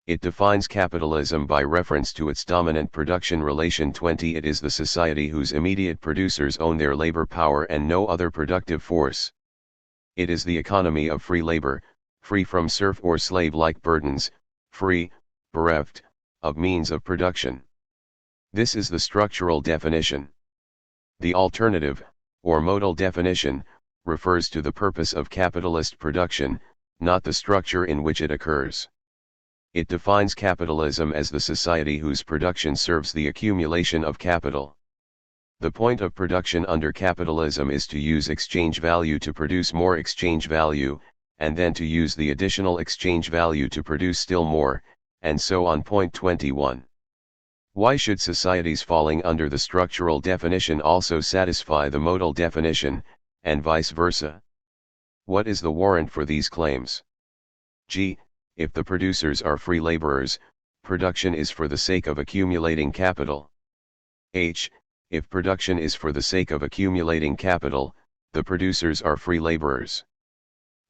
It defines capitalism by reference to its dominant production relation. 20. It is the society whose immediate producers own their labor power and no other productive force. It is the economy of free labor, free from serf or slave-like burdens, free, bereft, of means of production. This is the structural definition. The alternative, or modal definition, refers to the purpose of capitalist production, not the structure in which it occurs. It defines capitalism as the society whose production serves the accumulation of capital. The point of production under capitalism is to use exchange value to produce more exchange value, and then to use the additional exchange value to produce still more, and so on. 21. Why should societies falling under the structural definition also satisfy the modal definition, and vice versa? What is the warrant for these claims? G. If the producers are free laborers, production is for the sake of accumulating capital. H. If production is for the sake of accumulating capital, the producers are free laborers.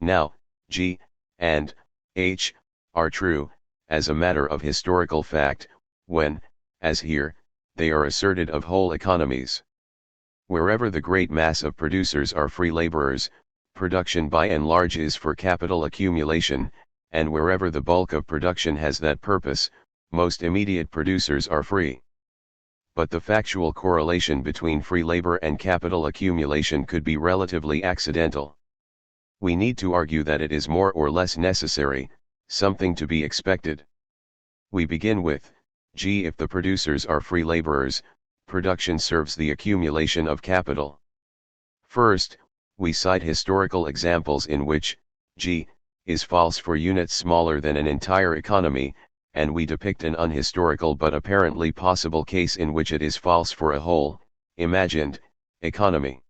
Now, G. and H. are true, as a matter of historical fact, when, as here, they are asserted of whole economies. Wherever the great mass of producers are free laborers, production by and large is for capital accumulation, and wherever the bulk of production has that purpose, most immediate producers are free. But the factual correlation between free labor and capital accumulation could be relatively accidental. We need to argue that it is more or less necessary, something to be expected. We begin with, G. If the producers are free laborers, production serves the accumulation of capital. First, we cite historical examples in which, G. is false for units smaller than an entire economy, and we depict an unhistorical but apparently possible case in which it is false for a whole, imagined, economy.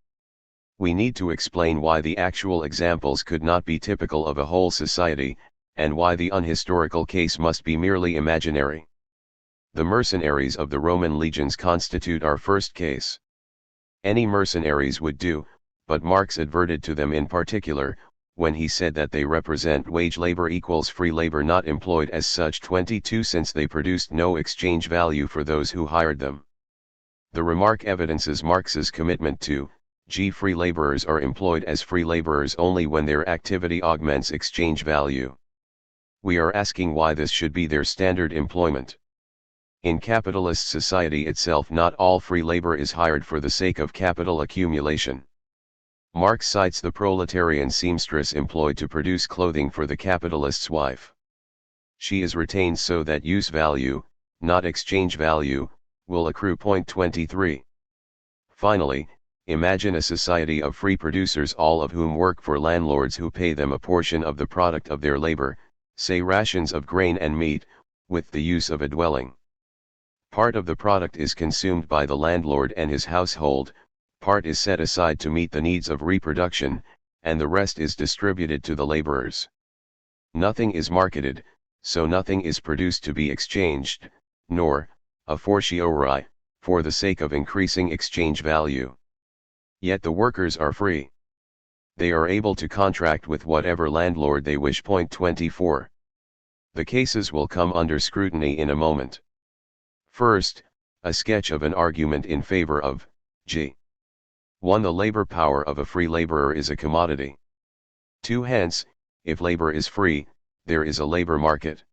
We need to explain why the actual examples could not be typical of a whole society, and why the unhistorical case must be merely imaginary. The mercenaries of the Roman legions constitute our first case. Any mercenaries would do, but Marx adverted to them in particular, when he said that they represent wage labor equals free labor not employed as such 22 since they produced no exchange value for those who hired them. The remark evidences Marx's commitment to, G. Free laborers are employed as free laborers only when their activity augments exchange value. We are asking why this should be their standard employment. In capitalist society itself, not all free labor is hired for the sake of capital accumulation. Marx cites the proletarian seamstress employed to produce clothing for the capitalist's wife. She is retained so that use value, not exchange value, will accrue. Point 23. Finally, imagine a society of free producers, all of whom work for landlords who pay them a portion of the product of their labor, say rations of grain and meat, with the use of a dwelling. Part of the product is consumed by the landlord and his household, part is set aside to meet the needs of reproduction, and the rest is distributed to the laborers. Nothing is marketed, so nothing is produced to be exchanged, nor, a fortiori, for the sake of increasing exchange value. Yet the workers are free. They are able to contract with whatever landlord they wish. Point 24. The cases will come under scrutiny in a moment. First, a sketch of an argument in favor of, G. 1. The labor power of a free laborer is a commodity. 2. Hence, if labor is free, there is a labor market.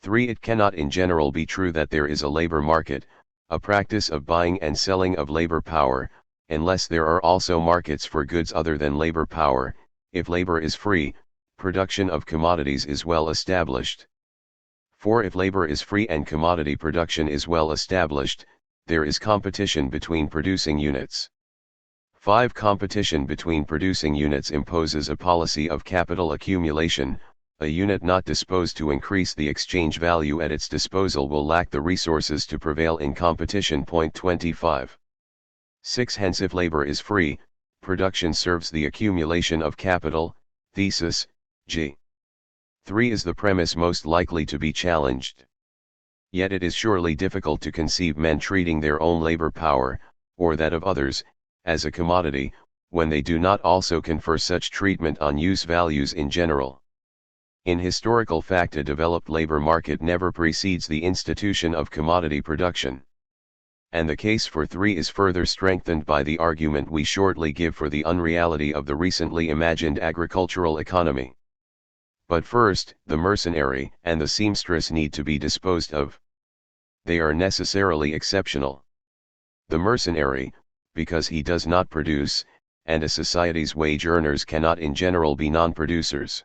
3. It cannot in general be true that there is a labor market, a practice of buying and selling of labor power, unless there are also markets for goods other than labor power. If labor is free, production of commodities is well established. 4. If labor is free and commodity production is well established, there is competition between producing units. 5. Competition between producing units imposes a policy of capital accumulation. A unit not disposed to increase the exchange value at its disposal will lack the resources to prevail in competition. Point 25. 6. Hence, if labor is free, production serves the accumulation of capital. Thesis, G. 3 is the premise most likely to be challenged. Yet it is surely difficult to conceive men treating their own labor power, or that of others, as a commodity, when they do not also confer such treatment on use values in general. In historical fact, a developed labor market never precedes the institution of commodity production. And the case for 3 is further strengthened by the argument we shortly give for the unreality of the recently imagined agricultural economy. But first, the mercenary and the seamstress need to be disposed of. They are necessarily exceptional. The mercenary, because he does not produce, and a society's wage earners cannot in general be non-producers.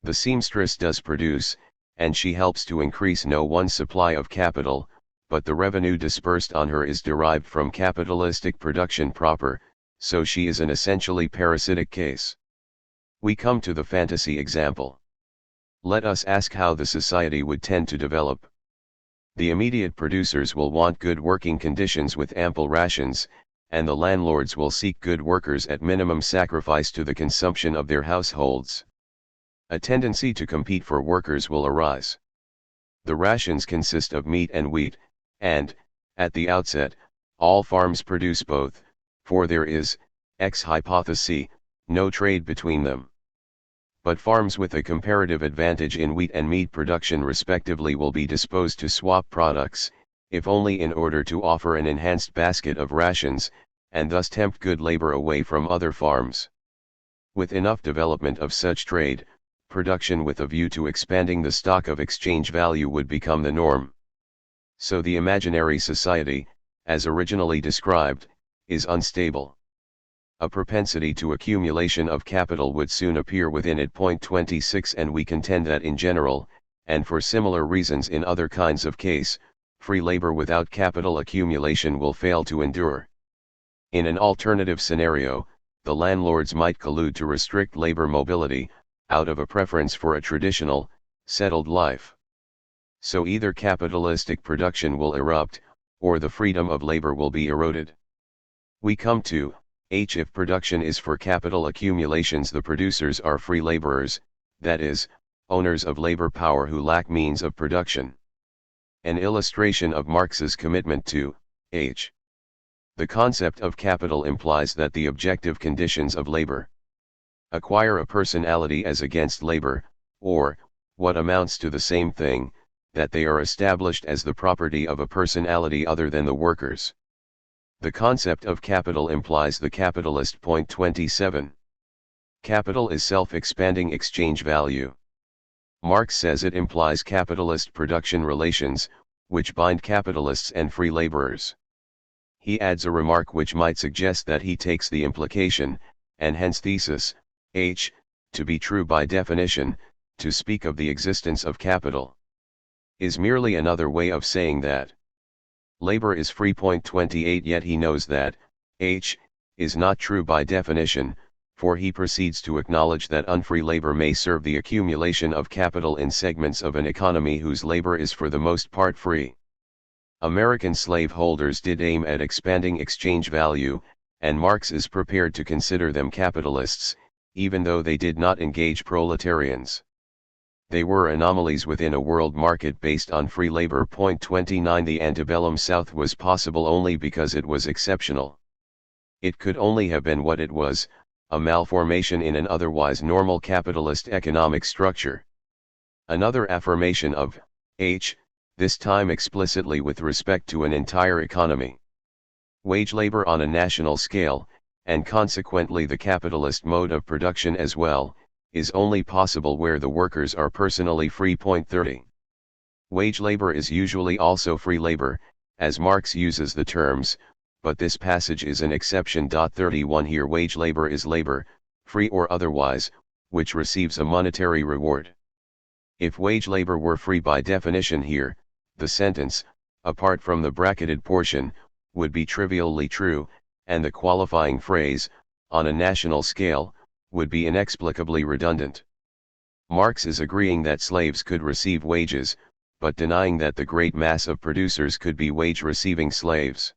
The seamstress does produce, and she helps to increase no one's supply of capital, but the revenue dispersed on her is derived from capitalistic production proper, so she is an essentially parasitic case. We come to the fantasy example. Let us ask how the society would tend to develop. The immediate producers will want good working conditions with ample rations, and the landlords will seek good workers at minimum sacrifice to the consumption of their households. A tendency to compete for workers will arise. The rations consist of meat and wheat, and, at the outset, all farms produce both, for there is, ex hypothesi, no trade between them. But farms with a comparative advantage in wheat and meat production respectively will be disposed to swap products, if only in order to offer an enhanced basket of rations, and thus tempt good labor away from other farms. With enough development of such trade, production with a view to expanding the stock of exchange value would become the norm. So the imaginary society, as originally described, is unstable. a propensity to accumulation of capital would soon appear within it. Point 26. And we contend that in general, and for similar reasons in other kinds of case, free labor without capital accumulation will fail to endure. In an alternative scenario, the landlords might collude to restrict labor mobility, out of a preference for a traditional, settled life. So either capitalistic production will erupt, or the freedom of labor will be eroded. We come to H. If production is for capital accumulations, the producers are free laborers, that is, owners of labor power who lack means of production. An illustration of Marx's commitment to H. The concept of capital implies that the objective conditions of labor acquire a personality as against labor, or, what amounts to the same thing, that they are established as the property of a personality other than the workers. The concept of capital implies the capitalist. Point 27. Capital is self-expanding exchange value. Marx says it implies capitalist production relations, which bind capitalists and free laborers. He adds a remark which might suggest that he takes the implication, and hence thesis, H, to be true by definition. To speak of the existence of capital is merely another way of saying that labor is free. Point 28. Yet he knows that H is not true by definition, for he proceeds to acknowledge that unfree labor may serve the accumulation of capital in segments of an economy whose labor is for the most part free. American slaveholders did aim at expanding exchange value, and Marx is prepared to consider them capitalists, even though they did not engage proletarians. They were anomalies within a world market based on free labor. Point 29. The antebellum South was possible only because it was exceptional. It could only have been what it was, a malformation in an otherwise normal capitalist economic structure. Another affirmation of H, this time explicitly with respect to an entire economy. Wage labor on a national scale, and consequently the capitalist mode of production as well, is only possible where the workers are personally free. Point 30. Wage labor is usually also free labor, as Marx uses the terms, but this passage is an exception. 31. Here wage labor is labor, free or otherwise, which receives a monetary reward. If wage labor were free by definition here, the sentence, apart from the bracketed portion, would be trivially true, and the qualifying phrase, on a national scale, would be inexplicably redundant. Marx is agreeing that slaves could receive wages, but denying that the great mass of producers could be wage-receiving slaves.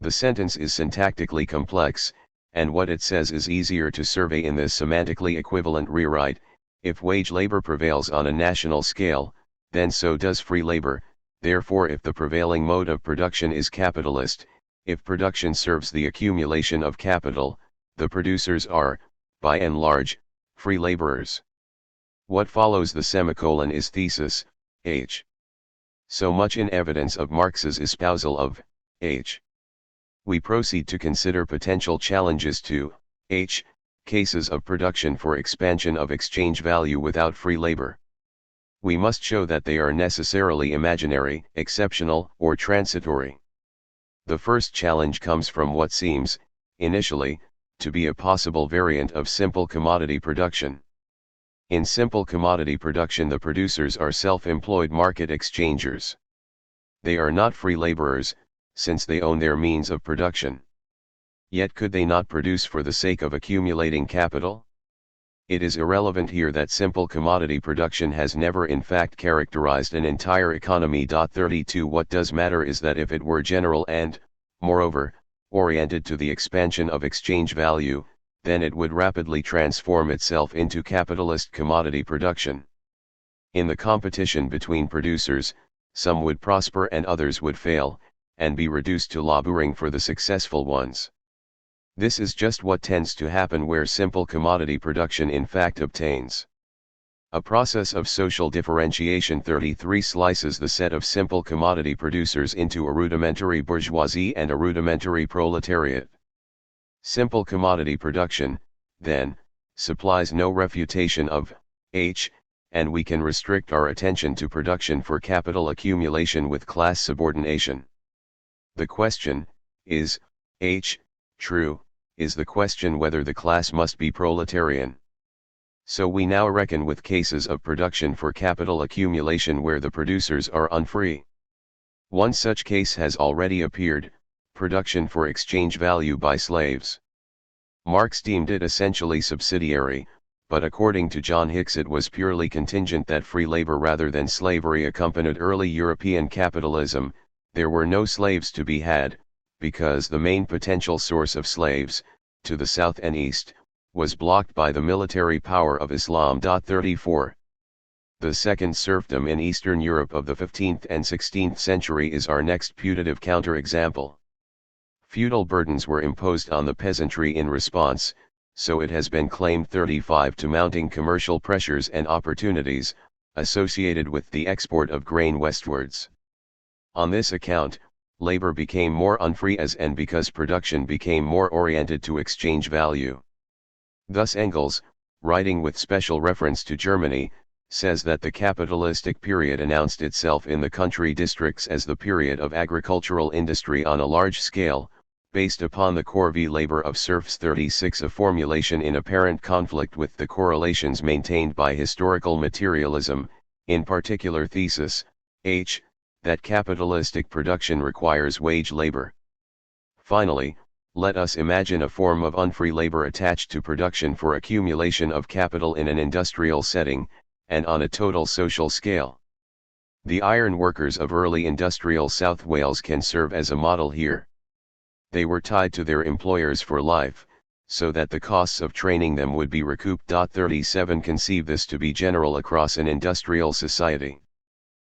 The sentence is syntactically complex, and what it says is easier to survey in this semantically equivalent rewrite. If wage labor prevails on a national scale, then so does free labor. Therefore, if the prevailing mode of production is capitalist, if production serves the accumulation of capital, the producers are, by and large, free laborers. What follows the semicolon is thesis, H. So much in evidence of Marx's espousal of H. We proceed to consider potential challenges to H. Cases of production for expansion of exchange value without free labor. We must show that they are necessarily imaginary, exceptional, or transitory. The first challenge comes from what seems, initially, to be a possible variant of simple commodity production. In simple commodity production, the producers are self-employed market exchangers. They are not free laborers, since they own their means of production. Yet could they not produce for the sake of accumulating capital? It is irrelevant here that simple commodity production has never in fact characterized an entire economy. 32 What does matter is that if it were general and, moreover, oriented to the expansion of exchange value, then it would rapidly transform itself into capitalist commodity production. In the competition between producers, some would prosper and others would fail, and be reduced to laboring for the successful ones. This is just what tends to happen where simple commodity production in fact obtains a process of social differentiation. 33 Slices the set of simple commodity producers into a rudimentary bourgeoisie and a rudimentary proletariat. Simple commodity production, then, supplies no refutation of H, and we can restrict our attention to production for capital accumulation with class subordination. The question, is H true, is the question whether the class must be proletarian. So we now reckon with cases of production for capital accumulation where the producers are unfree. One such case has already appeared, production for exchange value by slaves. Marx deemed it essentially subsidiary, but according to John Hicks it was purely contingent that free labor rather than slavery accompanied early European capitalism. There were no slaves to be had, because the main potential source of slaves, to the south and east, was blocked by the military power of Islam. 34. The second serfdom in Eastern Europe of the 15th and 16th century is our next putative counterexample. Feudal burdens were imposed on the peasantry in response, so it has been claimed 35 to mounting commercial pressures and opportunities, associated with the export of grain westwards. On this account, labor became more unfree and because production became more oriented to exchange value. Thus Engels, writing with special reference to Germany, says that the capitalistic period announced itself in the country districts as the period of agricultural industry on a large scale, based upon the corvée labor of serfs. 36. A formulation in apparent conflict with the correlations maintained by historical materialism, in particular thesis, h, that capitalistic production requires wage labor. Finally, let us imagine a form of unfree labor attached to production for accumulation of capital in an industrial setting, and on a total social scale. The iron workers of early industrial South Wales can serve as a model here. They were tied to their employers for life, so that the costs of training them would be recouped. 37. Conceive this to be general across an industrial society.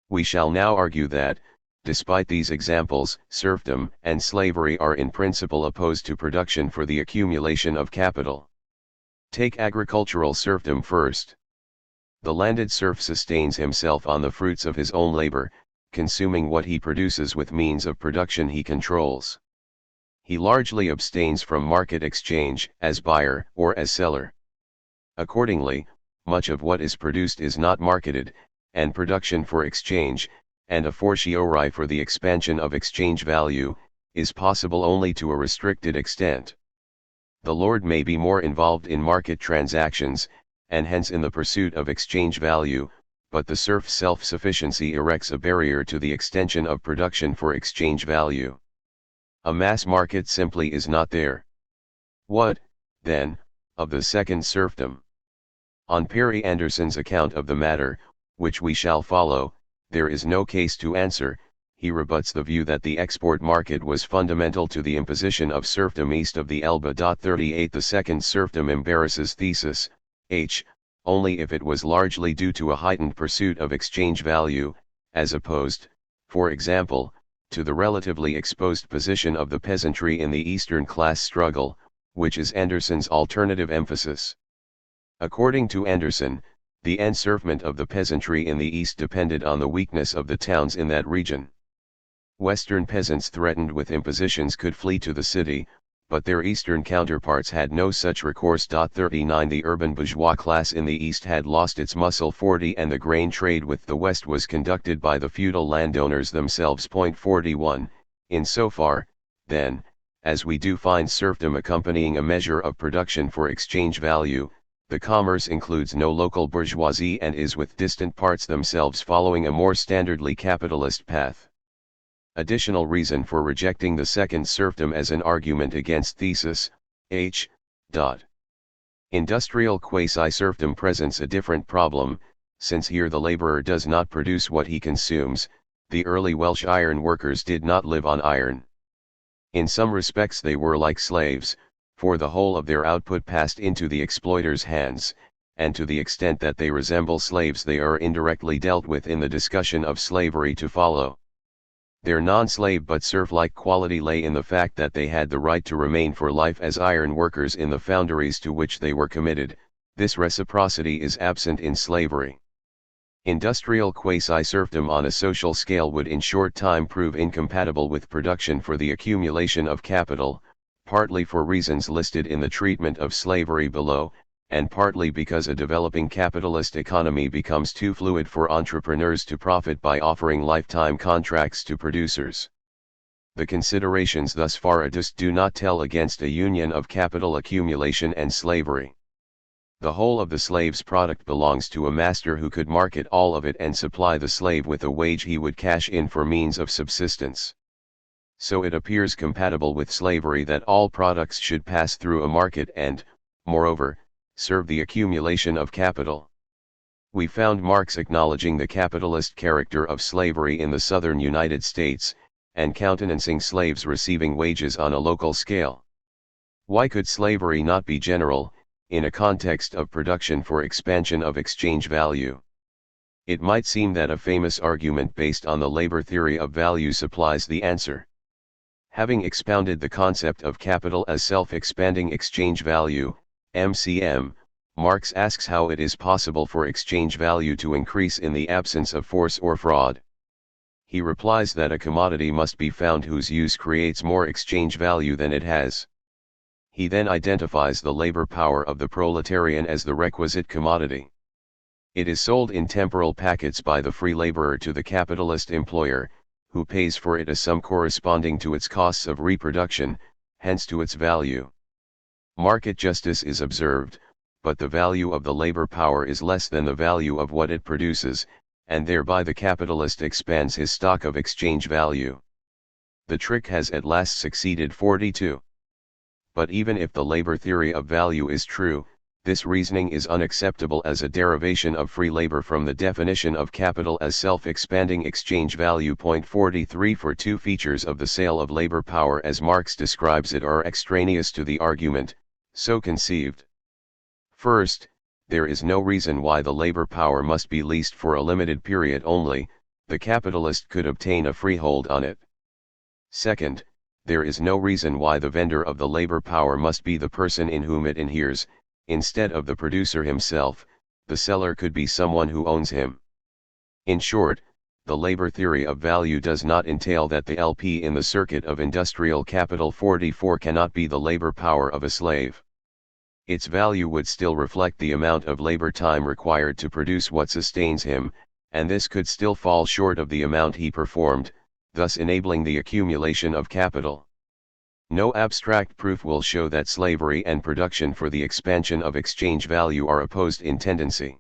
We shall now argue that, despite these examples, serfdom and slavery are in principle opposed to production for the accumulation of capital. Take agricultural serfdom first. The landed serf sustains himself on the fruits of his own labor, consuming what he produces with means of production he controls. He largely abstains from market exchange, as buyer or as seller. Accordingly, much of what is produced is not marketed, and production for exchange, and a fortiori for the expansion of exchange value, is possible only to a restricted extent. The lord may be more involved in market transactions, and hence in the pursuit of exchange value, but the serf's self-sufficiency erects a barrier to the extension of production for exchange value. A mass market simply is not there. What, then, of the second serfdom? On Perry Anderson's account of the matter, which we shall follow, there is no case to answer. He rebuts the view that the export market was fundamental to the imposition of serfdom east of the Elbe. 38. The second serfdom embarrasses thesis, h, only if it was largely due to a heightened pursuit of exchange value, as opposed, for example, to the relatively exposed position of the peasantry in the Eastern class struggle, which is Anderson's alternative emphasis. According to Anderson, the enserfment of the peasantry in the East depended on the weakness of the towns in that region. Western peasants threatened with impositions could flee to the city, but their Eastern counterparts had no such recourse. 39. The urban bourgeois class in the East had lost its muscle. 40. And the grain trade with the West was conducted by the feudal landowners themselves. 41. Insofar, then, as we do find serfdom accompanying a measure of production for exchange value, the commerce includes no local bourgeoisie and is with distant parts themselves following a more standardly capitalist path. Additional reason for rejecting the second serfdom as an argument against thesis, h. Industrial quasi-serfdom presents a different problem, since here the laborer does not produce what he consumes. The early Welsh iron workers did not live on iron. In some respects they were like slaves, for the whole of their output passed into the exploiter's hands, and to the extent that they resemble slaves they are indirectly dealt with in the discussion of slavery to follow. Their non-slave but serf-like quality lay in the fact that they had the right to remain for life as iron workers in the foundries to which they were committed. This reciprocity is absent in slavery. Industrial quasi-serfdom on a social scale would in short time prove incompatible with production for the accumulation of capital, partly for reasons listed in the treatment of slavery below, and partly because a developing capitalist economy becomes too fluid for entrepreneurs to profit by offering lifetime contracts to producers. The considerations thus far adduced do not tell against a union of capital accumulation and slavery. The whole of the slave's product belongs to a master who could market all of it and supply the slave with a wage he would cash in for means of subsistence. So it appears compatible with slavery that all products should pass through a market and, moreover, serve the accumulation of capital. We found Marx acknowledging the capitalist character of slavery in the southern United States, and countenancing slaves receiving wages on a local scale. Why could slavery not be general, in a context of production for expansion of exchange value? It might seem that a famous argument based on the labor theory of value supplies the answer. Having expounded the concept of capital as self-expanding exchange value, MCM, Marx asks how it is possible for exchange value to increase in the absence of force or fraud. He replies that a commodity must be found whose use creates more exchange value than it has. He then identifies the labor power of the proletarian as the requisite commodity. It is sold in temporal packets by the free laborer to the capitalist employer, who pays for it a sum corresponding to its costs of reproduction, hence to its value. Market justice is observed, but the value of the labor power is less than the value of what it produces, and thereby the capitalist expands his stock of exchange value. The trick has at last succeeded. 42. But even if the labor theory of value is true, this reasoning is unacceptable as a derivation of free labor from the definition of capital as self-expanding exchange value. 43 For two features of the sale of labor power as Marx describes it are extraneous to the argument, so conceived. First, there is no reason why the labor power must be leased for a limited period only, the capitalist could obtain a freehold on it. Second, there is no reason why the vendor of the labor power must be the person in whom it inheres, instead of the producer himself, the seller could be someone who owns him. In short, the labor theory of value does not entail that the LP in the circuit of industrial capital 44 cannot be the labor power of a slave. Its value would still reflect the amount of labor time required to produce what sustains him, and this could still fall short of the amount he performed, thus enabling the accumulation of capital. No abstract proof will show that slavery and production for the expansion of exchange value are opposed in tendency.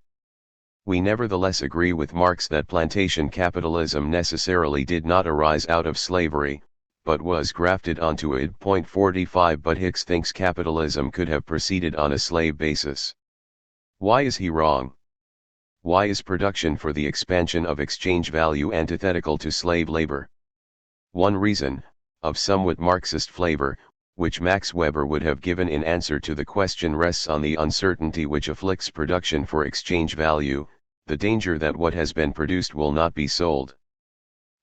We nevertheless agree with Marx that plantation capitalism necessarily did not arise out of slavery, but was grafted onto it. 45 But Hicks thinks capitalism could have proceeded on a slave basis. Why is he wrong? Why is production for the expansion of exchange value antithetical to slave labor? One reason, of somewhat Marxist flavor, which Max Weber would have given in answer to the question, rests on the uncertainty which afflicts production for exchange value, the danger that what has been produced will not be sold.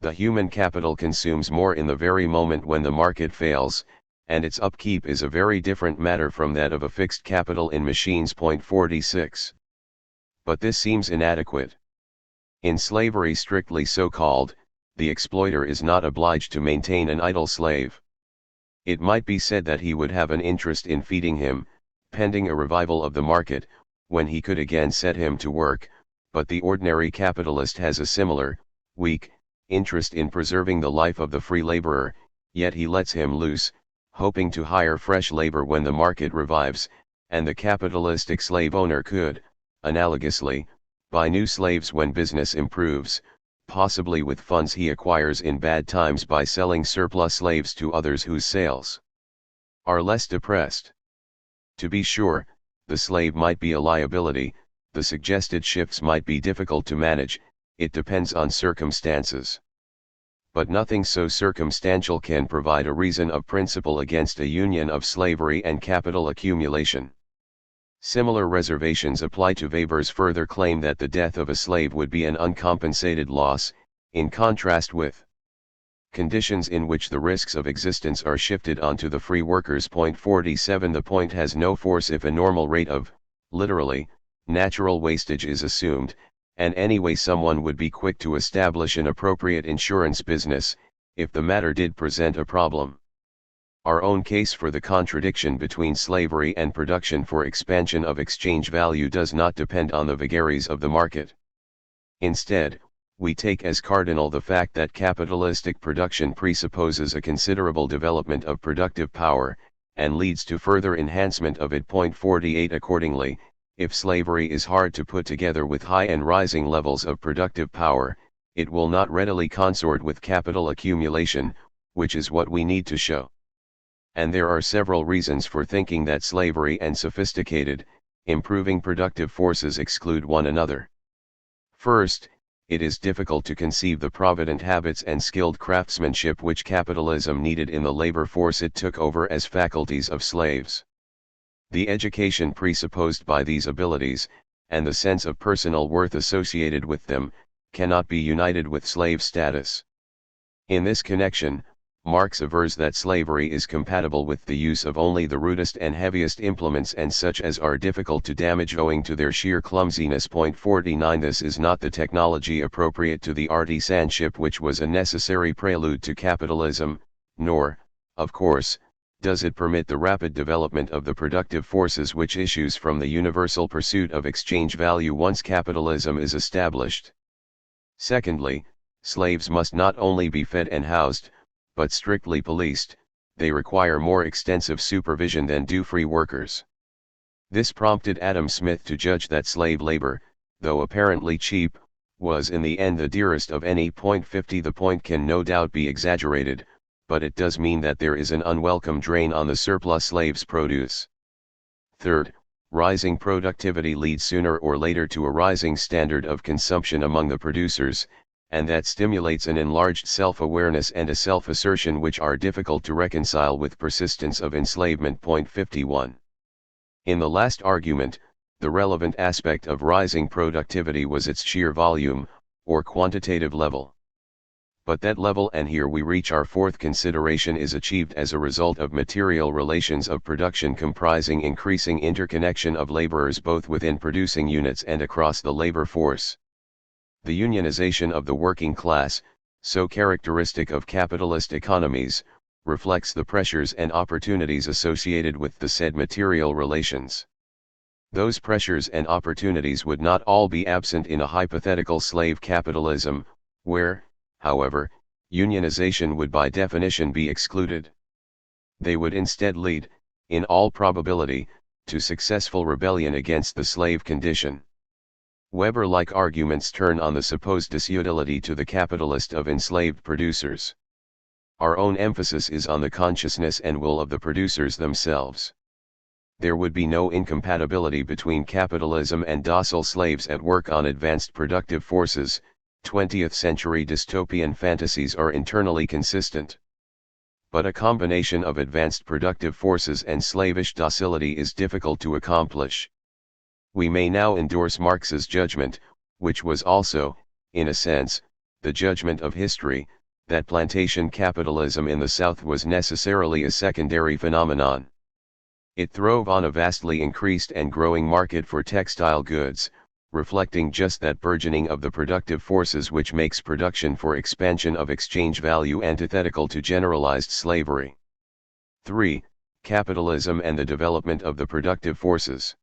The human capital consumes more in the very moment when the market fails, and its upkeep is a very different matter from that of a fixed capital in machines. 46. But this seems inadequate. In slavery strictly so called, the exploiter is not obliged to maintain an idle slave. It might be said that he would have an interest in feeding him, pending a revival of the market, when he could again set him to work, but the ordinary capitalist has a similar, weak, interest in preserving the life of the free laborer, yet he lets him loose, hoping to hire fresh labor when the market revives, and the capitalistic slave owner could, analogously, buy new slaves when business improves, possibly with funds he acquires in bad times by selling surplus slaves to others whose sales are less depressed. To be sure, the slave might be a liability, the suggested shifts might be difficult to manage, it depends on circumstances. But nothing so circumstantial can provide a reason of principle against a union of slavery and capital accumulation. Similar reservations apply to Weber's further claim that the death of a slave would be an uncompensated loss, in contrast with conditions in which the risks of existence are shifted onto the free workers. 47 The point has no force if a normal rate of, literally, natural wastage is assumed, and anyway someone would be quick to establish an appropriate insurance business, if the matter did present a problem. Our own case for the contradiction between slavery and production for expansion of exchange value does not depend on the vagaries of the market. Instead, we take as cardinal the fact that capitalistic production presupposes a considerable development of productive power, and leads to further enhancement of it. 48 Accordingly, if slavery is hard to put together with high and rising levels of productive power, it will not readily consort with capital accumulation, which is what we need to show. And there are several reasons for thinking that slavery and sophisticated, improving productive forces exclude one another. First, it is difficult to conceive the provident habits and skilled craftsmanship which capitalism needed in the labor force it took over as faculties of slaves. The education presupposed by these abilities, and the sense of personal worth associated with them, cannot be united with slave status. In this connection, Marx avers that slavery is compatible with the use of only the rudest and heaviest implements and such as are difficult to damage owing to their sheer clumsiness. 49 This is not the technology appropriate to the artisanship which was a necessary prelude to capitalism, nor, of course, does it permit the rapid development of the productive forces which issues from the universal pursuit of exchange value once capitalism is established. Secondly, slaves must not only be fed and housed, but strictly policed. They require more extensive supervision than do free workers. This prompted Adam Smith to judge that slave labor, though apparently cheap, was in the end the dearest of any. 50 The point can no doubt be exaggerated, but it does mean that there is an unwelcome drain on the surplus slaves' produce. Third, rising productivity leads sooner or later to a rising standard of consumption among the producers, and that stimulates an enlarged self-awareness and a self-assertion which are difficult to reconcile with persistence of enslavement. 51. In the last argument, the relevant aspect of rising productivity was its sheer volume, or quantitative level. But that level, and here we reach our fourth consideration, is achieved as a result of material relations of production comprising increasing interconnection of laborers both within producing units and across the labor force. The unionization of the working class, so characteristic of capitalist economies, reflects the pressures and opportunities associated with the said material relations. Those pressures and opportunities would not all be absent in a hypothetical slave capitalism, where, however, unionization would by definition be excluded. They would instead lead, in all probability, to successful rebellion against the slave condition. Weber-like arguments turn on the supposed disutility to the capitalist of enslaved producers. Our own emphasis is on the consciousness and will of the producers themselves. There would be no incompatibility between capitalism and docile slaves at work on advanced productive forces. 20th century dystopian fantasies are internally consistent. But a combination of advanced productive forces and slavish docility is difficult to accomplish. We may now endorse Marx's judgment, which was also, in a sense, the judgment of history, that plantation capitalism in the South was necessarily a secondary phenomenon. It throve on a vastly increased and growing market for textile goods, reflecting just that burgeoning of the productive forces which makes production for expansion of exchange value antithetical to generalized slavery. 3. Capitalism and the development of the productive forces.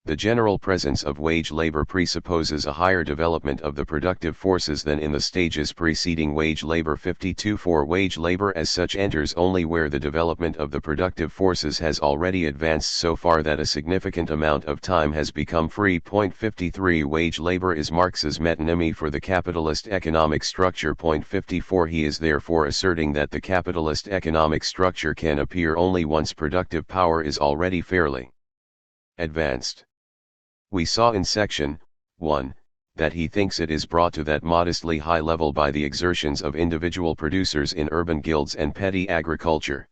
The general presence of wage labor presupposes a higher development of the productive forces than in the stages preceding wage labor. 52 For wage labor as such enters only where the development of the productive forces has already advanced so far that a significant amount of time has become free. 53 Wage labor is Marx's metonymy for the capitalist economic structure. 54 He is therefore asserting that the capitalist economic structure can appear only once productive power is already fairly advanced. We saw in section 1 that he thinks it is brought to that modestly high level by the exertions of individual producers in urban guilds and petty agriculture.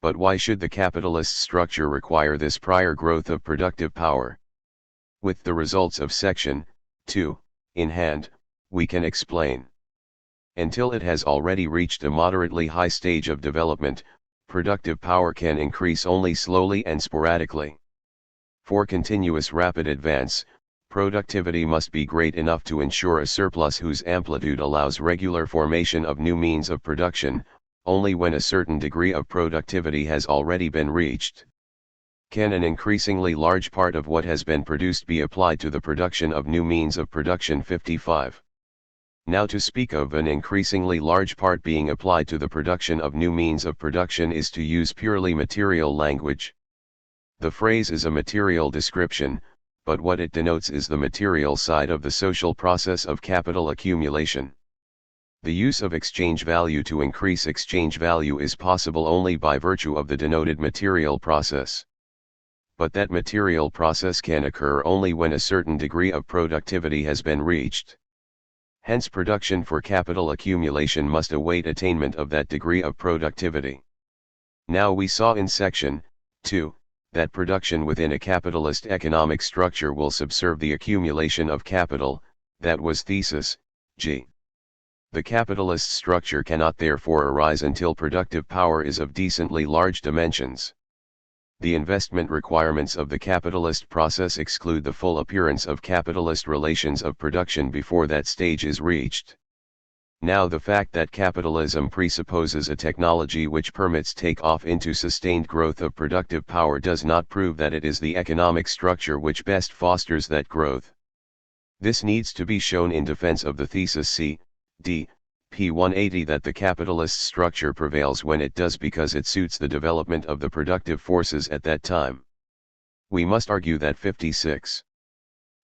But why should the capitalist structure require this prior growth of productive power? With the results of section 2 in hand, we can explain. Until it has already reached a moderately high stage of development, productive power can increase only slowly and sporadically. For continuous rapid advance, productivity must be great enough to ensure a surplus whose amplitude allows regular formation of new means of production. Only when a certain degree of productivity has already been reached can an increasingly large part of what has been produced be applied to the production of new means of production. 55. Now to speak of an increasingly large part being applied to the production of new means of production is to use purely material language. The phrase is a material description, but what it denotes is the material side of the social process of capital accumulation. The use of exchange value to increase exchange value is possible only by virtue of the denoted material process. But that material process can occur only when a certain degree of productivity has been reached. Hence production for capital accumulation must await attainment of that degree of productivity. Now we saw in section 2, that production within a capitalist economic structure will subserve the accumulation of capital, that was thesis G. The capitalist structure cannot therefore arise until productive power is of decently large dimensions. The investment requirements of the capitalist process exclude the full appearance of capitalist relations of production before that stage is reached. Now the fact that capitalism presupposes a technology which permits take-off into sustained growth of productive power does not prove that it is the economic structure which best fosters that growth. This needs to be shown in defense of the thesis C. D. p. 180 that the capitalist structure prevails when it does because it suits the development of the productive forces at that time. We must argue that 56.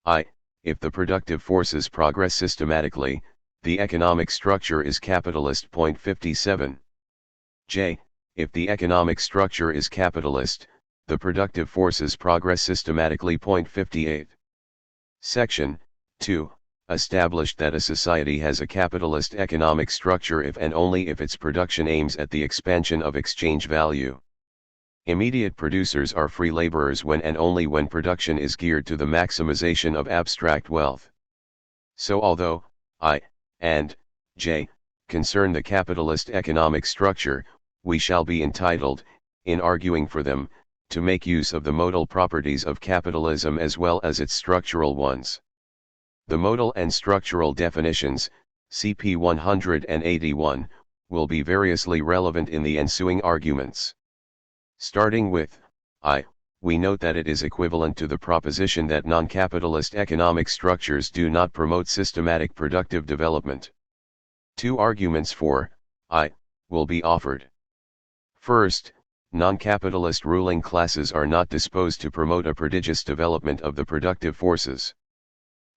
I. If the productive forces progress systematically, the economic structure is capitalist. 57. J. If the economic structure is capitalist, the productive forces progress systematically. 58. Section 2. Established that a society has a capitalist economic structure if and only if its production aims at the expansion of exchange value. Immediate producers are free laborers when and only when production is geared to the maximization of abstract wealth. So although I and J concern the capitalist economic structure, we shall be entitled, in arguing for them, to make use of the modal properties of capitalism as well as its structural ones. The modal and structural definitions, CP 181, will be variously relevant in the ensuing arguments. Starting with I, we note that it is equivalent to the proposition that non-capitalist economic structures do not promote systematic productive development. Two arguments for I will be offered. First, non-capitalist ruling classes are not disposed to promote a prodigious development of the productive forces.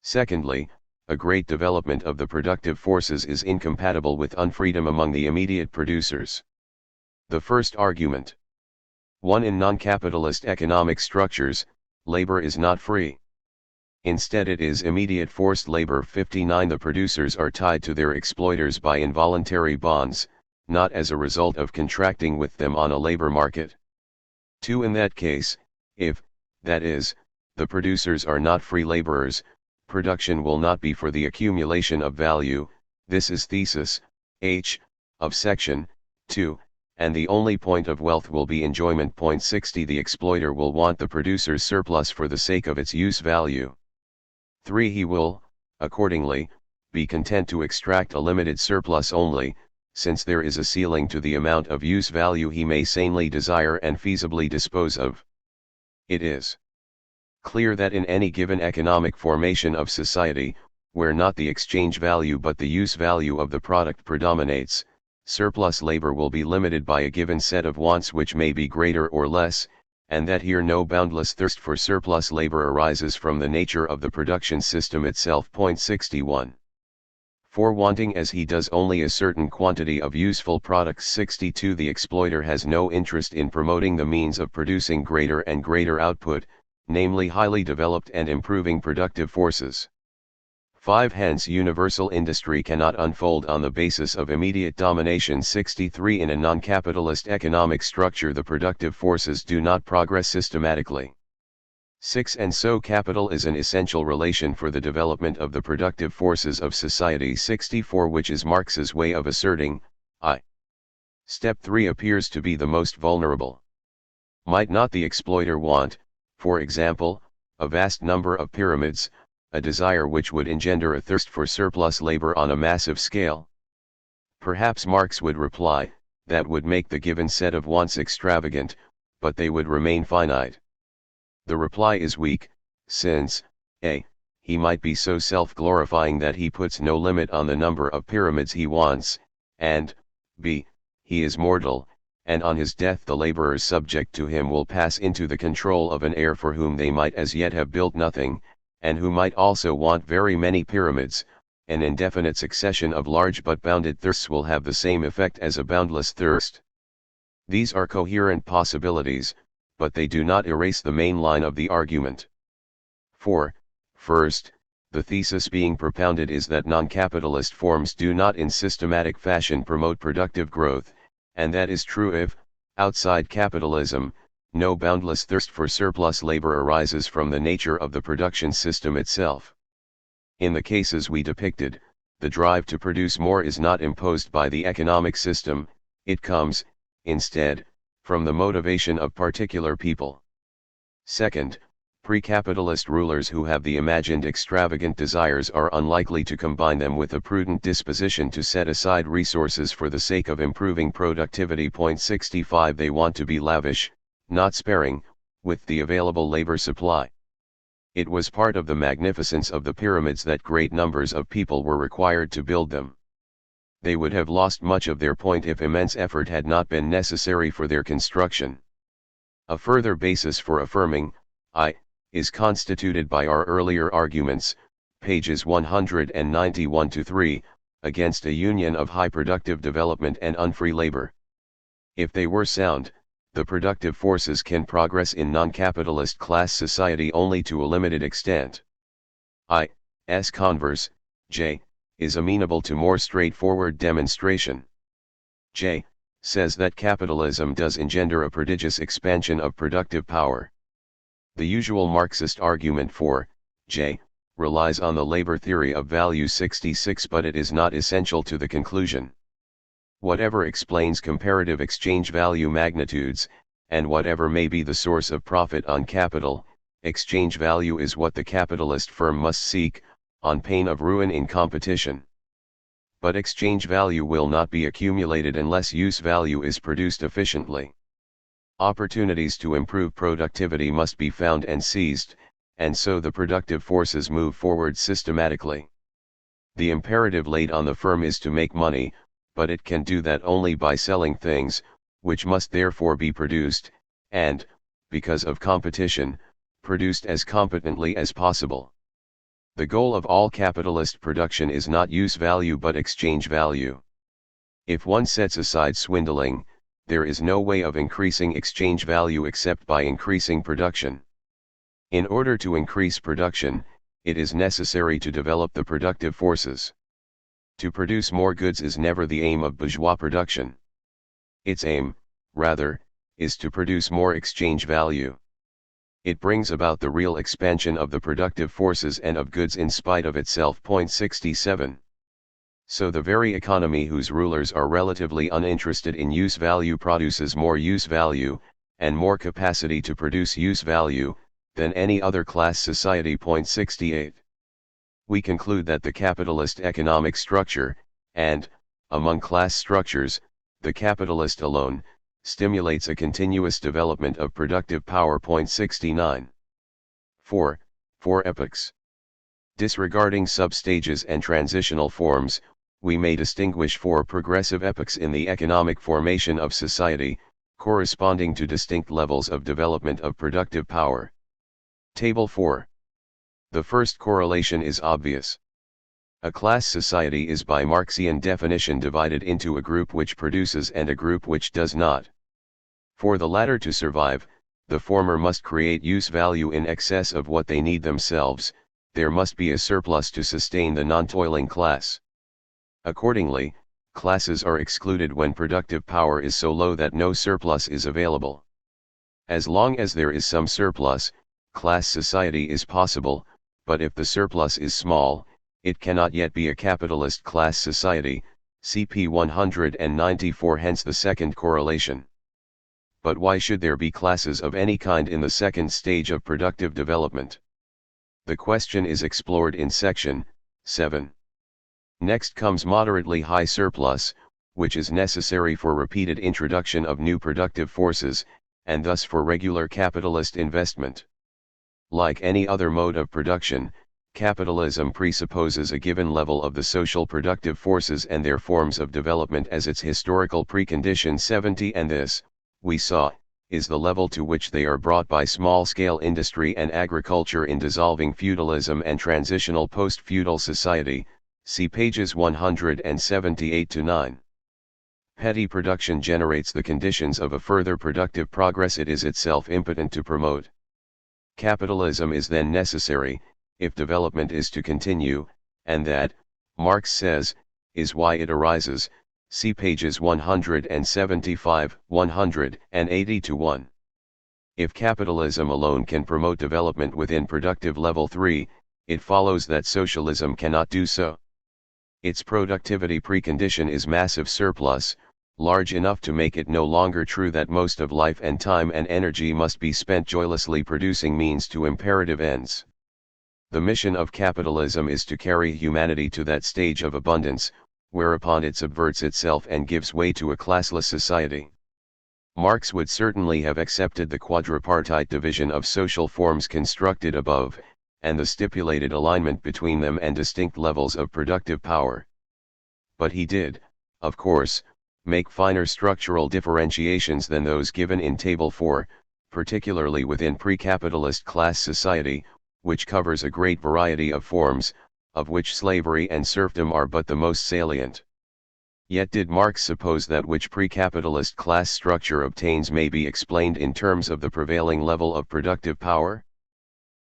Secondly, a great development of the productive forces is incompatible with unfreedom among the immediate producers. The first argument. 1. In non-capitalist economic structures, labor is not free. Instead it is immediate forced labor. 59. The producers are tied to their exploiters by involuntary bonds, not as a result of contracting with them on a labor market. 2. In that case, if, that is, the producers are not free laborers, production will not be for the accumulation of value. This is thesis H of section 2, and the only point of wealth will be enjoyment. 60. The exploiter will want the producer's surplus for the sake of its use value. 3. He will, accordingly, be content to extract a limited surplus only, since there is a ceiling to the amount of use value he may sanely desire and feasibly dispose of. It is clear that in any given economic formation of society, where not the exchange value but the use value of the product predominates, surplus labor will be limited by a given set of wants which may be greater or less, and that here no boundless thirst for surplus labor arises from the nature of the production system itself. 61. For wanting as he does only a certain quantity of useful products. 62. The exploiter has no interest in promoting the means of producing greater and greater output, namely highly developed and improving productive forces. 5. Hence universal industry cannot unfold on the basis of immediate domination. 63. In a non-capitalist economic structure the productive forces do not progress systematically. 6. And so capital is an essential relation for the development of the productive forces of society. 64. Which is Marx's way of asserting, I. Step 3 appears to be the most vulnerable. Might not the exploiter want, for example, a vast number of pyramids, a desire which would engender a thirst for surplus labor on a massive scale? Perhaps Marx would reply, that would make the given set of wants extravagant, but they would remain finite. The reply is weak, since, a. he might be so self-glorifying that he puts no limit on the number of pyramids he wants, and, b. he is mortal, and on his death the laborers subject to him will pass into the control of an heir for whom they might as yet have built nothing, and who might also want very many pyramids. An indefinite succession of large but bounded thirsts will have the same effect as a boundless thirst. These are coherent possibilities, but they do not erase the main line of the argument. For, first, the thesis being propounded is that non-capitalist forms do not in systematic fashion promote productive growth, and that is true if, outside capitalism, no boundless thirst for surplus labor arises from the nature of the production system itself. In the cases we depicted, the drive to produce more is not imposed by the economic system, it comes, instead, from the motivation of particular people. Second, pre-capitalist rulers who have the imagined extravagant desires are unlikely to combine them with a prudent disposition to set aside resources for the sake of improving productivity. 65 They want to be lavish, not sparing, with the available labor supply. It was part of the magnificence of the pyramids that great numbers of people were required to build them. They would have lost much of their point if immense effort had not been necessary for their construction. A further basis for affirming, I, is constituted by our earlier arguments, pages 191-3, against a union of high productive development and unfree labor. If they were sound, the productive forces can progress in non-capitalist class society only to a limited extent. I.'s converse, J, is amenable to more straightforward demonstration. J says that capitalism does engender a prodigious expansion of productive power. The usual Marxist argument for J relies on the labor theory of value 66, but it is not essential to the conclusion. Whatever explains comparative exchange value magnitudes, and whatever may be the source of profit on capital, exchange value is what the capitalist firm must seek, on pain of ruin in competition. But exchange value will not be accumulated unless use value is produced efficiently. Opportunities to improve productivity must be found and seized, and so the productive forces move forward systematically. The imperative laid on the firm is to make money, but it can do that only by selling things, which must therefore be produced, and, because of competition, produced as competently as possible. The goal of all capitalist production is not use value but exchange value. If one sets aside swindling, there is no way of increasing exchange value except by increasing production. In order to increase production, it is necessary to develop the productive forces. To produce more goods is never the aim of bourgeois production. Its aim, rather, is to produce more exchange value. It brings about the real expansion of the productive forces and of goods in spite of itself. 67. So the very economy whose rulers are relatively uninterested in use value produces more use value, and more capacity to produce use value, than any other class society. 68. We conclude that the capitalist economic structure, and, among class structures, the capitalist alone, stimulates a continuous development of productive power. 69. 4. Epochs. Disregarding substages and transitional forms, we may distinguish 4 progressive epochs in the economic formation of society, corresponding to distinct levels of development of productive power. Table 4. The first correlation is obvious. A class society is by Marxian definition divided into a group which produces and a group which does not. For the latter to survive, the former must create use value in excess of what they need themselves, there must be a surplus to sustain the non-toiling class. Accordingly, classes are excluded when productive power is so low that no surplus is available. As long as there is some surplus, class society is possible, but if the surplus is small, it cannot yet be a capitalist class society, cp 194. Hence the second correlation. But why should there be classes of any kind in the second stage of productive development? The question is explored in section 7. Next comes moderately high surplus, which is necessary for repeated introduction of new productive forces, and thus for regular capitalist investment. Like any other mode of production, Capitalism presupposes a given level of the social productive forces and their forms of development as its historical precondition 70, and this, we saw, is the level to which they are brought by small-scale industry and agriculture in dissolving feudalism and transitional post-feudal society, see pages 178-9. Petty production generates the conditions of a further productive progress it is itself impotent to promote. Capitalism is then necessary, if development is to continue, and that, Marx says, is why it arises, see pages 175, 180-1. If capitalism alone can promote development within productive level 3, it follows that socialism cannot do so. Its productivity precondition is massive surplus, large enough to make it no longer true that most of life and time and energy must be spent joylessly producing means to imperative ends. The mission of capitalism is to carry humanity to that stage of abundance, whereupon it subverts itself and gives way to a classless society. Marx would certainly have accepted the quadripartite division of social forms constructed above, and the stipulated alignment between them and distinct levels of productive power. But he did, of course, make finer structural differentiations than those given in Table 4, particularly within pre-capitalist class society, which covers a great variety of forms, of which slavery and serfdom are but the most salient. Yet did Marx suppose that which pre-capitalist class structure obtains may be explained in terms of the prevailing level of productive power?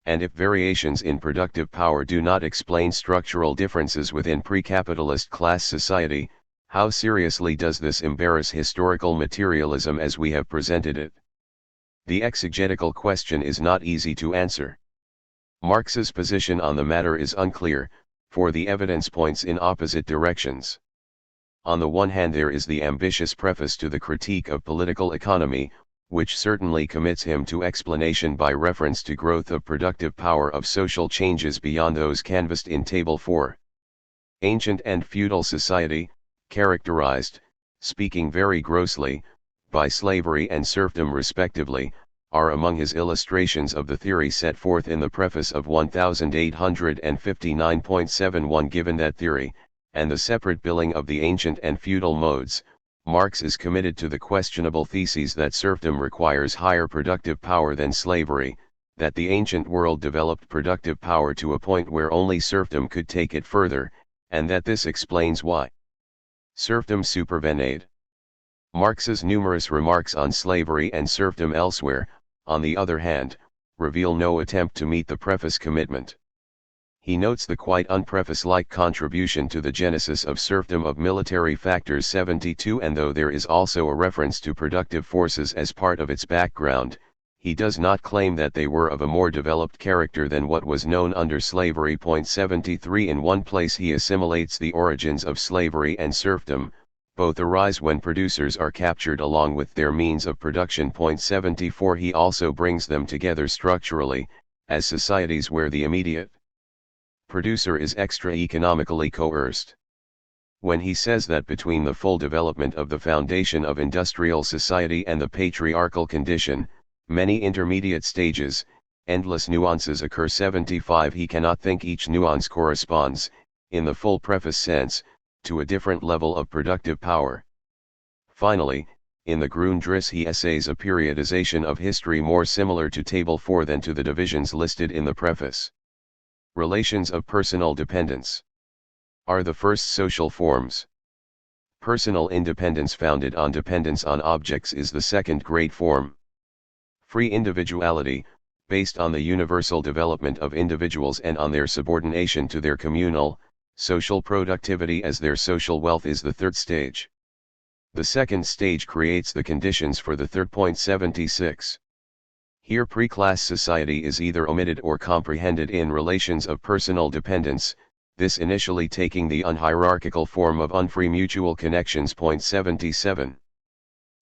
And if variations in productive power do not explain structural differences within pre-capitalist class society, how seriously does this embarrass historical materialism as we have presented it? The exegetical question is not easy to answer. Marx's position on the matter is unclear, for the evidence points in opposite directions. On the one hand there is the ambitious preface to the Critique of Political Economy, which certainly commits him to explanation by reference to growth of productive power of social changes beyond those canvassed in Table 4. Ancient and feudal society, characterized, speaking very grossly, by slavery and serfdom respectively, are among his illustrations of the theory set forth in the preface of 1859.71. Given that theory, and the separate billing of the ancient and feudal modes, Marx is committed to the questionable thesis that serfdom requires higher productive power than slavery, that the ancient world developed productive power to a point where only serfdom could take it further, and that this explains why serfdom supervenade. Marx's numerous remarks on slavery and serfdom elsewhere, on the other hand, reveal no attempt to meet the preface commitment. He notes the quite unpreface-like contribution to the genesis of serfdom of military factors 72, and though there is also a reference to productive forces as part of its background, he does not claim that they were of a more developed character than what was known under slavery. 73. In one place he assimilates the origins of slavery and serfdom. Both arise when producers are captured along with their means of production. 74. He also brings them together structurally, as societies where the immediate producer is extra-economically coerced. When he says that between the full development of the foundation of industrial society and the patriarchal condition, many intermediate stages, endless nuances occur. 75. He cannot think each nuance corresponds, in the full preface sense, to a different level of productive power. Finally, in the Grundriss he essays a periodization of history more similar to Table 4 than to the divisions listed in the preface. Relations of personal dependence are the first social forms. Personal independence founded on dependence on objects is the second great form. Free individuality, based on the universal development of individuals and on their subordination to their communal, social productivity as their social wealth, is the third stage. The second stage creates the conditions for the third. 76. Here pre-class society is either omitted or comprehended in relations of personal dependence, this initially taking the unhierarchical form of unfree mutual connections. 77.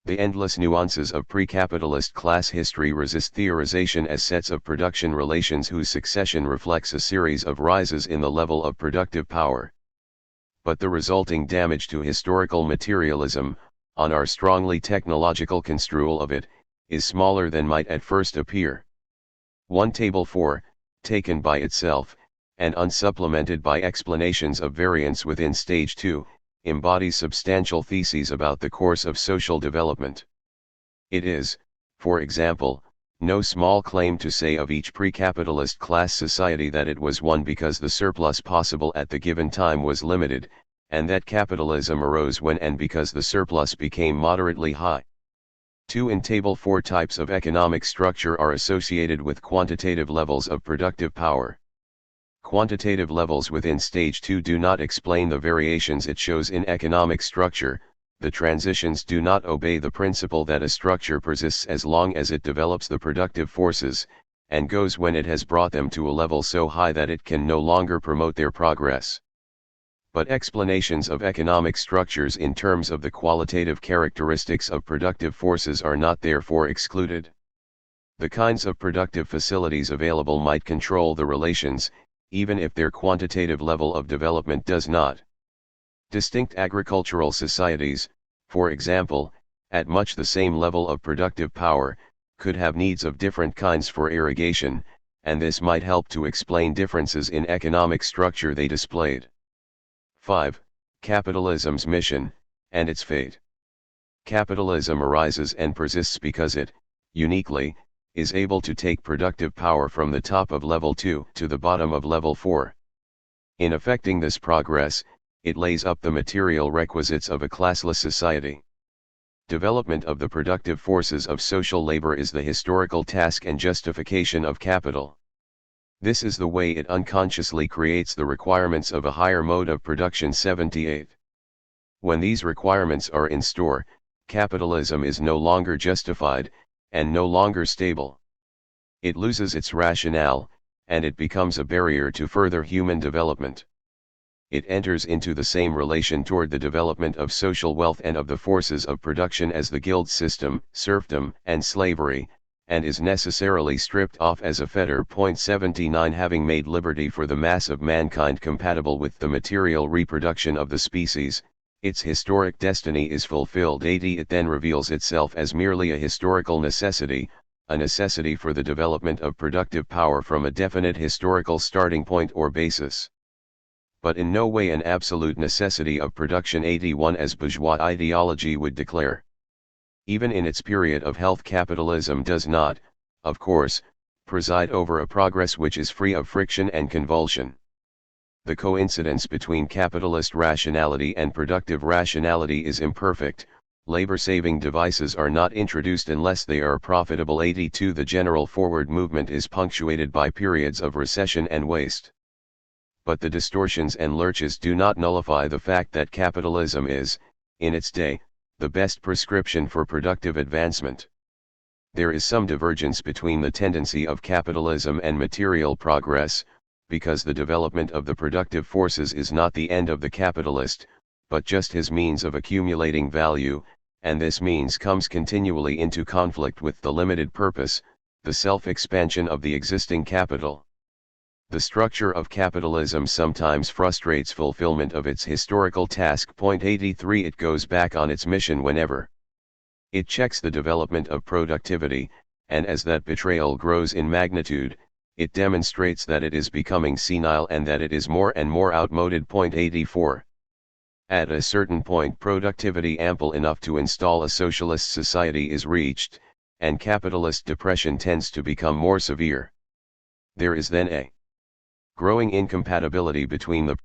The endless nuances of pre-capitalist class history resist theorization as sets of production relations whose succession reflects a series of rises in the level of productive power. But the resulting damage to historical materialism, on our strongly technological construal of it, is smaller than might at first appear. 1 Table 4, taken by itself, and unsupplemented by explanations of variance within stage 2, embodies substantial theses about the course of social development. It is, for example, no small claim to say of each pre-capitalist class society that it was one because the surplus possible at the given time was limited, and that capitalism arose when and because the surplus became moderately high. 2. In Table 4, types of economic structure are associated with quantitative levels of productive power. Quantitative levels within stage 2 do not explain the variations it shows in economic structure. The transitions do not obey the principle that a structure persists as long as it develops the productive forces, and goes when it has brought them to a level so high that it can no longer promote their progress. But explanations of economic structures in terms of the qualitative characteristics of productive forces are not therefore excluded. The kinds of productive facilities available might control the relations, even if their quantitative level of development does not. Distinct agricultural societies, for example, at much the same level of productive power, could have needs of different kinds for irrigation, and this might help to explain differences in economic structure they displayed. 5. Capitalism's mission, and its fate. Capitalism arises and persists because it, uniquely, is able to take productive power from the top of level 2 to the bottom of level 4. In effecting this progress, it lays up the material requisites of a classless society. Development of the productive forces of social labor is the historical task and justification of capital. This is the way it unconsciously creates the requirements of a higher mode of production. 78. When these requirements are in store, capitalism is no longer justified, and no longer stable. It loses its rationale, and it becomes a barrier to further human development. It enters into the same relation toward the development of social wealth and of the forces of production as the guild system, serfdom, and slavery, and is necessarily stripped off as a fetter. 79. Having made liberty for the mass of mankind compatible with the material reproduction of the species, its historic destiny is fulfilled. 80. It then reveals itself as merely a historical necessity, a necessity for the development of productive power from a definite historical starting point or basis, but in no way an absolute necessity of production. 81. As bourgeois ideology would declare, even in its period of health, capitalism does not, of course, preside over a progress which is free of friction and convulsion. The coincidence between capitalist rationality and productive rationality is imperfect. Labor-saving devices are not introduced unless they are profitable. 82. The general forward movement is punctuated by periods of recession and waste. But the distortions and lurches do not nullify the fact that capitalism is, in its day, the best prescription for productive advancement. There is some divergence between the tendency of capitalism and material progress, because the development of the productive forces is not the end of the capitalist, but just his means of accumulating value, and this means comes continually into conflict with the limited purpose, the self-expansion of the existing capital. The structure of capitalism sometimes frustrates fulfillment of its historical task. 83. It goes back on its mission whenever it checks the development of productivity, and as that betrayal grows in magnitude, it demonstrates that it is becoming senile and that it is more and more outmoded. 84. At a certain point, productivity ample enough to install a socialist society is reached, and capitalist depression tends to become more severe. There is then a growing incompatibility between the